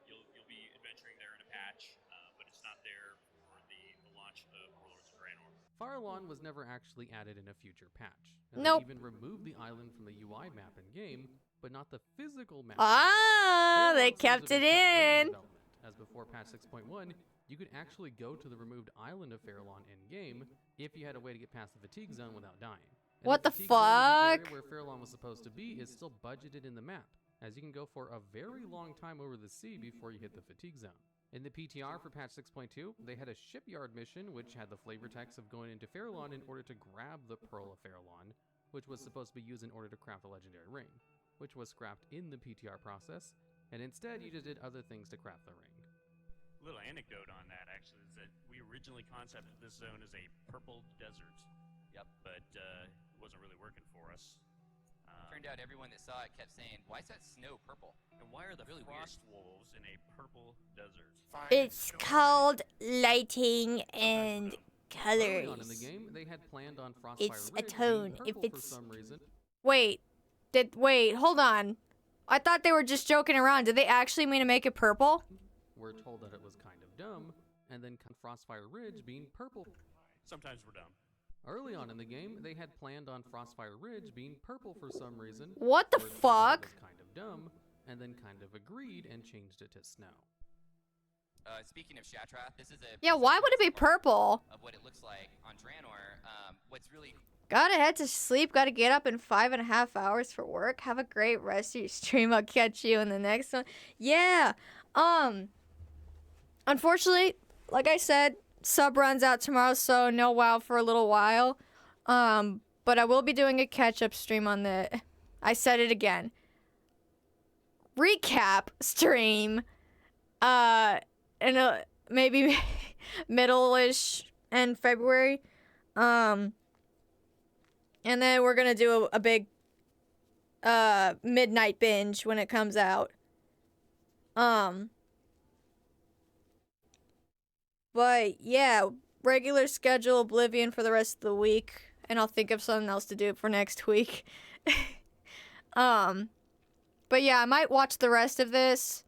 you'll be adventuring there in a patch, but it's not there for the launch of Warlords of Draenor. Farallon was never actually added in a future patch. And Nope. They even removed the island from the UI map in game, but not the physical map. They kept it in. As before patch 6.1, you could actually go to the removed island of Farallon in game if you had a way to get past the fatigue zone without dying. And What the fatigue zone, the fuck? area where Farallon was supposed to be, is still budgeted in the map, as you can go for a very long time over the sea before you hit the fatigue zone. In the PTR for patch 6.2, they had a shipyard mission which had the flavor text of going into Farallon in order to grab the Pearl of Farallon, which was supposed to be used in order to craft the legendary ring, which was scrapped in the PTR process, and instead you just did other things to craft the ring. A little anecdote on that, actually, is that we originally concepted this zone as a purple desert. Yep. But it wasn't really working for us. Turned out everyone that saw it kept saying, "Why is that snow purple?" And why are the really frost wolves in a purple desert? It's called lighting and Early on in the colors. game, they had planned on Frostfire It's a Ridge tone. being If purple it's for some reason. wait, hold on. I thought they were just joking around. Did they actually mean to make it purple? We're told that it was kind of dumb, and then Frostfire Ridge being purple. Sometimes we're dumb. Early on in the game, they had planned on Frostfire Ridge being purple for some reason. What the We're told that fuck? it was kind of dumb, and then kind of agreed and changed it to snow. Speaking of Shatrath, this is a Yeah, why would it be purple? of what it looks like on Draenor. What's really Gotta head to sleep. Gotta get up in 5.5 hours for work. Have a great rest of your stream. I'll catch you in the next one. Yeah. Unfortunately, like I said, sub runs out tomorrow, so no WoW for a little while. But I will be doing a catch-up stream on the. I said it again. Recap stream. In maybe middle-ish in February. And then we're gonna do a big midnight binge when it comes out. But yeah, regular schedule Oblivion for the rest of the week, and I'll think of something else to do for next week. But yeah, I might watch the rest of this.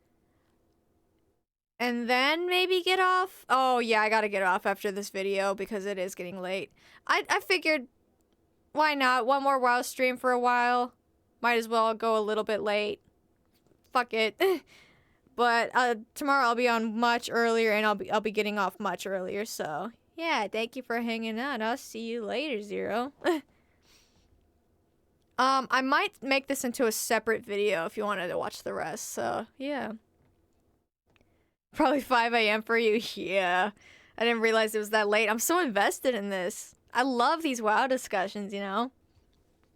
And then maybe get off. Oh yeah, I gotta get off after this video because it is getting late. I figured, why not? One more WoW stream for a while. Might as well go a little bit late. Fuck it. But tomorrow I'll be on much earlier, and I'll be getting off much earlier. So yeah, thank you for hanging out. I'll see you later, Zero. I might make this into a separate video if you wanted to watch the rest. So yeah. Probably 5 a.m. for you. Yeah. I didn't realize it was that late. I'm so invested in this. I love these WoW discussions, you know?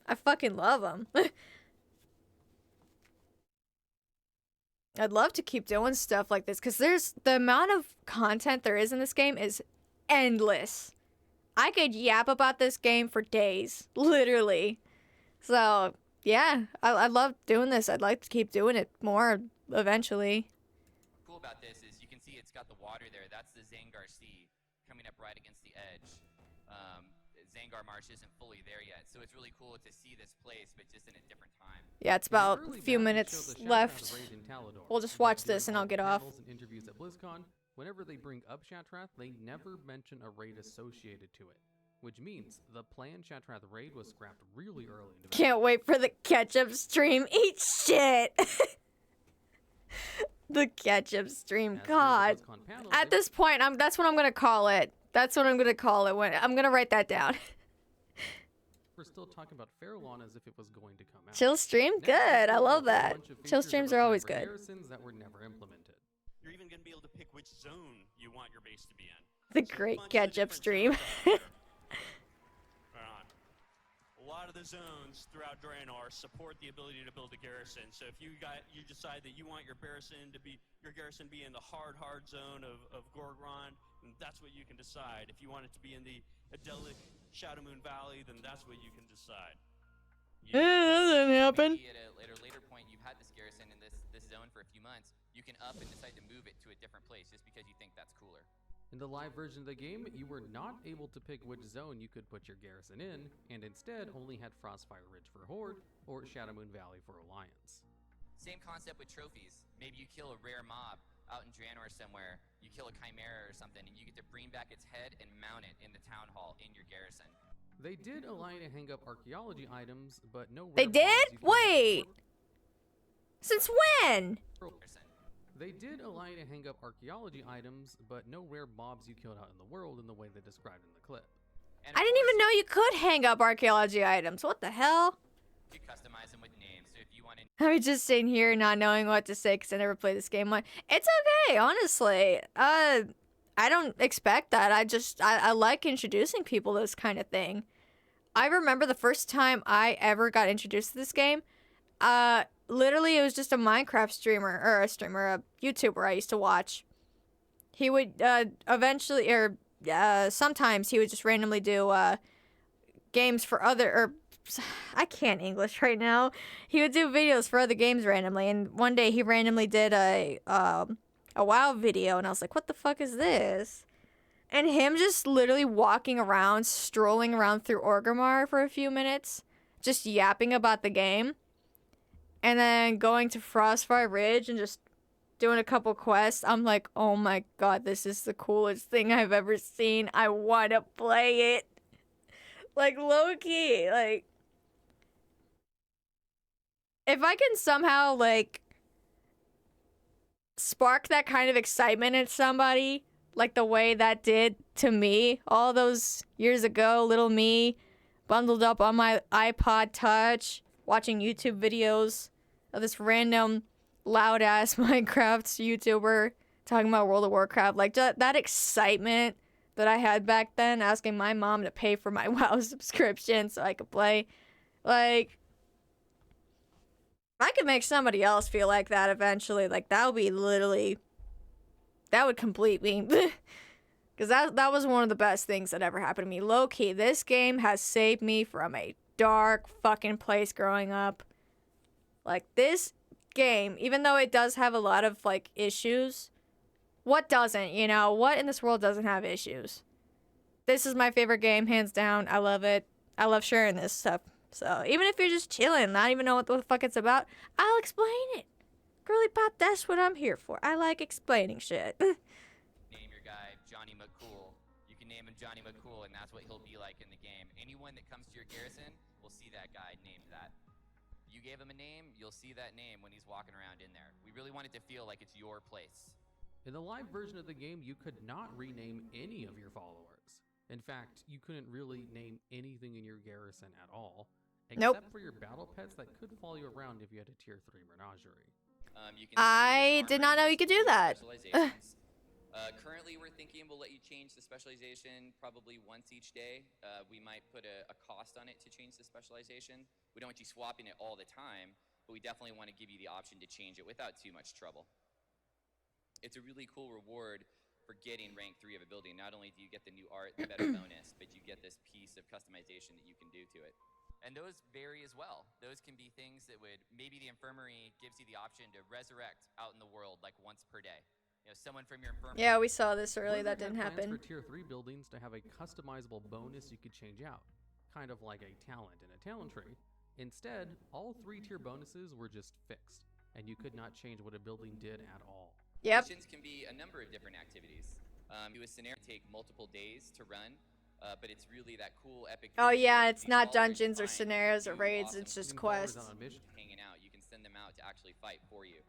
I fucking love them. I'd love to keep doing stuff like this because there's the amount of content there is in this game is endless. I could yap about this game for days, literally. So, yeah, I love doing this. I'd like to keep doing it more eventually. cool about this is you can see it's got the water there. That's the Zangar Sea coming up right against the edge. Zangar Marsh isn't fully there yet, so it's really cool to see this place, but just in a different time. Yeah, it's about a few minutes left. We'll just watch this and I'll get off. And interviews at BlizzCon, whenever they bring up Shatrath, they never mention a raid associated to it, which means the planned Shatrath raid was scrapped really early. Can't wait for the catch-up stream. Eat shit. The catch-up stream. God. At this point, that's what I'm gonna call it. That's what I'm gonna call it. When I'm gonna write that down. We're still talking about Fairlawn as if it was going to come out. Chill stream, good. I love that. Chill streams are always good. Garrisons that were never implemented. You're even gonna be able to pick which zone you want your base to be in. The great catch-up stream. A lot of the zones throughout Draenor support the ability to build a garrison. So if you decide that you want your garrison to be in the hard zone of Gorgron, then that's what you can decide. If you want it to be in the idyllic Shadowmoon Valley, then that's what you can decide. That didn't happen. Maybe at a later point, you've had this garrison in this zone for a few months. You can up and decide to move it to a different place just because you think that's cooler. In the live version of the game, you were not able to pick which zone you could put your garrison in, and instead only had Frostfire Ridge for Horde or Shadowmoon Valley for Alliance. Same concept with trophies. Maybe you kill a rare mob out in Draenor somewhere, you kill a Chimera or something, and you get to bring back its head and mount it in the town hall in your garrison. They did allow you to hang up archaeology items, but no. They did? Wait. Since when? They did allow you to hang up archaeology items, but no rare mobs you killed out in the world in the way they described in the clip. I didn't even know you could hang up archaeology items. What the hell? You customize them with names, so if you want to... I'm just sitting here not knowing what to say because I never played this game. It's okay, honestly. I don't expect that. I like introducing people to this kind of thing. I remember the first time I ever got introduced to this game. Literally, it was just a Minecraft streamer, a YouTuber I used to watch. He would sometimes he would just randomly do games for I can't English right now. He would do videos for other games randomly, and one day he randomly did a WoW video, and I was like, what the fuck is this? And him just literally walking around, strolling around through Orgrimmar for a few minutes, just yapping about the game. And then going to Frostfire Ridge and just doing a couple quests. I'm like, oh my god, this is the coolest thing I've ever seen. I want to play it. Like, low-key. Like, if I can somehow, like, spark that kind of excitement in somebody, like the way that did to me all those years ago, little me, bundled up on my iPod Touch, watching YouTube videos of this random loud-ass Minecraft YouTuber talking about World of Warcraft. Like, that excitement that I had back then, asking my mom to pay for my WoW subscription so I could play. Like, I could make somebody else feel like that eventually. Like, that would complete me. Because that was one of the best things that ever happened to me. Low-key, this game has saved me from a dark fucking place growing up. Like, this game, even though it does have a lot of, like, issues, what doesn't, you know? What in this world doesn't have issues? This is my favorite game, hands down. I love it. I love sharing this stuff. So, even if you're just chilling, not even know what the fuck it's about, I'll explain it. Girly pop, that's what I'm here for. I like explaining shit. Name your guy Johnny McCool. You can name him Johnny McCool, and that's what he'll be like in the game. Anyone that comes to your garrison will see that guy named that. You gave him a name, you'll see that name when he's walking around in there. We really want it to feel like it's your place. In the live version of the game, you could not rename any of your followers. In fact, you couldn't really name anything in your garrison at all, except for your battle pets that could follow you around if you had a tier 3 menagerie. I did not know you could do that. Currently, we're thinking we'll let you change the specialization probably once each day. We might put a cost on it to change the specialization. We don't want you swapping it all the time, but we definitely want to give you the option to change it without too much trouble. It's a really cool reward for getting rank 3 of a building. Not only do you get the new art, the better bonus, but you get this piece of customization that you can do to it. And those vary as well. Those can be things that would, maybe the infirmary gives you the option to resurrect out in the world like once per day. someone from your firm. Yeah, we saw this earlier. That Blizzard didn't had plans happen. for Tier 3 buildings to have a customizable bonus you could change out, kind of like a talent in a talent tree. Instead, all 3-tier bonuses were just fixed, and you could not change what a building did at all. Yep. Missions can be a number of different activities. Do a scenario take multiple days to run, but it's really that cool epic. Oh yeah, it's not dungeons or scenarios or raids. It's just quests. Hanging out, you can send them out to actually fight for you.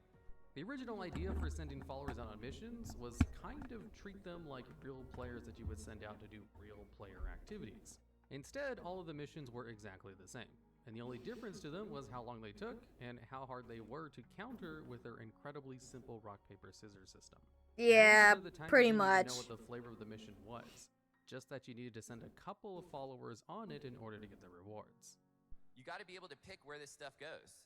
The original idea for sending followers out on missions was kind of treat them like real players that you would send out to do real player activities. Instead, all of the missions were exactly the same, and the only difference to them was how long they took and how hard they were to counter with their incredibly simple rock, paper, scissors system. Yeah, Most of the time, pretty you didn't much. know what the flavor of the mission was, just that you needed to send a couple of followers on it in order to get the rewards. You got to be able to pick where this stuff goes.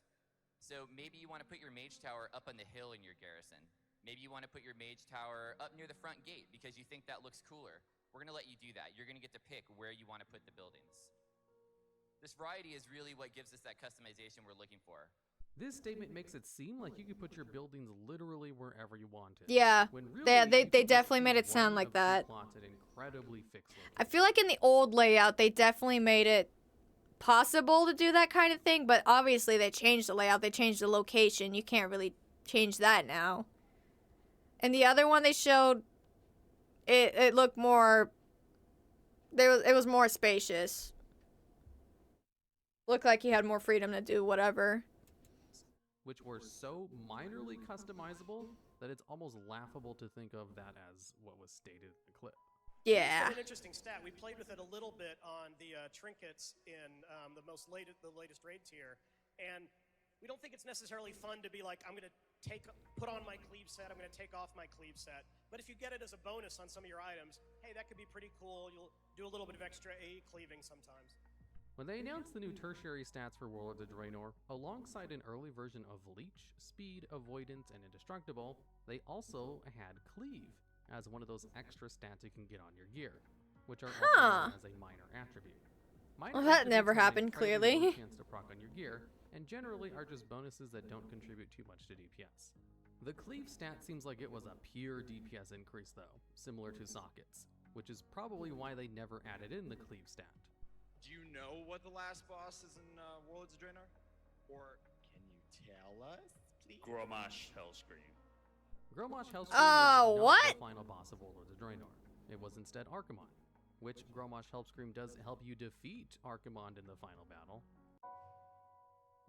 So maybe you want to put your mage tower up on the hill in your garrison. Maybe you want to put your mage tower up near the front gate because you think that looks cooler. We're going to let you do that. You're going to get to pick where you want to put the buildings. This variety is really what gives us that customization we're looking for. This statement makes it seem like you could put your buildings literally wherever you wanted. Yeah, when really, they definitely made it sound like that. Plots at incredibly fixed I feel like in the old layout, they definitely made it possible to do that kind of thing, but obviously they changed the layout, they changed the location. You can't really change that now. And the other one they showed, it looked more, it was more spacious. Looked like you had more freedom to do whatever. Which were so minorly customizable that it's almost laughable to think of that as what was stated in the clip. Yeah. It's an interesting stat. We played with it a little bit on the trinkets in the latest raid tier, and we don't think it's necessarily fun to be like, I'm going to put on my cleave set, I'm going to take off my cleave set. But if you get it as a bonus on some of your items, hey, that could be pretty cool. You'll do a little bit of extra AE cleaving sometimes. When they announced the new tertiary stats for Warlords of Draenor, alongside an early version of Leech, Speed, Avoidance, and Indestructible, they also had Cleave as one of those extra stats you can get on your gear, which are also known as a minor attribute. Well, that never happened, clearly. Chance to proc on your gear, and generally are just bonuses that don't contribute too much to DPS. The Cleave stat seems like it was a pure DPS increase though, similar to Sockets, which is probably why they never added in the Cleave stat. Do you know what the last boss is in Warlords of Draenor? Or can you tell us, please? Gromash Hellscream. Gromash Hellscream was not the final boss of Warlords of Draenor. It was instead Archimonde, which Gromash Hellscream does help you defeat Archimonde in the final battle.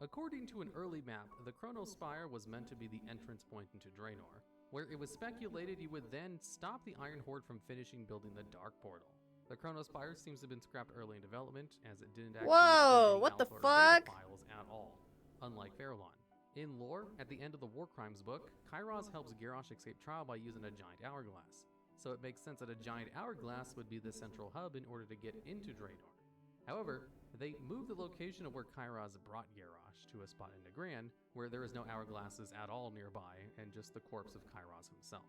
According to an early map, the Chronos Spire was meant to be the entrance point into Draenor, where it was speculated you would then stop the Iron Horde from finishing building the Dark Portal. The Chronos Spire seems to have been scrapped early in development, as it didn't actually what the alpha or fuck? beta files at all, unlike Farallon. In lore, at the end of the War Crimes book, Kairos helps Garrosh escape trial by using a giant hourglass, so it makes sense that a giant hourglass would be the central hub in order to get into Draenor. However, they moved the location of where Kairos brought Garrosh to a spot in Negran, where there is no hourglasses at all nearby, and just the corpse of Kairos himself.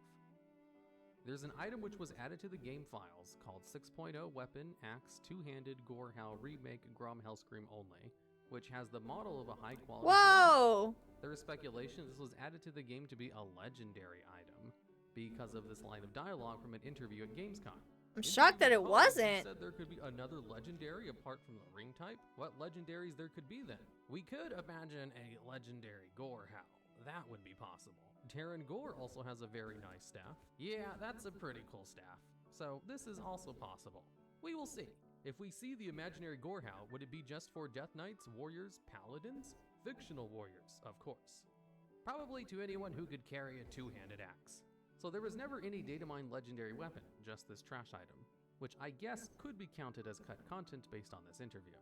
There's an item which was added to the game files called 6.0 Weapon Axe Two-Handed Gorehowl Remake Grom Hellscream Only, which has the model of a high-quality. Whoa! There is speculation this was added to the game to be a legendary item because of this line of dialogue from an interview at Gamescom. I'm shocked that it wasn't. Said there could be another legendary apart from the ring type. What legendaries there could be then? We could imagine a legendary Gorehowl. That would be possible. Terran Gore also has a very nice staff. Yeah, that's a pretty cool staff. So this is also possible. We will see. If we see the imaginary Gorehowl, would it be just for Death Knights, Warriors, Paladins? Fictional warriors, of course. Probably to anyone who could carry a two-handed axe. So there was never any datamined legendary weapon, just this trash item, which I guess could be counted as cut content based on this interview.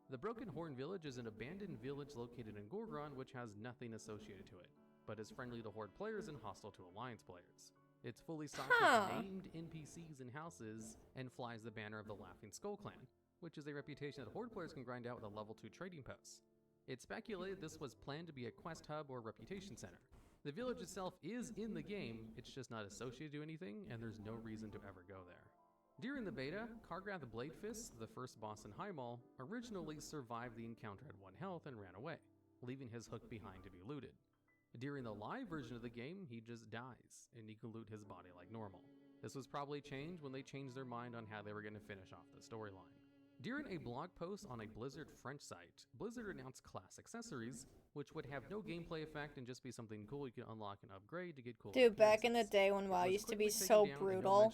The Broken Horn Village is an abandoned village located in Gorgron which has nothing associated to it, but is friendly to Horde players and hostile to Alliance players. It's fully stocked with named NPCs and houses, and flies the banner of the Laughing Skull Clan, which is a reputation that Horde players can grind out with a level 2 trading post. It's speculated this was planned to be a quest hub or reputation center. The village itself is in the game, it's just not associated to anything, and there's no reason to ever go there. During the beta, Kargrath Bladefist, the first boss in Highmaul, originally survived the encounter at 1 health and ran away, leaving his hook behind to be looted. During the live version of the game, he just dies, and you can loot his body like normal. This was probably changed when they changed their mind on how they were going to finish off the storyline. During a blog post on a Blizzard French site, Blizzard announced class accessories, which would have no gameplay effect and just be something cool you can unlock and upgrade to get cool. Dude, back in the day when WoW used to be so brutal,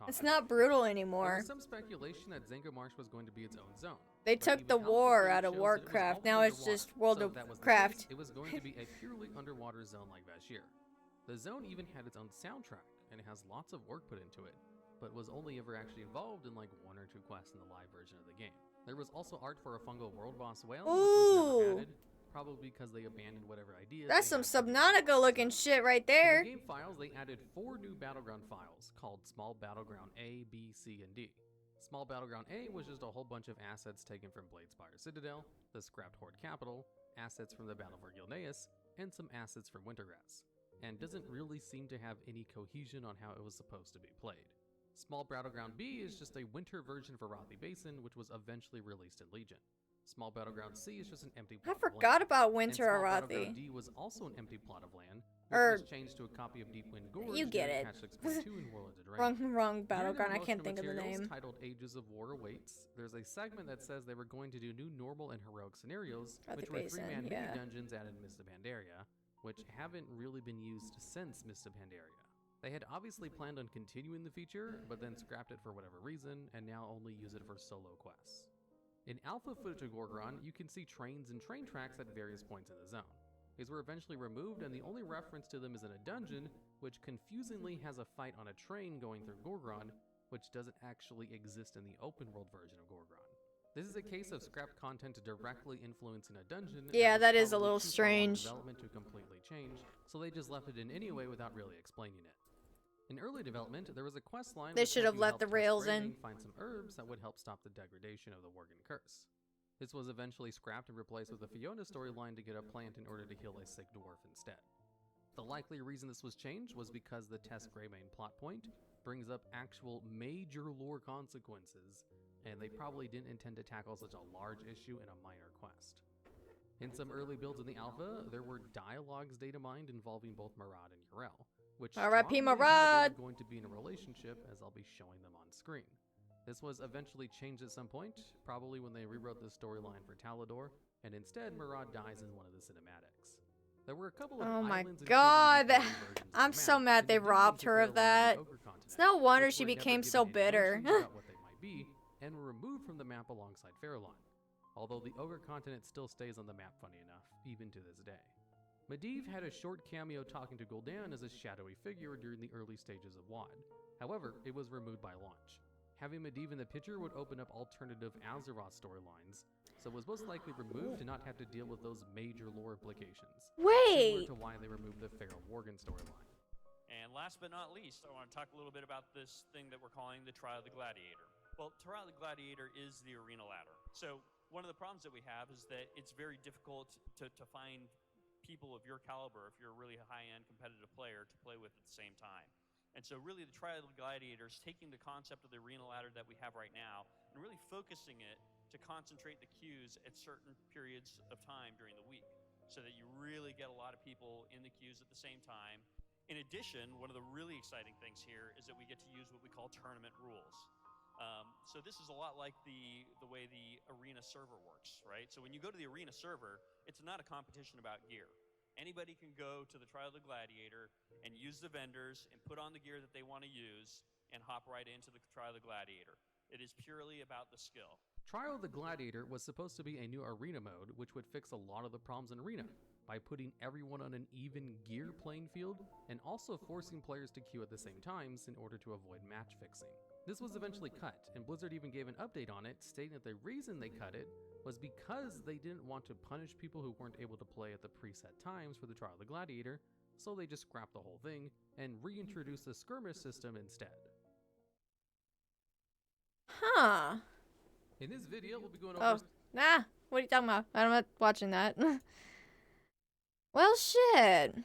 it's not brutal anymore. There was some speculation that Zangomarsh was going to be its own zone. They took the war out of Warcraft. Now it's just World of Craft. It was going to be a purely underwater zone like Vashj'ir. The zone even had its own soundtrack, and it has lots of work put into it, but was only ever actually involved in like 1 or 2 quests in the live version of the game. There was also art for a fungal world boss whale, which was never added, probably because they abandoned whatever ideas. That's some Subnautica looking shit right there. In the game files, they added 4 new Battleground files called Small Battleground A, B, C, and D. Small Battleground A was just a whole bunch of assets taken from Bladespire Citadel, the scrapped Horde Capital, assets from the Battle for Gilneas, and some assets from Wintergrass, and doesn't really seem to have any cohesion on how it was supposed to be played. Small Battleground B is just a winter version for Arathi Basin, which was eventually released in Legion. Small Battleground C is just an empty plot I forgot about Winter and Small Arathi. Battleground D was also an empty plot of land, which was changed to a copy of Deepwind Gorge. You get it. Patch 6.2 in Warlords of Draenor. wrong Battleground. I can't think of the Materials name. Titled Ages of War Awaits, there's a segment that says they were going to do new normal and heroic scenarios, which were 3-man mini dungeons added in Mist of Pandaria, which haven't really been used since Mist of Pandaria. They had obviously planned on continuing the feature, but then scrapped it for whatever reason, and now only use it for solo quests. In alpha footage of Gorgon, you can see trains and train tracks at various points in the zone. These were eventually removed, and the only reference to them is in a dungeon, which confusingly has a fight on a train going through Gorgon, which doesn't actually exist in the open world version of Gorgon. This is a case of scrapped content directly influencing a dungeon. Yeah, that is a probably little too far along strange. Development to completely change, so they just left it in anyway without really explaining it. In early development, there was a quest line They which should had have you let help the test rails grading, in. find some herbs that would help stop the degradation of the Worgen curse. This was eventually scrapped and replaced with a Fiona storyline to get a plant in order to heal a sick dwarf instead. The likely reason this was changed was because the Tess Greymane plot point brings up actual major lore consequences, and they probably didn't intend to tackle such a large issue in a minor quest. In some early builds in the alpha, there were dialogues data mined involving both Murad and Yrel, which R.I.P. strongly hinted Murad! they were going to be in a relationship, as I'll be showing them on screen. This was eventually changed at some point, probably when they rewrote the storyline for Talador, and instead Murad dies in one of the cinematics. There were a couple of Oh my islands god, included in the early versions of I'm the so map, mad and they you didn't robbed need to her play of along the that. Ogre continent, It's no wonder which she were never became given so any bitter. mentions about what they might be, and were removed from the map alongside Fairlawn. Although the Ogre continent still stays on the map funny enough, even to this day. Medivh had a short cameo talking to Gul'dan as a shadowy figure during the early stages of WoD. However, it was removed by launch. Having Medivh in the picture would open up alternative Azeroth storylines, so it was most likely removed to not have to deal with those major lore implications. Wait! Similar to why they removed the Feral Worgen storyline. And last but not least, I want to talk a little bit about this thing that we're calling the Trial of the Gladiator. Well, Trial of the Gladiator is the arena ladder. So one of the problems that we have is that it's very difficult to find people of your caliber, if you're a really high-end competitive player, to play with at the same time. And so really the Trial of the Gladiator is taking the concept of the arena ladder that we have right now and really focusing it to concentrate the queues at certain periods of time during the week so that you really get a lot of people in the queues at the same time. In addition, one of the really exciting things here is that we get to use what we call tournament rules. So this is a lot like the way the arena server works, right? So when you go to the arena server, it's not a competition about gear. Anybody can go to the Trial of the Gladiator and use the vendors and put on the gear that they want to use and hop right into the Trial of the Gladiator. It is purely about the skill. Trial of the Gladiator was supposed to be a new arena mode, which would fix a lot of the problems in arena by putting everyone on an even gear playing field and also forcing players to queue at the same times in order to avoid match fixing. This was eventually cut, and Blizzard even gave an update on it, stating that the reason they cut it was because they didn't want to punish people who weren't able to play at the preset times for the Trial of the Gladiator, so they just scrapped the whole thing and reintroduced the skirmish system instead. Huh. In this video, we'll be going over... Oh, nah. What are you talking about? I'm not watching that. Well, shit.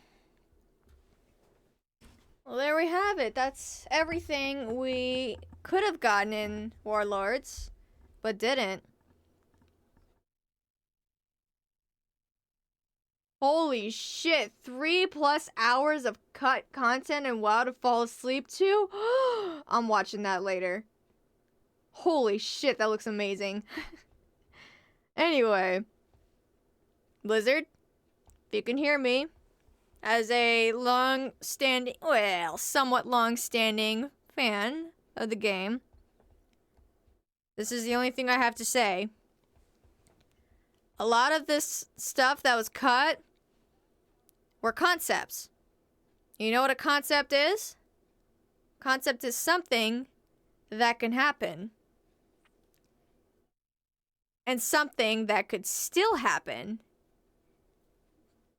Well, there we have it. That's everything we could have gotten in Warlords, but didn't. Holy shit, 3+ hours of cut content and WoW to fall asleep to? I'm watching that later. Holy shit, that looks amazing. Anyway, Blizzard, if you can hear me, as a somewhat long-standing fan of the game, this is the only thing I have to say. A lot of this stuff that was cut were concepts. You know what a concept is? Concept is something that can happen. And something that could still happen.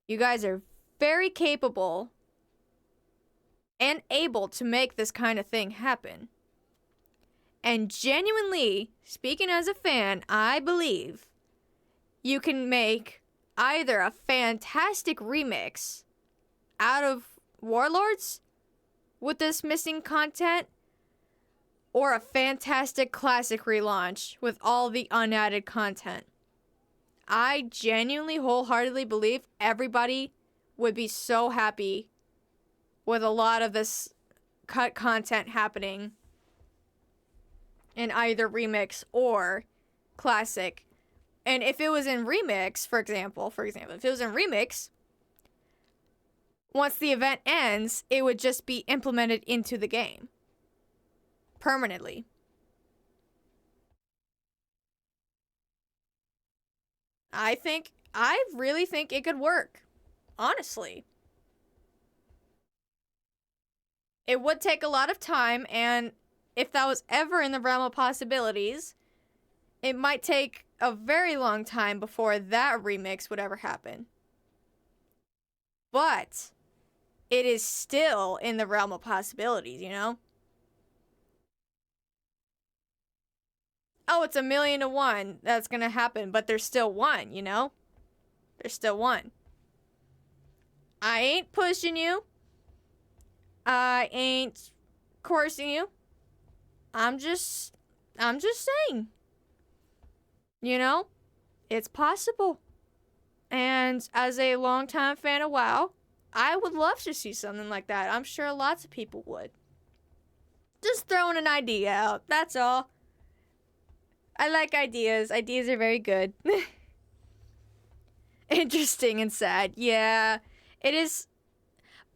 You guys are very capable and able to make this kind of thing happen. And genuinely, speaking as a fan, I believe you can make either a fantastic remix out of Warlords with this missing content, or a fantastic classic relaunch with all the unadded content. I genuinely, wholeheartedly believe everybody would be so happy with a lot of this cut content happening in either remix or classic. And if it was in remix, for example, if it was in remix, once the event ends, it would just be implemented into the game permanently. I really think it could work. Honestly. It would take a lot of time, and if that was ever in the realm of possibilities, it might take a very long time before that remix would ever happen. But it is still in the realm of possibilities, you know? Oh, it's 1,000,000 to 1 that's gonna happen, but there's still one, you know? There's still one. I ain't pushing you. I ain't coercing you. I'm just saying. You know? It's possible. And as a longtime fan of WoW, I would love to see something like that. I'm sure lots of people would. Just throwing an idea out, that's all. I like ideas. Ideas are very good. Interesting and sad. Yeah, it is.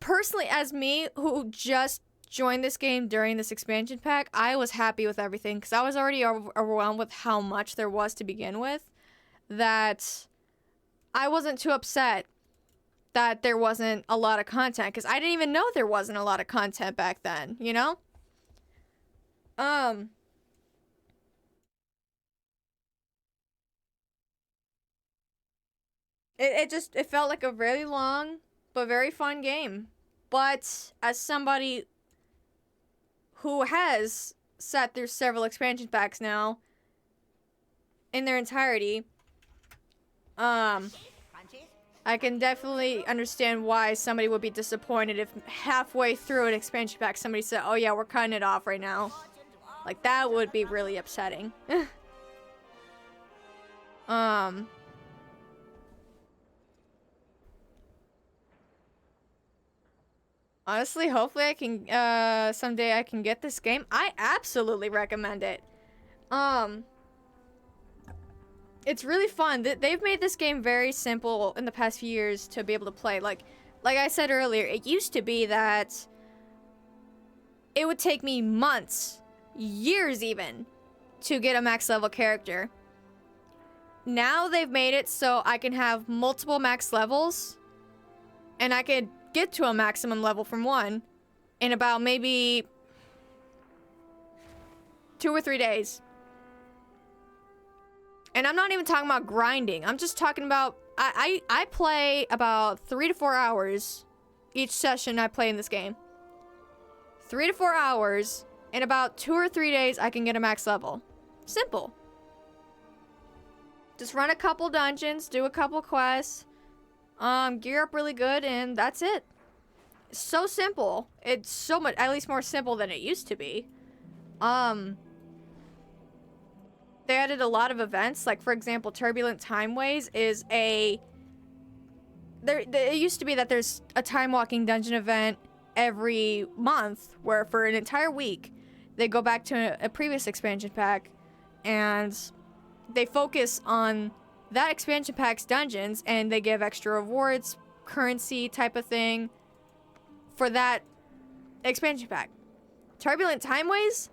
Personally, as me, who just joined this game during this expansion pack, I was happy with everything because I was already overwhelmed with how much there was to begin with, that I wasn't too upset that there wasn't a lot of content, because I didn't even know there wasn't a lot of content back then, you know? It felt like a really long but very fun game. But as somebody who has sat through several expansion packs now in their entirety, I can definitely understand why somebody would be disappointed if halfway through an expansion pack somebody said, oh yeah, we're cutting it off right now. Like, that would be really upsetting. Honestly, hopefully I can, someday I can get this game. I absolutely recommend it. It's really fun. They've made this game very simple in the past few years to be able to play. Like I said earlier, it used to be that it would take me months, years even, to get a max level character. Now they've made it so I can have multiple max levels, and I could get to a maximum level from one in about maybe 2 or 3 days. And I'm not even talking about grinding. I'm just talking about, I play about 3 to 4 hours each session I play in this game. 3 to 4 hours, in about 2 or 3 days I can get a max level. Simple. Just run a couple dungeons, do a couple quests, gear up really good, and that's it. It's so simple. It's so much, at least more simple than it used to be. They added a lot of events, like for example, Turbulent Timeways is it used to be that there's a time-walking dungeon event every month where for an entire week they go back to a previous expansion pack and they focus on that expansion pack's dungeons and they give extra rewards, currency type of thing for that expansion pack. Turbulent Timeways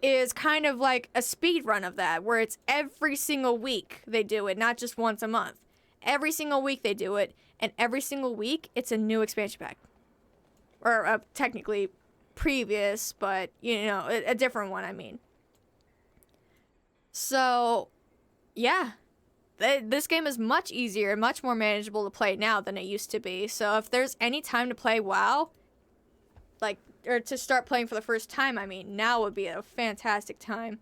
is kind of like a speed run of that, where it's every single week they do it, not just once a month. Every single week they do it, and every single week it's a new expansion pack. Or technically previous, but, you know, a different one, I mean. So, yeah. This game is much easier and much more manageable to play now than it used to be. So if there's any time to play WoW, like, or to start playing for the first time, I mean, now would be a fantastic time.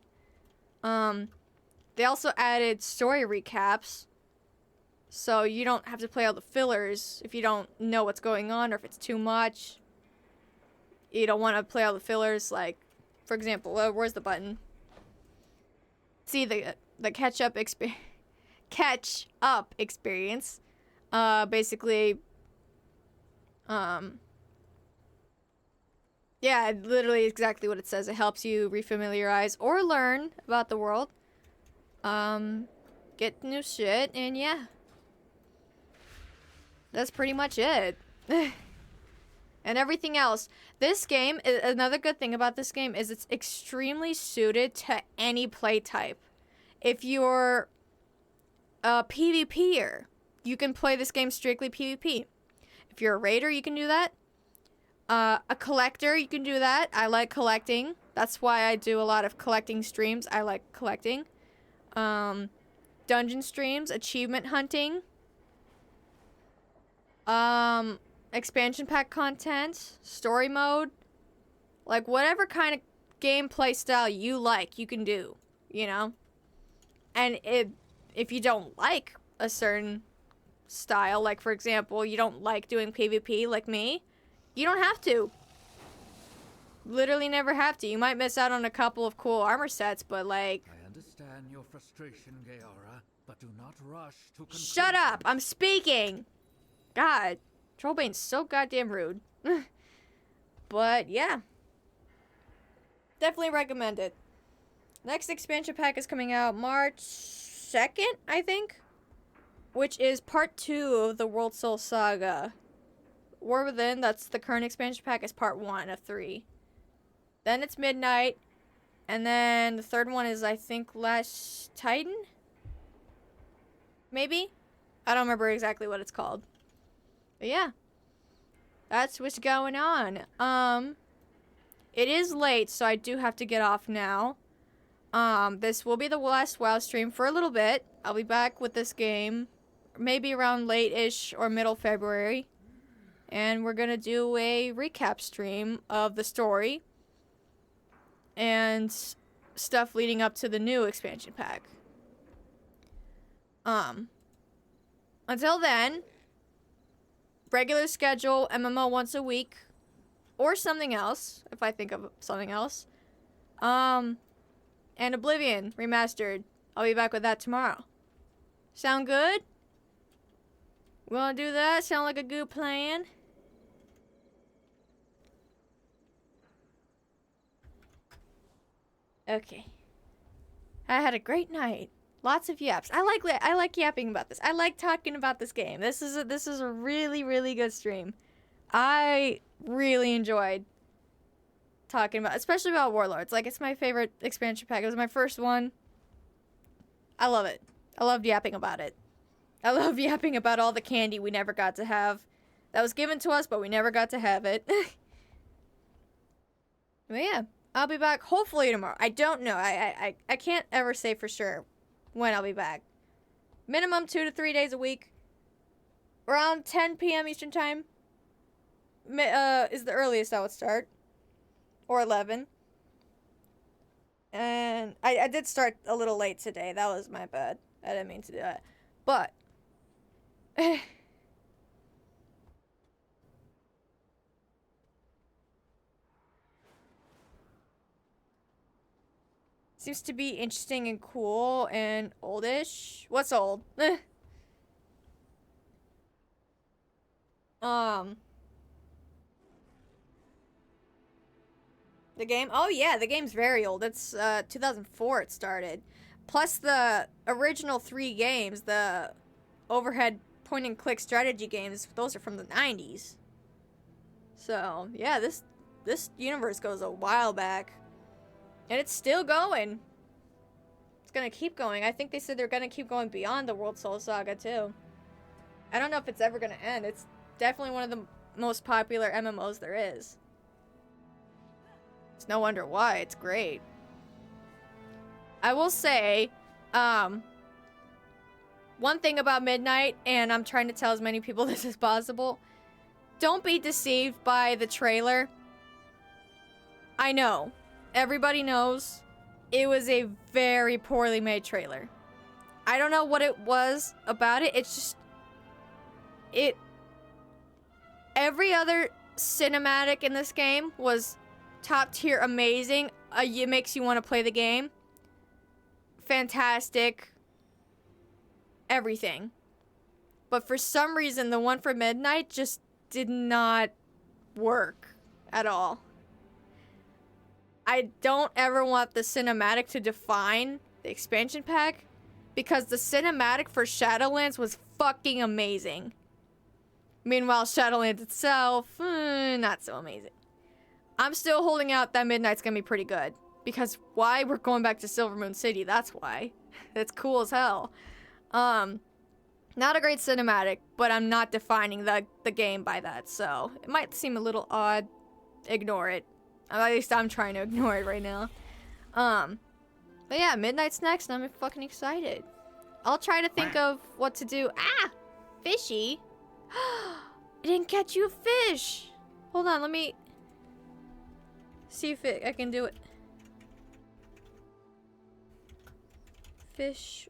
They also added story recaps, so you don't have to play all the fillers if you don't know what's going on or if it's too much. You don't want to play all the fillers, like, for example, where's the button? See, the catch-up experience, basically, yeah, literally exactly what it says. It helps you refamiliarize or learn about the world, get new shit, and yeah. That's pretty much it. And everything else. This game, another good thing about this game is it's extremely suited to any play type. If you're a PvPer, you can play this game strictly PvP. If you're a raider, you can do that. A collector, you can do that. I like collecting. That's why I do a lot of collecting streams. I like collecting. Dungeon streams, achievement hunting. Expansion pack content, story mode. Like, whatever kind of gameplay style you like, you can do, you know? And if you don't like a certain style, like, for example, you don't like doing PvP like me, you don't have to. Literally never have to. You might miss out on a couple of cool armor sets, but, like... I understand your frustration, Gaora, but do not rush to... Shut up! I'm speaking! God, Trollbane's so goddamn rude. But, yeah. Definitely recommend it. Next expansion pack is coming out March 2nd, I think? Which is part 2 of the World Soul Saga. War Within, that's the current expansion pack, is part 1 of 3. Then it's Midnight. And then the third one is, I think, Last Titan? Maybe? I don't remember exactly what it's called. But yeah. That's what's going on. It is late, so I do have to get off now. This will be the last WoW stream for a little bit. I'll be back with this game maybe around late-ish or middle February. And we're gonna do a recap stream of the story and stuff leading up to the new expansion pack. Until then, regular schedule, MMO once a week, or something else, if I think of something else. And Oblivion Remastered. I'll be back with that tomorrow. Sound good? Wanna do that? Sound like a good plan? Okay. I had a great night. Lots of yaps. I like yapping about this. I like talking about this game. This is a really, really good stream. I really enjoyed talking about, especially about Warlords. Like, it's my favorite expansion pack. It was my first one. I love it. I loved yapping about it. I love yapping about all the candy we never got to have. That was given to us, but we never got to have it. But yeah, I'll be back hopefully tomorrow. I don't know. I can't ever say for sure when I'll be back. Minimum 2 to 3 days a week. Around 10 p.m. Eastern Time. Is the earliest I would start. Or 11. And I did start a little late today. That was my bad. I didn't mean to do that. But... seems to be interesting and cool and oldish. What's old? The game? Oh yeah, the game's very old. It's 2004 it started. Plus the original 3 games, the overhead point and click strategy games, those are from the 90s. So, yeah, this universe goes a while back. And it's still going. It's gonna keep going. I think they said they're gonna keep going beyond the World Soul Saga too. I don't know if it's ever gonna end. It's definitely one of the most popular MMOs there is. It's no wonder why. It's great. I will say, one thing about Midnight, and I'm trying to tell as many people this as possible, don't be deceived by the trailer. I know. Everybody knows. It was a very poorly made trailer. I don't know what it was about it. It's just... Every other cinematic in this game was top tier amazing. It makes you want to play the game. Fantastic. Everything. But for some reason, the one for Midnight just did not work at all. I don't ever want the cinematic to define the expansion pack, because the cinematic for Shadowlands was fucking amazing. Meanwhile, Shadowlands itself, not so amazing. I'm still holding out that Midnight's gonna be pretty good. Because why? We're going back to Silvermoon City, that's why. That's cool as hell. Not a great cinematic, but I'm not defining the game by that, so it might seem a little odd. Ignore it. At least I'm trying to ignore it right now. But yeah, Midnight's next, and I'm fucking excited. I'll try to think of what to do. Ah! Fishy! I didn't catch you a fish! Hold on, let me see if I can do it. Fish.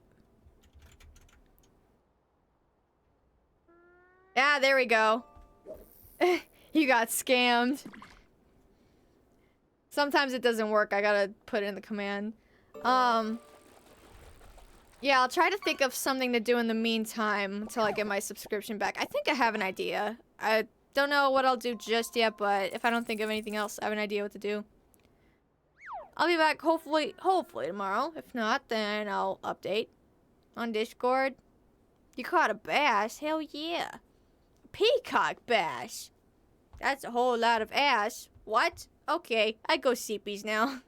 Yeah, there we go. You got scammed. Sometimes it doesn't work. I gotta put it in the command. Yeah, I'll try to think of something to do in the meantime until I get my subscription back. I think I have an idea. I don't know what I'll do just yet, but if I don't think of anything else, I have an idea what to do. I'll be back hopefully tomorrow. If not, then I'll update on Discord. You caught a bass? Hell yeah. Peacock bass. That's a whole lot of ass. What? Okay, I go seepies now.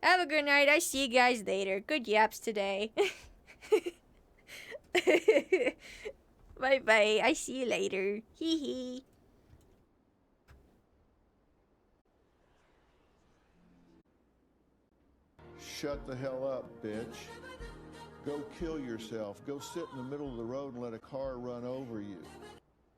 Have a good night. I see you guys later. Good yaps today. Bye-bye. I see you later. Hee hee. Shut the hell up, bitch. Go kill yourself. Go sit in the middle of the road and let a car run over you.